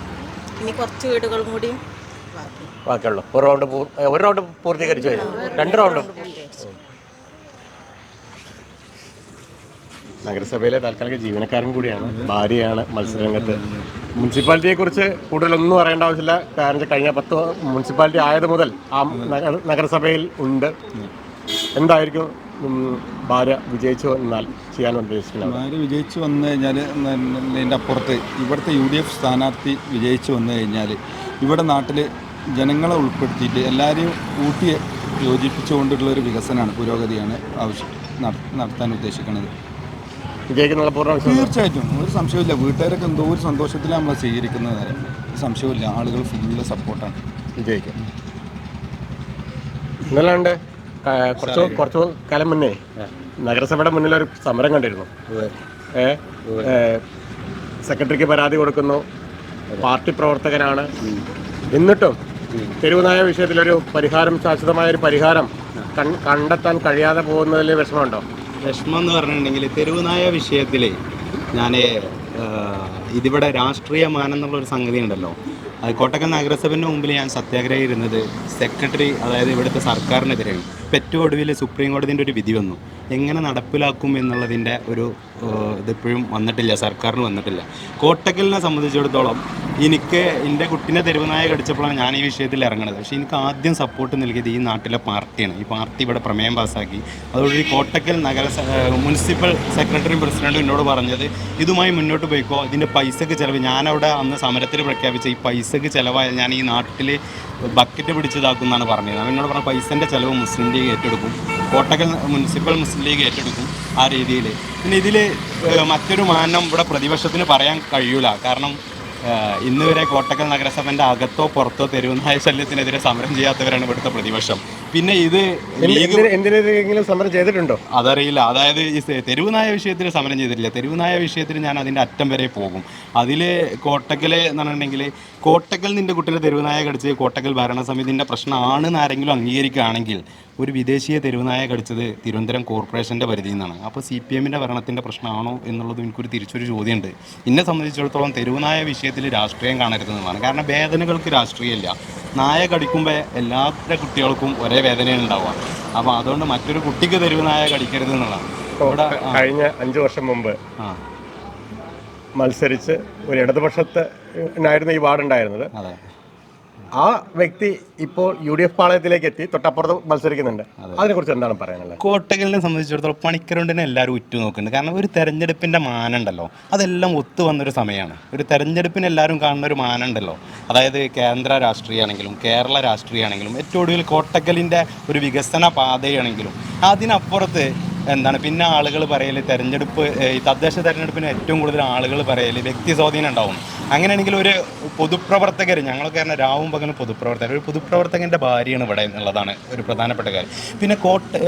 ഇനി കുറച്ച് വീടുകളും കൂടിയും ബാക്കിയുള്ളൂ. ഒരു റൗണ്ട് പൂർത്തീകരിച്ചു കഴിഞ്ഞു. 2 റൗണ്ടും. നഗരസഭയിലെ താൽക്കാലിക ജീവനക്കാരൻ കൂടിയാണ്, ഭാര്യയാണ് മത്സരരംഗത്ത്. മുനിസിപ്പാലിറ്റിയെക്കുറിച്ച് കൂടുതലൊന്നും അറിയേണ്ട ആവശ്യമില്ല. കാരണം കഴിഞ്ഞ 10 മുനിസിപ്പാലിറ്റി ആയത് മുതൽ ആ നഗരസഭയിൽ ഉണ്ട്. എന്തായിരിക്കും ഭാര്യ വിജയിച്ചു വന്നാൽ ചെയ്യാൻ ഉദ്ദേശിക്കുന്നത്? ഭാര്യ വിജയിച്ചു വന്നു കഴിഞ്ഞാൽ അതിൻ്റെ അപ്പുറത്ത് ഇവിടുത്തെ UDF സ്ഥാനാർത്ഥി വിജയിച്ചു വന്നു കഴിഞ്ഞാൽ ഇവിടെ നാട്ടിൽ ജനങ്ങളെ ഉൾപ്പെടുത്തിയിട്ട് എല്ലാവരെയും കൂട്ടി യോജിപ്പിച്ചുകൊണ്ടുള്ളൊരു വികസനമാണ്, പുരോഗതിയാണ് നടത്താൻ ഉദ്ദേശിക്കുന്നത്. തീർച്ചയായിട്ടും ഒരു സംശയമില്ല. വീട്ടുകാരൊക്കെ എന്തോ ഒരു സന്തോഷത്തിലാണ് നമ്മളെ സ്വീകരിക്കുന്നത്. വരെ സംശയമില്ല. ആളുകൾ ഫുള്ള് സപ്പോർട്ടാണ്. വിജയിക്കും. ഇന്നലെ കുറച്ചു കാലം മുന്നേ നഗരസഭയുടെ മുന്നിലൊരു സമരം കണ്ടിരുന്നു. സെക്രട്ടറിക്ക് പരാതി കൊടുക്കുന്നു, പാർട്ടി പ്രവർത്തകനാണ്. എന്നിട്ടും തെരുവുനായ വിഷയത്തിലൊരു പരിഹാരം, ശാശ്വതമായൊരു പരിഹാരം കണ്ടെത്താൻ കഴിയാതെ പോകുന്നതിൽ വിഷമമുണ്ടോ? വിഷമം എന്ന് പറഞ്ഞിട്ടുണ്ടെങ്കിൽ തെരുവുനായ വിഷയത്തിൽ ഞാൻ ഇതിവിടെ രാഷ്ട്രീയമാനം എന്നുള്ളൊരു സംഗതി ഉണ്ടല്ലോ. അത് കോട്ടക്കൽ നഗരസഭയുടെ മുമ്പിൽ ഞാൻ സത്യാഗ്രഹം ഇരുന്നത് സെക്രട്ടറി, അതായത് ഇവിടുത്തെ സർക്കാരിനെതിരെയാണ്. ഏറ്റവും ഒടുവിൽ സുപ്രീം കോടതിൻ്റെ ഒരു വിധി വന്നു. എങ്ങനെ നടപ്പിലാക്കും എന്നുള്ളതിൻ്റെ ഒരു ഇതിപ്പോഴും വന്നിട്ടില്ല, സർക്കാരിന് വന്നിട്ടില്ല. കോട്ടക്കലിനെ സംബന്ധിച്ചിടത്തോളം എനിക്ക് എൻ്റെ കുട്ടീനെ തെരുവുനായ കടിച്ചപ്പോഴാണ് ഞാൻ ഈ വിഷയത്തിൽ ഇറങ്ങുന്നത്. പക്ഷേ എനിക്ക് ആദ്യം സപ്പോർട്ട് നൽകിയത് ഈ നാട്ടിലെ പാർട്ടിയാണ്. ഈ പാർട്ടി ഇവിടെ പ്രമേയം പാസ്സാക്കി. അതോടുകൂടി കോട്ടക്കൽ മുനിസിപ്പൽ സെക്രട്ടറിയും പ്രസിഡൻറ്റും എന്നോട് പറഞ്ഞത് ഇതുമായി മുന്നോട്ട് പോയിക്കോ, ഇതിൻ്റെ പൈസക്ക് ചിലവ്, ഞാനവിടെ അന്ന് സമരത്തിൽ പ്രഖ്യാപിച്ച ഈ പൈസക്ക് ചിലവായാൽ ഞാൻ ഈ നാട്ടിൽ ബക്കറ്റ് പിടിച്ചതാക്കും എന്നാണ് പറഞ്ഞത്. എന്നോട് പറഞ്ഞ പൈസൻ്റെ ചിലവ് മുസ്ലിം ലീഗ് ഏറ്റെടുക്കും, കോട്ടക്കൽ മുനിസിപ്പൽ മുസ്ലിം ലീഗ് ഏറ്റെടുക്കും ആ രീതിയിൽ. പിന്നെ ഇതിൽ മറ്റൊരു മാനം ഇവിടെ പ്രതിപക്ഷത്തിന് പറയാൻ കഴിയൂല. കാരണം ഇന്ന് വരെ കോട്ടക്കൽ നഗരസഭൻ്റെ അകത്തോ പുറത്തോ തെരുവുനായ ശല്യത്തിനെതിരെ സമരം ചെയ്യാത്തവരാണ് ഇവിടുത്തെ പ്രതിപക്ഷം. പിന്നെ ഇത് എന്തിനെതിരെങ്കിലും സമരം ചെയ്തിട്ടുണ്ടോ അതറിയില്ല. അതായത് ഈ തെരുവുനായ വിഷയത്തിൽ സമരം ചെയ്തിട്ടില്ല. തെരുവുനായ വിഷയത്തിൽ ഞാൻ അതിൻ്റെ അറ്റം വരെ പോകും. അതിൽ കോട്ടക്കൽ എന്ന് പറഞ്ഞിട്ടുണ്ടെങ്കിൽ കോട്ടക്കൽ നിൻ്റെ കുട്ടിയുടെ തെരുവുനായ കടിച്ച് കോട്ടക്കൽ ഭരണസമിതിൻ്റെ പ്രശ്നമാണെന്ന് ആരെങ്കിലും അംഗീകരിക്കുകയാണെങ്കിൽ ഒരു വിദേശീയ തെരുവുനായ കടിച്ചത് തിരുവനന്തപുരം കോർപ്പറേഷൻ്റെ പരിധിയിൽ നിന്നാണ്. അപ്പോൾ CPM-ൻ്റെ ഭരണത്തിൻ്റെ പ്രശ്നമാണോ എന്നുള്ളത് എനിക്കൊരു തിരിച്ചൊരു ചോദ്യമുണ്ട്. എന്നെ സംബന്ധിച്ചിടത്തോളം തെരുവുനായ വിഷയത്തിൽ രാഷ്ട്രീയം കാണരുതെന്നതാണ്. കാരണം വേദനകൾക്ക് രാഷ്ട്രീയമില്ല. നായ കടിക്കുമ്പോൾ എല്ലാവരുടെ കുട്ടികൾക്കും ഒരേ വേദനയാണ് ഉണ്ടാവുക. അപ്പോൾ അതുകൊണ്ട് മറ്റൊരു കുട്ടിക്ക് തെരുവുനായ കടിക്കരുത് എന്നുള്ളതാണ്. ഇവിടെ കഴിഞ്ഞ 5 വർഷം മുമ്പ് മത്സരിച്ച് ഒരു ഇടതുപക്ഷത്തിനായിരുന്നു ഈ വാർഡുണ്ടായിരുന്നത്. ആ വ്യക്തി ഇപ്പോൾ UDF പാളയത്തിലേക്ക് എത്തി തൊട്ടപ്പുറത്ത് മത്സരിക്കുന്നുണ്ട്. അതിനെക്കുറിച്ച് എന്താണ് പറയാനുള്ളത്? കോട്ടക്കലിനെ സംബന്ധിച്ചിടത്തോളം പണിക്കരണ്ടിനെ എല്ലാവരും ഉറ്റുനോക്കുന്നുണ്ട്. കാരണം ഒരു തെരഞ്ഞെടുപ്പിൻ്റെ മാനുണ്ടല്ലോ, അതെല്ലാം ഒത്തു വന്നൊരു സമയമാണ്. ഒരു തെരഞ്ഞെടുപ്പിന് എല്ലാവരും കാണുന്ന ഒരു മാനുണ്ടല്ലോ, അതായത് കേന്ദ്ര രാഷ്ട്രീയമാണെങ്കിലും കേരള രാഷ്ട്രീയമാണെങ്കിലും ഏറ്റവും ഒടുവിൽ കോട്ടക്കലിൻ്റെ ഒരു വികസന പാതയാണെങ്കിലും അതിനപ്പുറത്ത് എന്താണ് പിന്നെ ആളുകൾ പറയൽ തെരഞ്ഞെടുപ്പ്, ഈ തദ്ദേശ തെരഞ്ഞെടുപ്പിന് ഏറ്റവും കൂടുതൽ ആളുകൾ പറയൽ വ്യക്തി സ്വാധീനം ഉണ്ടാവും. അങ്ങനെയാണെങ്കിൽ ഒരു പൊതുപ്രവർത്തകർ, ഞങ്ങളൊക്കെ പറഞ്ഞാൽ രാവും പകലും പൊതുപ്രവർത്തകർ, ഒരു പൊതുപ്രവർത്തകൻ്റെ ഭാര്യയാണ് ഇവിടെ എന്നുള്ളതാണ് ഒരു പ്രധാനപ്പെട്ട കാര്യം. പിന്നെ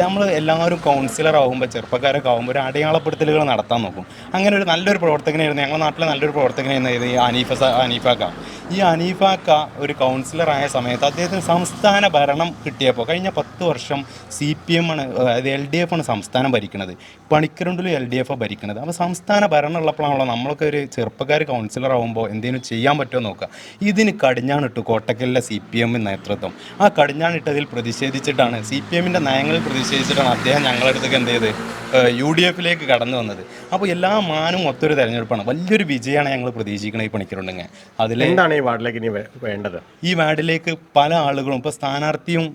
നമ്മൾ എല്ലാവരും കൗൺസിലർ ആകുമ്പോൾ ചെറുപ്പക്കാരൊക്കെ ആകുമ്പോൾ ഒരു അടയാളപ്പെടുത്തലുകൾ നടത്താൻ നോക്കും. അങ്ങനെ ഒരു നല്ലൊരു പ്രവർത്തകനായിരുന്നു ഞങ്ങളുടെ നാട്ടിലെ നല്ലൊരു പ്രവർത്തകനായിരുന്നു ഈ അനീഫാക്ക. ഈ അനീഫാക്ക ഒരു കൗൺസിലറായ സമയത്ത് അദ്ദേഹത്തിന് സംസ്ഥാന ഭരണം കിട്ടിയപ്പോൾ കഴിഞ്ഞ 10 വർഷം CPM ആണ്, അതായത് LDF ആണ് സംസ്ഥാനം ഭരിക്കുന്നത്. പണിക്കരണ്ടിലും LDF ഭരിക്കുന്നത്. അപ്പോൾ സംസ്ഥാന ഭരണം ഉള്ളപ്പോഴാണല്ലോ നമ്മളൊക്കെ ഒരു ചെറുപ്പക്കാർ കൗൺസിലർ ആകുമ്പോൾ എന്തെങ്കിലും ചെയ്യാൻ പറ്റുമോ നോക്കുക. ഇതിന് കടിഞ്ഞാണിട്ടു കോട്ടക്കലിലെ CPM നേതൃത്വം. ആ കടിഞ്ഞാണിട്ടതിൽ പ്രതിഷേധിച്ചിട്ടാണ്, CPM-ൻ്റെ നയങ്ങളിൽ പ്രതിഷേധിച്ചിട്ടാണ് അദ്ദേഹം ഞങ്ങളുടെ അടുത്തേക്ക് എന്ത് ചെയ്ത് UDF-ലേക്ക് കടന്നു വന്നത്. അപ്പോൾ എല്ലാ മാനും ഒത്തൊരു തെരഞ്ഞെടുപ്പാണ്. വലിയൊരു വിജയമാണ് ഞങ്ങൾ പ്രതീക്ഷിക്കുന്നത് ഈ പണിക്കരുണ്ടെങ്കിൽ. എന്താണ് ഈ വാർഡിലേക്ക് ഇനി വേണ്ടത്? ഈ വാർഡിലേക്ക് പല ആളുകളും ഇപ്പോൾ സ്ഥാനാർത്ഥിയും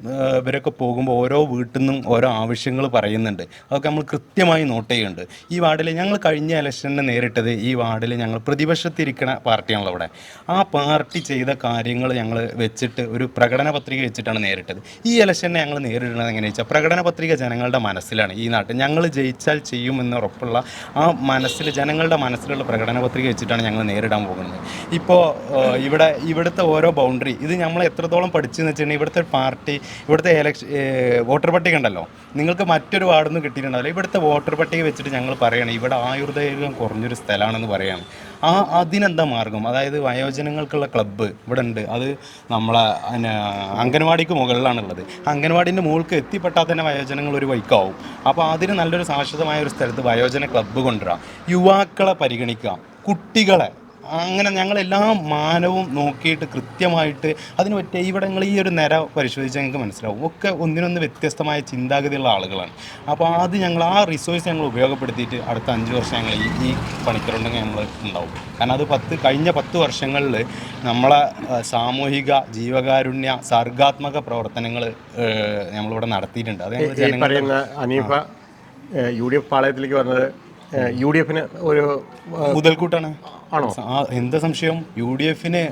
ഇവരൊക്കെ പോകുമ്പോൾ ഓരോ വീട്ടിൽ നിന്നും ഓരോ ആവശ്യങ്ങൾ പറയുന്നുണ്ട്. അതൊക്കെ നമ്മൾ കൃത്യമായി നോട്ട് ചെയ്യുന്നുണ്ട്. ഈ വാർഡിൽ ഞങ്ങൾ കഴിഞ്ഞ ഇലക്ഷനെ നേരിട്ടത് ഈ വാർഡിൽ ഞങ്ങൾ പ്രതിപക്ഷത്തിരിക്കുന്ന പാർട്ടിയാണല്ലോ അവിടെ. ആ പാർട്ടി ചെയ്ത കാര്യങ്ങൾ ഞങ്ങൾ വെച്ചിട്ട് ഒരു പ്രകടന പത്രിക വെച്ചിട്ടാണ് നേരിട്ടത്. ഈ ഇലക്ഷനെ ഞങ്ങൾ നേരിടുന്നത് എങ്ങനെയാണെന്ന് വെച്ചാൽ പ്രകടന പത്രിക ജനങ്ങളുടെ മനസ്സിലാണ്. ഈ നാട്ടിൽ ഞങ്ങൾ ജയിച്ചാൽ ചെയ്യുമെന്ന് ഉറപ്പുള്ള ആ മനസ്സിൽ, ജനങ്ങളുടെ മനസ്സിലുള്ള പ്രകടന പത്രിക വെച്ചിട്ടാണ് ഞങ്ങൾ നേരിടാൻ പോകുന്നത്. ഇപ്പോൾ ഇവിടുത്തെ ഓരോ ബൗണ്ടറി ഇത് നമ്മൾ എത്രത്തോളം പഠിച്ചെന്ന് വെച്ചിട്ടുണ്ടെങ്കിൽ ഇവിടുത്തെ പാർട്ടി, ഇവിടുത്തെ വോട്ടർ പട്ടിക ഉണ്ടല്ലോ, നിങ്ങൾക്ക് മറ്റൊരു വാർഡൊന്നും കിട്ടിയിട്ടുണ്ടാവില്ല. ഇവിടുത്തെ വോട്ടർ പട്ടിക വെച്ചിട്ട് ഞങ്ങൾ പറയുകയാണ് ഇവിടെ ആയുർദൈർഘ്യം കുറഞ്ഞൊരു സ്ഥലമാണെന്ന് പറയുകയാണ്. അതിനെന്താ മാർഗം? അതായത് വയോജനങ്ങൾക്കുള്ള ക്ലബ്ബ് ഇവിടെ ഉണ്ട്. അത് നമ്മളെ അംഗൻവാടിക്ക് മുകളിലാണുള്ളത്. അംഗൻവാടിൻ്റെ മുകൾക്ക് എത്തിപ്പെട്ടാൽ തന്നെ വയോജനങ്ങൾ ഒരു വൈക്കാവും. അപ്പോൾ അതിന് നല്ലൊരു ശാശ്വതമായ ഒരു സ്ഥലത്ത് വയോജന ക്ലബ്ബ് കൊണ്ടുവരിക, യുവാക്കളെ പരിഗണിക്കുക, കുട്ടികളെ, അങ്ങനെ ഞങ്ങളെല്ലാ മാനവും നോക്കിയിട്ട് കൃത്യമായിട്ട് അതിന് പറ്റിയ ഇവിടങ്ങൾ ഈ ഒരു നിര പരിശോധിച്ചാൽ ഞങ്ങൾക്ക് മനസ്സിലാവും. ഒക്കെ ഒന്നിനൊന്ന് വ്യത്യസ്തമായ ചിന്താഗതിയുള്ള ആളുകളാണ്. അപ്പോൾ അത് ഞങ്ങൾ ആ റിസോഴ്സ് ഞങ്ങൾ ഉപയോഗപ്പെടുത്തിയിട്ട് അടുത്ത 5 വർഷം ഞങ്ങൾ ഈ പണിക്കരുണ്ടെങ്കിൽ നമ്മൾ ഉണ്ടാവും. കാരണം അത് കഴിഞ്ഞ 10 വർഷങ്ങളിൽ നമ്മളെ സാമൂഹിക ജീവകാരുണ്യ സർഗാത്മക പ്രവർത്തനങ്ങൾ നമ്മളിവിടെ നടത്തിയിട്ടുണ്ട്. അത് പറയുന്ന അനീഫ UDF പാളയത്തിലേക്ക് വന്നത് UDF-ന് ഒരു മുതൽക്കൂട്ടാണ്. ആണോ? എന്താ സംശയം? UDF-ന്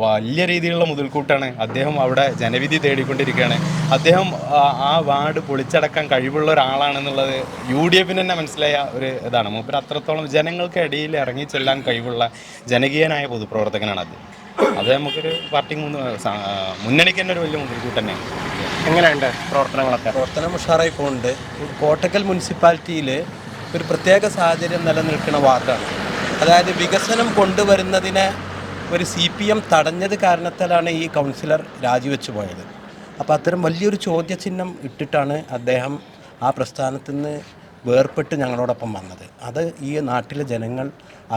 വലിയ രീതിയിലുള്ള മുതൽക്കൂട്ടാണ്. അദ്ദേഹം അവിടെ ജനവിധി തേടിക്കൊണ്ടിരിക്കുകയാണ്. അദ്ദേഹം ആ വാർഡ് പൊളിച്ചടക്കാൻ കഴിവുള്ള ഒരാളാണെന്നുള്ളത് UDF-ന് തന്നെ മനസ്സിലായ ഒരു ഇതാണ്. മൂപ്പര് അത്രത്തോളം ജനങ്ങൾക്ക് ഇടയിൽ ഇറങ്ങി ചെല്ലാൻ കഴിവുള്ള ജനകീയനായ പൊതുപ്രവർത്തകനാണ് അത് നമുക്കൊരു പാർട്ടി മുന്നണിക്ക് തന്നെ ഒരു വലിയ മുതൽക്കൂട്ട് തന്നെയാണ്. എങ്ങനെയുണ്ട് പ്രവർത്തനങ്ങളൊക്കെ? പ്രവർത്തനം ഉഷാറായി പോകുന്നുണ്ട്. കോട്ടക്കൽ മുനിസിപ്പാലിറ്റിയിൽ ഒരു പ്രത്യേക സാഹചര്യം നിലനിൽക്കുന്ന വാർഡാണ്. അതായത് വികസനം കൊണ്ടുവരുന്നതിനെ ഒരു CPM തടഞ്ഞത് കാരണത്താലാണ് ഈ കൗൺസിലർ രാജിവെച്ച് പോയത്. അപ്പോൾ അത്തരം വലിയൊരു ചോദ്യചിഹ്നം ഇട്ടിട്ടാണ് അദ്ദേഹം ആ പ്രസ്ഥാനത്തിൽ നിന്ന് വേർപെട്ട് ഞങ്ങളോടൊപ്പം വന്നത്. അത് ഈ നാട്ടിലെ ജനങ്ങൾ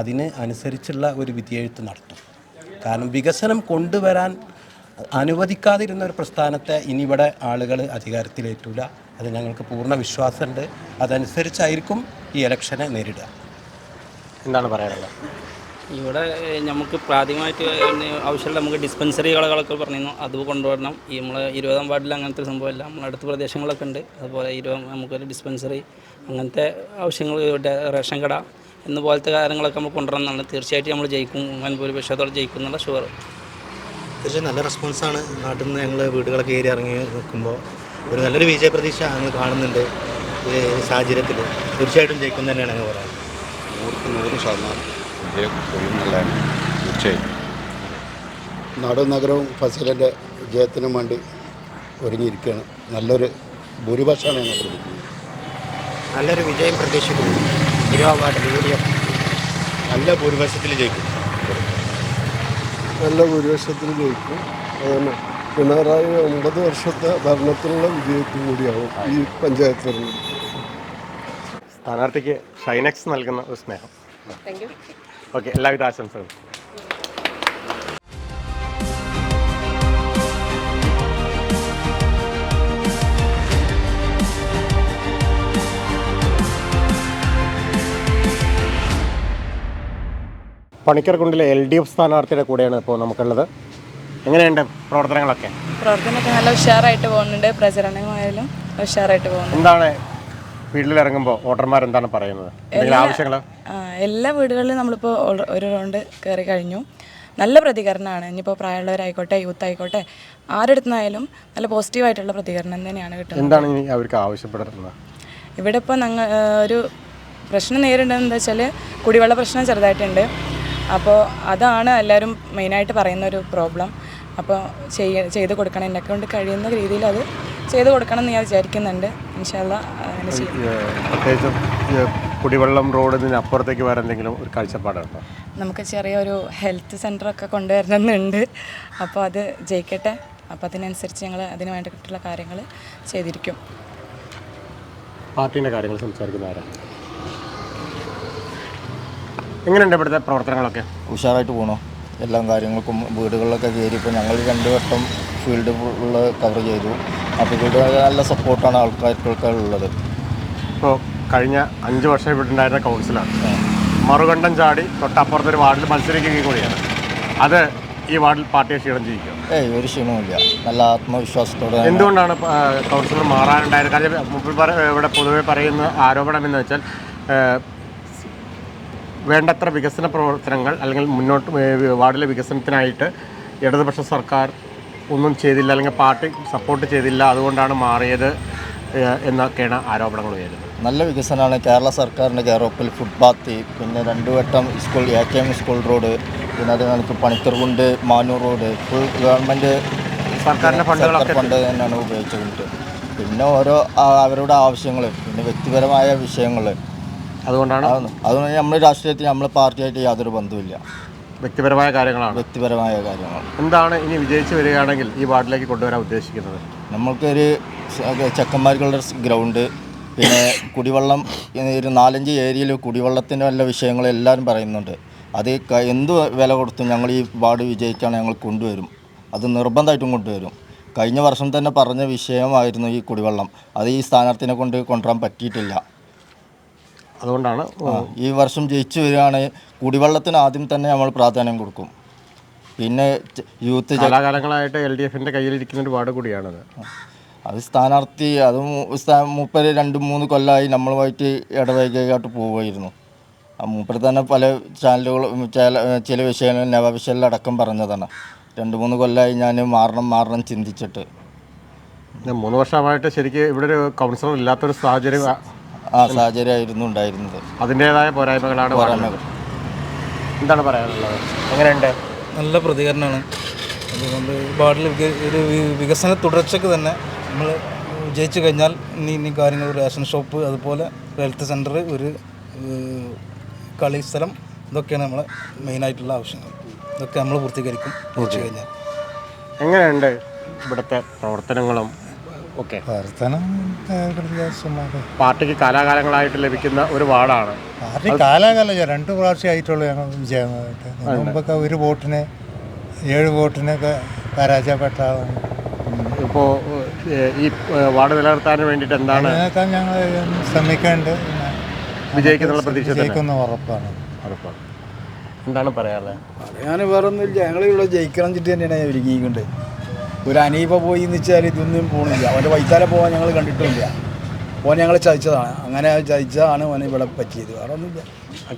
അതിന് അനുസരിച്ചുള്ള ഒരു വിധിയെഴുത്ത് നടത്തും. കാരണം വികസനം കൊണ്ടുവരാൻ അനുവദിക്കാതിരുന്ന ഒരു പ്രസ്ഥാനത്തെ ഇനി ഇവിടെ ആളുകൾ അധികാരത്തിലേറ്റൂല. അത് ഞങ്ങൾക്ക് പൂർണ്ണ വിശ്വാസമുണ്ട്. അതനുസരിച്ചായിരിക്കും ഈ ഇലക്ഷനെ നേരിടുക. എന്താണ് പറയാനുള്ളത്? ഇവിടെ നമുക്ക് പ്രാഥമികമായിട്ട് ആവശ്യമുള്ള നമുക്ക് ഡിസ്പെൻസറികളൊക്കെ പറഞ്ഞിരുന്നു, അത് കൊണ്ടുവരണം. ഈ നമ്മളെ 20-ാം വാർഡിൽ അങ്ങനത്തെ സംഭവമല്ല, നമ്മളെ അടുത്ത പ്രദേശങ്ങളൊക്കെ ഉണ്ട്. അതുപോലെ നമുക്കൊരു ഡിസ്പെൻസറി അങ്ങനത്തെ ആവശ്യങ്ങൾ, റേഷൻ കട എന്നുപോലത്തെ കാര്യങ്ങളൊക്കെ നമ്മൾ കൊണ്ടുവരണം എന്നാണ്. തീർച്ചയായിട്ടും നമ്മൾ ജയിക്കും, ഭൂരിപക്ഷത്തോടെ ജയിക്കും എന്നുള്ള ഷുവർ. തീർച്ചയായും നല്ല റെസ്പോൺസാണ്. നാട്ടിൽ നിന്ന് ഞങ്ങൾ വീടുകളൊക്കെ കയറി ഇറങ്ങി നിൽക്കുമ്പോൾ ഒരു നല്ലൊരു വിജയപ്രതീക്ഷ ഞങ്ങൾ കാണുന്നുണ്ട്. ഈ സാഹചര്യത്തിൽ തീർച്ചയായിട്ടും ജയിക്കും തന്നെയാണ് ഞങ്ങൾ പറയുന്നത്. 100% വിജയം കൊള്ളുന്നതാണ് തീർച്ചയായും. നാടും നഗരവും ഫസീലിൻ്റെ വിജയത്തിനും വേണ്ടി ഒരുങ്ങിയിരിക്കുകയാണ്. നല്ലൊരു ഭൂരിപക്ഷമാണ് ഞങ്ങൾ പ്രതീക്ഷിക്കുന്നത്. നല്ലൊരു വിജയം പ്രതീക്ഷിക്കുന്നു. 20-ാം വാർഡിൽ UDF നല്ല ഭൂരിപക്ഷത്തിൽ ജയിക്കും. നല്ല ഭൂരിപക്ഷത്തിൽ ജയിക്കും. അതുതന്നെ പിണറായി 9 വർഷത്തെ ഭരണത്തിലുള്ള വിജയത്തും കൂടിയാവും ഈ പഞ്ചായത്ത് തെരഞ്ഞെടുപ്പ്. സ്ഥാനാർത്ഥിക്ക് ഷൈനെക്സ് നൽകുന്ന ഒരു സ്നേഹം. ഓക്കെ, എല്ലാവിധ ആശംസകളും. പണിക്കർകുണ്ടിലെ LDF സ്ഥാനാർത്ഥിയുടെ കൂടെയാണ് ഇപ്പോൾ നമുക്കുള്ളത്. എങ്ങനെയുണ്ട് പ്രവർത്തനങ്ങളൊക്കെ? പ്രവർത്തനമൊക്കെ നല്ല ഉഷാറായിട്ട് പോകുന്നുണ്ട്. പ്രചരണമായാലും ഉഷാറായിട്ട് പോകുന്നു. എന്താണ് വീട്ടിലിറങ്ങുമ്പോൾ വോട്ടർമാർ എന്താണ് പറയുന്നത്? ആവശ്യങ്ങൾ എല്ലാ വീടുകളിലും നമ്മളിപ്പോൾ ഒരു റൗണ്ട് കയറി കഴിഞ്ഞു. നല്ല പ്രതികരണമാണ്. ഇനിയിപ്പോൾ പ്രായമുള്ളവരായിക്കോട്ടെ, യൂത്ത് ആയിക്കോട്ടെ, ആരെടുത്തുനിന്നായാലും നല്ല പോസിറ്റീവായിട്ടുള്ള പ്രതികരണം തന്നെയാണ് കിട്ടുന്നത്. എന്താണ് ഇനി അവർക്ക് ആവശ്യപ്പെടുന്നത്? ഇവിടെ ഇപ്പോൾ ഒരു പ്രശ്നം നേരിടുന്നത് എന്താ വെച്ചാൽ കുടിവെള്ള പ്രശ്നം ചെറുതായിട്ടുണ്ട്. അപ്പോൾ അതാണ് എല്ലാവരും മെയിനായിട്ട് പറയുന്ന ഒരു പ്രോബ്ലം. അപ്പോൾ ചെയ്ത് കൊടുക്കണം, എന്നെ കൊണ്ട് കഴിയുന്ന രീതിയിൽ അത് ചെയ്ത് കൊടുക്കണം എന്ന് ഞാൻ വിചാരിക്കുന്നുണ്ട്. ഇൻഷാ അല്ലാഹ് അങ്ങനെ ചെയ്യും. പ്രത്യേകിച്ചും കുടിവെള്ളം റോഡിന് അപ്പുറത്തേക്ക് വേറെ എന്തെങ്കിലും ഒരു കാഴ്ചപ്പാടുണ്ടോ? നമുക്ക് ചെറിയൊരു ഹെൽത്ത് സെൻ്ററൊക്കെ കൊണ്ടുവരണമെന്നുണ്ട്. അപ്പോൾ അത് ജയിക്കട്ടെ. അപ്പോൾ അതിനനുസരിച്ച് ഞങ്ങൾ അതിന് വേണ്ടിയിട്ടുള്ള കാര്യങ്ങൾ ചെയ്തിരിക്കും. പാർട്ടീൻ്റെ കാര്യങ്ങൾ സംസാരിക്കുന്ന ആരാണ്? എങ്ങനെയുണ്ട് ഇവിടുത്തെ പ്രവർത്തനങ്ങളൊക്കെ? ഉഷാറായിട്ട് പോകണോ? എല്ലാ കാര്യങ്ങൾക്കും വീടുകളിലൊക്കെ കയറി. ഇപ്പോൾ ഞങ്ങൾ 2 വട്ടം ഫീൽഡ് കവർ ചെയ്തു. അപ്പോൾ ഇവിടെ നല്ല സപ്പോർട്ടാണ് ആൾക്കാർക്കൊക്കെ ഉള്ളത്. ഇപ്പോൾ കഴിഞ്ഞ 5 വർഷം ഇവിടെ ഉണ്ടായിരുന്ന കൗൺസിലാണ് മറുകണ്ഠം ചാടി തൊട്ടപ്പുറത്തൊരു വാർഡിൽ മത്സരിക്കുകയും കൂടിയാണ്. അത് ഈ വാർഡിൽ പാർട്ടിയെ ക്ഷീണം ചെയ്യിക്കും? ഒരു ക്ഷീണവുമില്ല, നല്ല ആത്മവിശ്വാസത്തോടെ. എന്തുകൊണ്ടാണ് കൗൺസിലർ മാറാനുണ്ടായത്? കാര്യം മുമ്പിൽ ഇവിടെ പൊതുവെ പറയുന്ന ആരോപണം എന്ന് വെച്ചാൽ വേണ്ടത്ര വികസന പ്രവർത്തനങ്ങൾ അല്ലെങ്കിൽ മുന്നോട്ട് വാർഡിലെ വികസനത്തിനായിട്ട് ഇടതുപക്ഷ സർക്കാർ ഒന്നും ചെയ്തില്ല, അല്ലെങ്കിൽ പാർട്ടി സപ്പോർട്ട് ചെയ്തില്ല, അതുകൊണ്ടാണ് മാറിയത് എന്നൊക്കെയാണ് ആരോപണങ്ങൾ വരുന്നത്. നല്ല വികസനമാണ് കേരള സർക്കാരിൻ്റെ കെയറോപ്പിൽ. ഫുട്പാത്ത്, പിന്നെ 2 വട്ടം സ്കൂൾ AKM സ്കൂൾ റോഡ്, പിന്നെ അത് കണക്ക് Panikkarkund Manoor road full government സർക്കാരിൻ്റെ ഫണ്ട് തന്നെയാണ് ഉപയോഗിച്ചുകൊണ്ട്. പിന്നെ ഓരോ അവരുടെ ആവശ്യങ്ങൾ, പിന്നെ വ്യക്തിപരമായ വിഷയങ്ങൾ. അതുകൊണ്ടാണ് നമ്മൾ രാഷ്ട്രീയത്തിൽ നമ്മൾ പാർട്ടിയായിട്ട് യാതൊരു ബന്ധവുമില്ല. വ്യക്തിപരമായ കാര്യങ്ങളാണ്. വ്യക്തിപരമായ കാര്യങ്ങൾ. എന്താണ് ഇനി വിജയിച്ച് വരികയാണെങ്കിൽ ഈ വാർഡിലേക്ക് കൊണ്ടുവരാൻ ഉദ്ദേശിക്കുന്നത്? നമ്മൾക്കൊരു ചെക്കന്മാർക്കുള്ള ഗ്രൗണ്ട്, പിന്നെ കുടിവെള്ളം, ഒരു 4-5 ഏരിയയിൽ കുടിവെള്ളത്തിൻ്റെ വല്ല വിഷയങ്ങൾ എല്ലാവരും പറയുന്നുണ്ട്. അത് എന്ത് വില കൊടുത്തും ഞങ്ങൾ ഈ വാർഡ് വിജയിച്ചാണ് ഞങ്ങൾ കൊണ്ടുവരും. അത് നിർബന്ധമായിട്ടും കൊണ്ടുവരും. കഴിഞ്ഞ വർഷം തന്നെ പറഞ്ഞ വിഷയമായിരുന്നു ഈ കുടിവെള്ളം. അത് ഈ സ്ഥാനാർത്ഥിനെ കൊണ്ട് കൊണ്ടുവരാൻ പറ്റിയിട്ടില്ല. അതുകൊണ്ടാണ് ഈ വർഷം ജയിച്ചു വരികയാണ്. കുടിവെള്ളത്തിന് ആദ്യം തന്നെ നമ്മൾ പ്രാധാന്യം കൊടുക്കും. പിന്നെ യൂത്ത് കാലാകാലങ്ങളായിട്ട് LDFൻ്റെ കയ്യിലിരിക്കുന്ന ഒരു വാർഡ് കൂടിയാണത്. അത് സ്ഥാനാർത്ഥി അതും മൂപ്പര് 2-3 കൊല്ലമായി നമ്മളുമായിട്ട് ഇടവൈകായിട്ട് പോവുമായിരുന്നു. മൂപ്പര് തന്നെ പല ചാനലുകളും ചില വിഷയങ്ങൾ നവവിഷയിലടക്കം പറഞ്ഞതാണ്. 2-3 കൊല്ലമായി ഞാൻ മാറണം ചിന്തിച്ചിട്ട്. 3 വർഷമായിട്ട് ശരിക്കും ഇവിടെ ഒരു കൗൺസിലർ ഇല്ലാത്തൊരു സാഹചര്യമായിരുന്നു ഉണ്ടായിരുന്നത്. അതിൻ്റേതായ പോരായ്മകളാണ്. എന്താണ് പറയാനുള്ളത്? എങ്ങനെയുണ്ട്? നല്ല പ്രതികരണമാണ്. അതുകൊണ്ട് വാർഡിൽ ഒരു വികസന തുടർച്ചയ്ക്ക് തന്നെ നമ്മൾ വിജയിച്ചു കഴിഞ്ഞാൽ ഇനി കാര്യങ്ങൾ, റേഷൻ ഷോപ്പ്, അതുപോലെ ഹെൽത്ത് സെൻ്റർ, ഒരു കളിസ്ഥലം, ഇതൊക്കെയാണ് നമ്മളെ മെയിനായിട്ടുള്ള ആവശ്യങ്ങൾ. ഇതൊക്കെ നമ്മൾ പൂർത്തീകരിക്കും വിജയിച്ചു കഴിഞ്ഞാൽ. എങ്ങനെയുണ്ട് ഇവിടുത്തെ പ്രവർത്തനങ്ങളും ഒക്കെ? പാർട്ടിക്ക് കാലാകാലങ്ങളായിട്ട് ലഭിക്കുന്ന ഒരു വാർഡാണ്. പാർട്ടി കാലാകാലം 2 പ്രാവശ്യമായിട്ടുള്ളൂ ഞങ്ങൾ വിജയമായിട്ട്. മുമ്പൊക്കെ ഒരു വോട്ടിന് 7 വോട്ടിനൊക്കെ പരാജയപ്പെട്ട ആളാണ്. ഇപ്പോൾ ഈ വാർഡ് നിലനിർത്താൻ വേണ്ടിയിട്ട് എന്താണ് അതിനൊക്കെ ഞങ്ങൾ ശ്രമിക്കേണ്ടത്. വിജയിക്കുന്നുള്ള പ്രതീക്ഷ തന്നെ? ജയിക്കുന്ന ഉറപ്പാണ്. എന്താണ് പറയാനുള്ളത്? പറയാൻ വേറെ ഒന്നുമില്ല. ഞങ്ങൾ ഇവിടെ ജയിക്കണം ചിട്ട് തന്നെയാണ് ഒരുങ്ങിയിട്ടുണ്ട്. ഒരു അനീപ പോയി എന്ന് വെച്ചാൽ ഇതൊന്നും പോകണില്ല. അവൻ്റെ വൈത്താലെ പോകാൻ ഞങ്ങൾ കണ്ടിട്ടില്ല. ഓനെ ഞങ്ങൾ ചതിച്ചതാണ്. അങ്ങനെ ചതിച്ചതാണ് ഓനെ ഇവിടെ പറ്റിയത്. വേറെ ഒന്നുമില്ല.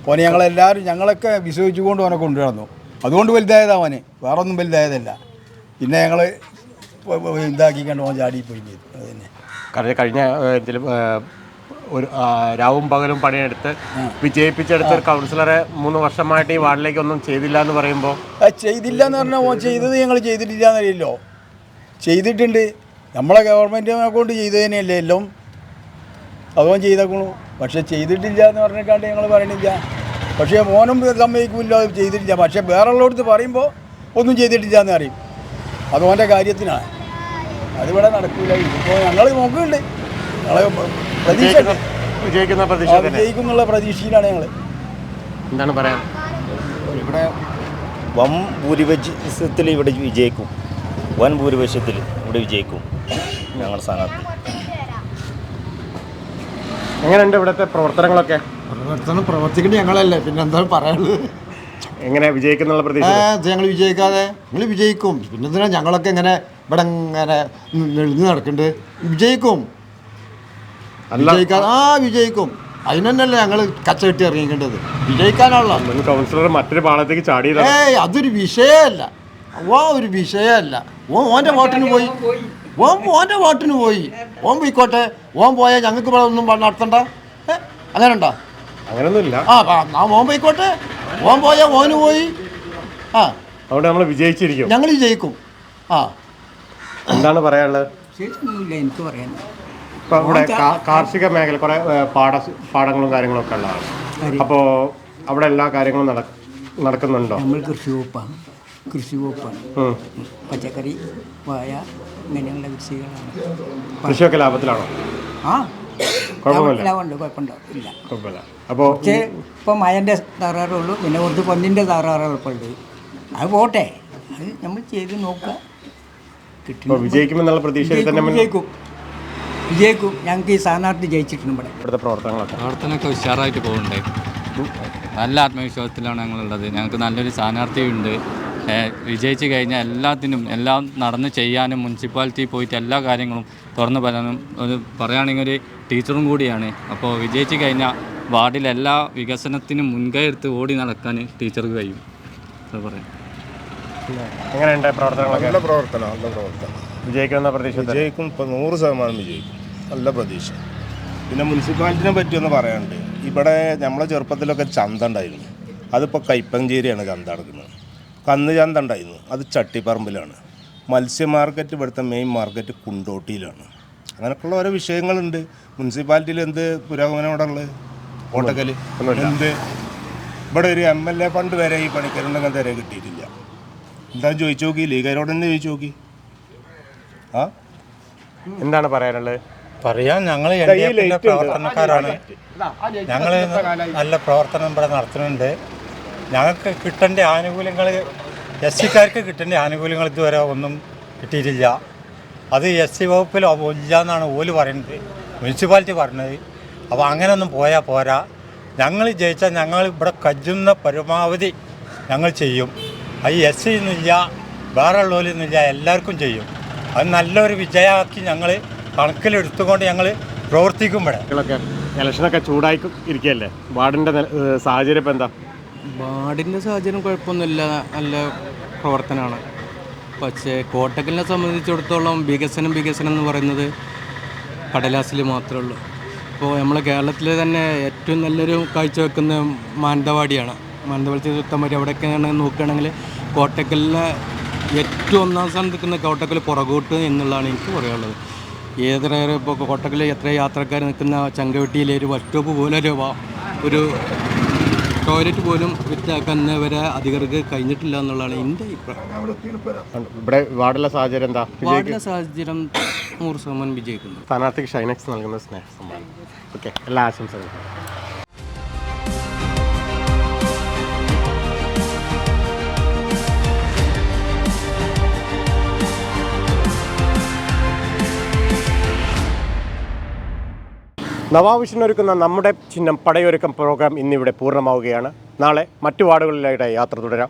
ഓനെ ഞങ്ങളെല്ലാവരും ഞങ്ങളൊക്കെ വിശ്വസിച്ചുകൊണ്ട് ഓനെ കൊണ്ടു നടന്നു. അതുകൊണ്ട് വലുതായതാണ് ഓനെ, വേറെ ഒന്നും വലുതായതല്ല. പിന്നെ ഞങ്ങൾ ഇതാക്കിക്കണ്ട് ഓൻ ചാടിപ്പോയി ചെയ്തു. അത് തന്നെ കഴിഞ്ഞ ഒരു രാവും പകലും പണിയെടുത്ത് വിജയിപ്പിച്ചെടുത്ത ഒരു കൗൺസിലറെ 3 വർഷമായിട്ട് ഈ വാർഡിലേക്ക് ഒന്നും ചെയ്തില്ല എന്ന് പറയുമ്പോൾ ചെയ്തില്ല എന്ന് പറഞ്ഞാൽ ഓൻ ചെയ്തത് ഞങ്ങൾ ചെയ്തിട്ടില്ല എന്നറിയില്ലോ. ചെയ്തിട്ടുണ്ട്. നമ്മളെ ഗവൺമെൻറ്റിനെ കൊണ്ട് ചെയ്ത് തന്നെയല്ലേ എല്ലാം. അതോ ചെയ്തേക്കണു. പക്ഷെ ചെയ്തിട്ടില്ല എന്ന് പറഞ്ഞിട്ടാണ്ട് ഞങ്ങൾ പറയണില്ല. പക്ഷേ മോനും സമ്മതിക്കില്ല ചെയ്തിട്ടില്ല. പക്ഷേ വേറെയുള്ളടത്ത് പറയുമ്പോൾ ഒന്നും ചെയ്തിട്ടില്ല എന്ന് അറിയും. അത് ഓൻ്റെ കാര്യത്തിനാണ്. അതിവിടെ നടക്കില്ല. ഇപ്പോൾ ഞങ്ങൾ നോക്കുന്നുണ്ട്. ഞങ്ങൾ പ്രതീക്ഷ വിജയിക്കുന്നുള്ള പ്രതീക്ഷയിലാണ് ഞങ്ങൾ. എന്താണ് പറയാൻ? ഇവിടെ വൻ ഭൂരിപക്ഷത്തിൽ ഇവിടെ വിജയിക്കും. വൻ ഭൂരിപക്ഷത്തിൽ ഇവിടെ വിജയിക്കും ഞങ്ങൾ സ്ഥാനാർത്ഥി. എങ്ങനെയുണ്ട് ഇവിടുത്തെ പ്രവർത്തനങ്ങളൊക്കെ? പ്രവർത്തിക്കേണ്ടത് ഞങ്ങളല്ലേ, പിന്നെ എന്താണ് പറയാനുള്ളത്? എങ്ങനെ വിജയിക്കുന്നുള്ള പ്രതീക്ഷ? ഞങ്ങൾ വിജയിക്കാതെ നിങ്ങൾ വിജയിക്കും. പിന്നെ എന്തിനാ ഞങ്ങളൊക്കെ ഇങ്ങനെ ഇവിടെ ഇങ്ങനെ എഴുതി നടക്കുന്നുണ്ട്? വിജയിക്കും. വിജയിക്കാതെ വിജയിക്കും. അതിനല്ലേ ഞങ്ങൾ കച്ചകെട്ടി ഇറങ്ങിക്കേണ്ടത്. വിജയിക്കാനുള്ള കൗൺസിലർ മറ്റൊരു പാളത്തേക്ക് ചാടിയത് അതൊരു വിഷയമല്ല. ഒരു വിഷയമല്ല. ഓൻ്റെ വോട്ടിന് പോയി. ഓൻ്റെ വോട്ടിന് പോയി. ഓൻ പോയിക്കോട്ടെ. ഓൻ പോയാൽ ഞങ്ങൾക്ക് ഇവിടെ ഒന്നും നടത്തണ്ട. അങ്ങനെ ഉണ്ടോ? അങ്ങനെയൊന്നുമില്ല. ഓൻ പോയിക്കോട്ടെ. ഓൻ പോയാൽ ഓന് പോയി. അതുകൊണ്ട് നമ്മൾ വിജയിച്ചിരിക്കും. ഞങ്ങൾ വിജയിക്കും. എന്താണ് പറയാനുള്ളത്? എനിക്ക് പറയാൻ ഇപ്പോൾ ഇവിടെ കാർഷിക മേഖല കുറേ പാടങ്ങളും കാര്യങ്ങളൊക്കെ ഉള്ളതാണ്. അപ്പോൾ അവിടെ എല്ലാ കാര്യങ്ങളും നടക്കുന്നുണ്ടോ? നമ്മൾ കൃഷി വകുപ്പാണ്. പച്ചക്കറി, വാഴ ഇങ്ങനെയുള്ള കൃഷികളാണ്. കൃഷിയൊക്കെ ലാഭത്തിലാണോ? ലാഭമുണ്ട്. കുഴപ്പമില്ല. അപ്പോൾ ഇപ്പോൾ മഴൻ്റെ തകരാറുള്ളൂ. പിന്നെ കുറച്ച് പൊന്നിൻ്റെ തകരാറുകളുണ്ട്. അത് പോട്ടെ. അത് നമ്മൾ ചെയ്ത് നോക്കുക. വിജയിക്കുമെന്നുള്ള പ്രതീക്ഷയിൽ തന്നെ വിജയിക്കും. ഞങ്ങൾക്ക് ഈ സ്ഥാനാർത്ഥി ജയിച്ചിട്ടുണ്ട്. ഇവിടുത്തെ പ്രവർത്തനമൊക്കെ ഉഷാറായിട്ട് പോകുന്നുണ്ട്. നല്ല ആത്മവിശ്വാസത്തിലാണ് ഞങ്ങളുള്ളത്. ഞങ്ങൾക്ക് നല്ലൊരു സ്ഥാനാർത്ഥിയുണ്ട്. വിജയിച്ച് കഴിഞ്ഞാൽ എല്ലാം നടന്ന് ചെയ്യാനും മുനിസിപ്പാലിറ്റി പോയിട്ട് എല്ലാ കാര്യങ്ങളും തുറന്നു പറയാനും പറയുകയാണെങ്കിൽ ഒരു ടീച്ചറും കൂടിയാണ്. അപ്പോൾ വിജയിച്ച് കഴിഞ്ഞാൽ വാർഡിൽ എല്ലാ വികസനത്തിനും മുൻകൈ എടുത്ത് ഓടി നടക്കാൻ ടീച്ചർക്ക് കഴിയും. അത് പറയാം. എങ്ങനെയുണ്ട് പ്രവർത്തനങ്ങളൊക്കെ? നല്ല പ്രവർത്തനം. വിജയിക്കുന്ന പ്രതീക്ഷ? വിജയിക്കും. ഇപ്പോൾ 100% വിജയിക്കും. നല്ല പ്രതീക്ഷ. പിന്നെ മുനിസിപ്പാലിറ്റിനെ പറ്റിയൊന്ന് പറയാനുണ്ട്. ഇവിടെ നമ്മളെ ചെറുപ്പത്തിലൊക്കെ ചന്ത ഉണ്ടായിരുന്നു. അതിപ്പോൾ കൈപ്പഞ്ചേരിയാണ് ചന്ത നടക്കുന്നത്. കന്ന് ചന്ത ഉണ്ടായിരുന്നു. അത് ചട്ടിപ്പറമ്പിലാണ്. മത്സ്യ മാർക്കറ്റ് ഇവിടുത്തെ മെയിൻ മാർക്കറ്റ് കുണ്ടോട്ടിയിലാണ്. അങ്ങനെയൊക്കെയുള്ള ഓരോ വിഷയങ്ങളുണ്ട്. മുനിസിപ്പാലിറ്റിയിൽ എന്ത് പുരോഗമനം ഇവിടെ ഉള്ളത്? കോട്ടക്കൽ എന്ത് ഇവിടെ ഒരു MLA ഫണ്ട് വരെ ഈ പണിക്കരുണ്ടെങ്കിൽ വരെ കിട്ടിയിട്ടില്ല. എന്താ ചോദിച്ചു നോക്കി? ലീഗരോട് തന്നെ ചോദിച്ചു നോക്കി. എന്താണ് പറയാനുള്ളത്? പറയാൻ ഞങ്ങൾ LDF പ്രവർത്തനക്കാരാണ്. ഞങ്ങൾ നല്ല പ്രവർത്തനം ഇവിടെ നടത്തുന്നുണ്ട്. ഞങ്ങൾക്ക് കിട്ടേണ്ട ആനുകൂല്യങ്ങൾ SC-ക്കാർക്ക് കിട്ടേണ്ട ആനുകൂല്യങ്ങൾ ഇതുവരെ ഒന്നും കിട്ടിയിട്ടില്ല. അത് SC വകുപ്പിൽ ഇല്ല എന്നാണ് ഓല് പറയുന്നത്, മുനിസിപ്പാലിറ്റി പറഞ്ഞത്. അപ്പോൾ അങ്ങനെയൊന്നും പോയാൽ പോരാ. ഞങ്ങൾ ജയിച്ചാൽ ഞങ്ങൾ ഇവിടെ കജ്ജുന്ന പരമാവധി ഞങ്ങൾ ചെയ്യും. അത് SC എന്നില്ല, വേറെ ഉള്ളവരൊന്നുമില്ല, എല്ലാവർക്കും ചെയ്യും. അത് നല്ലൊരു വിജയമാക്കി ഞങ്ങൾ കണക്കിലെടുത്തുകൊണ്ട് ഞങ്ങൾ പ്രവർത്തിക്കും. ഇവിടെ ഇലക്ഷനൊക്കെ ചൂടായി ഇരിക്കുകയല്ലേ? വാർഡിൻ്റെ സാഹചര്യം ഇപ്പം എന്താ? വാർഡിൻ്റെ സാഹചര്യം കുഴപ്പമൊന്നുമില്ല, നല്ല പ്രവർത്തനമാണ്. പക്ഷേ കോട്ടക്കലിനെ സംബന്ധിച്ചിടത്തോളം വികസനം എന്ന് പറയുന്നത് കടലാസിൽ മാത്രമേ ഉള്ളൂ. ഇപ്പോൾ നമ്മളെ കേരളത്തിൽ തന്നെ ഏറ്റവും നല്ലൊരു കാഴ്ചവെക്കുന്ന മാനന്തവാടിയാണ്. മാനന്തവാടി ചുത്തമരി അവിടെയൊക്കെയാണ് നോക്കുകയാണെങ്കിൽ കോട്ടക്കലിലെ ഏറ്റവും ഒന്നാം സ്ഥാനം നിൽക്കുന്ന കോട്ടക്കൽ പുറകോട്ട് എന്നുള്ളതാണ് എനിക്ക് പറയാനുള്ളത്. ഏതൊരു ഇപ്പോൾ കോട്ടക്കൽ എത്ര യാത്രക്കാർ നിൽക്കുന്ന ചങ്കവെട്ടിയിലെ ഒരു ബസ് സ്റ്റോപ്പ് പോലെ ഒരു ടോയ്ലറ്റ് പോലും വൃത്തിയാക്കാൻ വരെ അധികൃതർക്ക് കഴിഞ്ഞിട്ടില്ല എന്നുള്ളതാണ് എൻ്റെ അഭിപ്രായം. ഇവിടെ വാർഡിലെ സാഹചര്യം എന്താ? വാർഡിലെ സാഹചര്യം 100% വിജയിക്കുന്നു. സ്ഥാനാർത്ഥിക്ക് ഷൈനക്സ് നൽകുന്ന സ്നേഹ സമ്മാനം. ഓക്കെ, എല്ലാ ആശംസകളും. നവാവിഷനൊരുക്കുന്ന നമ്മുടെ ചിഹ്നം പടയൊരുക്കം പ്രോഗ്രാം ഇന്നിവിടെ പൂർണ്ണമാവുകയാണ്. നാളെ മറ്റു വാർഡുകളിലായിട്ട് യാത്ര തുടരാം.